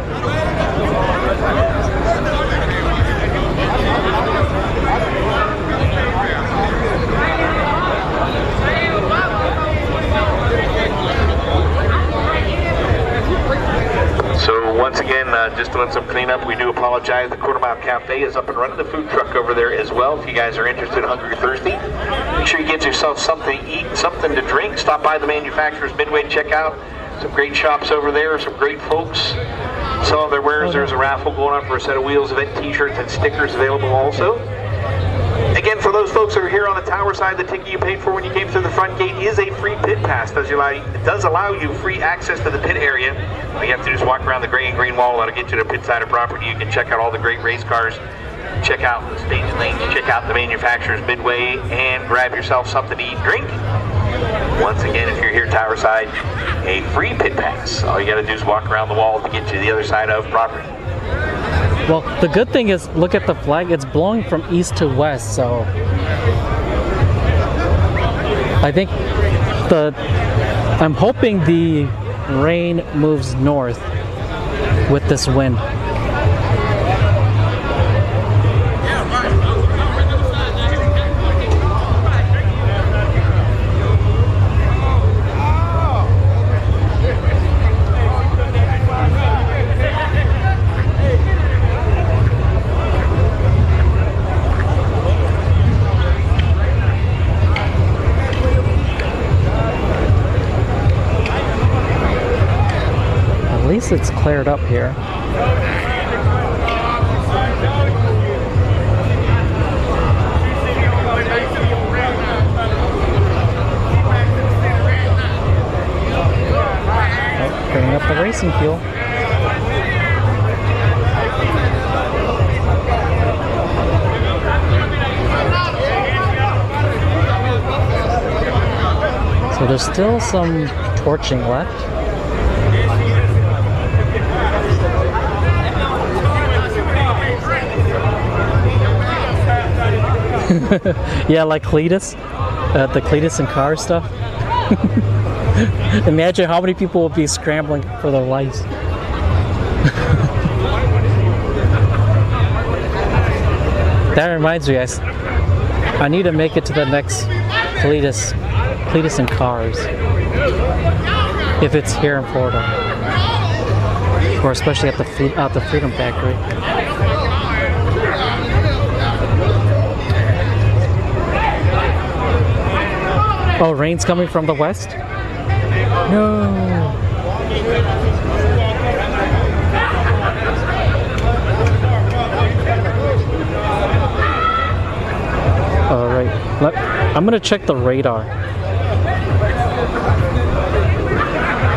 So once again, just doing some cleanup, we do apologize. The Quarter Mile Cafe is up and running. The food truck over there as well. If you guys are interested, hungry, thirsty, make sure you get yourself something to eat, something to drink. Stop by the manufacturer's Midway, check out some great shops over there, some great folks selling their wares. There's a raffle going on for a set of Wheels Event t-shirts and stickers available also. Again, for those folks that are here on the tower side, the ticket you paid for when you came through the front gate is a free pit pass. It does allow you free access to the pit area. All you have to do is walk around the gray and green wall. That'll get you to pit side of property. You can check out all the great race cars, check out the stage lanes, check out the manufacturer's Midway, and grab yourself something to eat and drink. Once again, if you're here tower side, a free pit pass. All you got to do is walk around the wall to get you to the other side of property. Well, the good thing is, look at the flag. It's blowing from east to west, so I think I'm hoping the rain moves north with this wind. At least it's cleared up here. Oh, bringing up the racing fuel. So there's still some torching left. Yeah, like Cletus, the Cletus and car stuff. Imagine how many people will be scrambling for their lives. That reminds me, I need to make it to the next Cletus and cars, if it's here in Florida, or especially at the Freedom Factory. Oh, rain's coming from the west? No. All right, I'm gonna check the radar.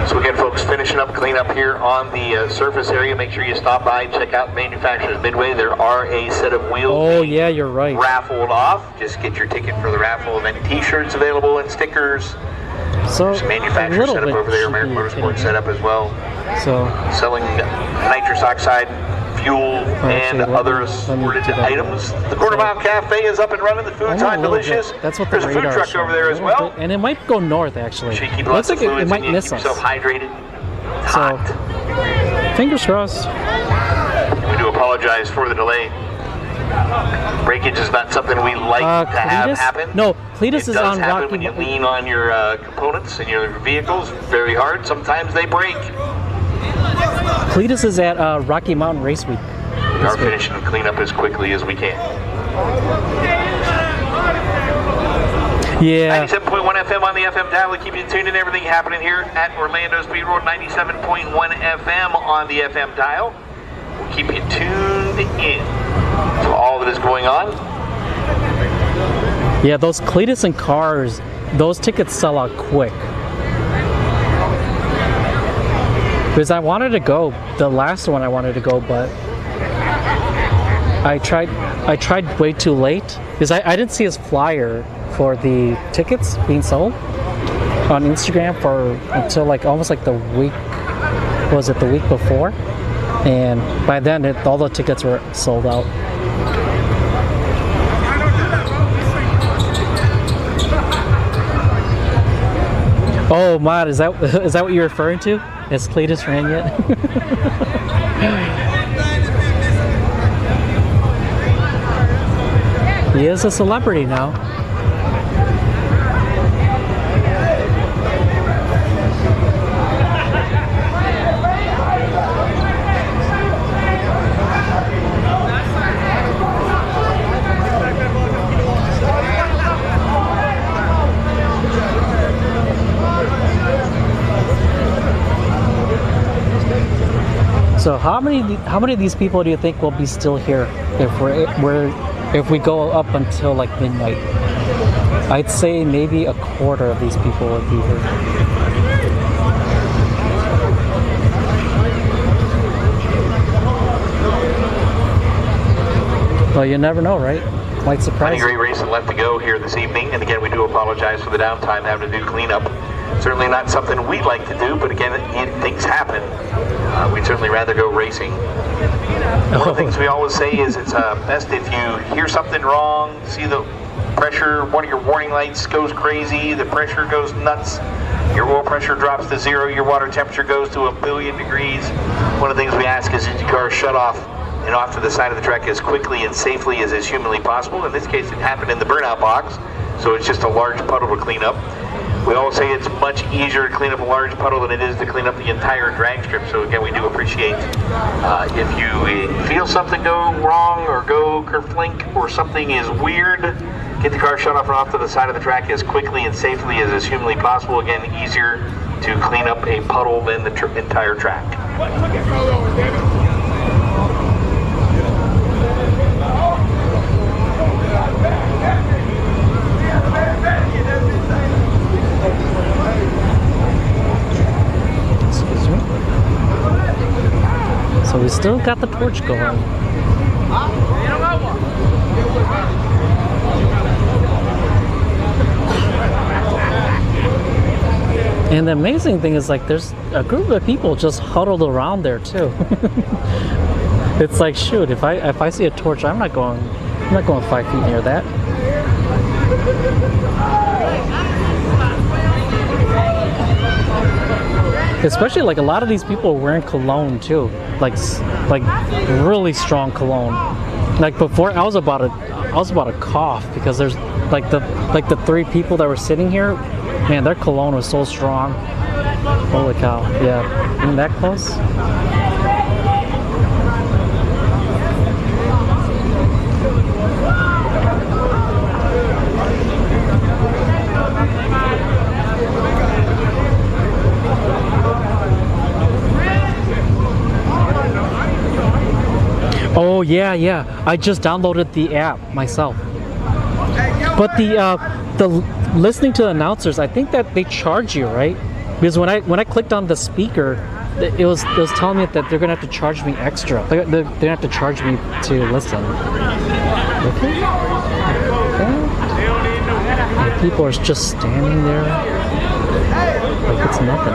So again, folks, finishing up cleanup here on the surface area. Make sure you stop by and check out manufacturer's Midway. There are a set of wheels. Oh yeah, you're right. Raffled off. Just get your ticket for the raffle event. T-shirts available and stickers. So there's a manufacturer setup over there, American Motorsport setup as well. So selling nitrous oxide, fuel, and other assorted items. The Quarter Mile Cafe is up and running. The food's hot, delicious. That's what the There's a food truck over there as well. And it might go north actually. So you keep lots of fluids it might in you, miss keep us. yourself hydrated. So fingers crossed. We do apologize for the delay. Breakage is not something we like to have happen. No, Cletus is on happen Rocky. When you lean on your components and your vehicles very hard, sometimes they break. Cletus is at Rocky Mountain Race Week. We are finishing the cleanup as quickly as we can. Yeah. 97.1 FM on the FM dial to keep you tuned in. Everything happening here at Orlando Speed Road. 97.1 FM on the FM dial. We'll keep you tuned in to all that is going on. Yeah, those Cletus and cars, those tickets sell out quick. Because I wanted to go, the last one I wanted to go, but I tried way too late because I didn't see his flyer for the tickets being sold on Instagram until like almost like the week, was it the week before? And by then all the tickets were sold out. Oh, Matt, is that what you're referring to? Has Cletus ran yet? He is a celebrity now. So how many of these people do you think will be still here if we go up until like midnight? I'd say maybe a quarter of these people would be here. Well, you never know, right? Might surprise you. Great racing left to go here this evening, and again, we do apologize for the downtime having to do cleanup. Certainly not something we'd like to do, but again, things happen. We'd certainly rather go racing. One of the things we always say is it's best if you hear something wrong, see the pressure, one of your warning lights goes crazy, the pressure goes nuts, your oil pressure drops to 0, your water temperature goes to 1,000,000,000 degrees. One of the things we ask is that your car shut off and off to the side of the track as quickly and safely as is humanly possible. In this case, it happened in the burnout box, so it's just a large puddle to clean up. We always say it's much easier to clean up a large puddle than it is to clean up the entire drag strip. So again, we do appreciate if you feel something go wrong or go kerflink or something is weird, get the car shut off and off to the side of the track as quickly and safely as is humanly possible. Again, easier to clean up a puddle than the entire track. So we still got the Purge going. And the amazing thing is, like, there's a group of people just huddled around there too. It's like, shoot, if I see a torch, I'm not going 5 feet near that. Especially like a lot of these people are wearing cologne too, like really strong cologne. Like before, I was about to cough because there's like the 3 people that were sitting here, man, their cologne was so strong. Holy cow! Yeah, isn't that close? Oh yeah. I just downloaded the app myself. But the listening to the announcers, I think that they charge you, right? Because when I clicked on the speaker, it was telling me that they're gonna have to charge me extra. They're gonna have to charge me to listen. Okay. And people are just standing there like it's nothing.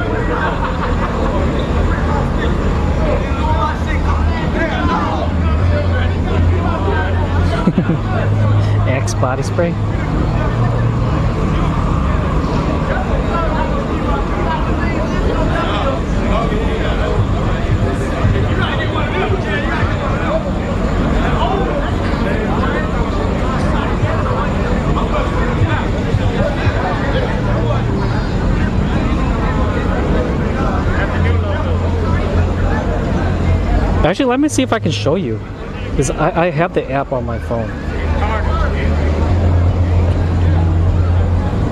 Axe body spray. Actually, let me see if I can show you, because I have the app on my phone.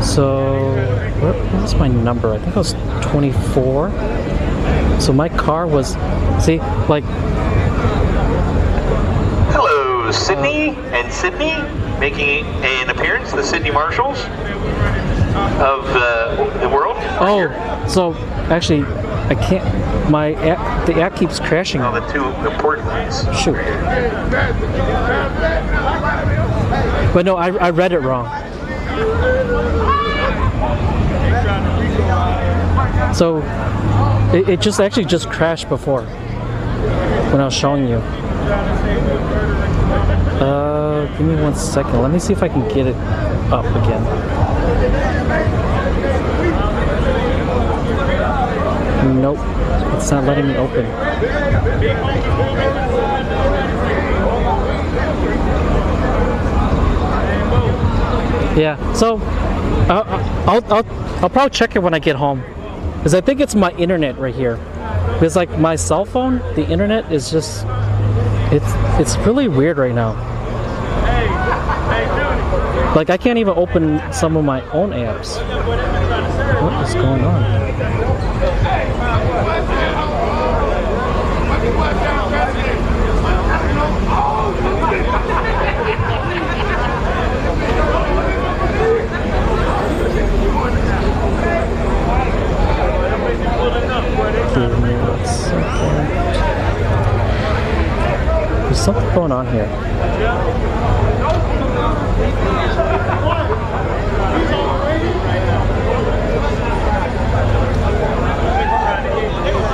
So, what was my number? I think it was 24. So my car was, see, like... Hello, Sydney and Sydney, making an appearance, the Sydney Marshals of the world. Oh, so actually, I can't. The app keeps crashing. Oh, the two important ones. Shoot. But no, I read it wrong. So it just actually just crashed before when I was showing you. Give me 1 second. Let me see if I can get it up again. Nope, it's not letting me open. Yeah, so I'll probably check it when I get home, because I think it's my internet right here. Because like my cell phone, the internet is just it's really weird right now. Like I can't even open some of my own apps. What is going on? Give me 1 second. There's something going on here.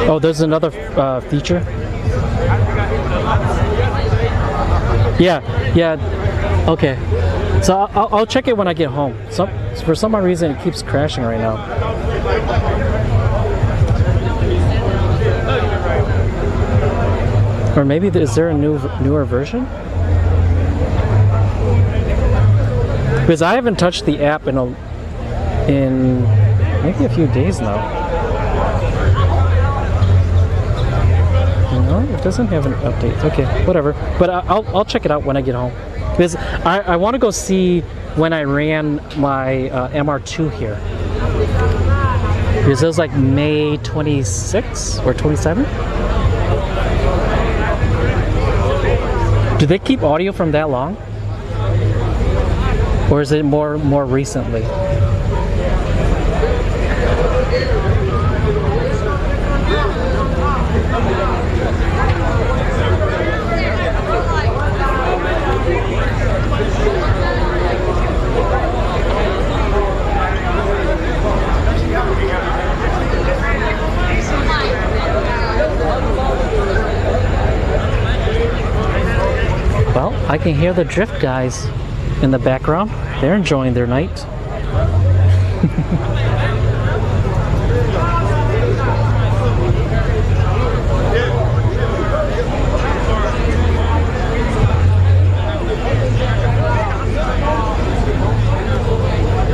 Oh, there's another feature. Yeah. Okay. So I'll check it when I get home. For some reason, it keeps crashing right now. Or maybe is there a newer version? Because I haven't touched the app in maybe a few days now. No, it doesn't have an update. Okay, whatever. But I'll check it out when I get home. Because I want to go see when I ran my MR2 here. Because it was like May 26 or 27. Do they keep audio from that long? Or is it more recently? Well, I can hear the drift guys in the background. They're enjoying their night.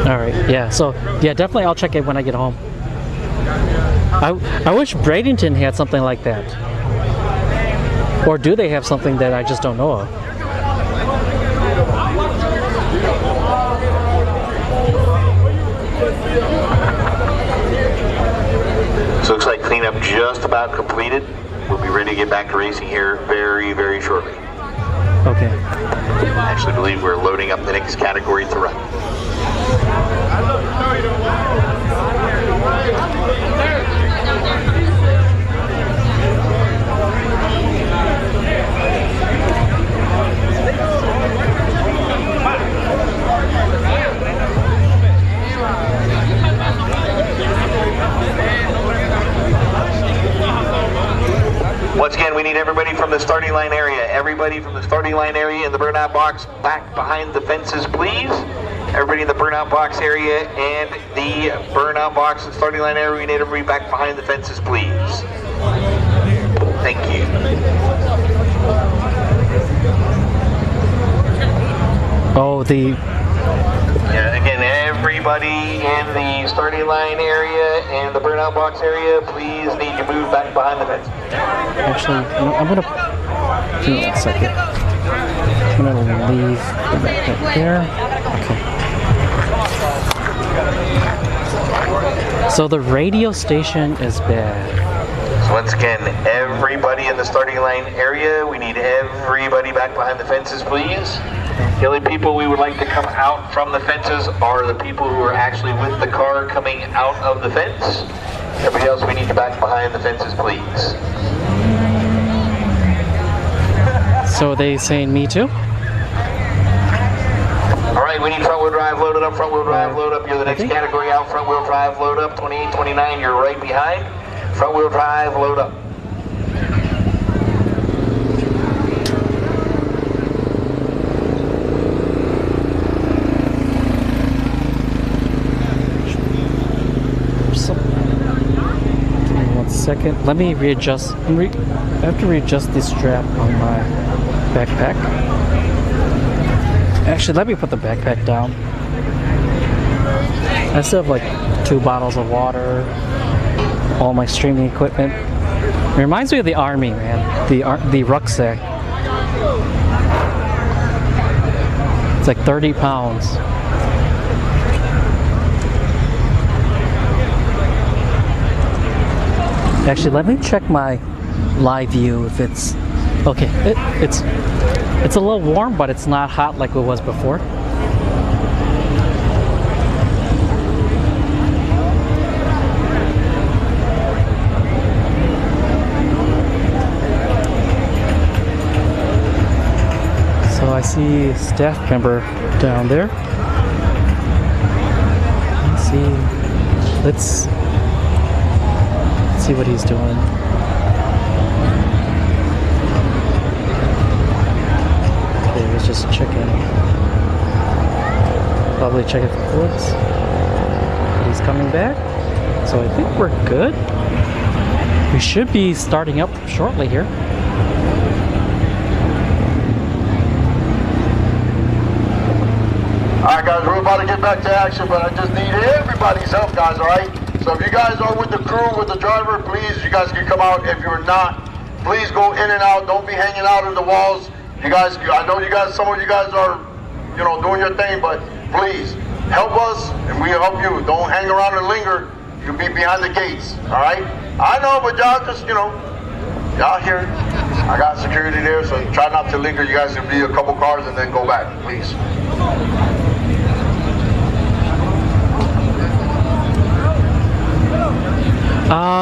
Alright, yeah, so yeah, definitely I'll check it when I get home. I wish Bradenton had something like that. Or do they have something that I just don't know of? So it looks like cleanup just about completed. We'll be ready to get back to racing here very, very shortly. Okay. I actually believe we're loading up the next category to run. Once again, we need everybody from the starting line area. Everybody from the starting line area in the burnout box back behind the fences, please. Everybody in the burnout box area and the burnout box and starting line area, we need everybody back behind the fences, please. Thank you. Oh, Yeah, again, everybody in the starting line area and the burnout box area, please need to move back behind the fence. Actually, I'm gonna give me 1 second. I'm gonna leave right there. Okay. So the radio station is bad. So once again, everybody in the starting line area, we need everybody back behind the fences, please. The only people we would like to come out from the fences are the people who are actually with the car coming out of the fence. Everybody else, we need you back behind the fences, please. So are they saying me too? All right, we need front wheel drive loaded up, front wheel drive load up. You're the next category out, front wheel drive load up. 28, 29, you're right behind. Front wheel drive load up. Second, let me readjust. I have to readjust the strap on my backpack. Actually, let me put the backpack down. I still have like 2 bottles of water, all my streaming equipment. It reminds me of the army, man. The rucksack. It's like 30 pounds. Actually, let me check my live view if it's okay. It's a little warm, but it's not hot like it was before. So I see a staff member down there. Let's see what he's doing. Okay, let's just check in. Probably check it for fluids. He's coming back. So I think we're good. We should be starting up shortly here. Alright guys, we're about to get back to action, but I just need everybody's help, guys, alright? So if you guys are with the crew, with the driver, please, you guys can come out. If you're not, please go in and out. Don't be hanging out in the walls. You guys, I know you guys, some of you guys are, you know, doing your thing, but please, help us and we'll help you. Don't hang around and linger. You'll be behind the gates, alright? I know, but y'all just, you know, y'all here. I got security there, so try not to linger. You guys can be a couple cars and then go back, please.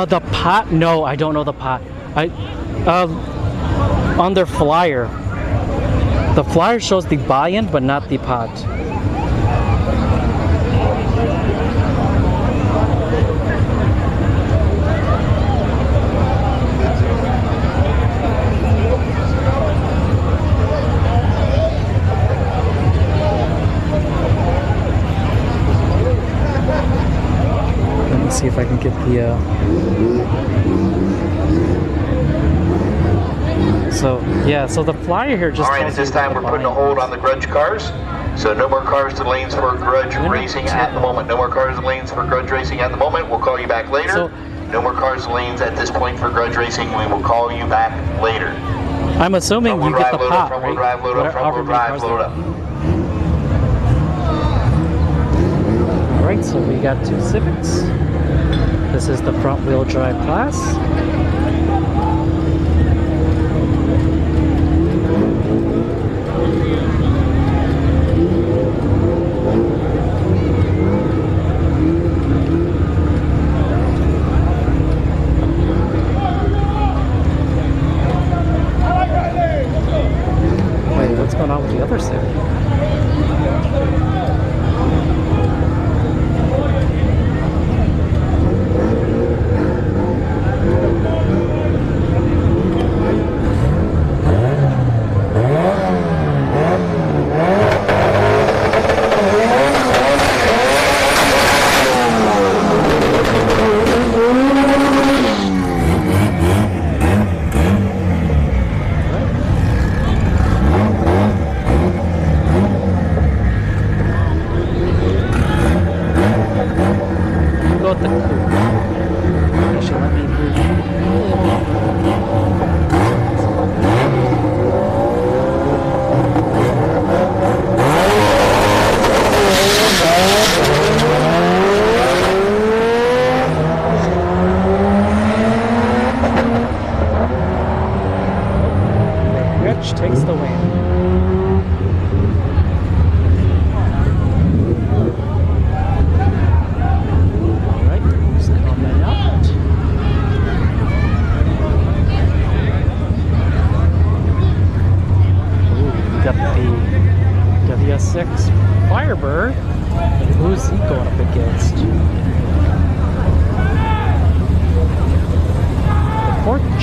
The pot? No, I don't know the pot. On their flyer. The flyer shows the buy-in, but not the pot. See if I can get the so the flyer here just alright, at this time we're putting a hold on the grudge cars, so no more cars to lanes for grudge racing at the moment. No more cars to lanes for grudge racing at the moment. We'll call you back later. So, no more cars to lanes at this point for grudge racing. We will call you back later. I'm assuming you get the pot, front wheel drive load up, front wheel drive load up. Alright, so we got 2 Civics. This is the front wheel drive class. Wait, what's going on with the other Civic?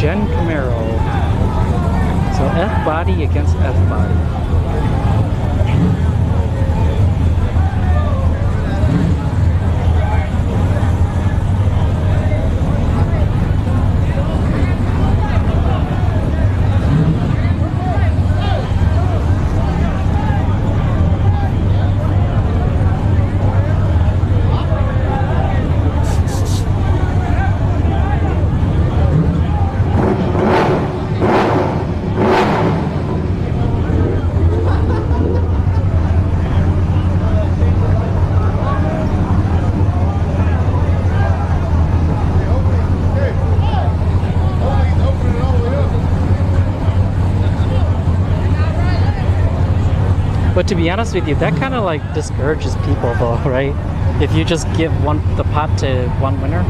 Gen Camaro. So F body against F body. But to be honest with you, that kind of like discourages people though, right? If you just give the pot to one winner.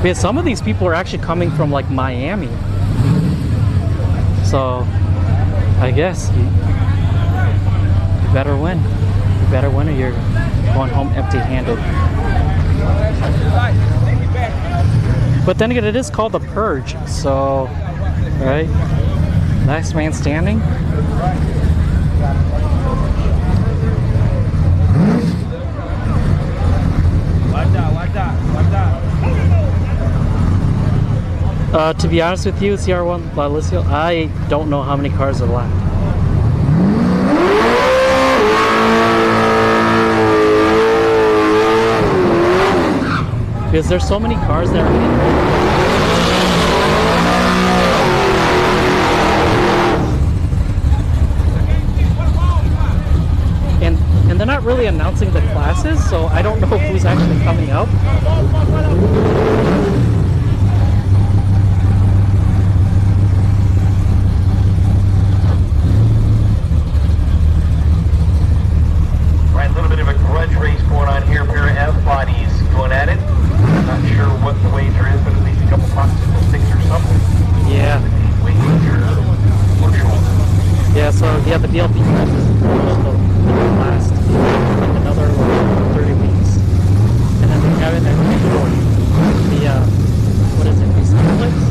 Because some of these people are actually coming from like Miami. So I guess you better win. You better win or you're going home empty-handed. But then again, it is called the Purge, so, right? Last man standing. To be honest with you, CR1 Lalicio, I don't know how many cars are left. Because there's so many cars that are and they're not really announcing the classes, so I don't know who's actually coming up. Right, a little bit of a grudge race going on here. Pair of F bodies going at it. Not sure what the wager is, but at least a couple popsicle sticks or something. Yeah. Yeah, so yeah, the DLP class is will last like another 30 weeks. And then they have it at the what is it, the Starlets?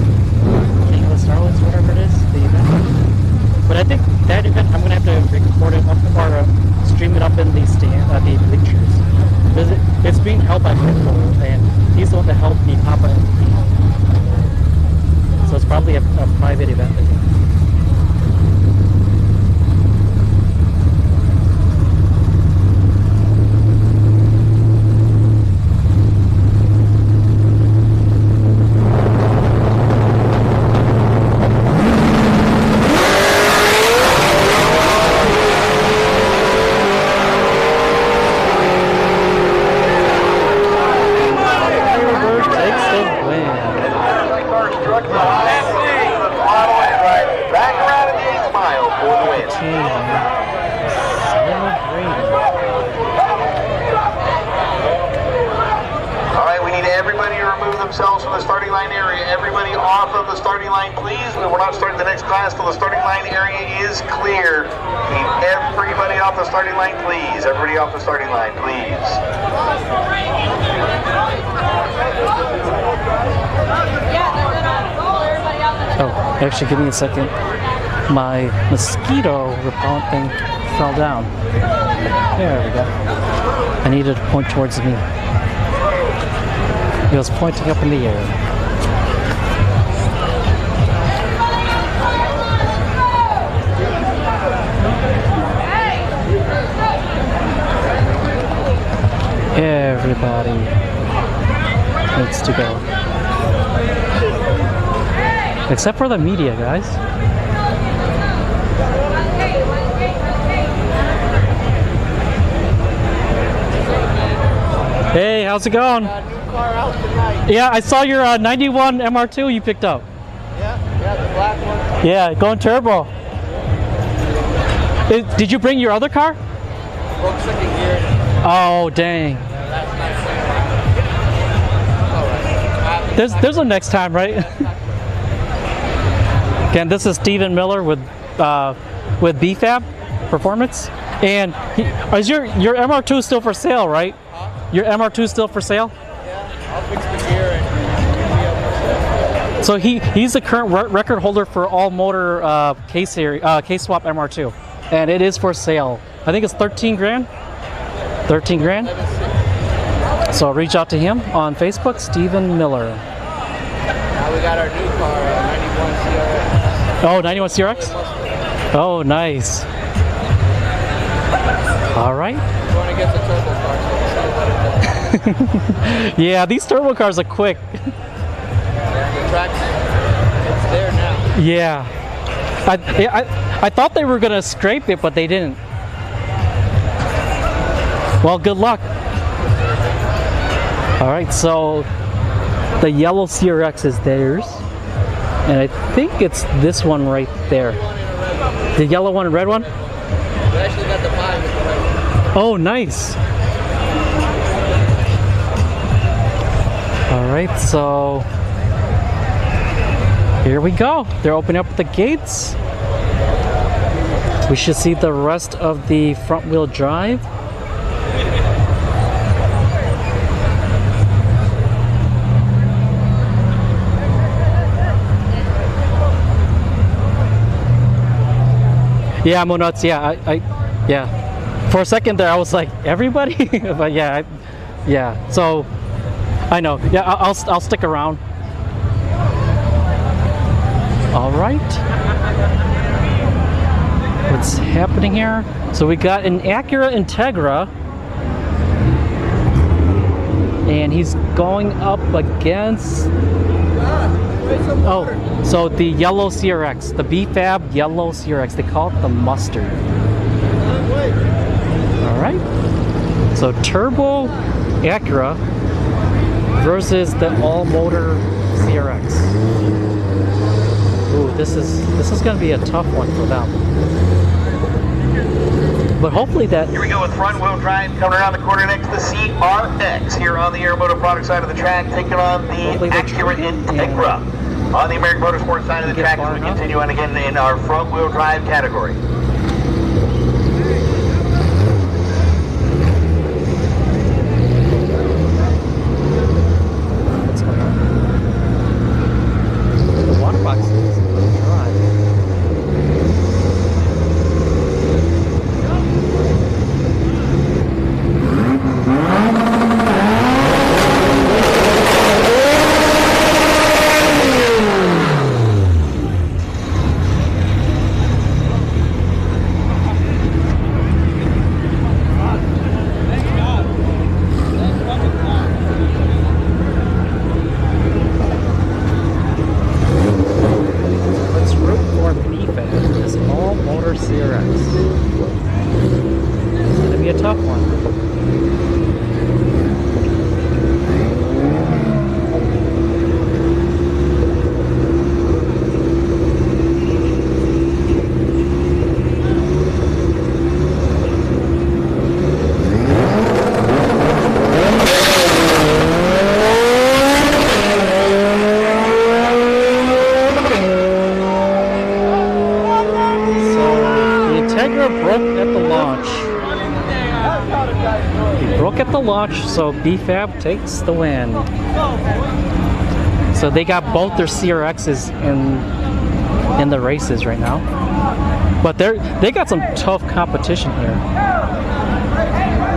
King of the Starlets, whatever it is, the event. But I think that event I'm gonna have to record it up or stream it up in the the pictures. Because it's being held by Pitbull, and he's the one that helped me pop it. So it's probably a private event again. Themselves from the starting line area. Everybody off of the starting line, please. We're not starting the next class till the starting line area is clear. Need everybody off the starting line, please. Everybody off the starting line, please. Oh, actually, give me a second. My mosquito repellent thing fell down. There we go. I needed to point towards me. He was pointing up in the air. Everybody needs to go. Except for the media, guys. Hey, how's it going? Yeah, I saw your 91 MR2 you picked up. Yeah, the black one. Yeah, going turbo. Did you bring your other car? Broke second gear. Oh, dang. There's a next time, right? Again, this is Stephen Miller with BFAB Performance, and is your MR2 still for sale, right? Huh? Your MR2 still for sale? Yeah, I'll fix the gear and So he's the current record holder for all motor K-swap MR2, and it is for sale. I think it's 13 grand. 13 grand. So reach out to him on Facebook, Stephen Miller. now we got our new car, 91 CRX. Oh, 91 CRX? Oh, nice. All right. You want to get the turbo car, so we'll see what it does. Yeah, these turbo cars are quick. The track's, it's there now. Yeah. I thought they were gonna scrape it, but they didn't. Well, good luck. All right, so the yellow CRX is theirs, and I think it's this one right there. The yellow one and red one? We actually got the 5 with the red one. Oh, nice. All right, so here we go. They're opening up the gates. We should see the rest of the front wheel drive. Yeah, I'm nuts. Yeah, yeah. For a second there, I was like, everybody, but yeah, yeah. So I know. Yeah, I'll stick around. All right. What's happening here? So we got an Acura Integra, and he's going up against. Oh, so the yellow CRX, the B-Fab yellow CRX. They call it the mustard. All right. So turbo Acura versus the all-motor CRX. Ooh, this is going to be a tough one for them. But hopefully that. Here we go with front wheel drive coming around the corner next to the CRX here on the Aeromotive product side of the track, taking on the Acura Integra. On the American Motorsports side of the track, as we continue on again in our front wheel drive category. What's going on? The water box is dry. So B-Fab takes the win. So they got both their CRXs in the races right now, but they got some tough competition here.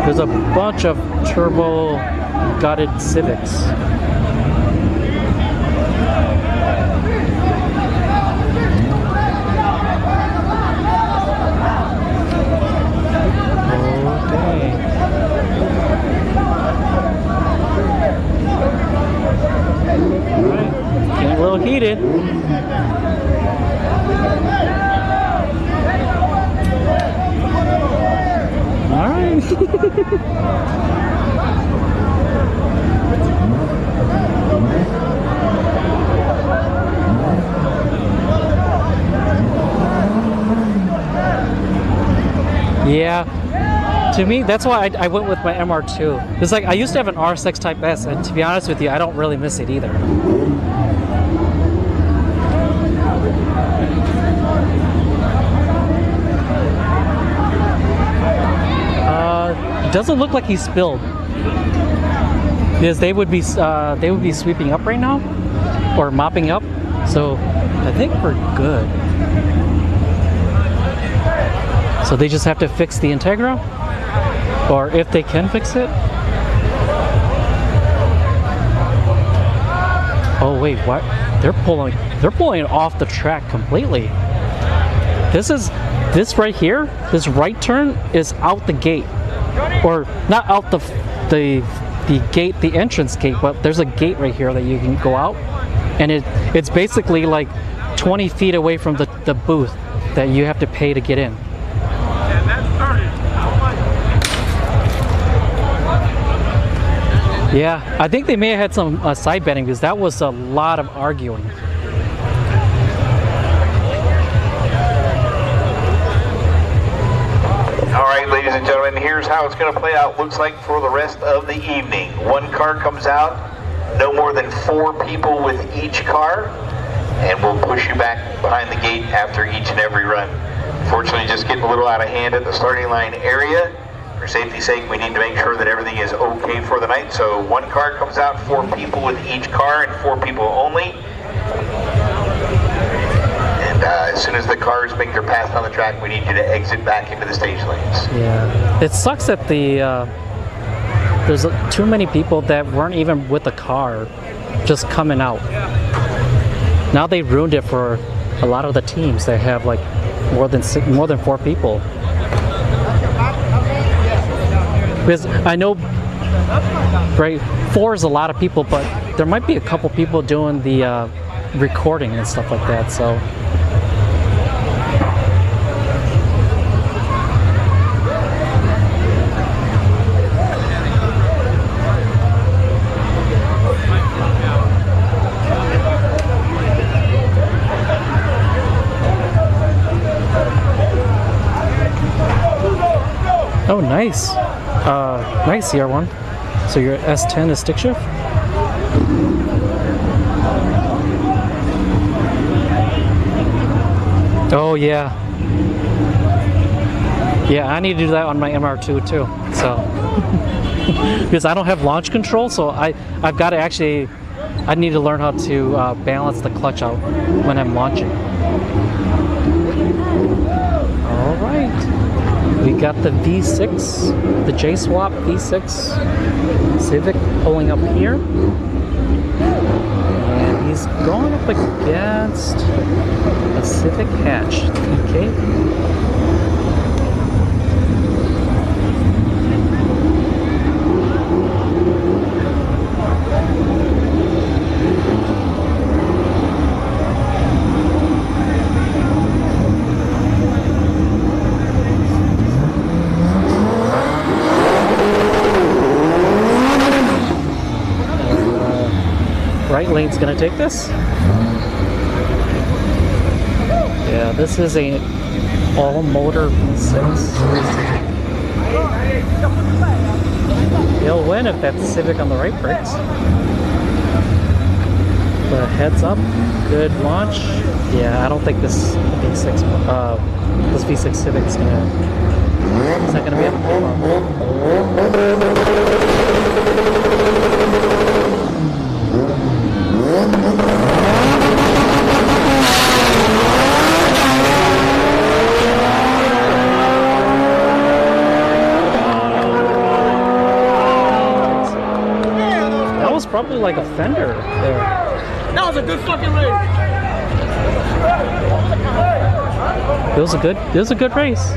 There's a bunch of turbo gutted Civics. Heated. All right. Yeah. To me, that's why I went with my MR2. It's like I used to have an RSX Type S, and to be honest with you, I don't really miss it either. Doesn't look like he spilled. Because they would be sweeping up right now, or mopping up. So I think we're good. So they just have to fix the Integra, or if they can fix it. Oh wait, what? They're pulling it off the track completely. This right here, this right turn is out the gate, or not out the gate, the entrance gate, but there's a gate right here that you can go out, and it's basically like 20 feet away from the booth that you have to pay to get in. Yeah, I think they may have had some side betting because that was a lot of arguing. All right, ladies and gentlemen, here's how it's going to play out. Looks like for the rest of the evening. One car comes out, no more than 4 people with each car, and we'll push you back behind the gate after each and every run. Fortunately, just getting a little out of hand at the starting line area. For safety's sake, we need to make sure that everything is okay for the night. So 1 car comes out, 4 people with each car, and 4 people only. And as soon as the cars make their pass on the track, we need you to exit back into the stage lanes. Yeah, it sucks that there's too many people that weren't even with the car, just coming out. Now they ruined it for a lot of the teams that have like more than 4 people. Because I know, right, 4 is a lot of people, but there might be a couple people doing the recording and stuff like that, so. Oh, nice. Nice CR1. So your S10 is stick shift? Oh yeah. Yeah, I need to do that on my MR2 too. So because I don't have launch control, so I've got to actually, I need to learn how to balance the clutch out when I'm launching. All right. We got the V6, the J-Swap V6 Civic pulling up here. And he's going up against a Civic hatch, TK. Right lane's gonna take this. Yeah, this is a all-motor V6. He'll win if that Civic on the right brakes. But heads up, good launch. Yeah, I don't think this V6 Civic is gonna. Is that gonna be up? That was probably like a fender there. That was a good fucking race. It was a good race.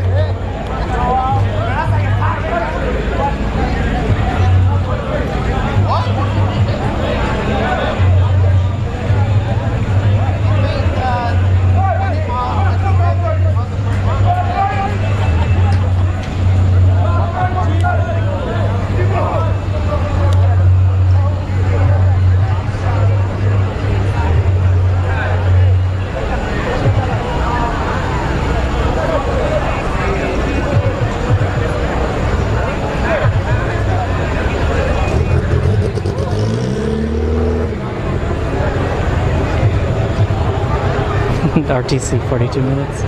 RTC 42 minutes.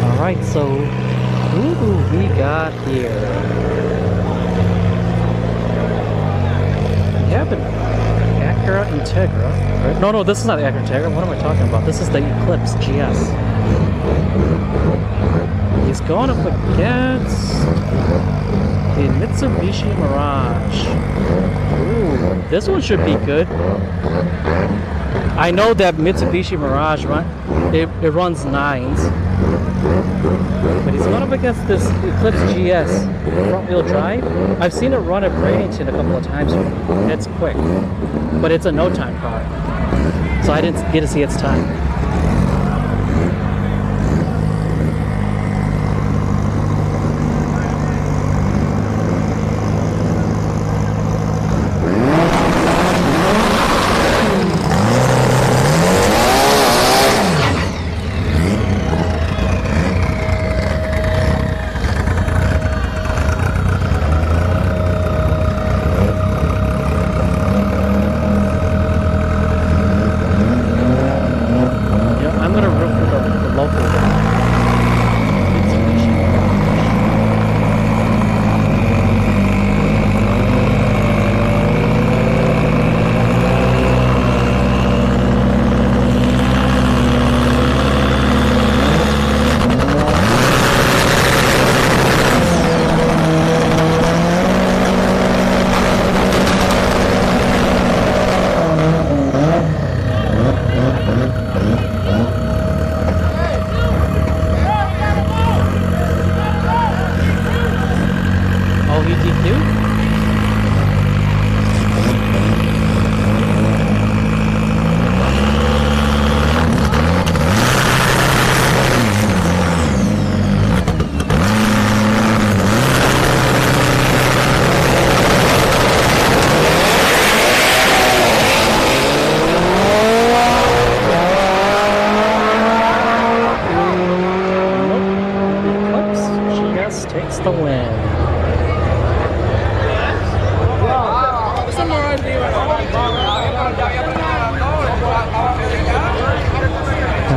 Alright, so who do we got here? Acura Integra. Right? No, this is not the Acura Integra. What am I talking about? This is the Eclipse GS. He's going up against the Mitsubishi Mirage. Ooh, this one should be good. I know that Mitsubishi Mirage it runs 9s. But he's going up against this Eclipse GS front-wheel drive. I've seen it run at Bradenton a couple of times. It's quick, but it's a no-time car, so I didn't get to see its time.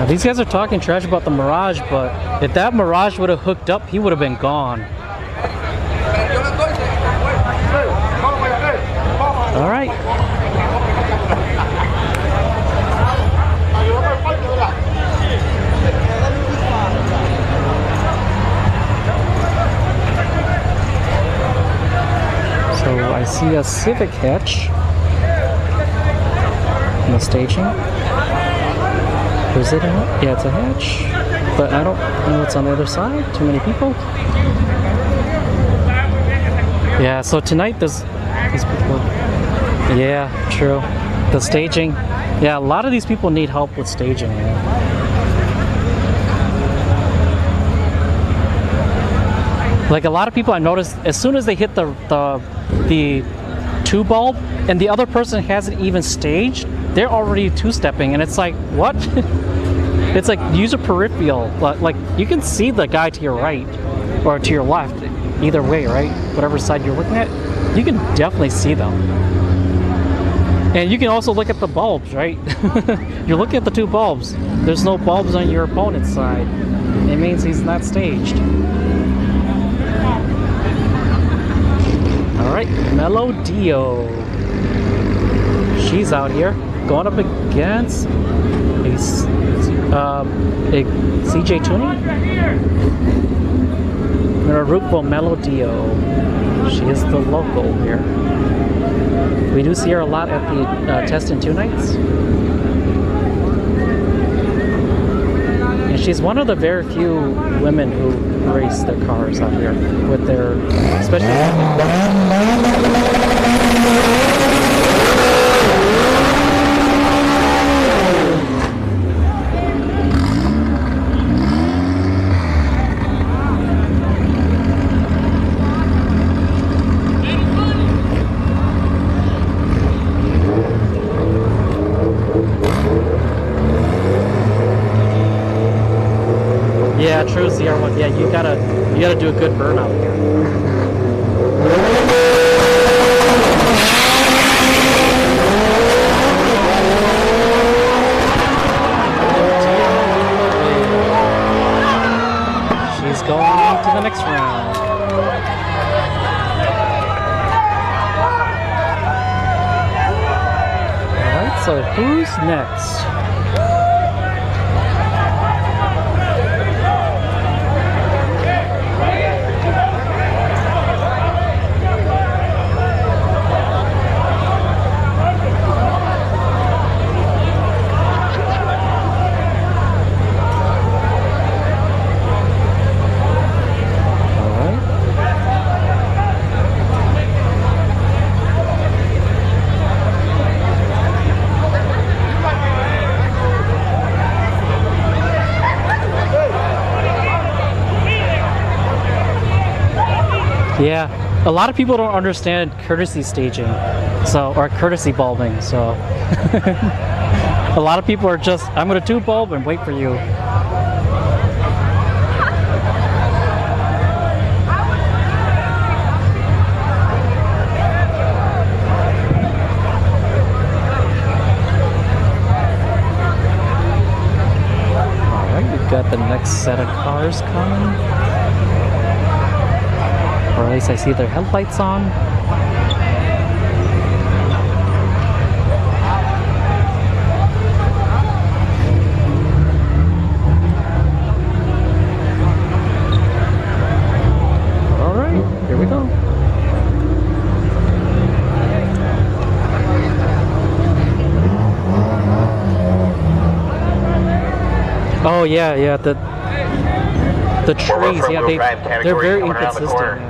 These guys are talking trash about the Mirage, but if that Mirage would have hooked up, he would have been gone. All right. So I see a Civic hatch in the staging. Is it a hatch? Yeah, it's a hatch, but I don't know what's on the other side. Too many people. Yeah, so tonight these people. Yeah, true. The staging. Yeah, a lot of these people need help with staging. Like a lot of people I noticed, as soon as they hit the 2 bulb and the other person hasn't even staged, they're already 2-stepping, and it's like, what? It's like, use a peripheral. Like, you can see the guy to your right or to your left, either way, right? Whatever side you're looking at, you can definitely see them. And you can also look at the bulbs, right? You're looking at the 2 bulbs. There's no bulbs on your opponent's side. It means he's not staged. All right, Melodio. She's out here going up against a CJ Tuning. I'm gonna root for Melodio. She is the local here. We do see her a lot at the Test in 2 nights. And she's one of the very few women who race their cars out here with their, especially. Yeah, true ZR1. Yeah, you gotta do a good burnout here. So who's next? Yeah, a lot of people don't understand courtesy staging, or courtesy bulbing. So a lot of people are just, I'm gonna do bulb and wait for you. All right, we've got the next set of cars coming. Or at least I see their headlights on. All right, here we go. Oh yeah, the trees, yeah, they're very inconsistent.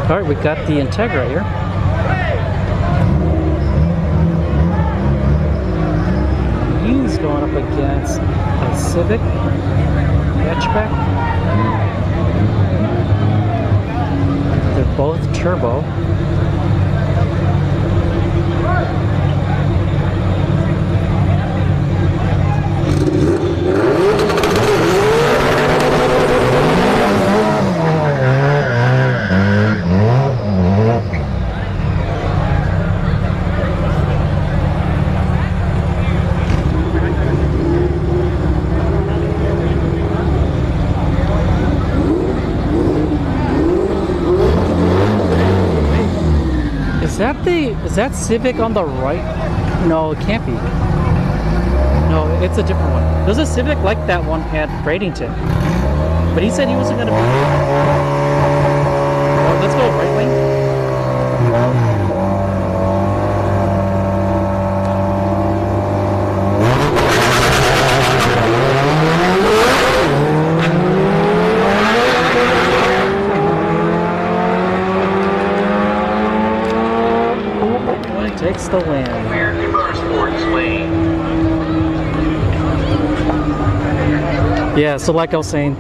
All right, we got the Integra here. He's going up against a Civic hatchback. They're both turbo. Is that Civic on the right? No, it can't be. No, it's a different one. There's a Civic like that one at Bradenton. But he said he wasn't going to be... Oh, let's go right lane. Takes the win. Yeah, so like I was saying,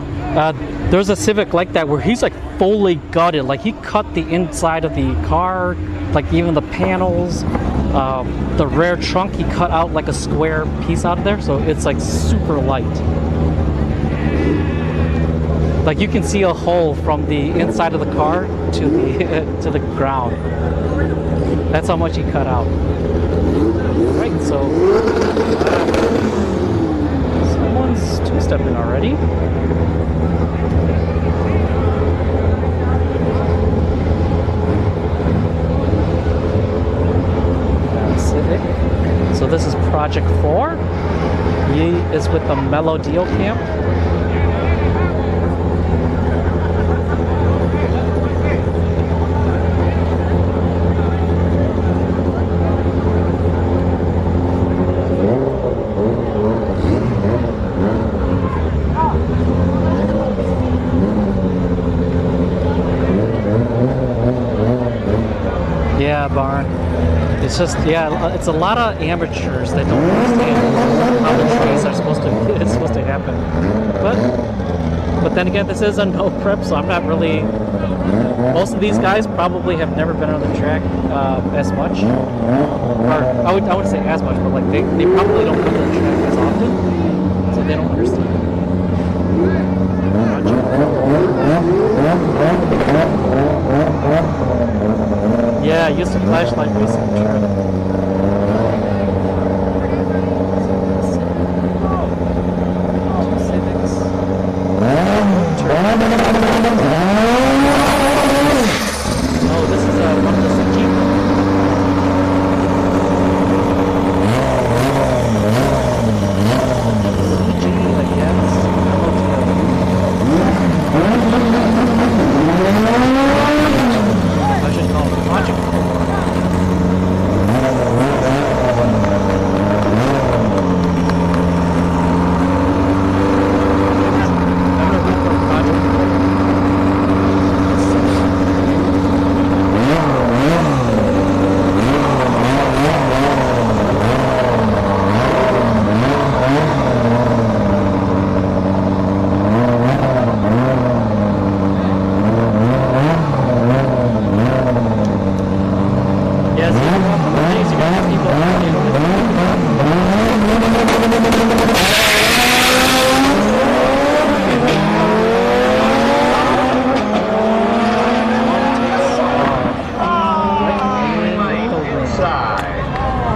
there's a Civic like that where he's like fully gutted. Like he cut the inside of the car, like even the panels, the rear trunk, he cut out like a square piece out of there. So it's like super light. Like you can see a hole from the inside of the car to the to the ground. That's how much he cut out. Right, so someone's two-stepping already. Civic. So this is Project 4. He is with the Mellow Deal Camp. Yeah, Barn. It's just, yeah, it's a lot of amateurs that don't understand how the trees are supposed to happen. But then again, this is a no prep, so I'm not really. Most of these guys probably have never been on the track as much, or I would say as much, but like they probably don't come to the track as often, so they don't understand. Yeah, use the flashlight racing, sure. Oh, this is one of the Jeep.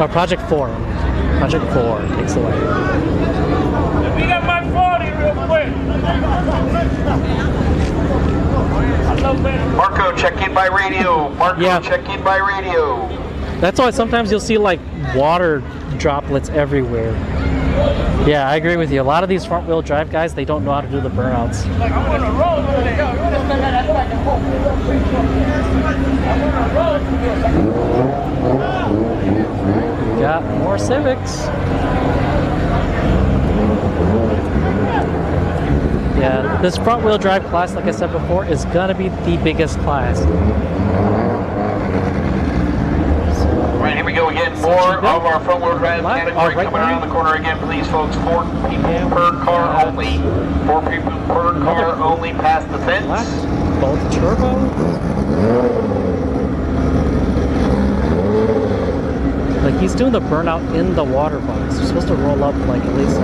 Or Project 4. Project 4 takes away. We got my 40 real quick. Marco, check in by radio. Marco, Yeah. check in by radio. That's why sometimes you'll see like water droplets everywhere. Yeah, I agree with you. A lot of these front wheel drive guys, they don't know how to do the burnouts. Like I'm on a roll today. Got more Civics. Yeah, this front wheel drive class, like I said before, is gonna be the biggest class. All right, here we go again. More of our front wheel drive category right coming around the corner again, please, folks. 4 people per car only. 4 people per car only past the fence. Black Bolt Turbo. Like he's doing the burnout in the water box. You're supposed to roll up like at least.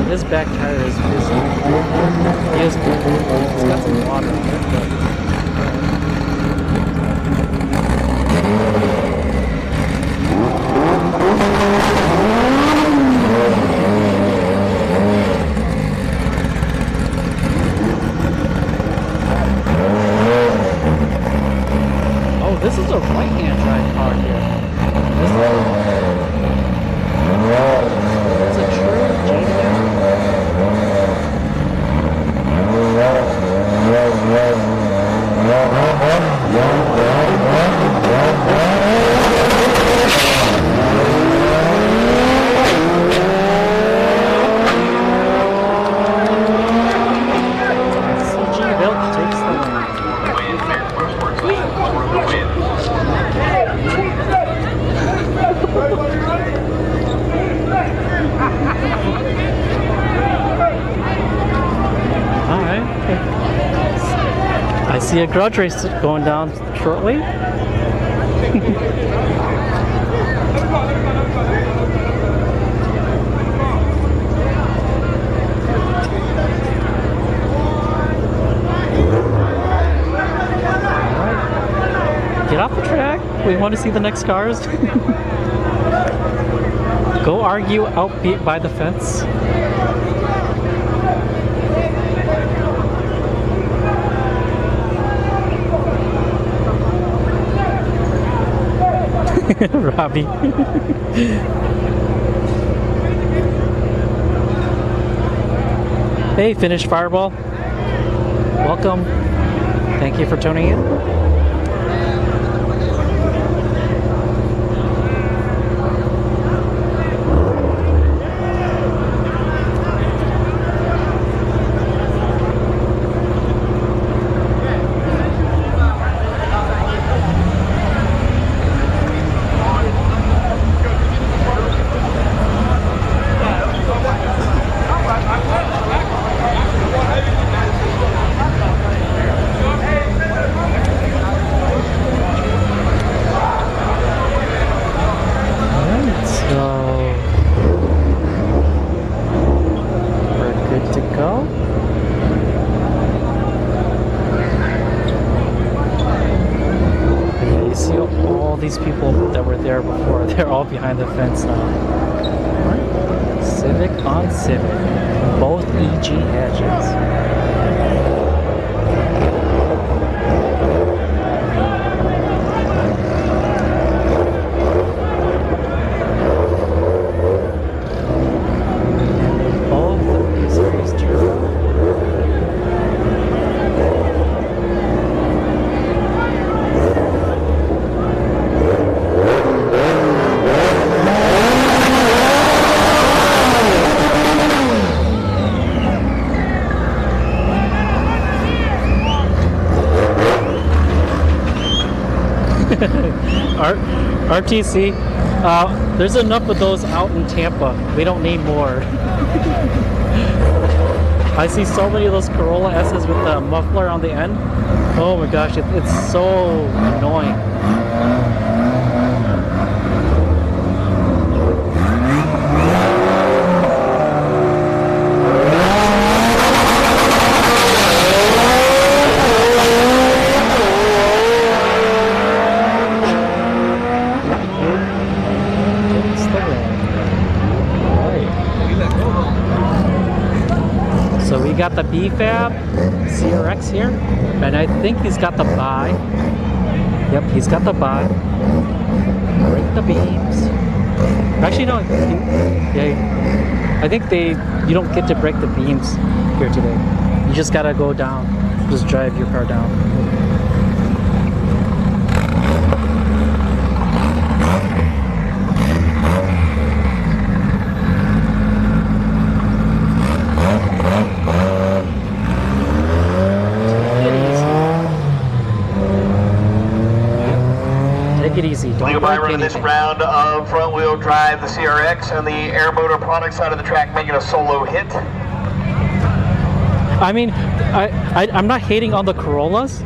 His back tire is busy. He's got some water in it, but oh, this is a right-hand drive car here. It's a true genius. CG Built takes the Alright. I see a grudge race going down shortly. Alright. Get off the track. We want to see the next cars. Go argue outbeat by the fence. Robbie. Hey, Finished Fireball. Welcome. Thank you for tuning in. These people that were there before, they're all behind the fence now. Right. Civic on Civic, both EG hatches. RTC, there's enough of those out in Tampa. We don't need more. I see so many of those Corolla S's with the muffler on the end. Oh my gosh, it's so annoying. got the B-Fab CRX here, and I think he's got the buy. Yep, he's got the buy. Break the beams. Actually, no. Yeah, I think you don't get to break the beams here today. You just gotta go down. Just drive your car down. Take it easy. Don't By break running this anything. round of front-wheel drive, the CRX and the air motor product side of the track making a solo hit. I mean, I'm not hating on the Corollas.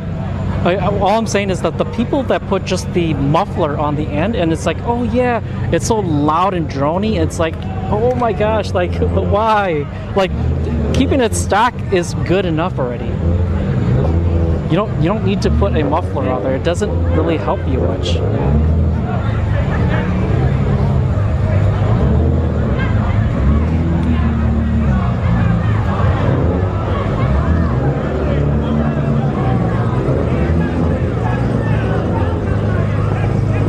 All I'm saying is that the people that put just the muffler on the end, and it's like, oh yeah, it's so loud and drony. It's like, oh my gosh, like why? Like keeping it stock is good enough already. You don't need to put a muffler on there. It doesn't really help you much.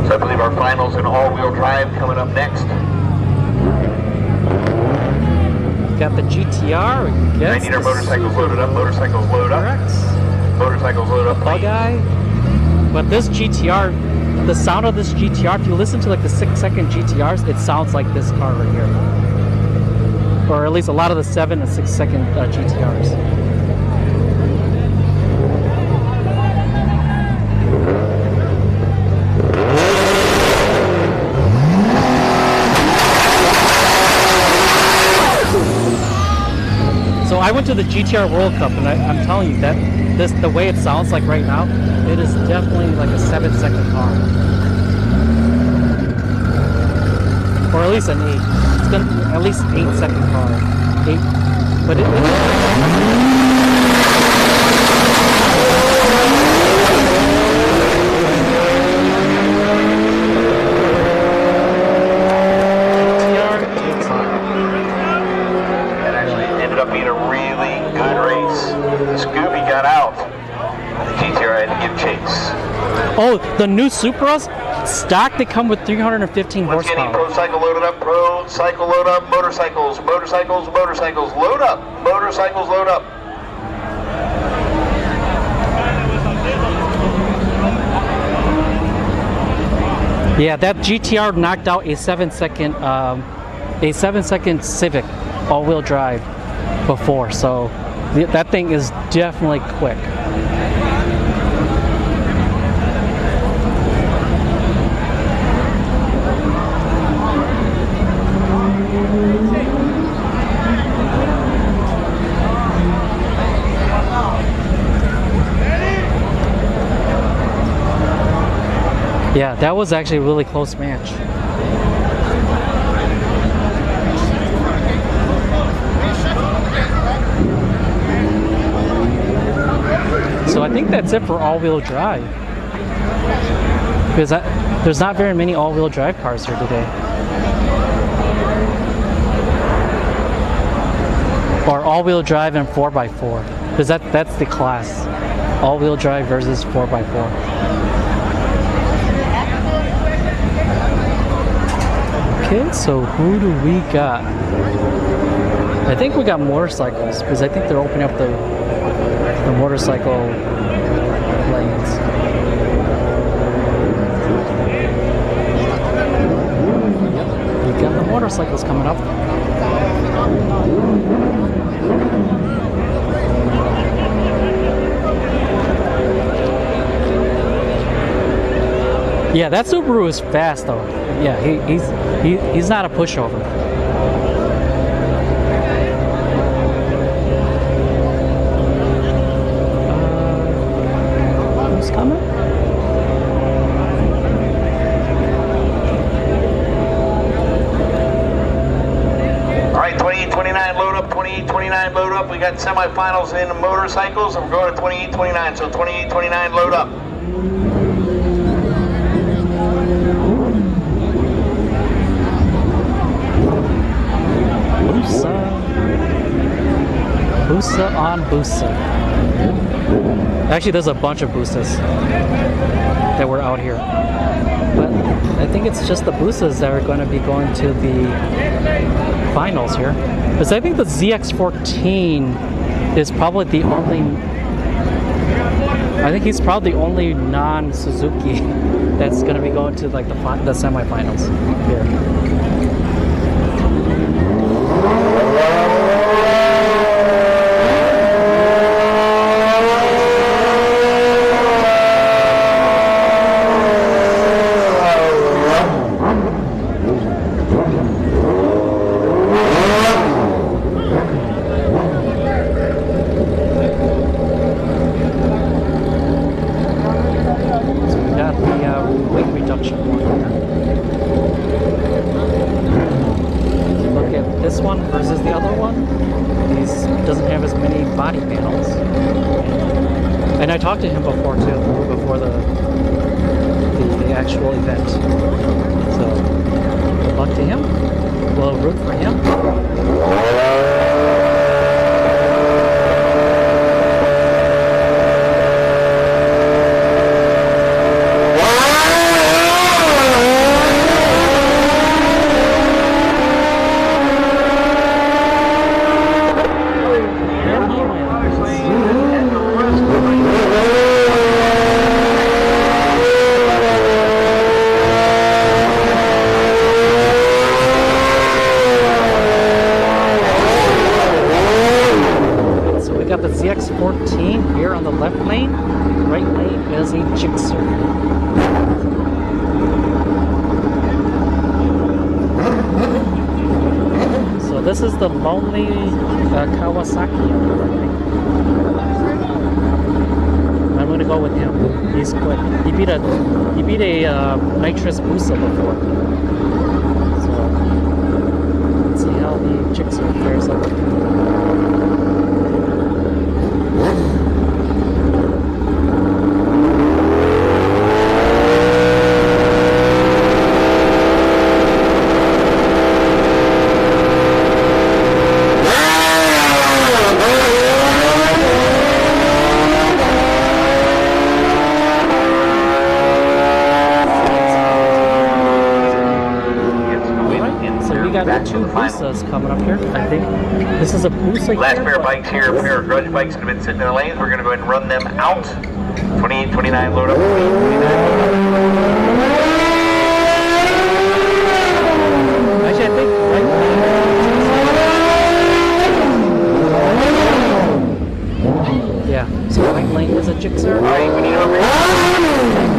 So I believe our finals in all-wheel drive coming up next. Got the GTR. I need our motorcycles loaded up. Motorcycles load up. Motorcycles load up. Bug Eye. But this GTR, the sound of this GTR, if you listen to like the 6-second GTRs, it sounds like this car right here. Or at least a lot of the 7 and 6-second GTRs. So I went to the GTR World Cup, and I'm telling you that the way it sounds like right now, it is definitely like a 7-second car, or at least an 8. It's gonna be at least 8-second car, 8. But being a really good race. The Scooby got out. The GTR had to give chase. oh, the new Supras, stock, they come with 315 Once again, horsepower. Pro Cycle loaded up, Pro Cycle load up, motorcycles, motorcycles, motorcycles load up, motorcycles load up. Yeah, that GTR knocked out a 7-second Civic all-wheel drive before, so that thing is definitely quick. Yeah, that was actually a really close match. So I think that's it for all-wheel drive. Because there's not very many all-wheel drive cars here today. Or all-wheel drive and 4x4. Because that's the class. All-wheel drive versus 4x4. Okay, so who do we got? I think we got motorcycles, because I think they're opening up the motorcycle lanes. We got the motorcycles coming up. Yeah, that Subaru is fast though. Yeah, he's not a pushover. Who's coming? All right, 28-29 load up, 28-29 load up. We got semifinals in motorcycles, and we're going to 28-29. So 28-29 load up. Busa on Busa. Actually, there's a bunch of Busas that were out here. But I think it's just the Busas that are going to be going to the finals here. Because I think the ZX14 is probably the only... I think he's probably the only non-Suzuki that's going to be going to like the semifinals here. I talked to him before too, before the actual event. So good luck to him. We'll root for him. ZX14 here on the left lane. Right lane is a Gixxer. So this is the lonely Kawasaki. I'm gonna go with him. He's quick. He beat a nitrous Busa before. So let's see how the Gixxer fares up. Two Busas coming up here. I think this is a Busa. Last pair of bikes here, a pair of grudge bikes that have been sitting in the lanes. We're going to go ahead and run them out. 28, 29, load up. 28, 29. Actually, I think right lane. Yeah, so right lane is a Gixxer. All right, we need over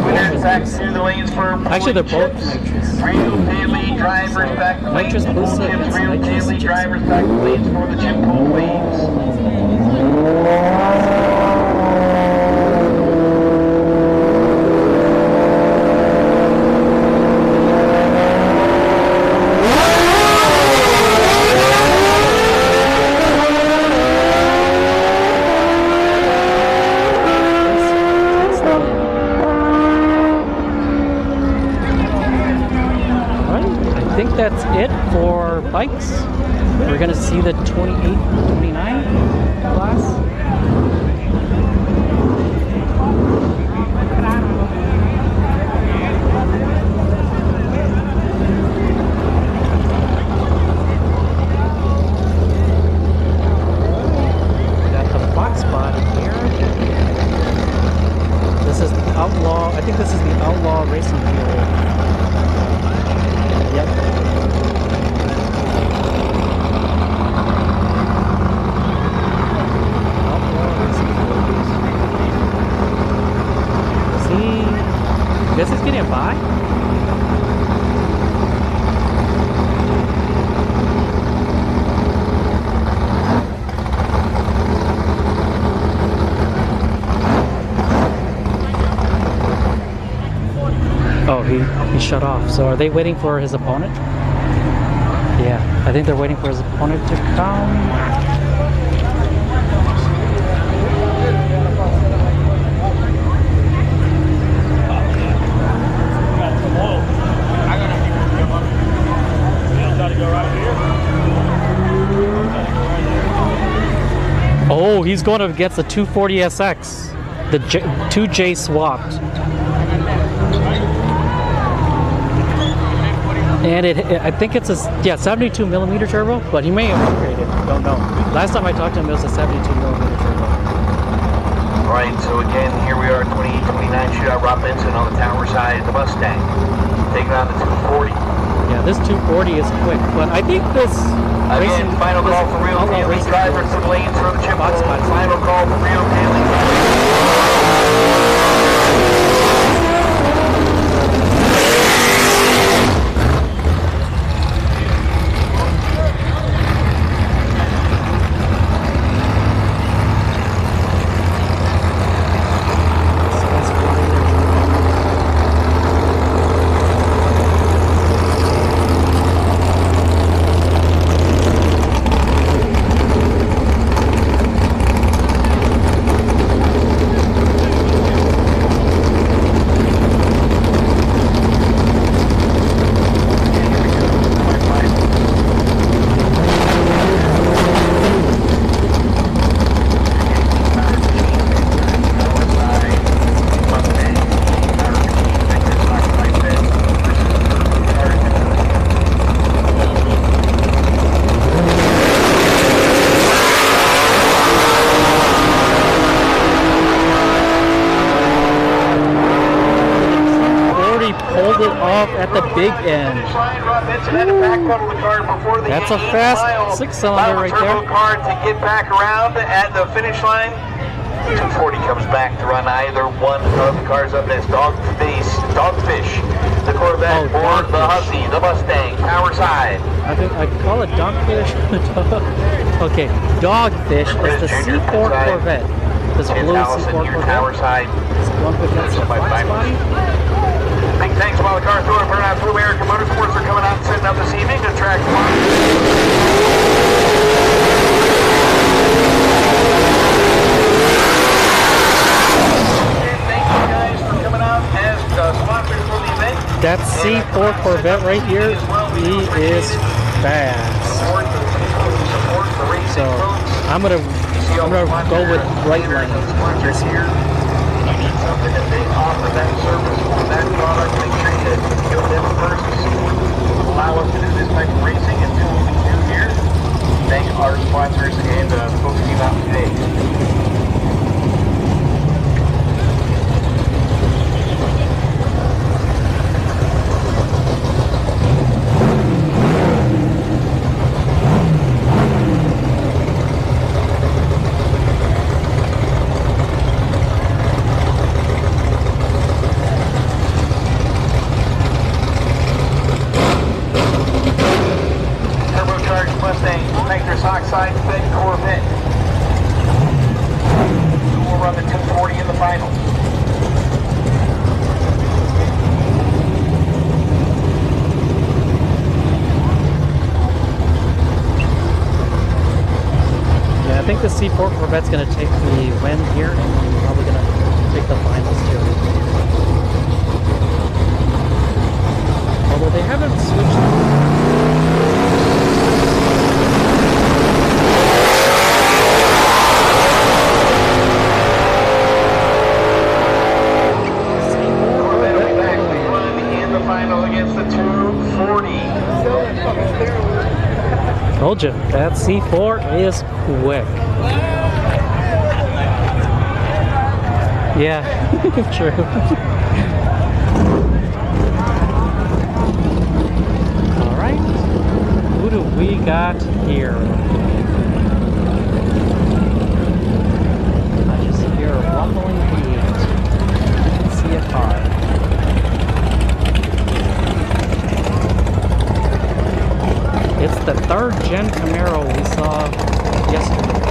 winners back through the lanes for actually, they're both nitrous. Real daily drivers back to nitrous Busa against real nitrous daily Gixxer. drivers back to lanes for the Jim Cole lanes. That's it for bikes. We're gonna see the 28, 29 class. Got the box body here. This is the Outlaw. I think this is the Outlaw Racing Field. Yep. Guess he's getting a buy. Oh, he shut off. So are they waiting for his opponent? Yeah, I think they're waiting for his opponent to come. Oh, he's going up against the 240SX. The 2J swapped. And I think it's a 72 millimeter turbo, but he may have upgraded. Don't know. Last time I talked to him, it was a 72 millimeter turbo. All right, so again, here we are, 28-29 shootout. Rob Benson on the tower side of the Mustang, taking on the 240. Yeah, this 240 is quick, but I think this again, final call for real Haley driver to the lanes from the chip. Final call for real Haley driver. 40 pulled it off at the big end. That's a fast six-cylinder right there. Car to get back around at the finish line. 240 comes back to run either one of the cars up next. Dogfish, the Corvette, or the Hussy, the Mustang, power side. I call it Dogfish. Okay, Dogfish is the C4 Corvette. This blue C4 Corvette. Power side. It's going against the Fox body. Big thanks to all the cars doing burnout. Blue American Motorsports are coming out and setting up this evening to track one. That C4 Corvette right here, he is fast. So I'm gonna go with right lane. I need something that they offer that service for that product. Make sure you go to them first. Allow us to do this type of racing and do what we do here. Thank our sponsors and the folks who came out today. Oxide fed Corvette. Who will run the 240 in the final? Yeah, I think the C4 Corvette's going to take the win here, and probably going to take the finals too. Although they haven't switched. Told you, that C4 is quick. Yeah, true. All right, who do we got here? I just hear a rumbling beat. I can see a car. It's the third gen Camaro we saw yesterday.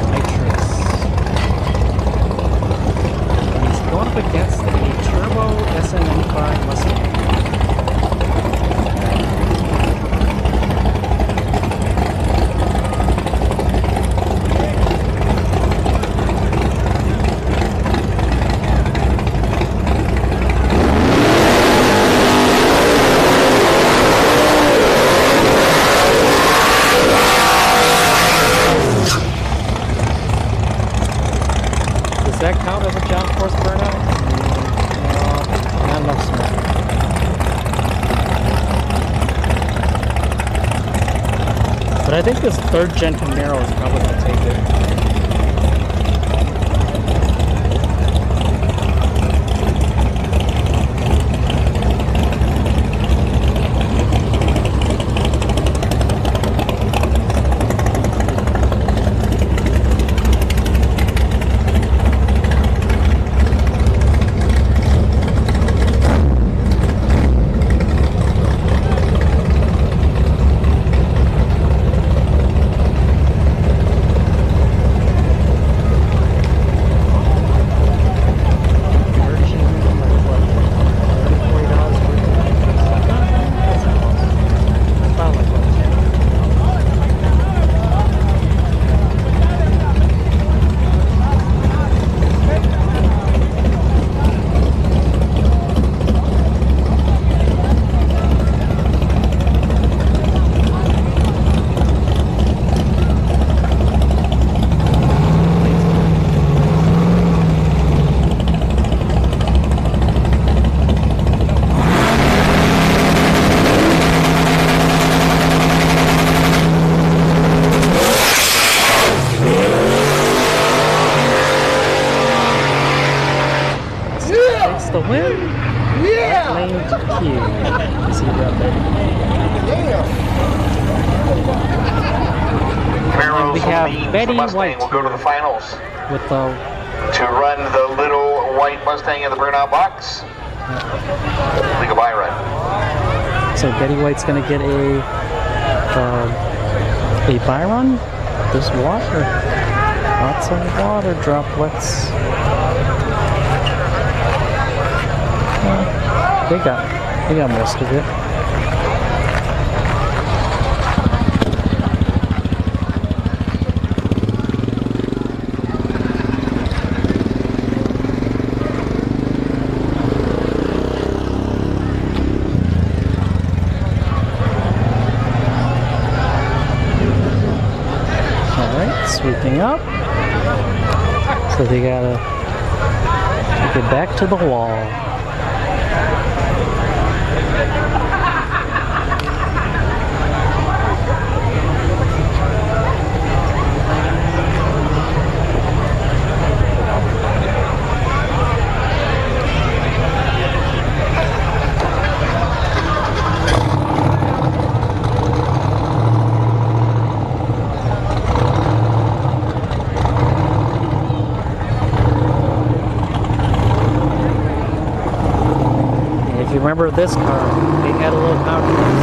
Nitrous. And he's going up against the turbo SN95 Mustang. But I think this 3rd gen Camaro is probably going to take it. The win? Yeah! Lane to Q. You see that there? Camaros we have leads Betty the Mustang White will go to the finals with the to run the little white Mustang in the burnout box. Legal buy run. So Betty White's gonna get a buy run. There's water. Lots of water droplets. They got most of it. All right, sweeping up. So they gotta get back to the wall. Remember this car? They had a little controversy.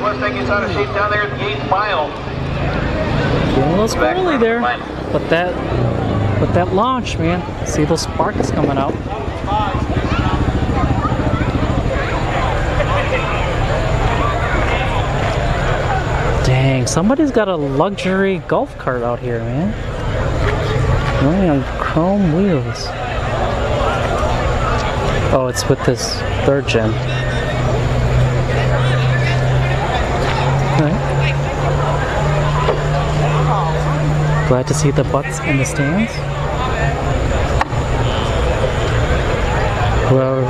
Mustang gets out of shape down there at the 8th mile. Getting a little squirrely there, but that launch, man. See those sparks coming out. Dang, somebody's got a luxury golf cart out here, man. Running on chrome wheels. Oh, it's with this 3rd gen. Alright. Glad to see the butts in the stands. Well,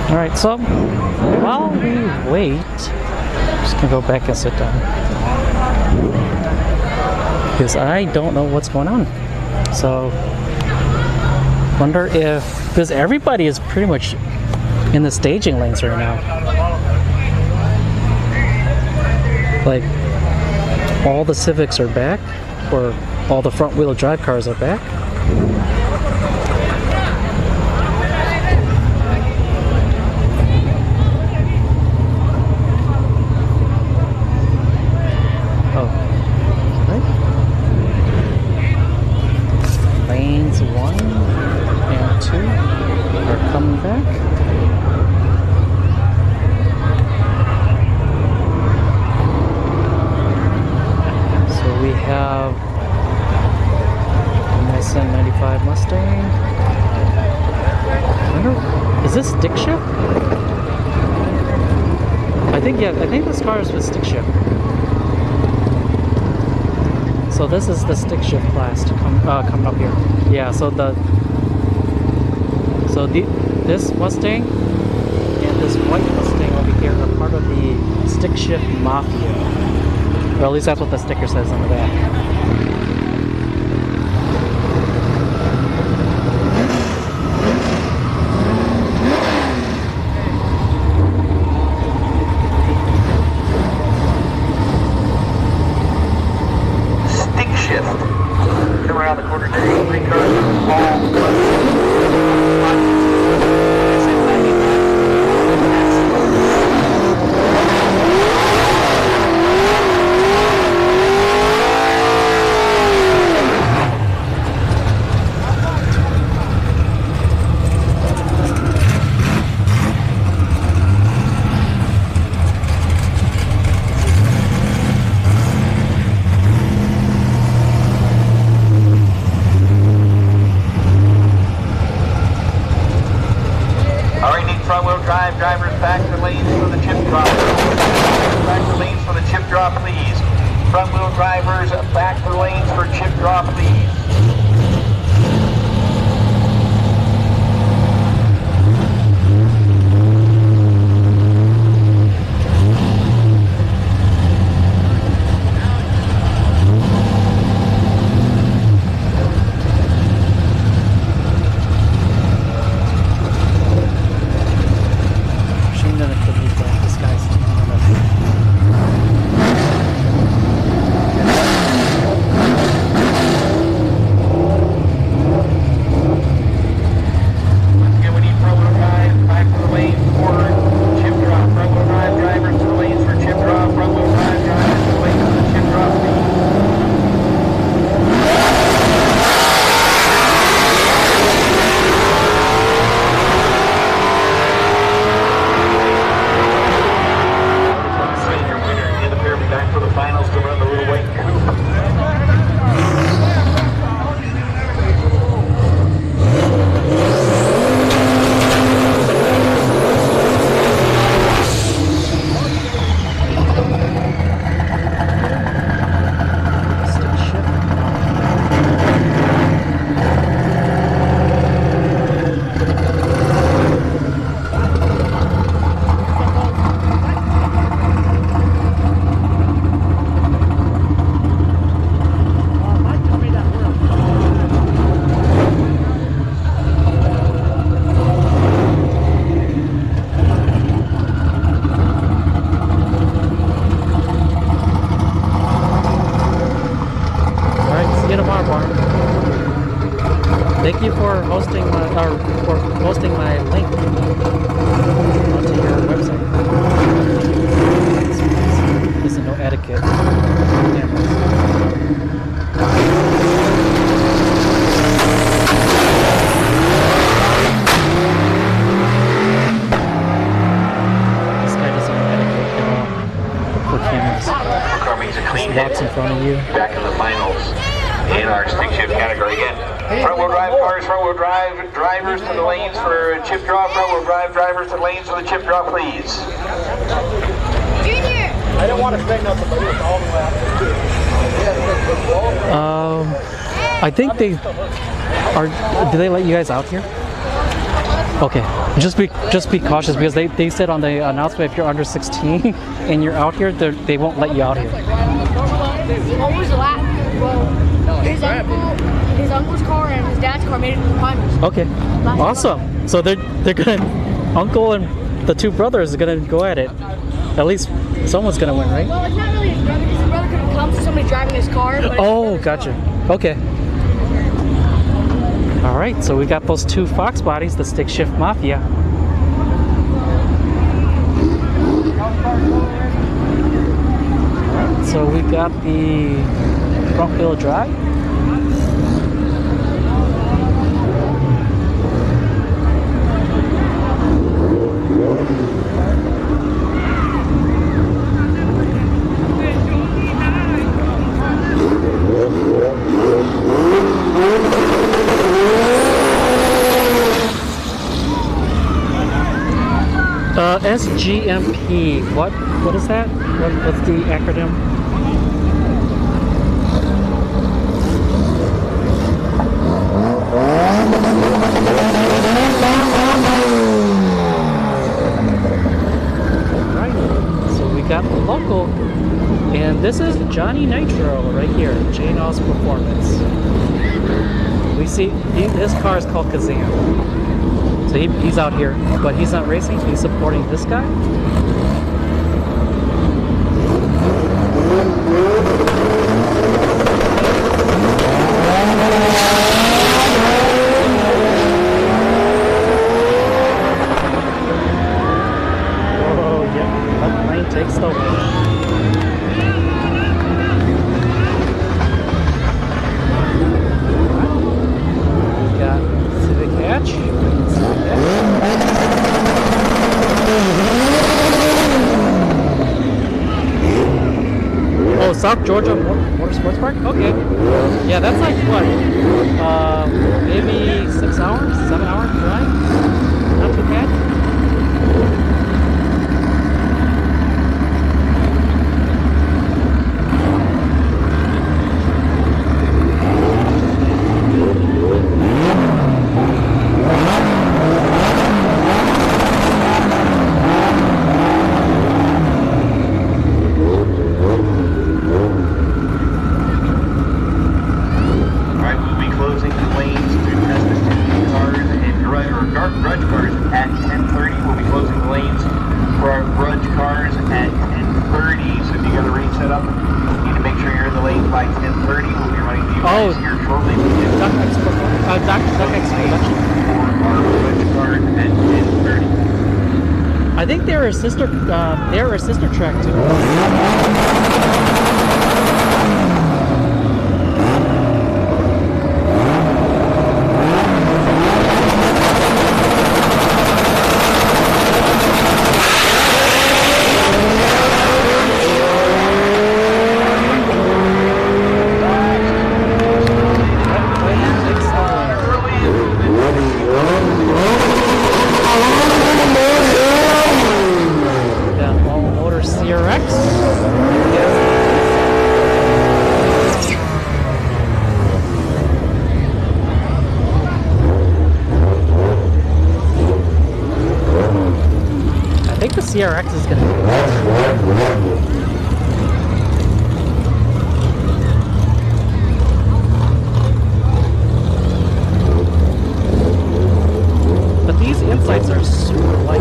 alright, so while we wait, I'm just gonna go back and sit down because I don't know what's going on. So Wonder if, because everybody is pretty much in the staging lanes right now. Like, all the Civics are back, or all the front-wheel drive cars are back. Oh, right. Lanes 1 and 2 are coming back. We have an SN95 Mustang. Is this stick shift? I think this car is with stick shift. So this is the stick shift class to coming up here. Yeah. This Mustang and this white Mustang over here are part of the stick shift mafia. Or at least that's what the sticker says on the back. Stick shift. Come around the corner here. 3 cars. Drivers back to lanes for the chip drop. Back to lanes for the chip drop, please. Front wheel drivers back to lanes for chip drop, please. Thank you for hosting my link onto your website. This is no etiquette. This guy doesn't know etiquette at all for cameras. Just walks in front of you. Back in the finals in our stick shift category again. Front wheel drive cars, front wheel drive drivers to the lanes for chip drop. Front wheel drive drivers to the lanes for the chip drop, please. Junior! I don't want to say nothing, but it's all the way out. I think they are. Do they let you guys out here? Okay, just be cautious because they said on the announcement if you're under 16 and you're out here, they won't let you out here. What was the last? his uncle's car and his dad's car made it to the finals. Okay, awesome. So they're gonna, uncle and the two brothers are gonna go at it. At least someone's gonna win, right? Well, it's not really his brother because his brother couldn't come, so somebody's driving his car. But Oh, gotcha. Okay. All right, so we got those two Fox bodies, the Stick Shift Mafia. So we got the front wheel drive. SGMP. What is that? What's the acronym? Right. So we got the local, and this is Johnny Nitro right here, J-Nos Performance. We see his car is called Kazam. So he's out here, but he's not racing, he's supporting this guy. Oh, yeah, that lane takes the win. Civic hatch. Oh, South Georgia Motorsports Park? Okay. Yeah, that's like what? Maybe 6 hours? 7 hours drive? Not too bad. I think they're a sister track too. CRX is going to but these insights are super light.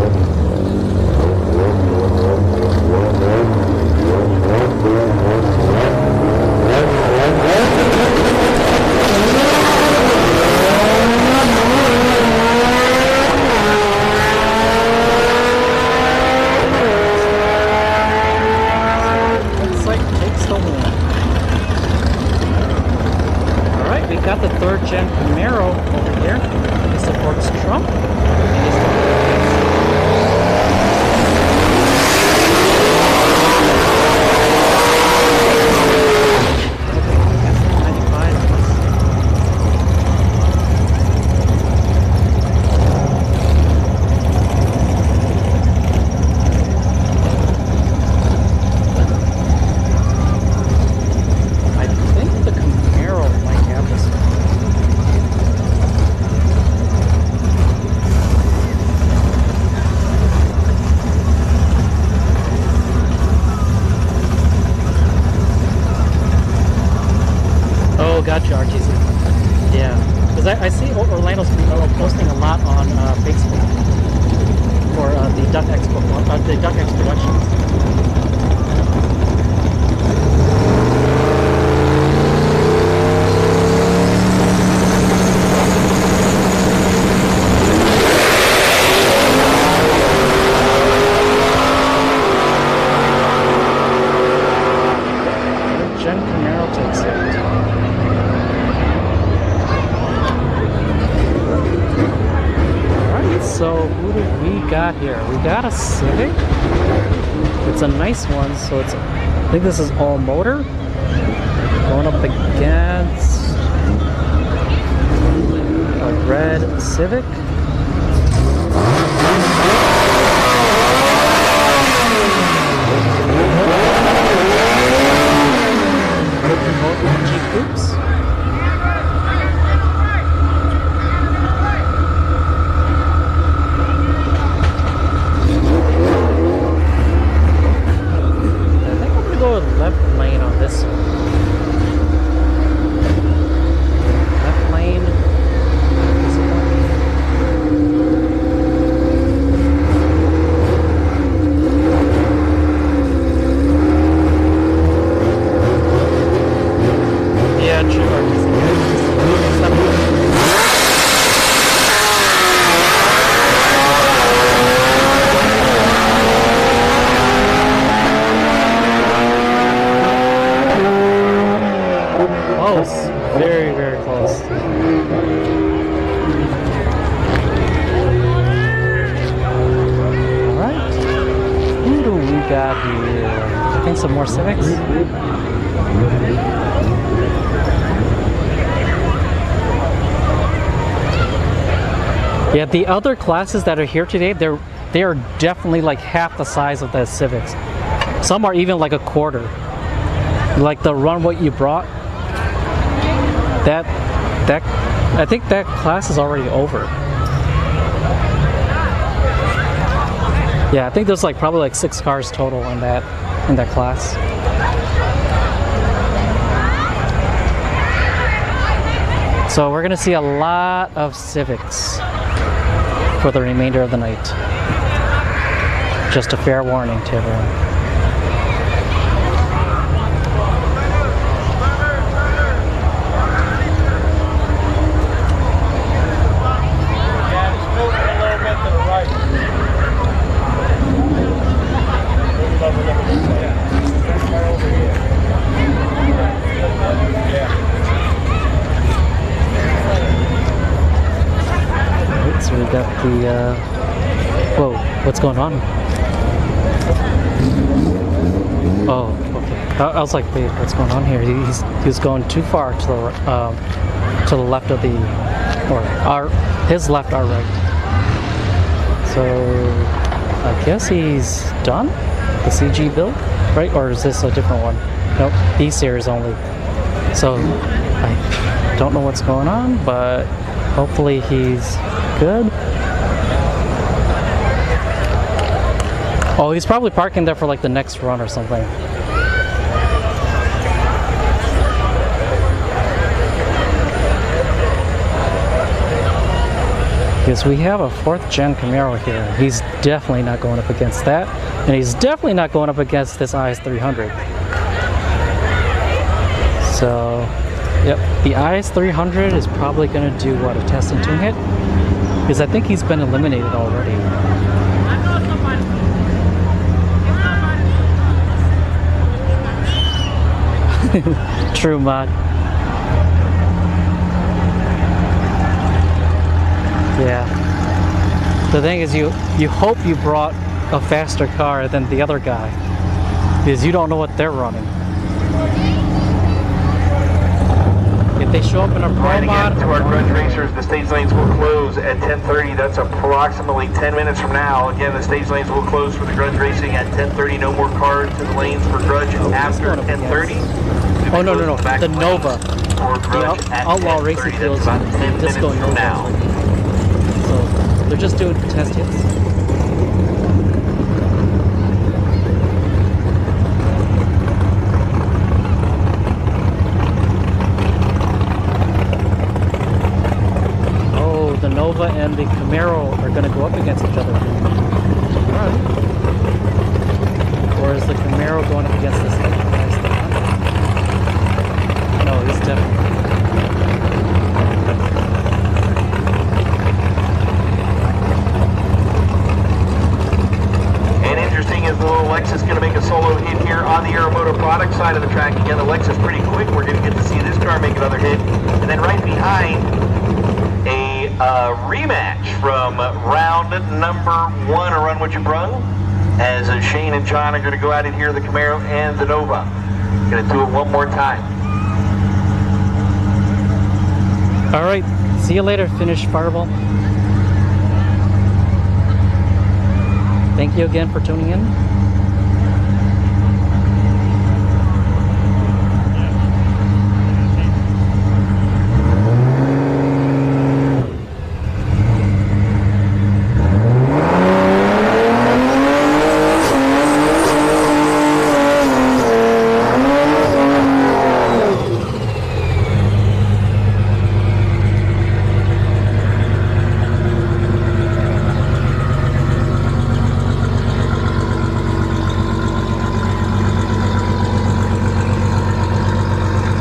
Orlando Speed posting a lot on Facebook for the Duck Expo, the Duck X Productions. Jen Camaro takes it. Alright, so who do we got here? We got a Civic. It's a nice one, so it's, I think this is all motor. Going up against a red Civic. Oops. Left lane on this one. Left lane. Yeah, true. Close. Very, very close. Alright. Who do we got here? I think some more Civics. Yeah, the other classes that are here today, they are definitely like half the size of the Civics. Some are even like a quarter. Like the run what you brought. That I think that class is already over. Yeah, I think there's like probably like 6 cars total in that class. So we're gonna see a lot of Civics for the remainder of the night. Just a fair warning to everyone. So we got the, whoa, what's going on? Oh, okay. I was like, wait, what's going on here? He's going too far to the left of the, or his left, our right. So I guess he's done the CG build, right? Or is this a different one? Nope, E-Series only. So I don't know what's going on, but hopefully he's good. Oh, he's probably parking there for like the next run or something. Because we have a 4th gen Camaro here. He's definitely not going up against that. And he's definitely not going up against this IS300. So, yep, the IS300 is probably going to do what, a test and tune hit? Because I think he's been eliminated already. True, mod. Yeah. The thing is, you hope you brought a faster car than the other guy, because you don't know what they're running. If they show up in a pro mod, to our grudge racers, the stage lanes will close at 10:30. That's approximately 10 minutes from now. Again, the stage lanes will close for the grudge racing at 10:30. No more cars to the lanes for grudge after 10:30. Oh no, the Nova, the Outlaw Racing Fields, Disco Nova now. So they're just doing test hits. Nova and the Camaro are going to go up against each other. Or is the Camaro going up against this thing? No, he's definitely. And interesting is the little Lexus going to make a solo hit here on the Aeromoto product side of the track. Again, the Lexus pretty quick. We're going to get to see this car make another hit. And then right behind, a rematch from round number 1 of Run What You Brung, as Shane and John are going to go out in here, the Camaro and the Nova. Going to do it one more time. All right, see you later, Finish Fireball. Thank you again for tuning in.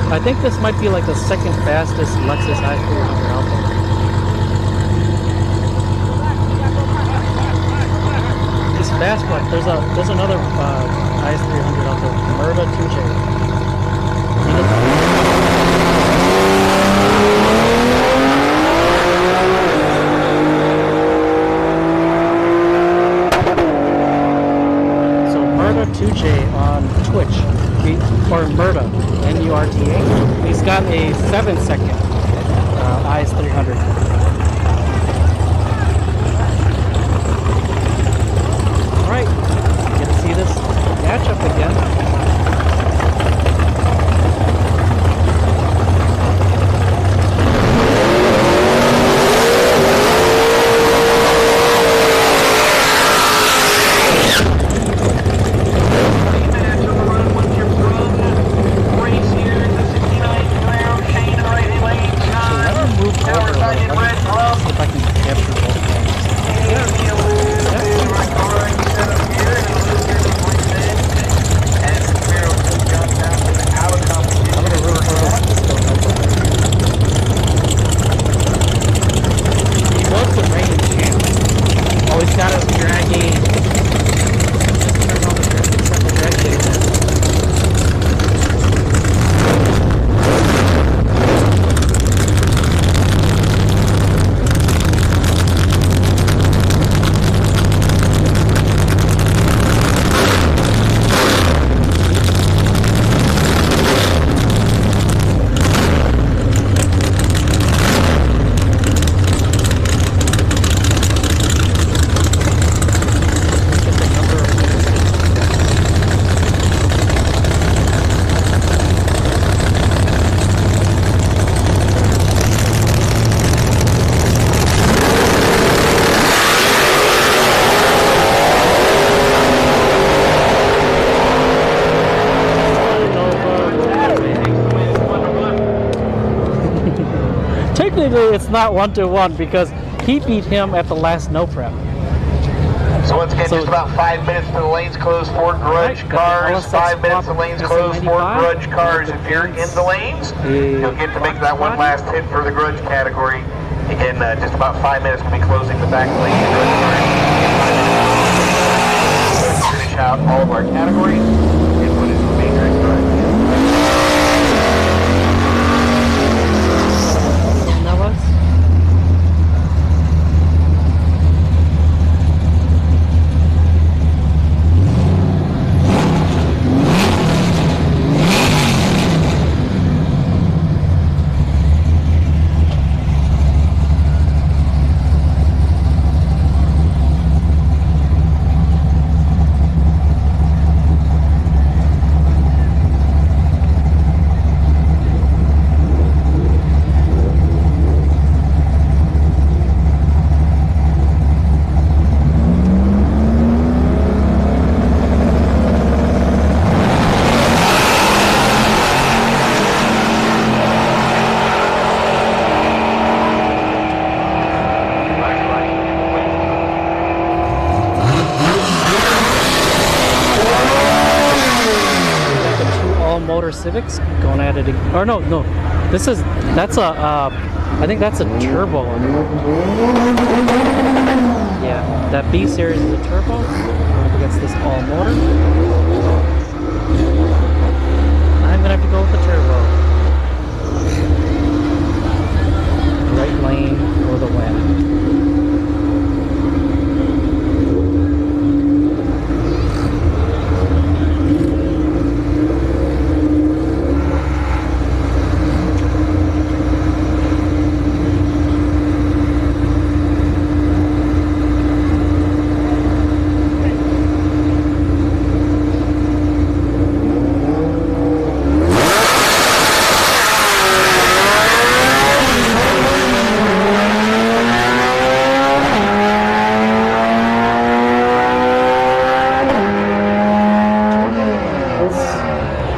I think this might be like the second fastest Lexus i300 out there. It's fast, but there's another i300 out there, Merva 2J. So Merva 2J on Twitch, or Merva. N-U-R-T-A. He's got a 7-second IS300. Alright, get to see this matchup again. Technically, it's not 1-1 because he beat him at the last no prep. So once again, just about 5 minutes to the lanes closed for grudge cars. 5 minutes to lanes closed for grudge cars. If you're in the lanes, you'll get to make that one last hit for the grudge category. Again, just about 5 minutes to be closing the back lane. Finish out all of our categories. And what is the matrix grudge? Civics going at it. Or no. That's a. I think that's a turbo. Yeah, that B series is a turbo. Up against this all motor. I'm gonna have to go with the turbo. Right lane for the win.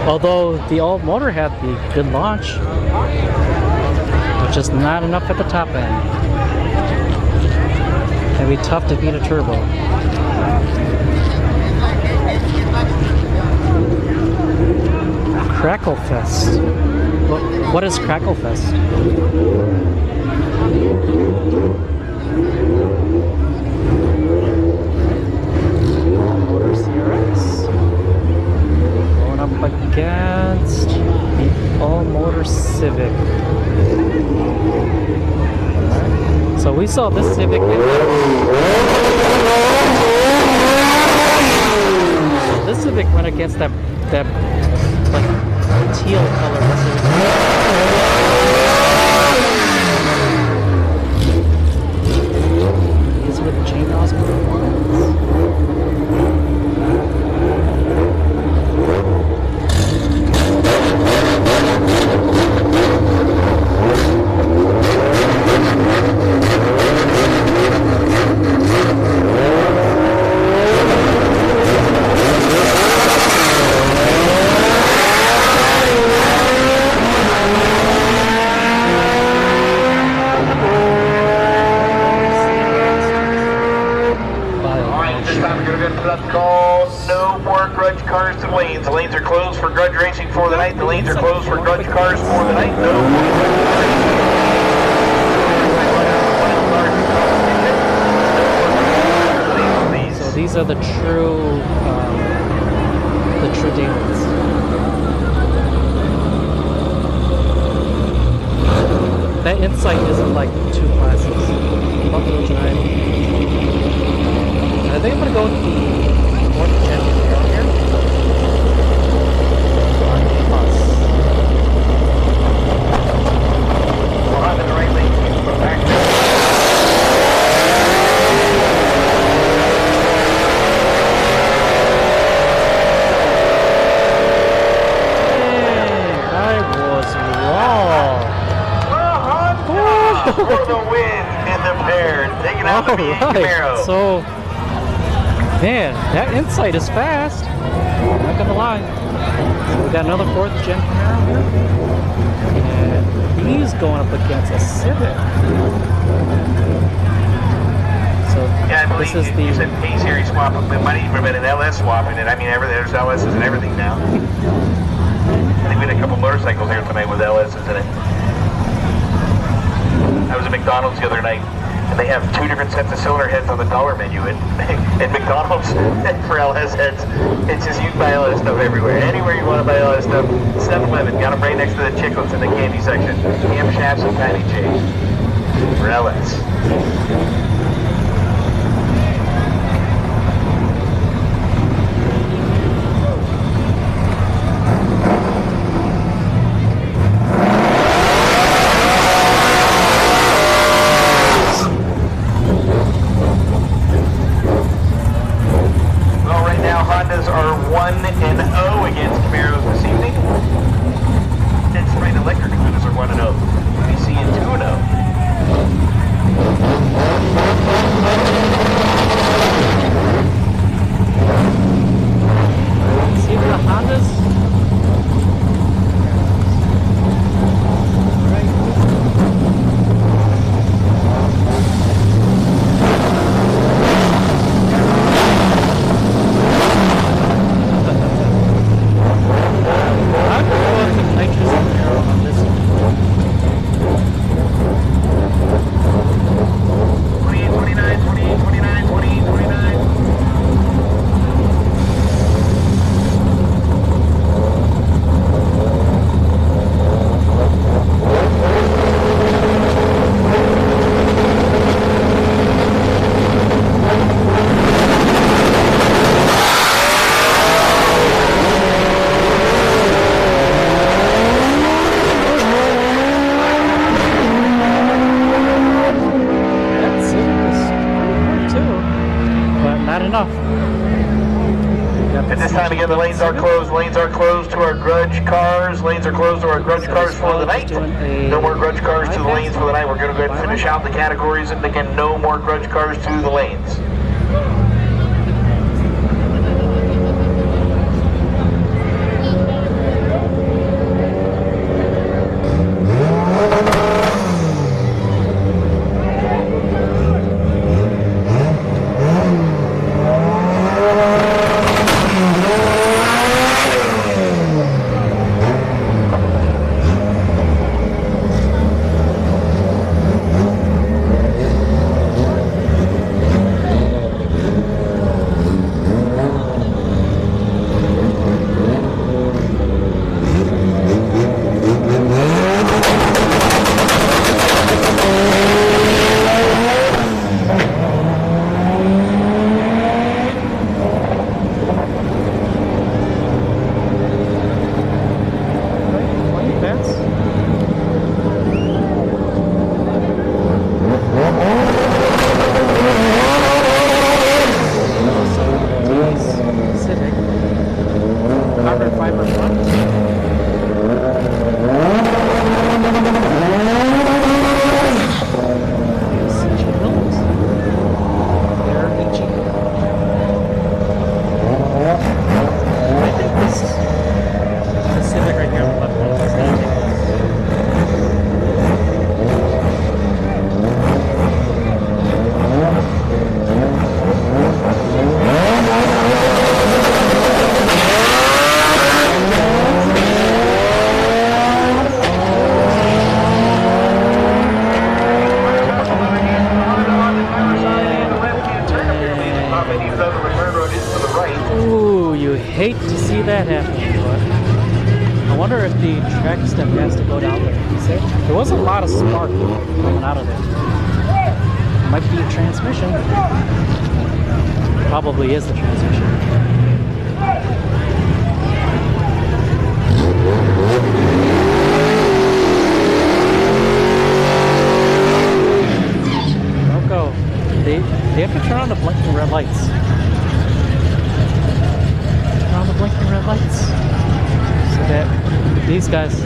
Although the old motor had the good launch, but just not enough at the top end. It'd be tough to beat a turbo. Crackle Fest. What is Crackle Fest? Motor CRX. Up against the all-motor Civic. So we saw this Civic. This Civic went against that like teal color. These were the chain nozzle. The lanes are closed for grudge racing for the night. The lanes are closed for grudge cars for the night. So these are the true dailies. That Insight isn't like two classes. I think I'm gonna go with the 4th gen here. For the win in the pair, taking out the Camaro. So, man, that Insight is fast. Not gonna lie. So we got another 4th gen Camaro here, and he's going up against a Civic. So yeah, I believe this is you said P-Series swap. It might even have been an LS swap in it. I mean, there's LSs and everything now. I think we had a couple motorcycles here tonight with LSs in it. I was at McDonald's the other night, and they have 2 different sets of cylinder heads on the dollar menu at McDonald's for LS heads. It's just, you can buy LS stuff everywhere. Anywhere you want to buy LS stuff, 7-Eleven, got them right next to the chiclets in the candy section. Camshafts and tiny chains for LS. enough. At this time again, the lanes are closed. Lanes are closed to our grudge cars. Lanes are closed to our grudge cars for the night. No more grudge cars to the lanes for the night. We're going to go ahead and finish out the categories, and again, no more grudge cars to the lanes. Hate to see that happen, but I wonder if the track step has to go down there. There was a lot of spark coming out of it. Might be a transmission. Probably is the transmission. Don't go. They have to turn on the blinking red lights. Blinking red lights so that these guys,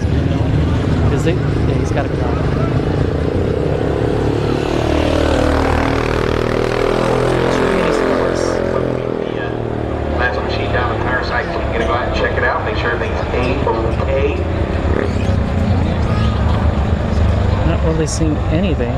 because he's got to go down. Last machine down the tire side, so you're going to go out and check it out, make sure everything's A-OK. Not really seeing anything.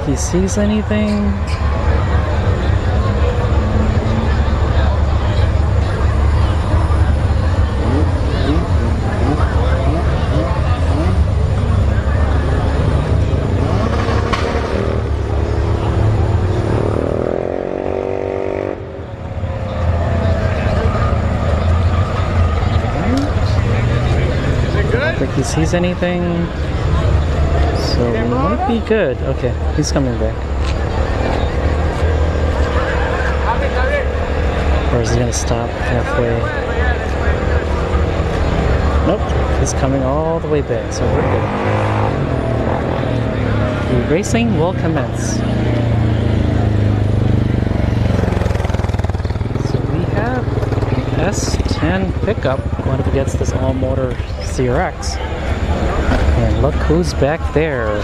He sees anything. I don't think he sees anything. So we might be good. Okay, he's coming back. Or is he gonna stop halfway? Nope, he's coming all the way back, so we're good. The racing will commence. So we have S10 pickup going up against this all-motor CRX. And look who's back there.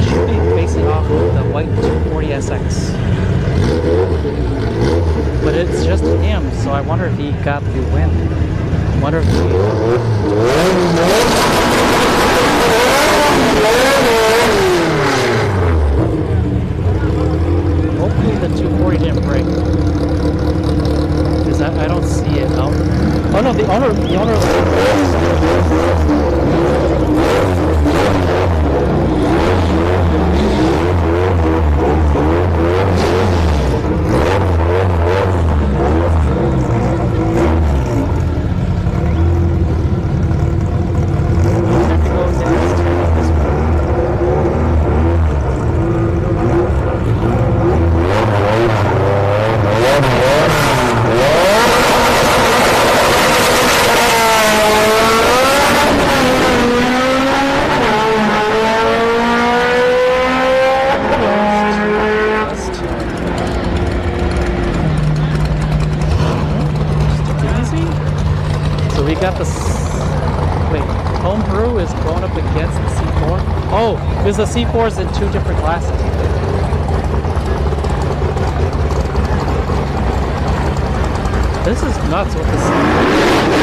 Should be facing off with the white 240SX. But it's just him, so I wonder if he got the win. I wonder if he... Hopefully the 240 didn't break. Because I don't see it out. Oh no, the owner Homebrew is going up against the C4. Oh, because the C4 is in two different classes. This is nuts with the C4.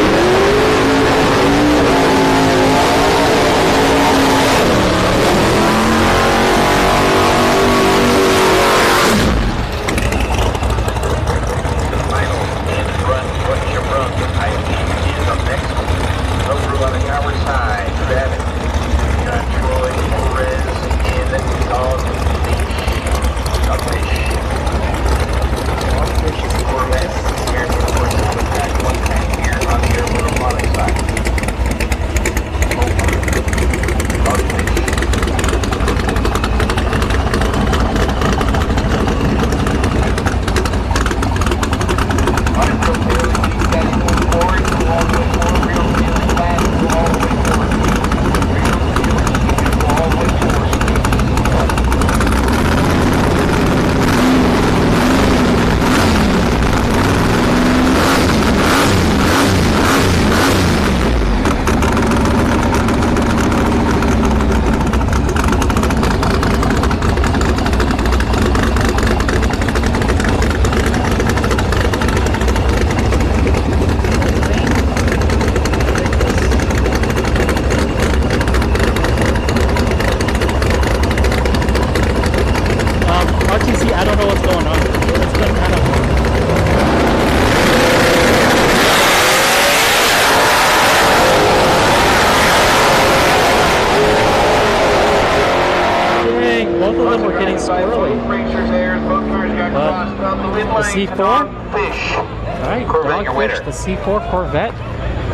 C4. Alright, Dogfish, the C4 Corvette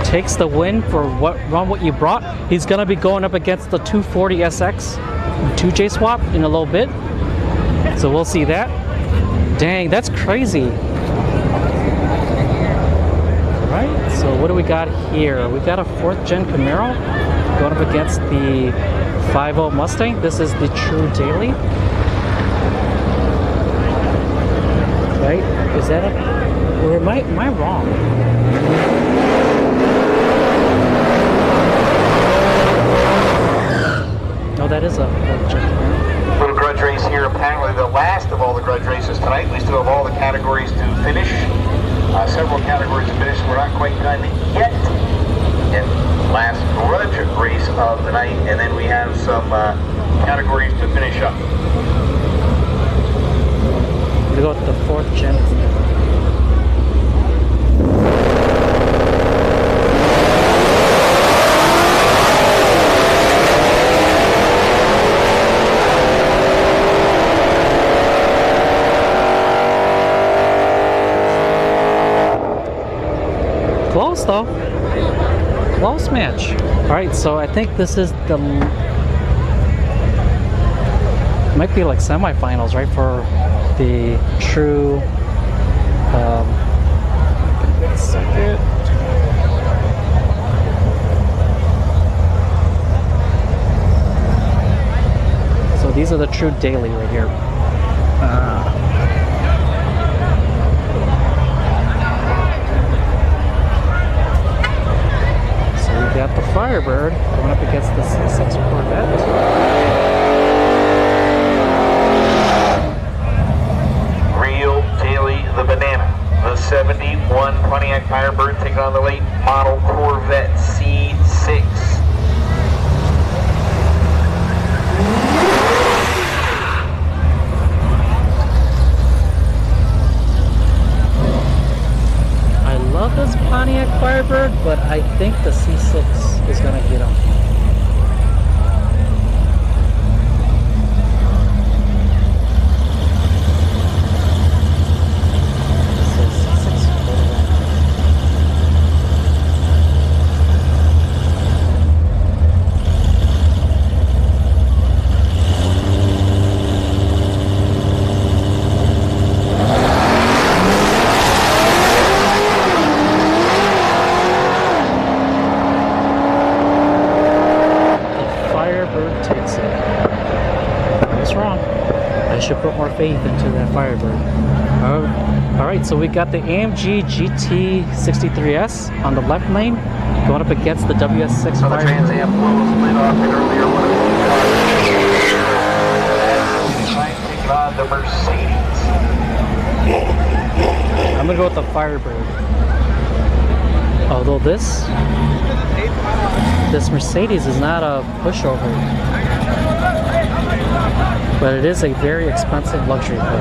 takes the win for what you brought. He's going to be going up against the 240 SX 2J swap in a little bit. So we'll see that. Dang, that's crazy. Alright, so what do we got here? We got a 4th gen Camaro going up against the 5.0 Mustang. This is the True Daily. Right? Is that a... Or am I wrong? No, that is a 4th gen. Little grudge race here, apparently the last of all the grudge races tonight. We still have all the categories to finish. Several categories to finish. We're not quite done yet. And last grudge race of the night, and then we have some categories to finish up. We go with the 4th gen. Close though. Close match. Alright, so I think this is the... Might be like semifinals, right? For the true... second. So these are the true daily right here. Got the Firebird going up against the C6 Corvette. Real Daily the Banana. The 71 Pontiac Firebird taking on the late model Corvette C6. I love this Pontiac Firebird, but I think the C6 is going to get him. should put more faith into that Firebird. All right, so we got the AMG GT63S on the left lane going up against the WS6 So the Trans Am was lit off an earlier one of the cars. Taking on the Mercedes. I'm gonna go with the Firebird. Although this Mercedes is not a pushover, but it is a very expensive luxury car.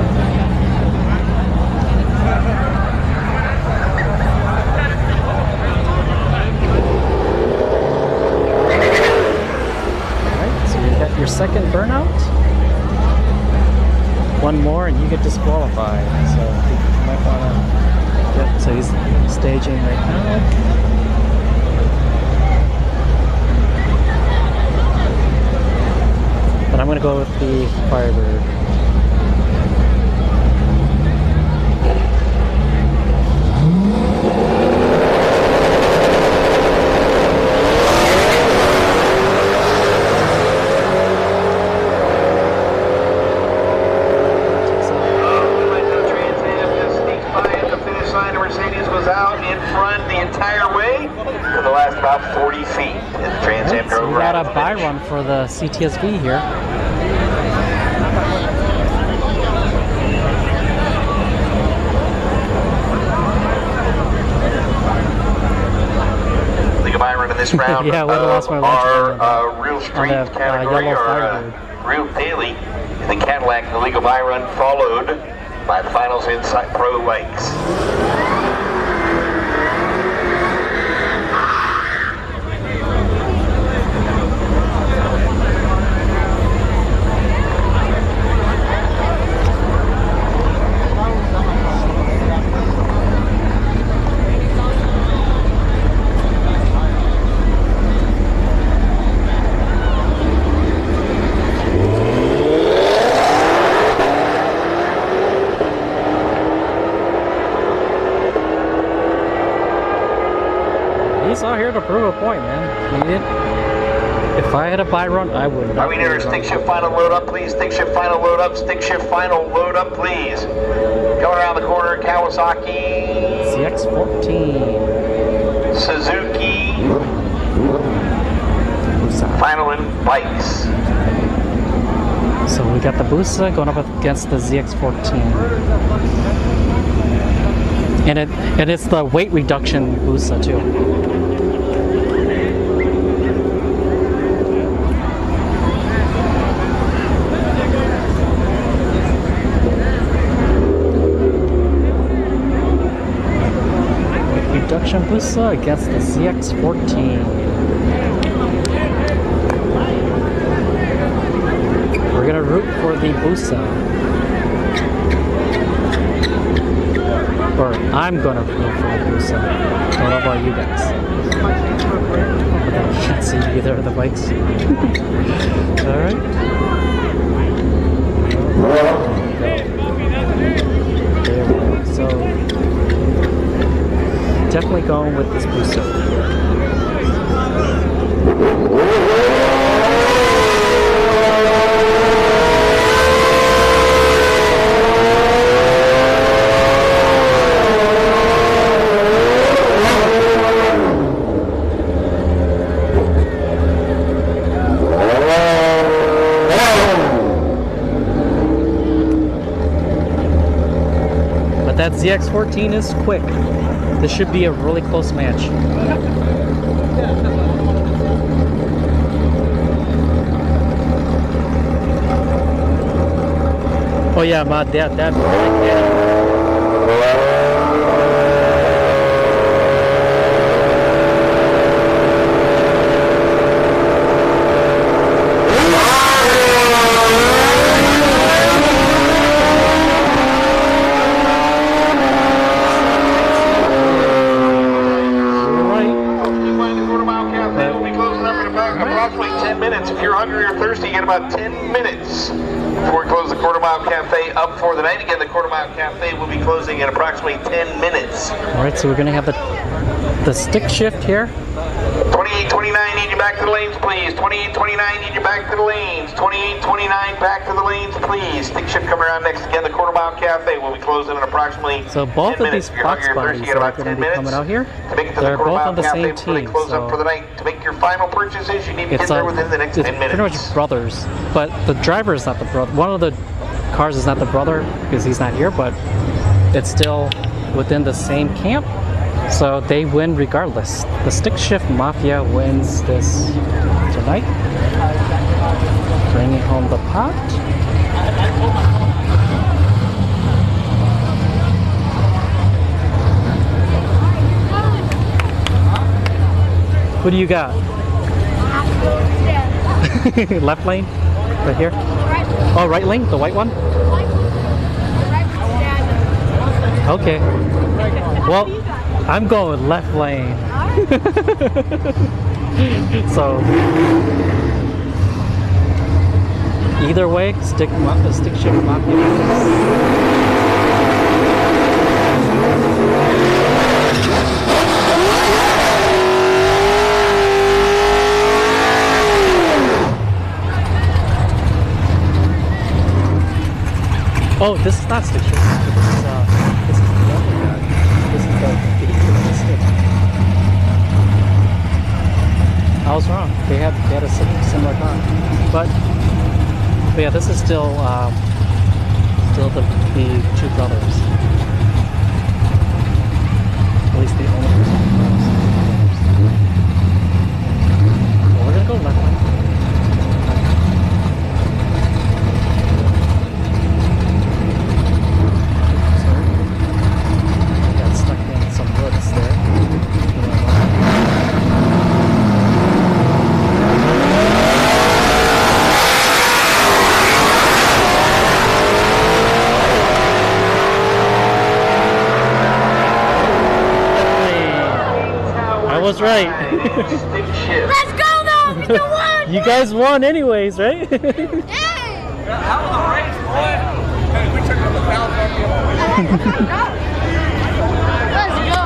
Alright, so you got your second burnout. One more and you get disqualified. So you might wanna. Yep, so he's staging right now. But I'm gonna go with the Firebird. About 40 feet. The Trans Am drove we got a buy run for the CTSV here. The buy run in this round yeah, lost my are real street category or real daily in the Cadillac. The legal buy run followed by the finals inside pro bikes. He's out here to prove a point, man. If I had a buy run, I would. Are we near stick shift final load up, please? Stick shift final load up. Stick shift final load up, please. Going around the corner, Kawasaki. CX-14. Suzuki. Final in bikes. So we got the Busa going up against the ZX-14. And it's the weight reduction Busa too. Reduction Busa against the ZX-14. We're gonna root for the Busa. Or I'm gonna root for the Busa. I don't know about you guys. But I can't see either of the bikes. Alright. There we go. So definitely going with this Busa. But that ZX-14 is quick. This should be a really close match. Oh yeah, my dad. About 10 minutes before we close the Quarter Mile Cafe up for the night. Again, the Quarter Mile Cafe will be closing in approximately 10 minutes. All right, so we're going to have the stick shift here. 2829, need you back to the lanes, please. 2829, need you back to the lanes. 2829, back to the lanes, please. Stick shift coming around next again. The Quarter Mile Cafe will be closing in approximately So both 10 of these minutes. If you're Fox hungry or bodies thirsty, you got are about going to 10 be minutes coming out here. to make it to They're the Quarter both Mile on the Cafe same before they team, close up so for the night. To make your final purchases, you need to get there within the next 10 minutes. pretty much brothers, but the driver is not the brother. One of the cars is not the brother because he's not here, but it's still within the same camp, so they win regardless. The Stick Shift Mafia wins this tonight, bringing home the pot. Who do you got? Left lane? Right here? Oh, right lane? The white one? Okay. Well, I'm going left lane. So, either way, stick shift mafia. Oh, this is not stick shift. This is the other guy. This is the stick. I was wrong. They had a similar car, but yeah, this is still the two brothers. At least the only person. Well, we're gonna go left lane. Was right. Let's go though! We won! You guys won anyways, right? Hey! How was the race, boy? Hey, we took the Let's go!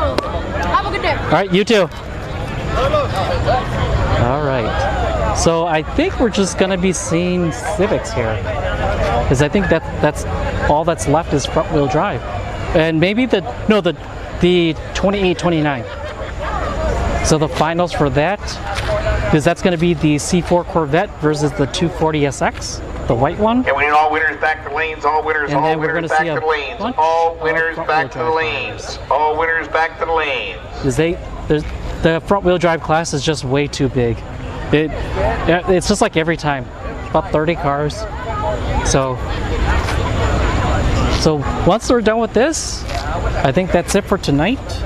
Have a good day. All right, you too. All right. So I think we're just gonna be seeing Civics here, because I think that's all that's left is front-wheel drive, and maybe the 2829. So the finals for that, because that's going to be the C4 Corvette versus the 240SX, the white one. And we need all winners back to the lanes, all winners, And all then we're winners gonna back see to a the lanes, bunch all of winners back to the front-wheel lanes, drive all winners back to the lanes. Because the front-wheel drive class is just way too big. It's just like every time, about 30 cars. So once we're done with this, I think that's it for tonight.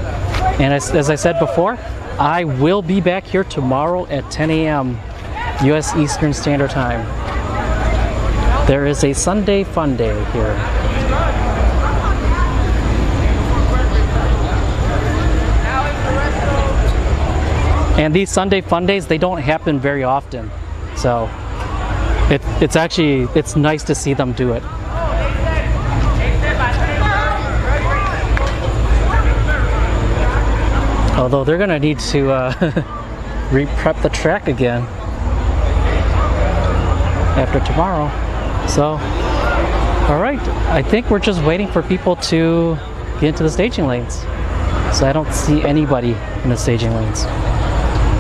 And as I said before, I will be back here tomorrow at 10 a.m. U.S. Eastern Standard Time. There is a Sunday fun day here. And these Sunday fun days, they don't happen very often. So it's nice to see them do it. Although they're gonna need to re-prep the track again after tomorrow. So, all right, I think we're just waiting for people to get into the staging lanes. So I don't see anybody in the staging lanes.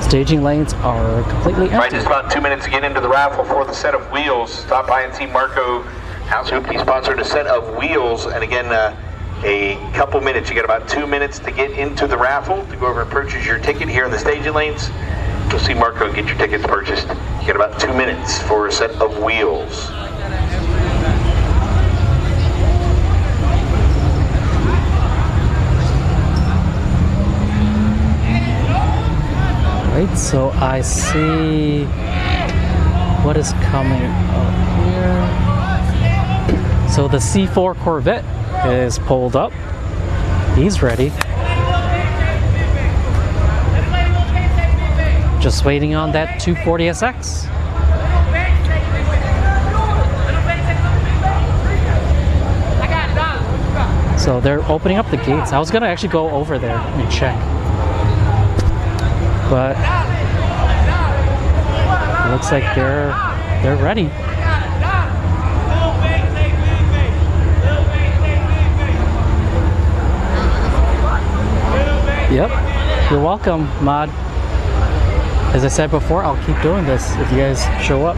Staging lanes are completely empty. Right, just about 2 minutes to get into the raffle for the set of wheels. Stop by and see Marco House Hoop. He sponsored a set of wheels, and again, a couple minutes. You got about 2 minutes to get into the raffle to go over and purchase your ticket here in the staging lanes. You'll see Marco get your tickets purchased. You got about 2 minutes for a set of wheels. Right, so I see what is coming up here. So the C4 Corvette is pulled up. He's ready. Just waiting on that 240SX. So they're opening up the gates. I was gonna actually go over there and check, but looks like they're ready. Yep, you're welcome, Mod. As I said before, I'll keep doing this if you guys show up.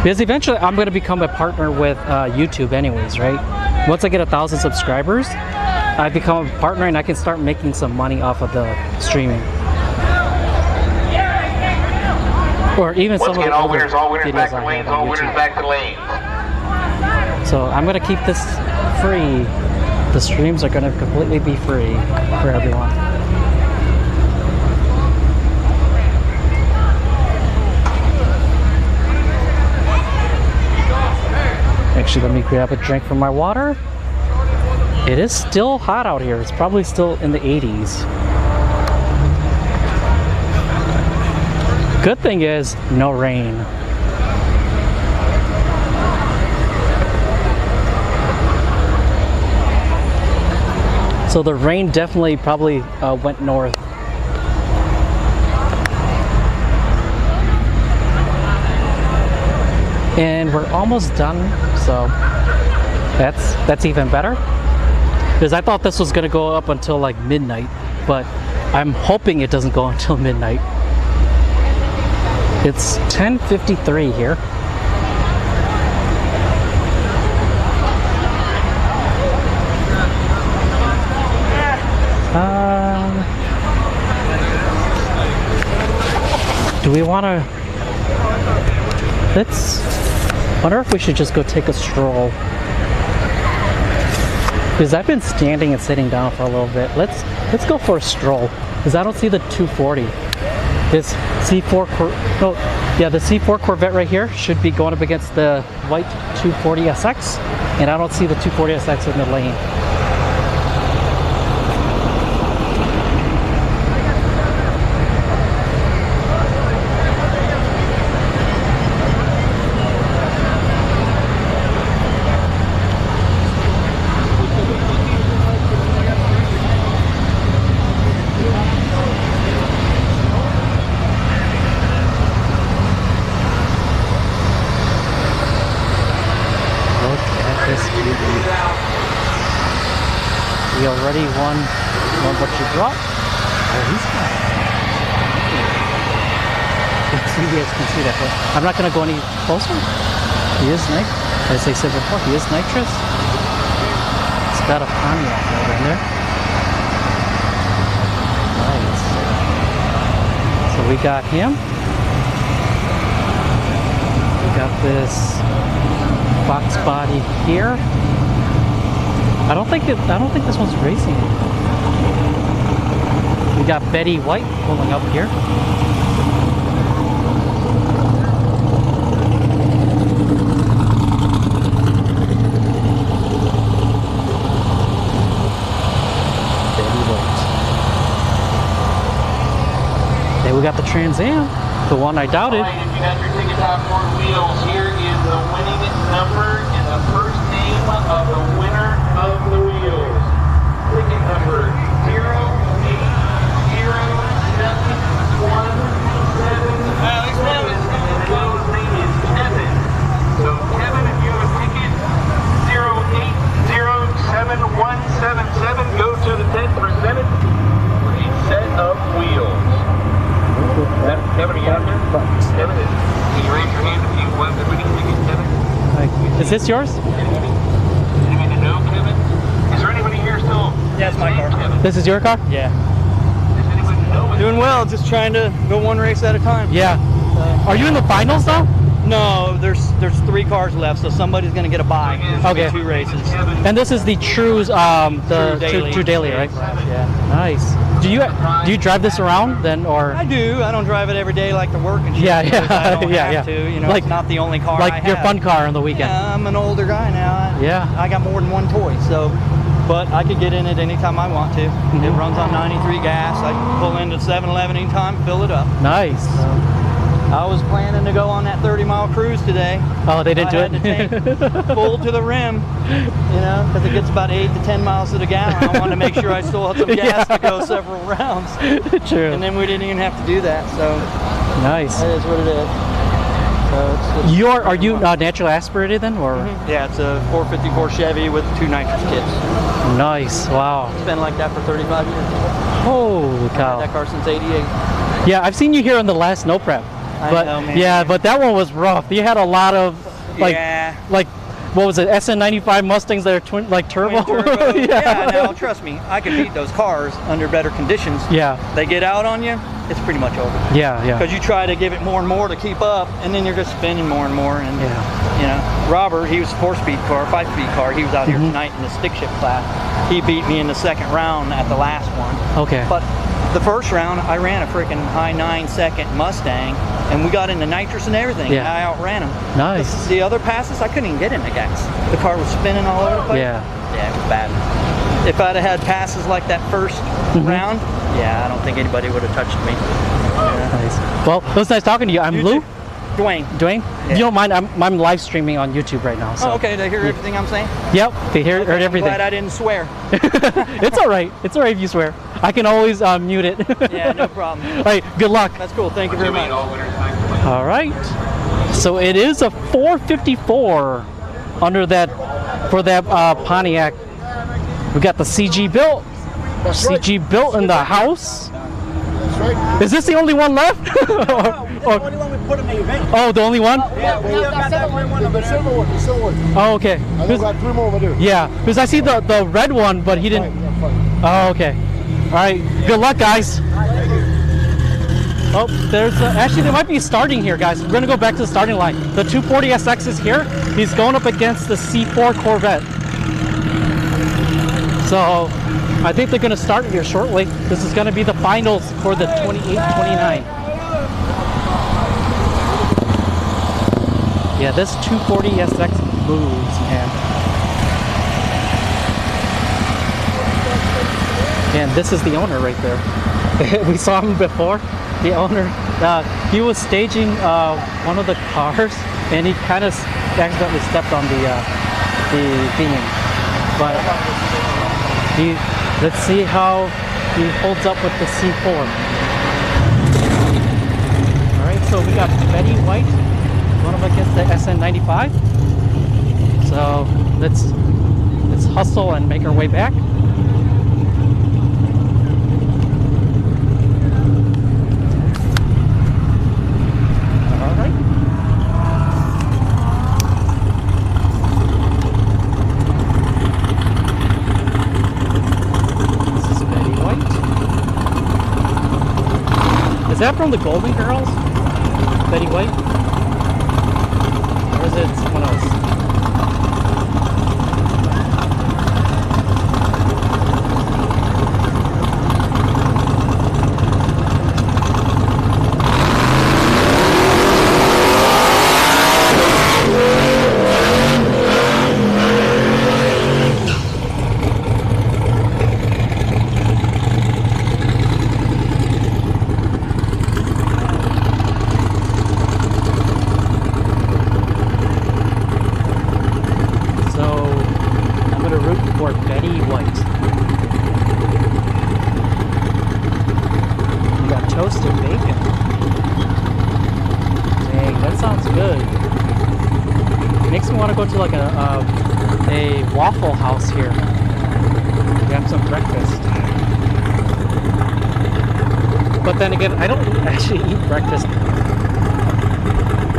Because eventually I'm going to become a partner with YouTube anyways, right? Once I get 1,000 subscribers, I become a partner and I can start making some money off of the streaming. Or even Once some of again, the all other winners back videos to I lanes, have all on winners YouTube. back to lanes. So I'm going to keep this free. The streams are going to completely be free for everyone. Actually, let me grab a drink from my water. It is still hot out here. It's probably still in the 80s. Good thing is, no rain. So the rain definitely probably went north. And we're almost done, so that's even better. Because I thought this was gonna go up until like midnight, but I'm hoping it doesn't go until midnight. It's 10:53 here. Do we want to? Let's. Wonder if we should just go take a stroll. Because I've been standing and sitting down for a little bit. Let's go for a stroll. Because I don't see the 240. This C4 the C4 Corvette right here should be going up against the white 240 SX, and I don't see the 240 SX in the lane. We already won what you brought. Oh, he's got it. So you guys can see that. But I'm not going to go any closer. He is nitrous. As I said before, he is nitrous. It's got a Pontiac over in there. Nice. So we got him. We got this box body here. I don't think this one's racing. We got Betty White pulling up here. Betty White. Then we got the Trans Am, the one I doubted. All right, if you have your ticket top four wheels, here is the winning number and the first name of the winner of the wheels. Ticket number 0807177. And his name is Kevin. So Kevin, if you have a ticket 0807177, go to the tent presented for a set of wheels. Kevin, are you out there? Kevin, can you raise your hand if you want the winning ticket, Kevin? Is this yours? Anybody to know, Kevin? Is there anybody here still? Yeah, it's my car. Kevin? This is your car? Yeah. Does anybody know? Doing well, just trying to go one race at a time. Yeah. Are you in the finals though? No, there's 3 cars left, so somebody's gonna get a bye. There's gonna be Okay. 2 races. And this is the True Daily, right? Yeah. Nice. Do you drive this around then, or? I do. I don't drive it every day like to work and shit. Yeah, because I don't yeah, have to. You know, Like- it's not the only car I Like have. your fun car on the weekend. Yeah, I'm an older guy now. Yeah. I got more than one toy, so. But I could get in it anytime I want to. It runs on 93 gas. I can pull into 7-Eleven anytime, fill it up. Nice. I was planning to go on that 30-mile cruise today. Oh, they didn't do I had to it? tank full to the rim, you know, because it gets about 8 to 10 miles to the gallon. I wanted to make sure I still had some gas to go several rounds. True. And then we didn't even have to do that, so Nice. that is what it is. Are you naturally aspirated then, or? Yeah, it's a 454 Chevy with 2 nitrous kits. Nice. Wow. It's been like that for 35 years. Holy I've cow. had that car since '88. Yeah, I've seen you here on the last No Prep. But know, man. yeah, but that one was rough. You had a lot of like what was it, SN95 Mustangs that are like turbo? Yeah, now trust me, I could beat those cars under better conditions. Yeah. They get out on you, it's pretty much over. Yeah, yeah. Because you try to give it more and more to keep up, and then you're just spinning more and more. And you know, Robert, he was a 4-speed car, 5-speed car. He was out here tonight in the stick shift class. He beat me in the second round at the last one. Okay. But the first round, I ran a freaking high 9-second Mustang, and we got into nitrous and everything. Yeah. And I outran him. Nice. The other passes, I couldn't even get into gas. The car was spinning all over the place. Yeah. Yeah, it was bad. If I'd have had passes like that first round, yeah, I don't think anybody would have touched me. Yeah. Nice. Well, it was nice talking to you. I'm Lou. Dwayne. Dwayne? Yeah. You don't mind? I'm live streaming on YouTube right now. So. Oh, okay. They hear everything I'm saying? Yep. They heard everything. I'm glad I didn't swear. It's all right. It's all right if you swear. I can always mute it. Yeah, no problem. All right. Good luck. That's cool. Thank you very much. All right. So it is a 454 under that for that Pontiac. We got the CG built. CG built in the house. Right. Is this the only one left? The only one we put in the event. Oh, the only one? Yeah, we got that one over The there. silver one, the silver one. Oh, okay. I got 3 more over there. Yeah, because I see the red one, but he didn't. Oh, okay. All right. Good luck, guys. Oh, there's actually there might be starting here, guys. We're gonna go back to the starting line. The 240SX is here. He's going up against the C4 Corvette. So I think they're gonna start here shortly. This is gonna be the finals for the 28-29. Yeah, this 240SX moves, man. And this is the owner right there. We saw him before. The owner, he was staging one of the cars, and he kind of accidentally stepped on the theme. But let's see how he holds up with the C4. All right, so we got Betty White going up against the SN95. So let's hustle and make our way back. Is that from the Golden Girls? Betty White? Or is it someone else? To like a Waffle House here. Grab some breakfast. But then again, I don't actually eat breakfast.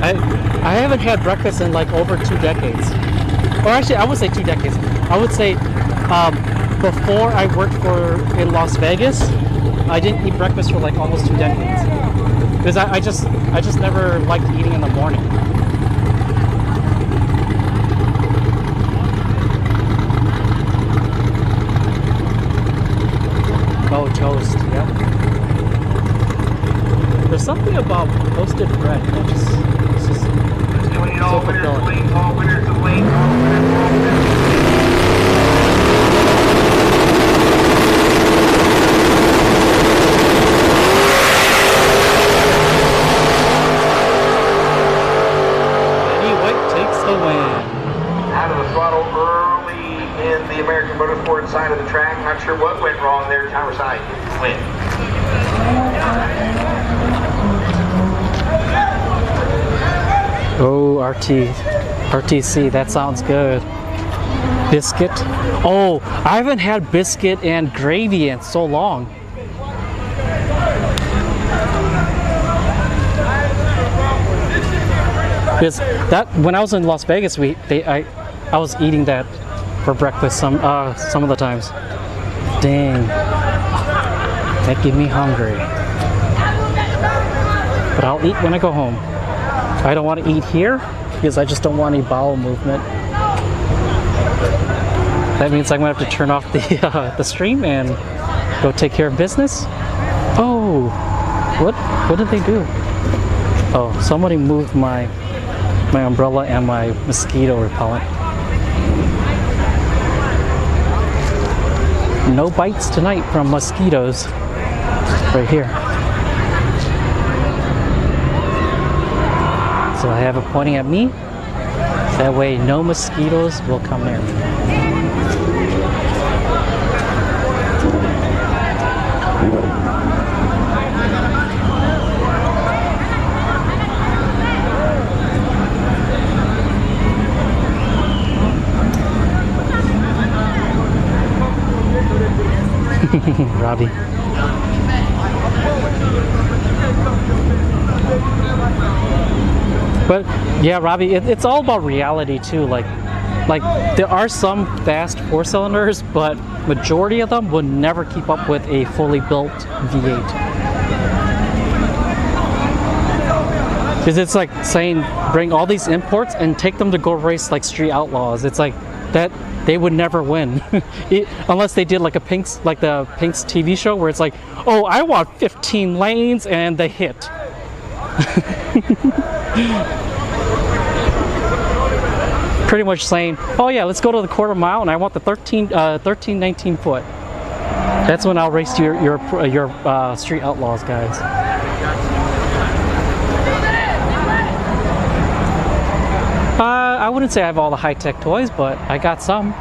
I haven't had breakfast in like over 2 decades. Or actually, I would say 2 decades. I would say before I worked in Las Vegas, I didn't eat breakfast for like almost 2 decades. Because I just never liked eating in the morning. Oh, toast, yep. There's something about toasted bread that just so fulfilling. All winners of lane. Betty White takes the win. Out of the throttle early in the American Motorsport side of the track. Not sure what went wrong there. Tower side win. Oh, RTC, that sounds good. Biscuit. Oh, I haven't had biscuit and gravy in so long. Because that when I was in Las Vegas, I was eating that for breakfast some of the times. Dang, that gave me hungry. But I'll eat when I go home. I don't want to eat here because I just don't want any bowel movement. That means I'm gonna have to turn off the stream and go take care of business. Oh, what did they do? Oh, somebody moved my umbrella and my mosquito repellent. No bites tonight from mosquitoes. Right here. So I have it pointing at me. That way no mosquitoes will come near me. Robbie. But yeah, Robbie, it's all about reality too. Like there are some fast 4-cylinders, but majority of them would never keep up with a fully built V8. Because it's like saying bring all these imports and take them to go race like Street Outlaws. It's like that. They would never win unless they did like the Pink's TV show where it's like, oh, I want 15 lanes and they hit. Pretty much saying, oh yeah, let's go to the quarter mile and I want the 19 foot. That's when I'll race your Street Outlaws guys. I wouldn't say I have all the high-tech toys, but I got some.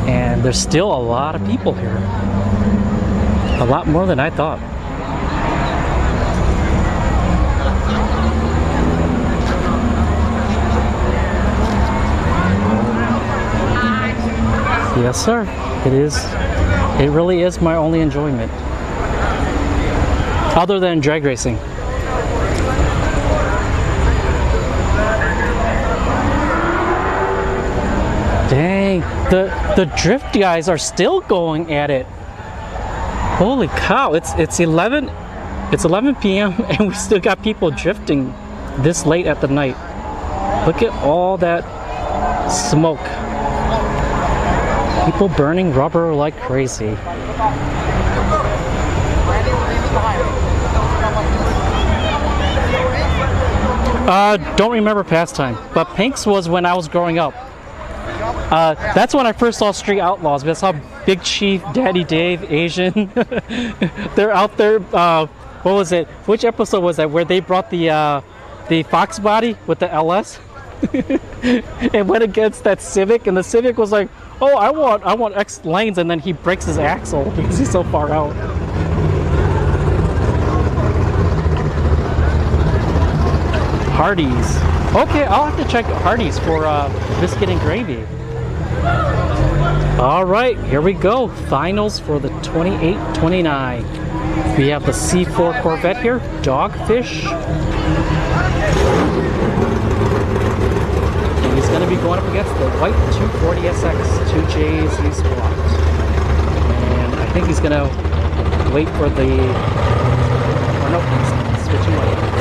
And there's still a lot of people here. A lot more than I thought. Yes, sir. It is. It really is my only enjoyment. Other than drag racing. Dang, the drift guys are still going at it. Holy cow, it's 11 p.m. and we still got people drifting this late at the night. Look at all that smoke. People burning rubber like crazy. Don't remember pastime, but Pink's was when I was growing up. That's when I first saw Street Outlaws. I saw Big Chief, Daddy Dave, Asian. They're out there. What was it? Which episode was that? Where they brought the Fox body with the LS and went against that Civic, and the Civic was like, "Oh, I want X lanes," and then he breaks his axle because he's so far out. Hardee's. Okay, I'll have to check Hardee's for biscuit and gravy. All right, here we go. Finals for the 28-29. We have the C4 Corvette here, Dogfish. And he's going to be going up against the white 240SX 2JZ Squat. And I think he's going to wait for the... Oh no, he's switching lanes.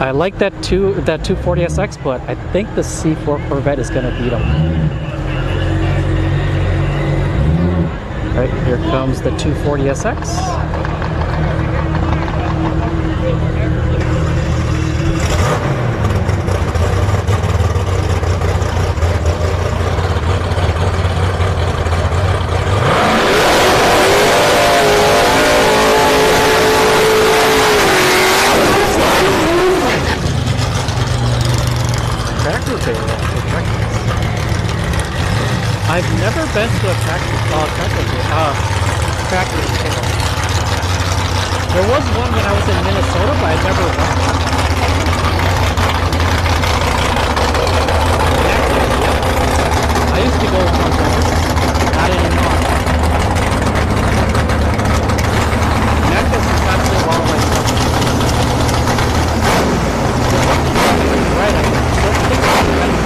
I like that 240SX, but I think the C4 Corvette is going to beat him. All right, here comes the 240SX. I've never been to a tractor sale. There was one when I was in Minnesota, but I never went. I used to go sometimes, not anymore. Necklace is not so well like that. Right, I don't think it's ready.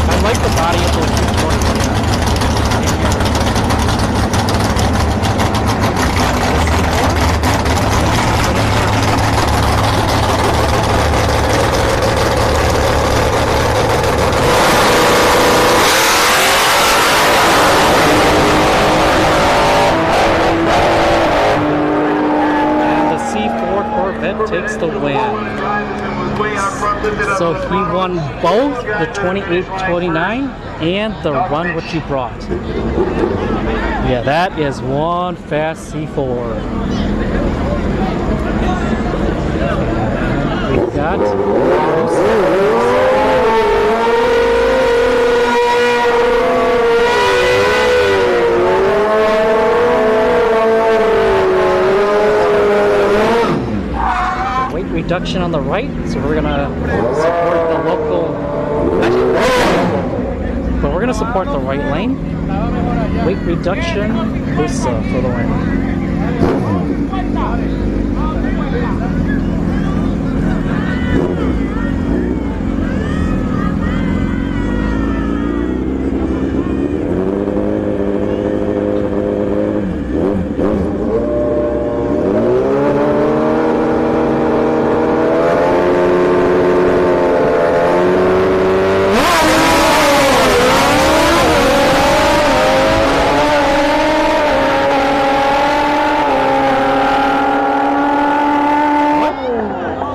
I like the body of those 220. Takes the win. So he won both the 28-29 and the run what you brought. Yeah, that is one fast C4. And we got reduction on the right, so we're gonna support the local, but we're gonna support the right lane. Weight reduction, Busa for the win.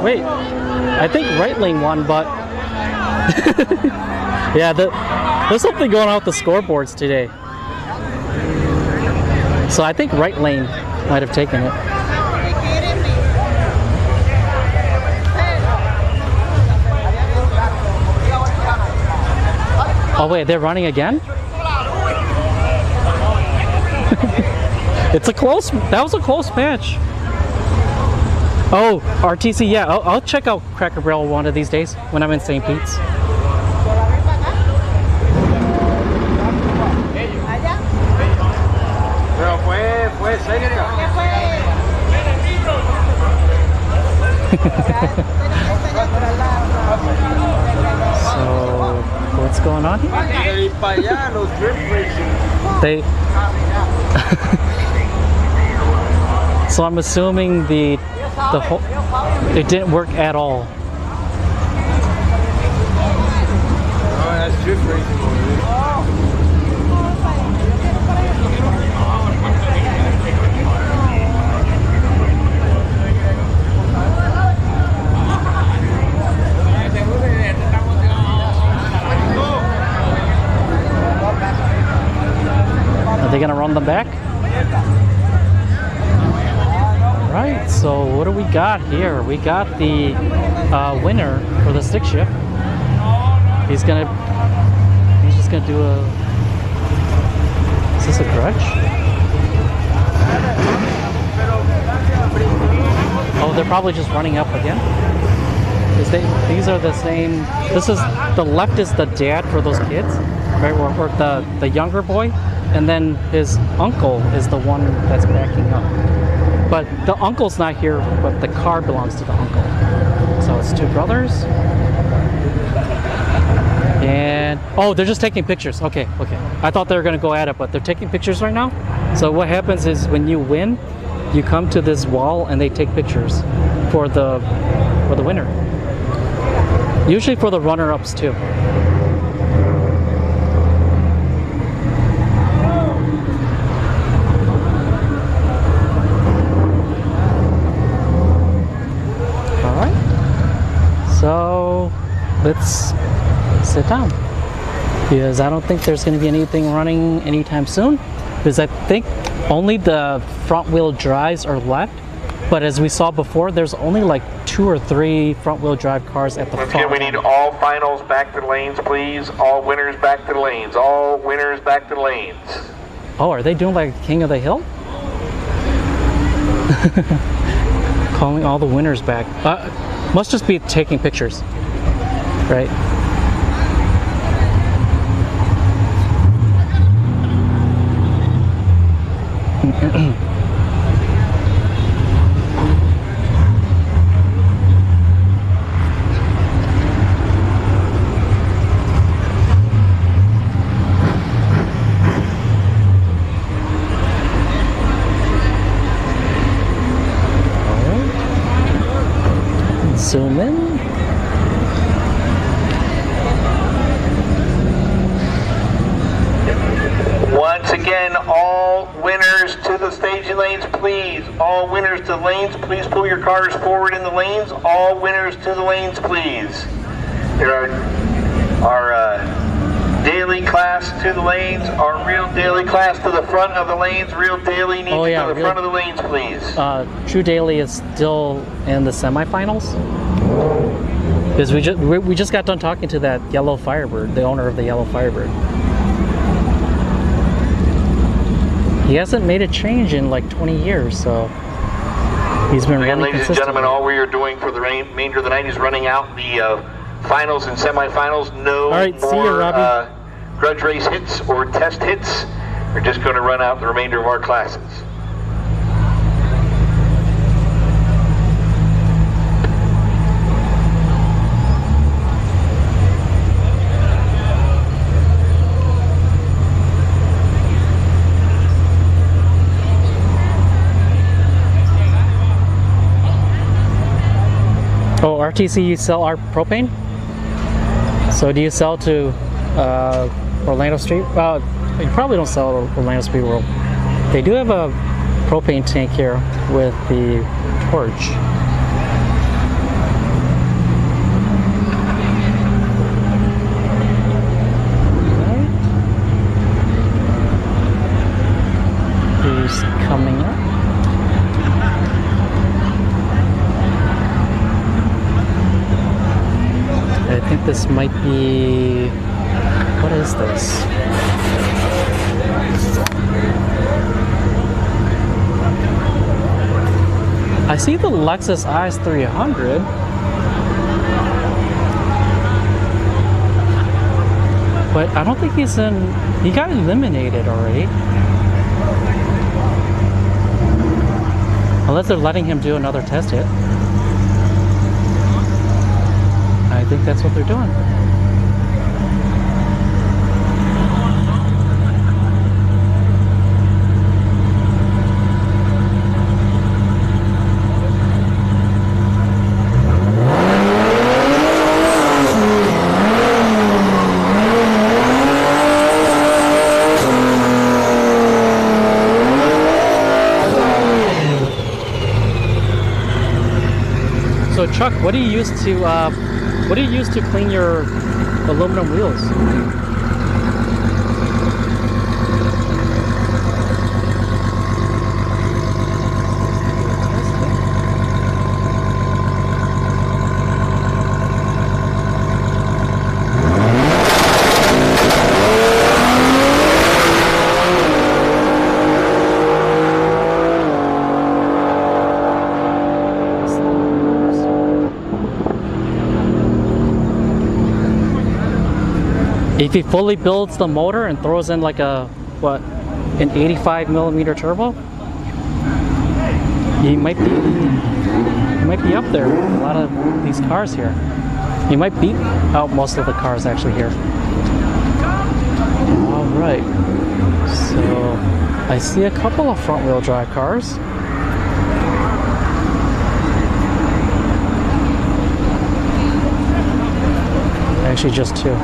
Wait, I think right lane won, but yeah, there's something going on with the scoreboards today. So I think right lane might have taken it. Oh wait, they're running again? It's a close, that was a close match. Oh, RTC, yeah, I'll check out Cracker Barrel one of these days when I'm in St. Pete's. So, what's going on here? They... So I'm assuming the whole, it didn't work at all. Oh, that's drift racing. Are they gonna run them back? Right, so what do we got here? We got the winner for the stick shift. He's just gonna do a, is this a crutch? Oh, they're probably just running up again. These are the same, the left is the dad for those kids, right, or the younger boy, and then his uncle is the one that's backing up. But the uncle's not here, but the car belongs to the uncle. So it's two brothers. And, oh, they're just taking pictures. Okay. I thought they were gonna go at it, but they're taking pictures right now. So what happens is when you win, you come to this wall and they take pictures for the winner. Usually for the runner-ups too. So let's sit down because I don't think there's going to be anything running anytime soon, because I think only the front wheel drives are left But as we saw before, there's only like 2 or 3 front-wheel drive cars at the Once front. again, we need all finals back to the lanes, please. All winners back to the lanes. All winners back to the lanes. Oh, are they doing like King of the Hill? Calling all the winners back. Must just be taking pictures, right? Zoom in. Once again, all winners to the staging lanes, please. All winners to the lanes, please pull your cars forward in the lanes. All winners to the lanes, please. There are our daily class to the lanes, our real daily class to the front of the lanes. Real daily needs to the front of the lanes, please. True Daily is still in the semifinals. Because we just got done talking to that yellow Firebird, the owner of the yellow Firebird. He hasn't made a change in like 20 years, so he's been running ladies and gentlemen, all we are doing for the remainder of the night is running out the finals and semifinals. No all right, more see you, Robbie. grudge race hits or test hits. We're just going to run out the remainder of our classes. Oh, RTC, you sell our propane? So do you sell to Orlando Street? You probably don't sell to Orlando Street World. They do have a propane tank here with the Purge. Who's coming up? I think this might be, what is this? I see the Lexus Is 300. But I don't think he's in, he got eliminated already. Unless they're letting him do another test hit. I think that's what they're doing. So Chuck, what do you use to clean your aluminum wheels? If he fully builds the motor and throws in like a, what, an 85mm turbo, he might be up there with a lot of these cars here. He might beat out most of the cars actually here. All right, so I see a couple of front-wheel drive cars. Actually, just two.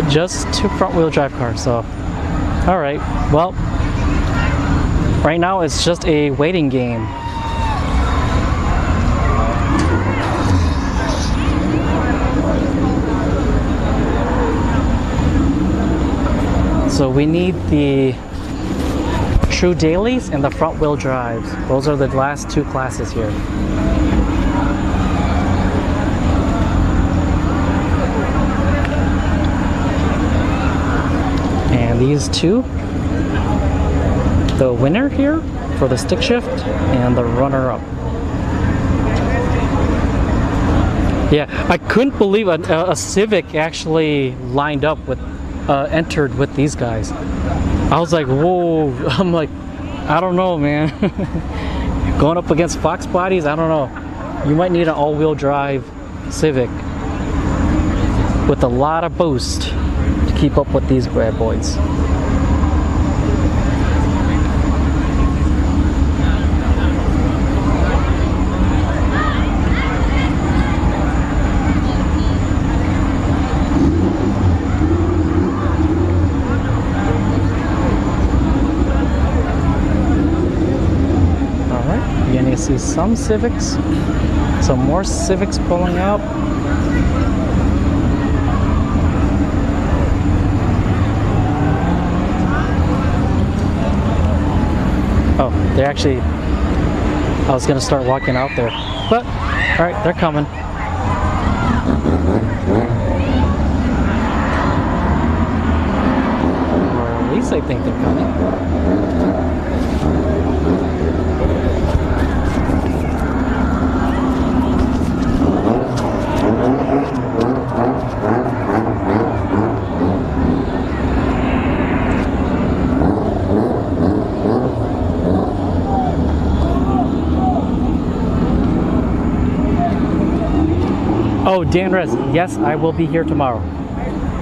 Just two front-wheel drive cars. So, all right. Well, right now it's just a waiting game. So we need the true dailies and the front wheel drives. Those are the last two classes here. And these two, the winner here for the stick shift and the runner-up. Yeah, I couldn't believe a Civic actually lined up with, entered with these guys. I was like, whoa, I'm like, I don't know, man. Going up against Fox bodies, I don't know. You might need an all-wheel drive Civic with a lot of boost to keep up with these bad boys. You see some Civics, some more Civics pulling out. Oh, they're actually, I was gonna start walking out there, but all right, they're coming. Or at least I think they're coming. Oh, Dan Rez, yes, I will be here tomorrow.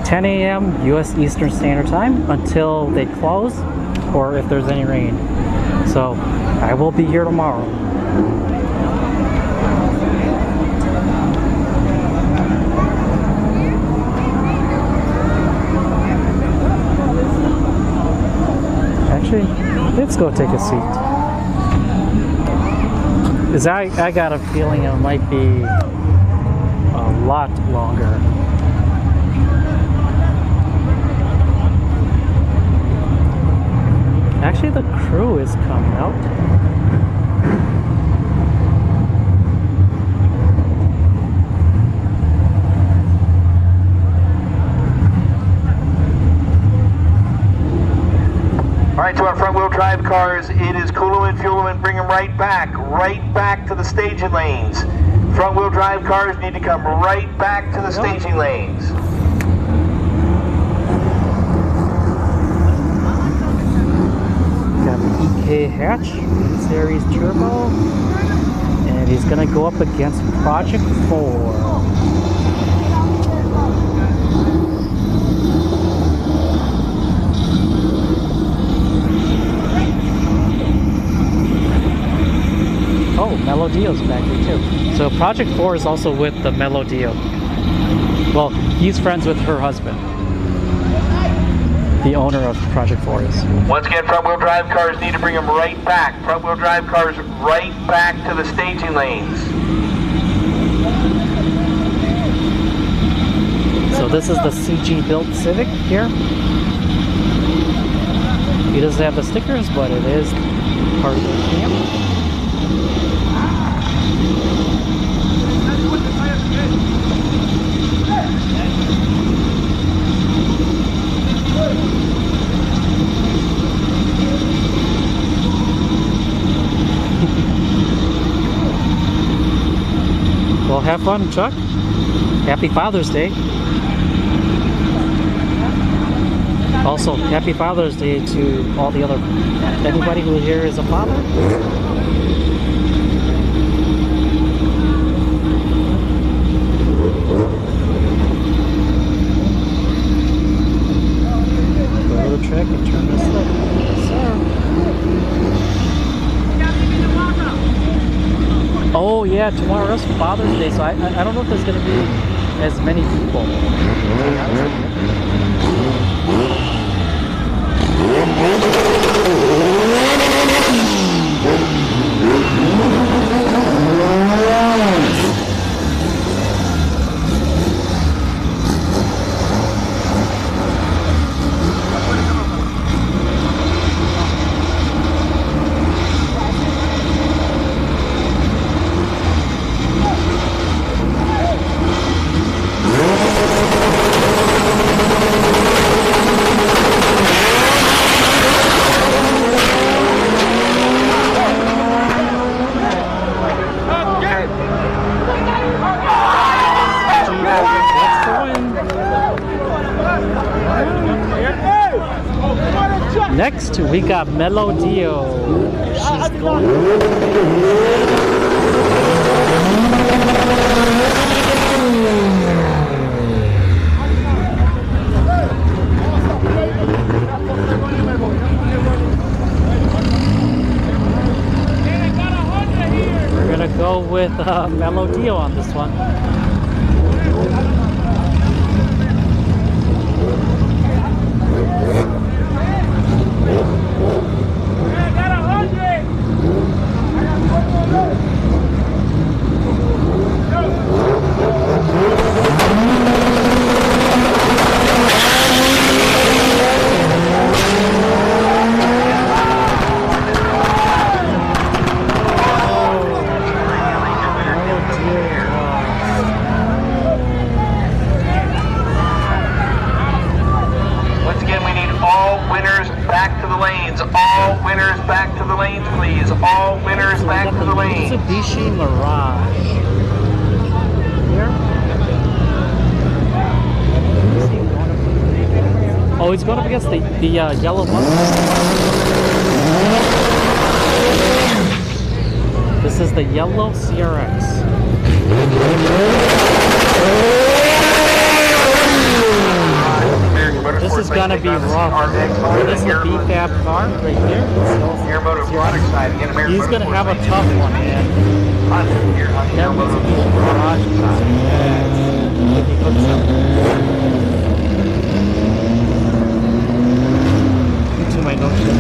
10 a.m. U.S. Eastern Standard Time until they close, or if there's any rain. So, I will be here tomorrow. Actually, let's go take a seat. Because I got a feeling it might be a lot longer. Actually, the crew is coming out. All right, to our front-wheel drive cars, it is cool them and fuel them and bring them right back to the staging lanes. Front-wheel drive cars need to come right back to the staging lanes. Got the EK Hatch Series Turbo, and he's gonna go up against Project 4. Oh, Melodio's back here too. So Project 4 is also with the Melodio. Well, he's friends with her husband. The owner of Project 4 is. Once again, front-wheel drive cars need to bring them right back. Front-wheel drive cars right back to the staging lanes. So this is the CG built Civic here. He doesn't have the stickers, but it is part of the camp. Well, have fun, Chuck. Happy Father's Day. Also, happy Father's Day to all the other, anybody who here is a father. Go to the track and turn this up. Yes, sir. Oh yeah, tomorrow is Father's Day, so I don't know if there's going to be as many people. Next, we got Melodio. She's going. We're gonna go with Melodio on this one. Once again, we need all winners back to the lanes. All winners back to the lanes, please. All winners back to the lanes. Mitsubishi Mirage. Here. Oh, he's going up against the yellow one. This is the yellow CRX. This is gonna be rough. This is the B-Fab car right here. He's gonna have a tough one, man. That Mitsubishi Mirage car. If he hooks up. To my notion.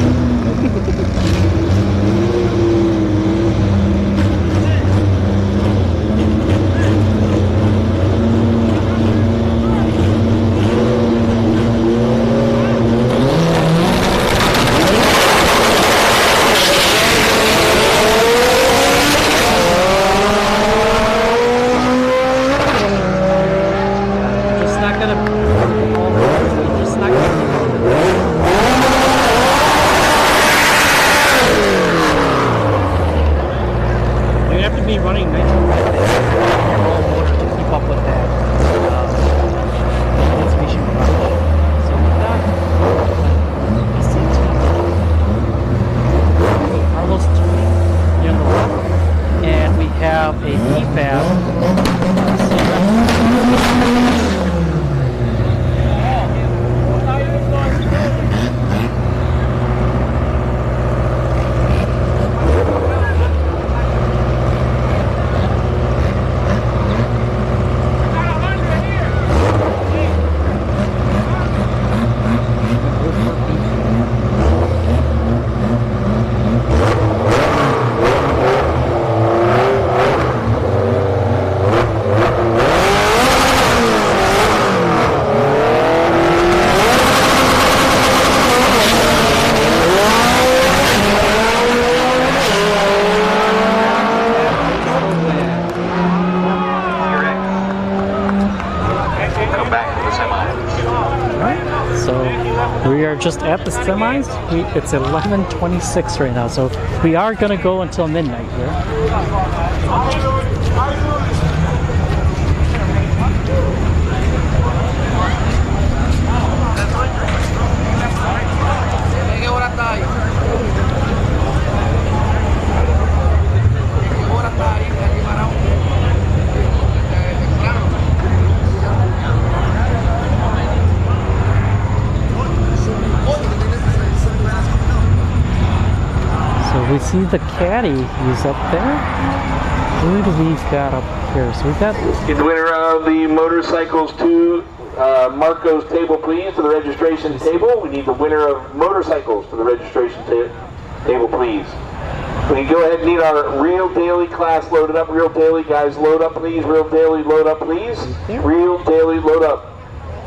We are just at the semis. It's 11:26 right now, so we are going to go until midnight here. We see the caddy, he's up there. Who do we got up here? So we got... Get the winner of the motorcycles to Marco's table, please, to the registration table. We need the winner of motorcycles to the registration table, please. We go ahead and need our Real Daily class loaded up. Real Daily, guys, load up, please. Real Daily, load up, please. Real Daily, load up.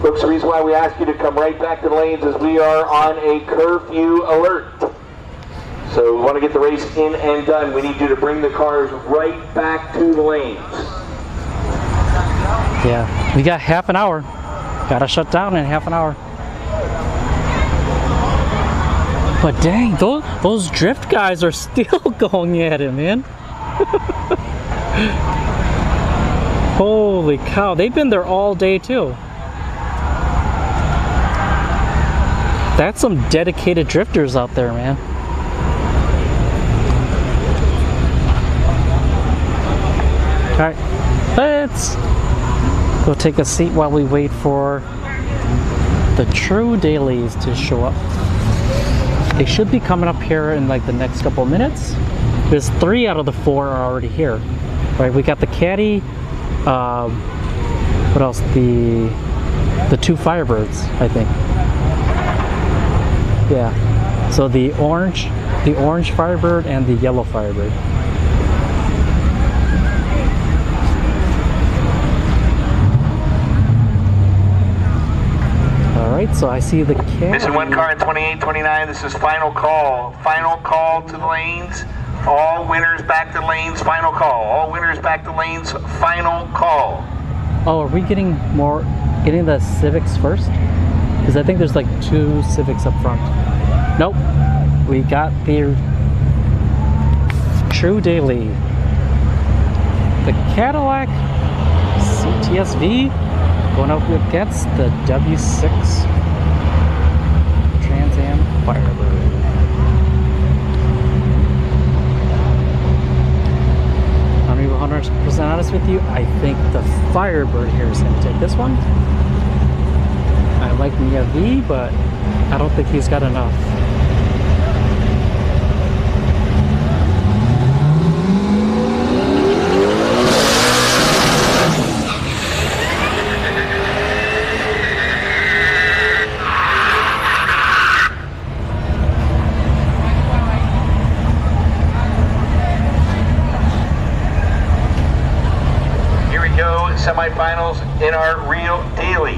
Folks, the reason why we ask you to come right back to the lanes is we are on a curfew alert. So we want to get the race in and done. We need you to bring the cars right back to the lanes. Yeah, we got half an hour. Gotta shut down in half an hour. But dang, those drift guys are still going at it, man. Holy cow, they've been there all day too. That's some dedicated drifters out there, man. Alright, let's go take a seat while we wait for the true dailies to show up. They should be coming up here in like the next couple of minutes. There's 3 out of the 4 are already here. Right, we got the Caddy, what else? The 2 Firebirds, I think. Yeah. So the orange Firebird and the yellow Firebird. Alright, so I see the Caddy. Missing 1 car in 28-29. This is final call. Final call to the lanes. All winners back to lanes, final call. All winners back to lanes, final call. Oh, are we getting the Civics first? Because I think there's like 2 Civics up front. Nope. We got the true daily. The Cadillac CTSV going up against the W6 Trans Am Firebird. I'm going to be 100% honest with you. I think the Firebird here is going to take this one. I like Mia V, but I don't think he's got enough. Semifinals in our real daily.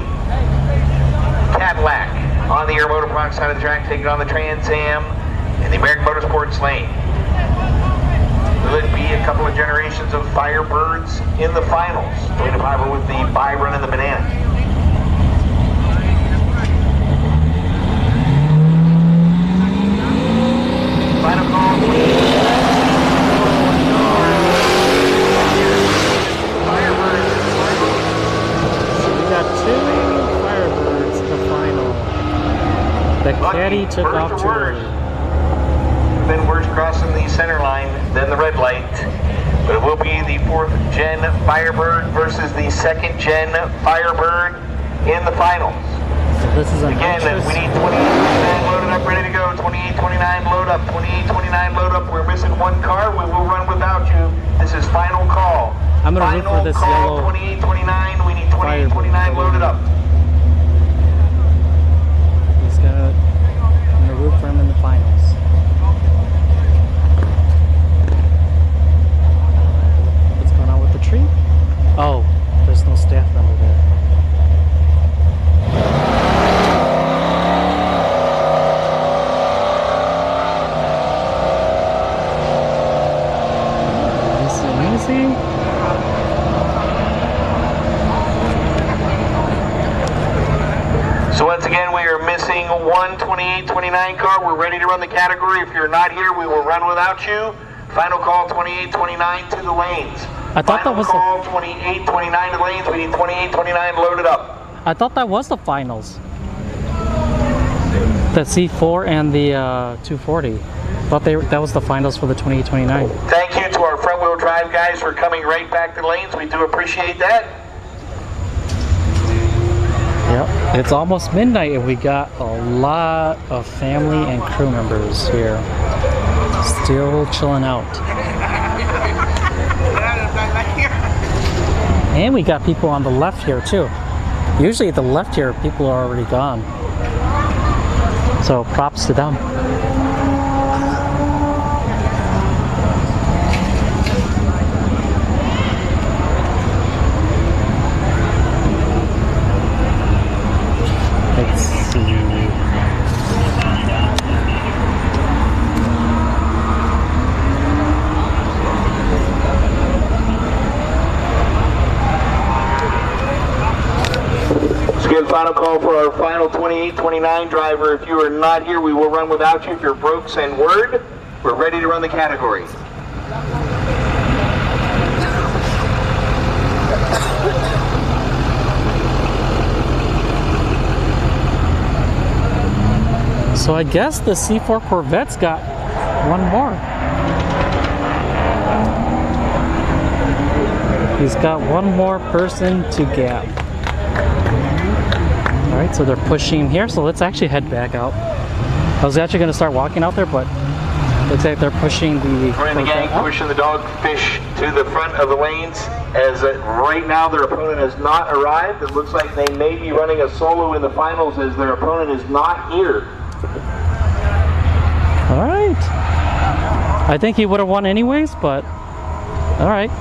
Cadillac on the Air Motor Products side of the track, taking on the Trans Am in the American Motorsports lane. Will it be a couple of generations of Firebirds in the finals? Toyota Fiber with the Byron and the Banana. Final call, please. The Caddy took off too early. Been worse crossing the center line than the red light. But it will be the 4th gen Firebird versus the 2nd gen Firebird in the finals. So this is again, we need 28-29 loaded up, ready to go. 28-29 load up, 28-29 load up. We're missing 1 car. We will run without you. This is final call. I'm going to root for this call, yellow 28-29. We need 28-29 loaded up. I'm gonna root for him in the finals. What's going on with the tree? Oh, there's no staff member there. Easy. So once again, we are missing 1 28-29 car. We're ready to run the category. If you're not here, we will run without you. Final call 28-29 to the lanes. I thought that was call 28-29 to the lanes. We need 28-29 loaded up. I thought that was the finals. The C4 and the 240. Thought that was the finals for the 28-29. Thank you to our front wheel drive guys for coming right back to the lanes. We do appreciate that. Yep, it's almost midnight and we got a lot of family and crew members here. Still chilling out. And we got people on the left here too. Usually at the left here, people are already gone. So props to them. Let's see. Let's get a final call for our final 28-29 driver. If you are not here, we will run without you. If you're broke, send word. We're ready to run the category. So I guess the C4 Corvette's got one more. He's got one more person to gap. All right, so they're pushing him here. So let's actually head back out. I was actually going to start walking out there, but looks like they're pushing the Join the gang, pushing the dogfish to the front of the lanes. As right now their opponent has not arrived. It looks like they may be running a solo in the finals as their opponent is not here. All right. I think he would have won anyways, but all right.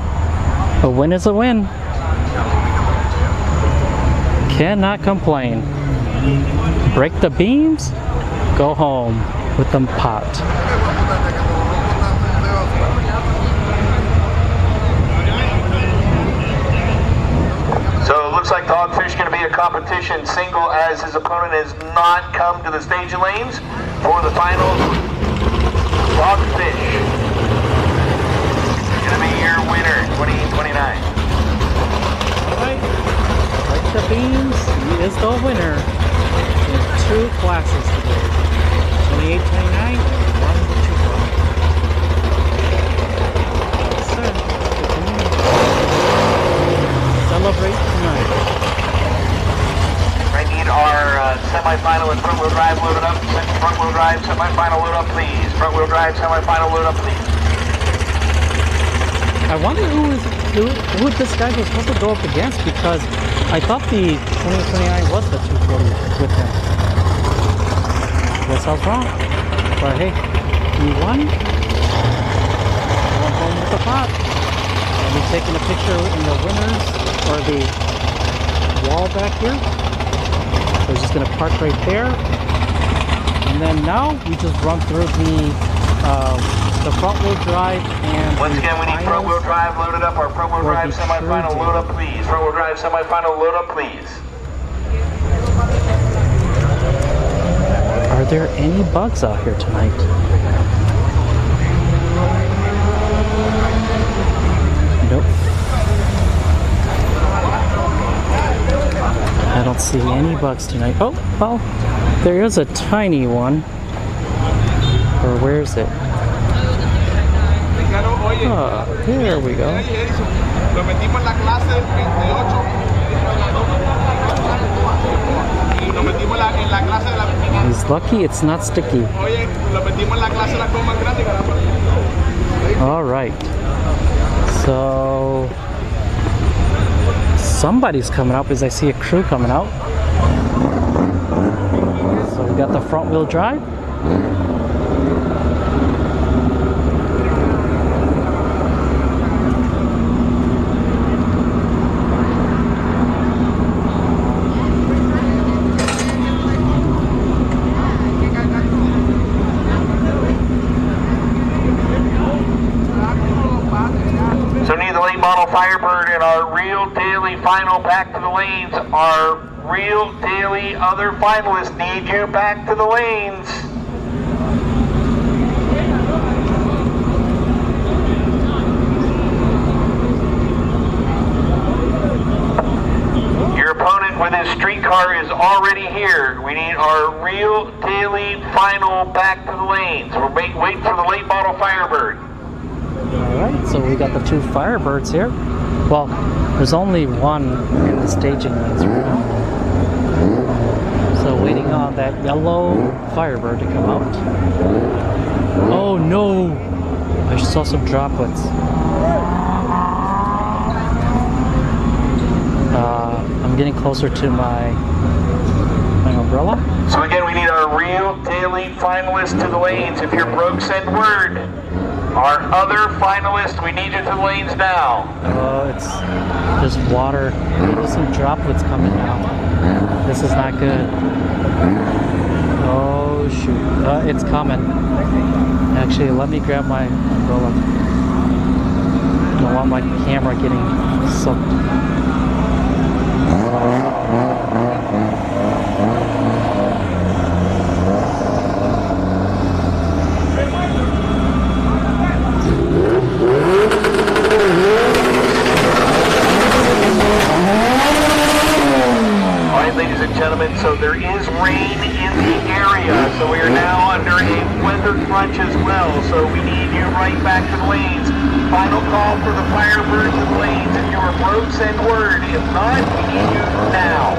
A win is a win. Cannot complain. Break the beams, go home with them pot. So it looks like Dogfish going to be a competition single as his opponent has not come to the staging lanes for the finals. Dogfish going to be your winner, 28-29. Alright, like the beams, he is the winner in 2 classes today. 28-29 and 1 to 2. Yes, sir. Celebrate tonight. I need our semi-final and front-wheel drive loaded up. Front-wheel drive, semi-final load up, please. Front-wheel drive, semi-final load up, please. I wonder who this guy was supposed to go up against, because I thought the 2029 was the 240 with him. Guess I was wrong. But hey, he won. Went home with the pot. I'll be taking a picture in the winners, or the wall back here. So we're just going to park right there. And then now we just run through the front-wheel drive and once again, we need front-wheel drive loaded up. Our front-wheel drive semi-final load up, please. Front-wheel drive semi-final load up, please. Are there any bugs out here tonight? Nope. I don't see any bugs tonight. Oh, well, there is a tiny one. Or where is it? Oh, there we go. He's lucky it's not sticky. Alright. So somebody's coming out because I see a crew coming out. So we got the front wheel drive. Model Firebird and our real daily final back to the lanes. Our real daily other finalists need you back to the lanes. Your opponent with his street car is already here. We need our real daily final back to the lanes. We're waiting for the late model Firebird. Alright, so we got the 2 Firebirds here. Well, there's only one in the staging lanes right now. So waiting on that yellow Firebird to come out. Oh no! I saw some droplets. I'm getting closer to my umbrella. So again, we need our real daily finalists to the lanes. If you're broke, send word. Our other finalists, we need you to the lanes now. It's just water. There's some droplets coming now. This is not good. Oh shoot. It's coming. Actually, let me grab my umbrella. I don't want my camera getting soaked. Alright, ladies and gentlemen, so there is rain in the area. area. So we are now under a weather crunch as well. So we need you right back to the lanes. Final call for the Firebirds in the lanes. If you are broke, send word. If not, we need you now.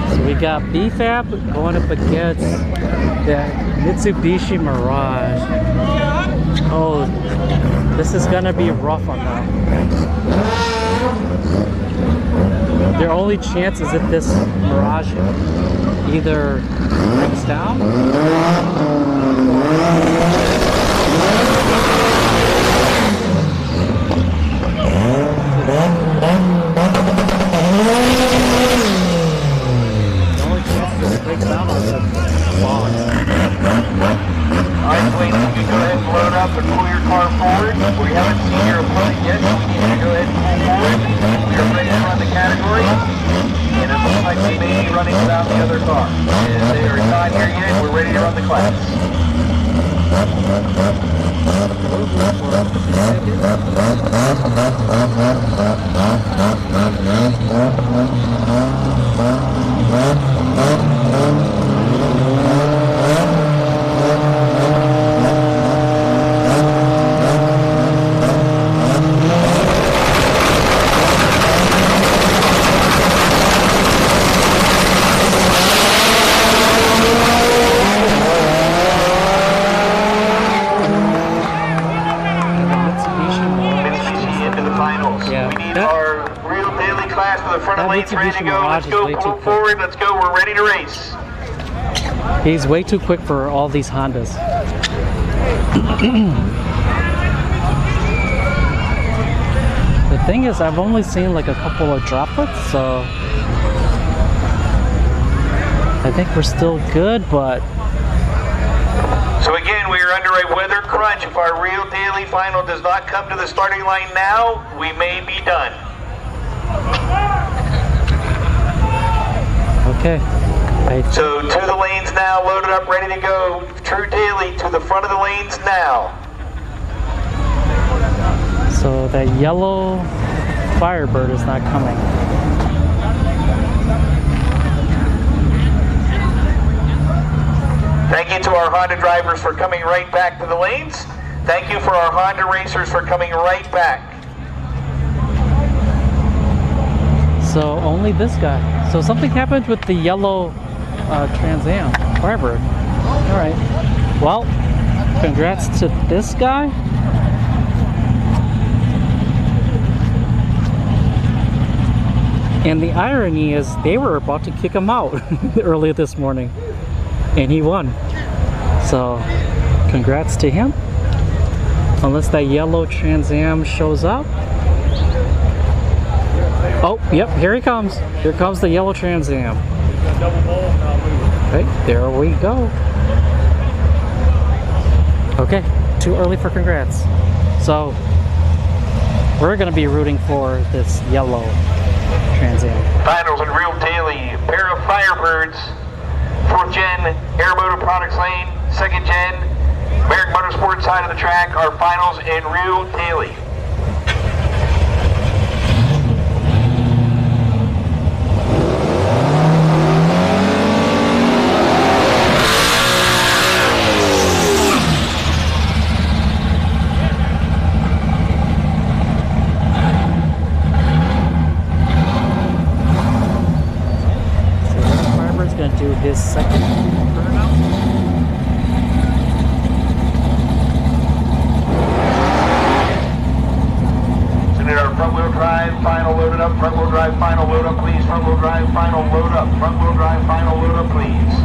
So we got BFAB going up against the Mitsubishi Mirage. Oh, this is gonna be rough on them. Their only chance is if this Mirage either breaks down Alright, please, you can go ahead and load up and pull your car forward. We haven't seen your opponent yet, so we need to go ahead and pull forward. We are ready to run the category, and it looks like we may be running without the other car. And they are not here yet, we're ready to run the class. Ready to go. Let's go. Pull forward. Let's go. We're ready to race. He's way too quick for all these Hondas. The thing is, I've only seen like a couple of droplets, so I think we're still good, but... So again, we are under a weather crunch. If our real daily final does not come to the starting line now, we may be done. Okay. So to the lanes now, loaded up, ready to go. True daily to the front of the lanes now. So that yellow Firebird is not coming. Thank you to our Honda drivers for coming right back to the lanes. Thank you for our Honda racers for coming right back. So only this guy. So something happened with the yellow Trans Am Firebird. All right. Well, congrats to this guy. And the irony is they were about to kick him out earlier this morning, and he won. So congrats to him. Unless that yellow Trans Am shows up. Oh, yep, here he comes. Here comes the yellow Trans Am. Okay, there we go. Okay, too early for congrats. So, we're going to be rooting for this yellow Trans Am. Finals in real daily, pair of Firebirds, 4th gen, Air Motor Products lane, 2nd gen, American Motorsports side of the track, our finals in real daily. Do his second burnout. So we need our front wheel drive final loaded up, front wheel drive final load up please, front wheel drive final load up, front wheel drive final load up please.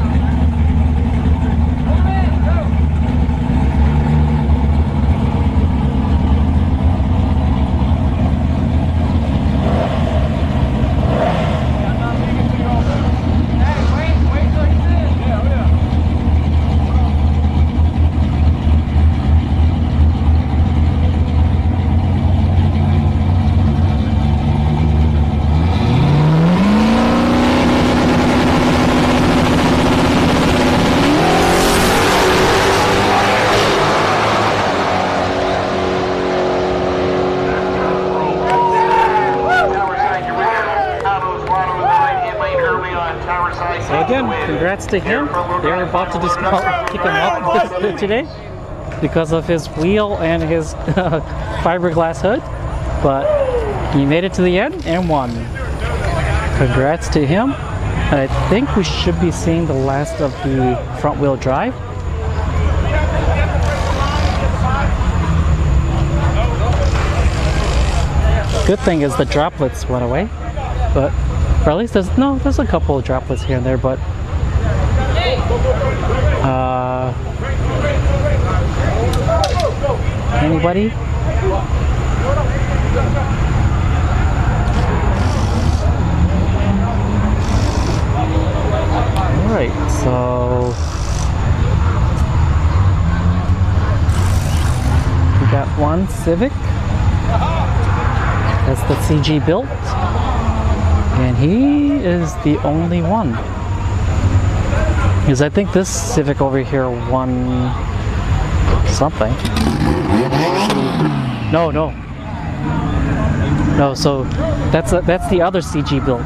congrats to him. They're about to kick him up today because of his wheel and his fiberglass hood, but he made it to the end and won. Congrats to him. I think we should be seeing the last of the front wheel drive. Good thing is the droplets went away, but or at least there's a couple of droplets here and there, but anybody? Alright, so we got one Civic. That's the CG built. And he is the only one. Because I think this Civic over here won something. No, so that's the other CG build.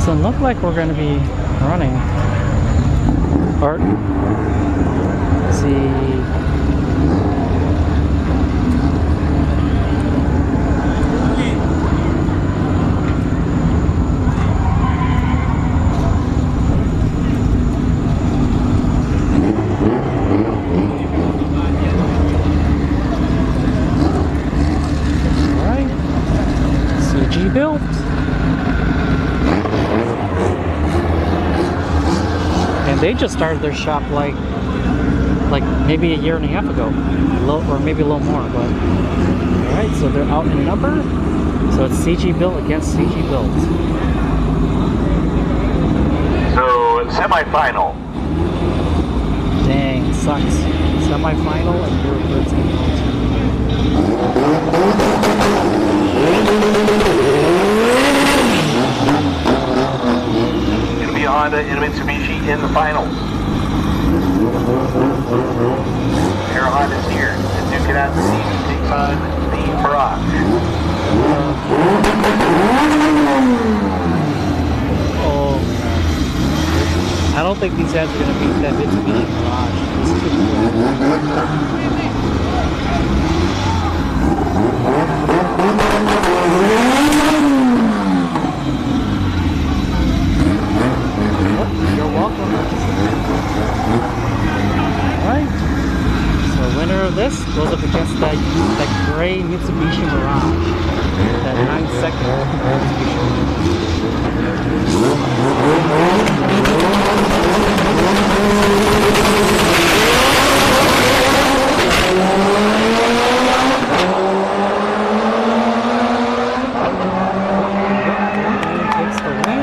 Doesn't look like we're going to be running. Or, let's see. All right, CG built. And they just started their shop like maybe a year and a half ago, or maybe a little more. But all right, so they're out in number. So it's CG built against CG built. So semi-final. Dang, sucks. Semi-final and you're It'll be Honda and Mitsubishi in the finals. Here Honda's here. The Duke out the seat takes on the Purge. Oh, I don't think these guys are going to beat that Mitsubishi Mirage. This is cool. You're welcome. Alright. So winner of this goes up against that gray Mitsubishi Mirage. That 9-second Mitsubishi takes the win.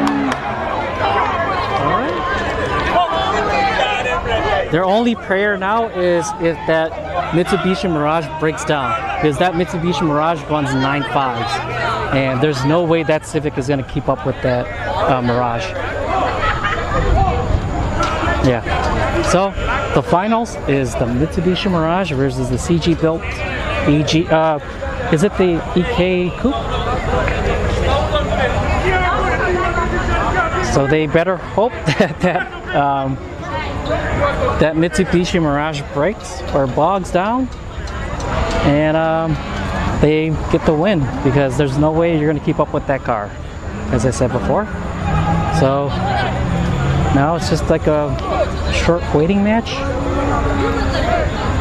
Their only prayer now is if that Mitsubishi Mirage breaks down, because that Mitsubishi Mirage runs 9.5s, and there's no way that Civic is going to keep up with that Mirage. Yeah. So the finals is the Mitsubishi Mirage versus the CG built EG. Is it the EK Coupe? So they better hope that Mitsubishi Mirage breaks or bogs down, and they get the win, because there's no way you're going to keep up with that car, as I said before. So now it's just like a short waiting match.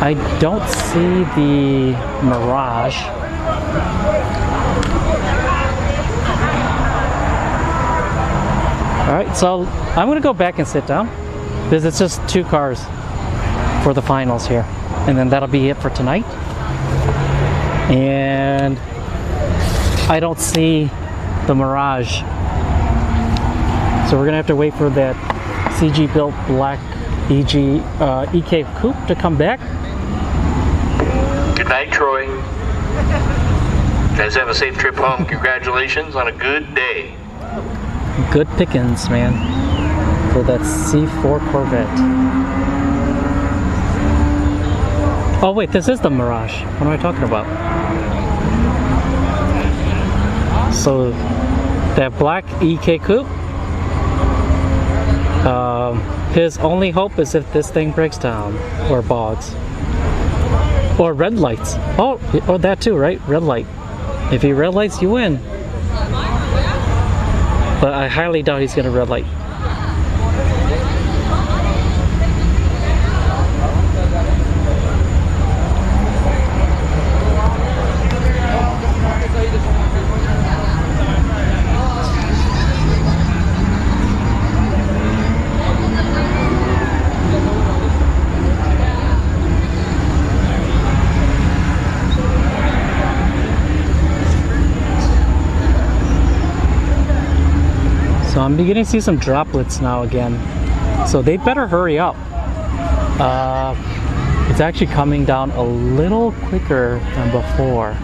I don't see the Mirage. Alright, so I'm going to go back and sit down, because it's just 2 cars for the finals here. And then that'll be it for tonight. And I don't see the Mirage So we're gonna have to wait for that CG built black EK coupe to come back. Good night, Troy. You guys have a safe trip home. Congratulations on a good day. Good pickings, man, for that C4 Corvette. Oh wait, this is the Mirage. What am I talking about? So that black EK coupe, his only hope is if this thing breaks down or bogs. Or red lights. Oh, that too, right? Red light. If he red lights, you win. But I highly doubt he's gonna red light. So I'm beginning to see some droplets now again. So they better hurry up. It's actually coming down a little quicker than before.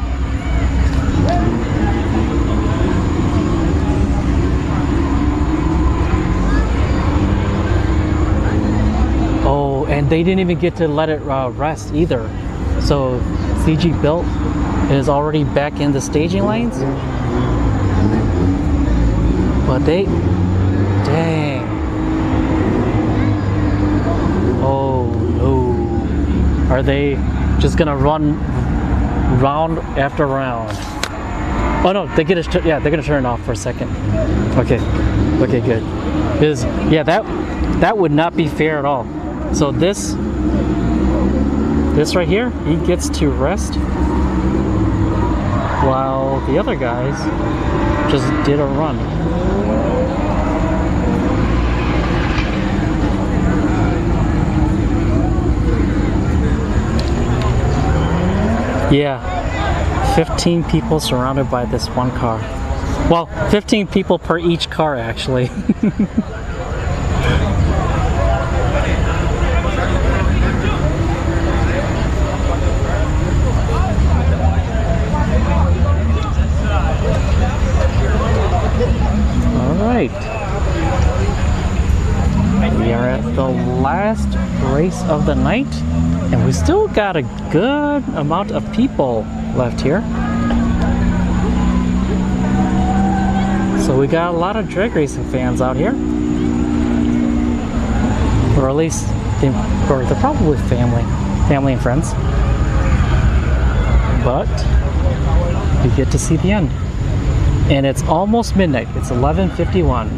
Oh, and they didn't even get to let it rest either. So CG Built is already back in the staging lanes. But they, dang. Oh no. Are they just gonna run round after round? Oh no, they get it, yeah, they're gonna turn it off for a second. Okay, okay, good. Because, yeah, that would not be fair at all. So this right here, he gets to rest while the other guys just did a run. Yeah, 15 people surrounded by this one car. Well, 15 people per each car, actually. All right. We are at the last race of the night, and we still got a good amount of people left here. So we got a lot of drag racing fans out here, or at least they're probably family and friends. But we get to see the end, and it's almost midnight. It's 11:51.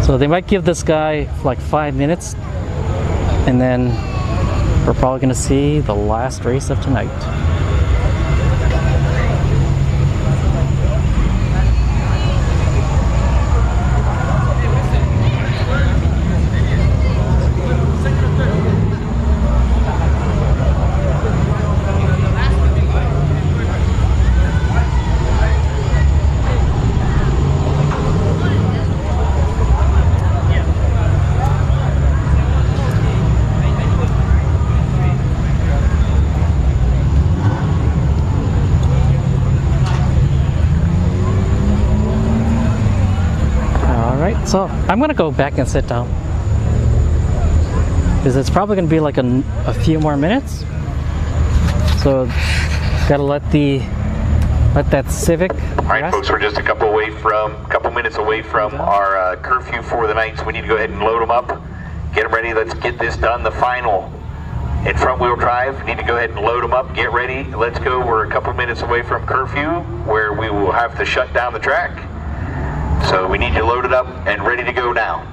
So they might give this guy like 5 minutes, and then we're probably going to see the last race of tonight. So I'm gonna go back and sit down because it's probably gonna be like a few more minutes. So gotta let that Civic rest. All right, folks, we're just a couple minutes away from our curfew for the night. So we need to go ahead and load them up, get them ready. Let's get this done. The final in front wheel drive. Need to go ahead and load them up. Get ready. Let's go. We're a couple minutes away from curfew, where we will have to shut down the track. So we need you loaded up and ready to go now.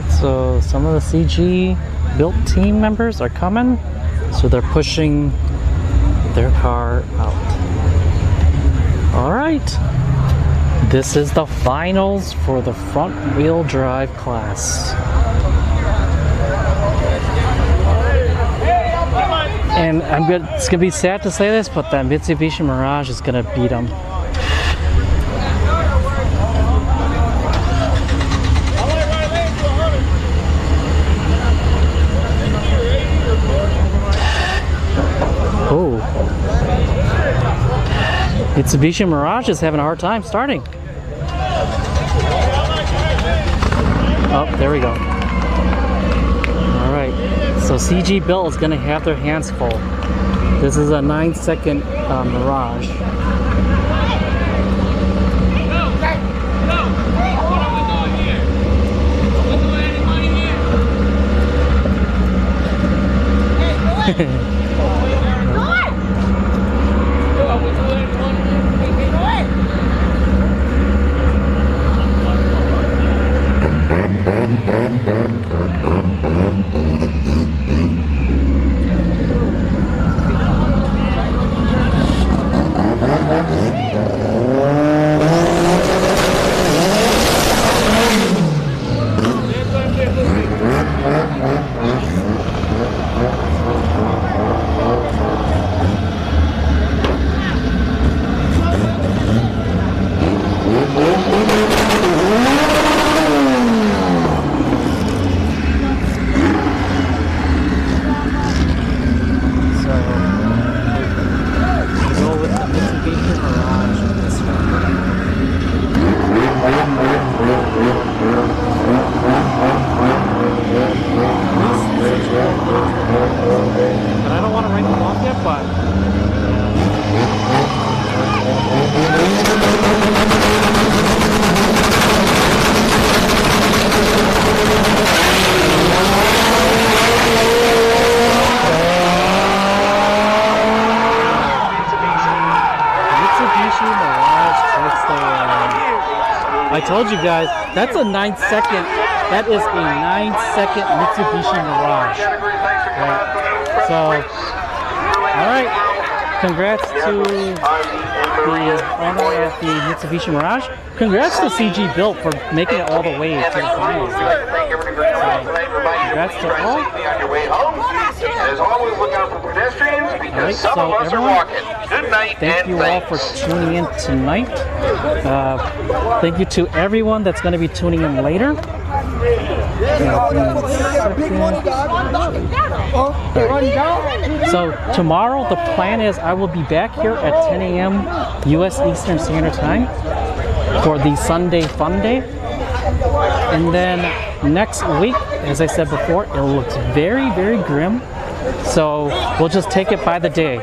so some of the CG built team members are coming, so they're pushing their car out. All right, this is the finals for the front wheel drive class. And it's gonna be sad to say this, but that Mitsubishi Mirage is gonna beat them. Oh, Mitsubishi Mirage is having a hard time starting. Oh, there we go. All right, so CG Built is gonna have their hands full. This is a 9-second Mirage. But I don't want to write them off yet, but Mitsubishi Mirage takes the I told you guys, that's a 9-second. That is a 9-second Mitsubishi Mirage. Right. So, all right. Congrats to the owner at the Mitsubishi Mirage. Congrats to CG Built for making it all the way to the finals. So, congrats to all. As always, look out for pedestrians because some of us are walking. Good night. Thank you all for tuning in tonight. Thank you to everyone that's going to be tuning in later. So tomorrow the plan is I will be back here at 10 a.m. U.S. Eastern Standard Time for the Sunday Fun Day. And then next week, as I said before, it looks very, very grim. So we'll just take it by the day.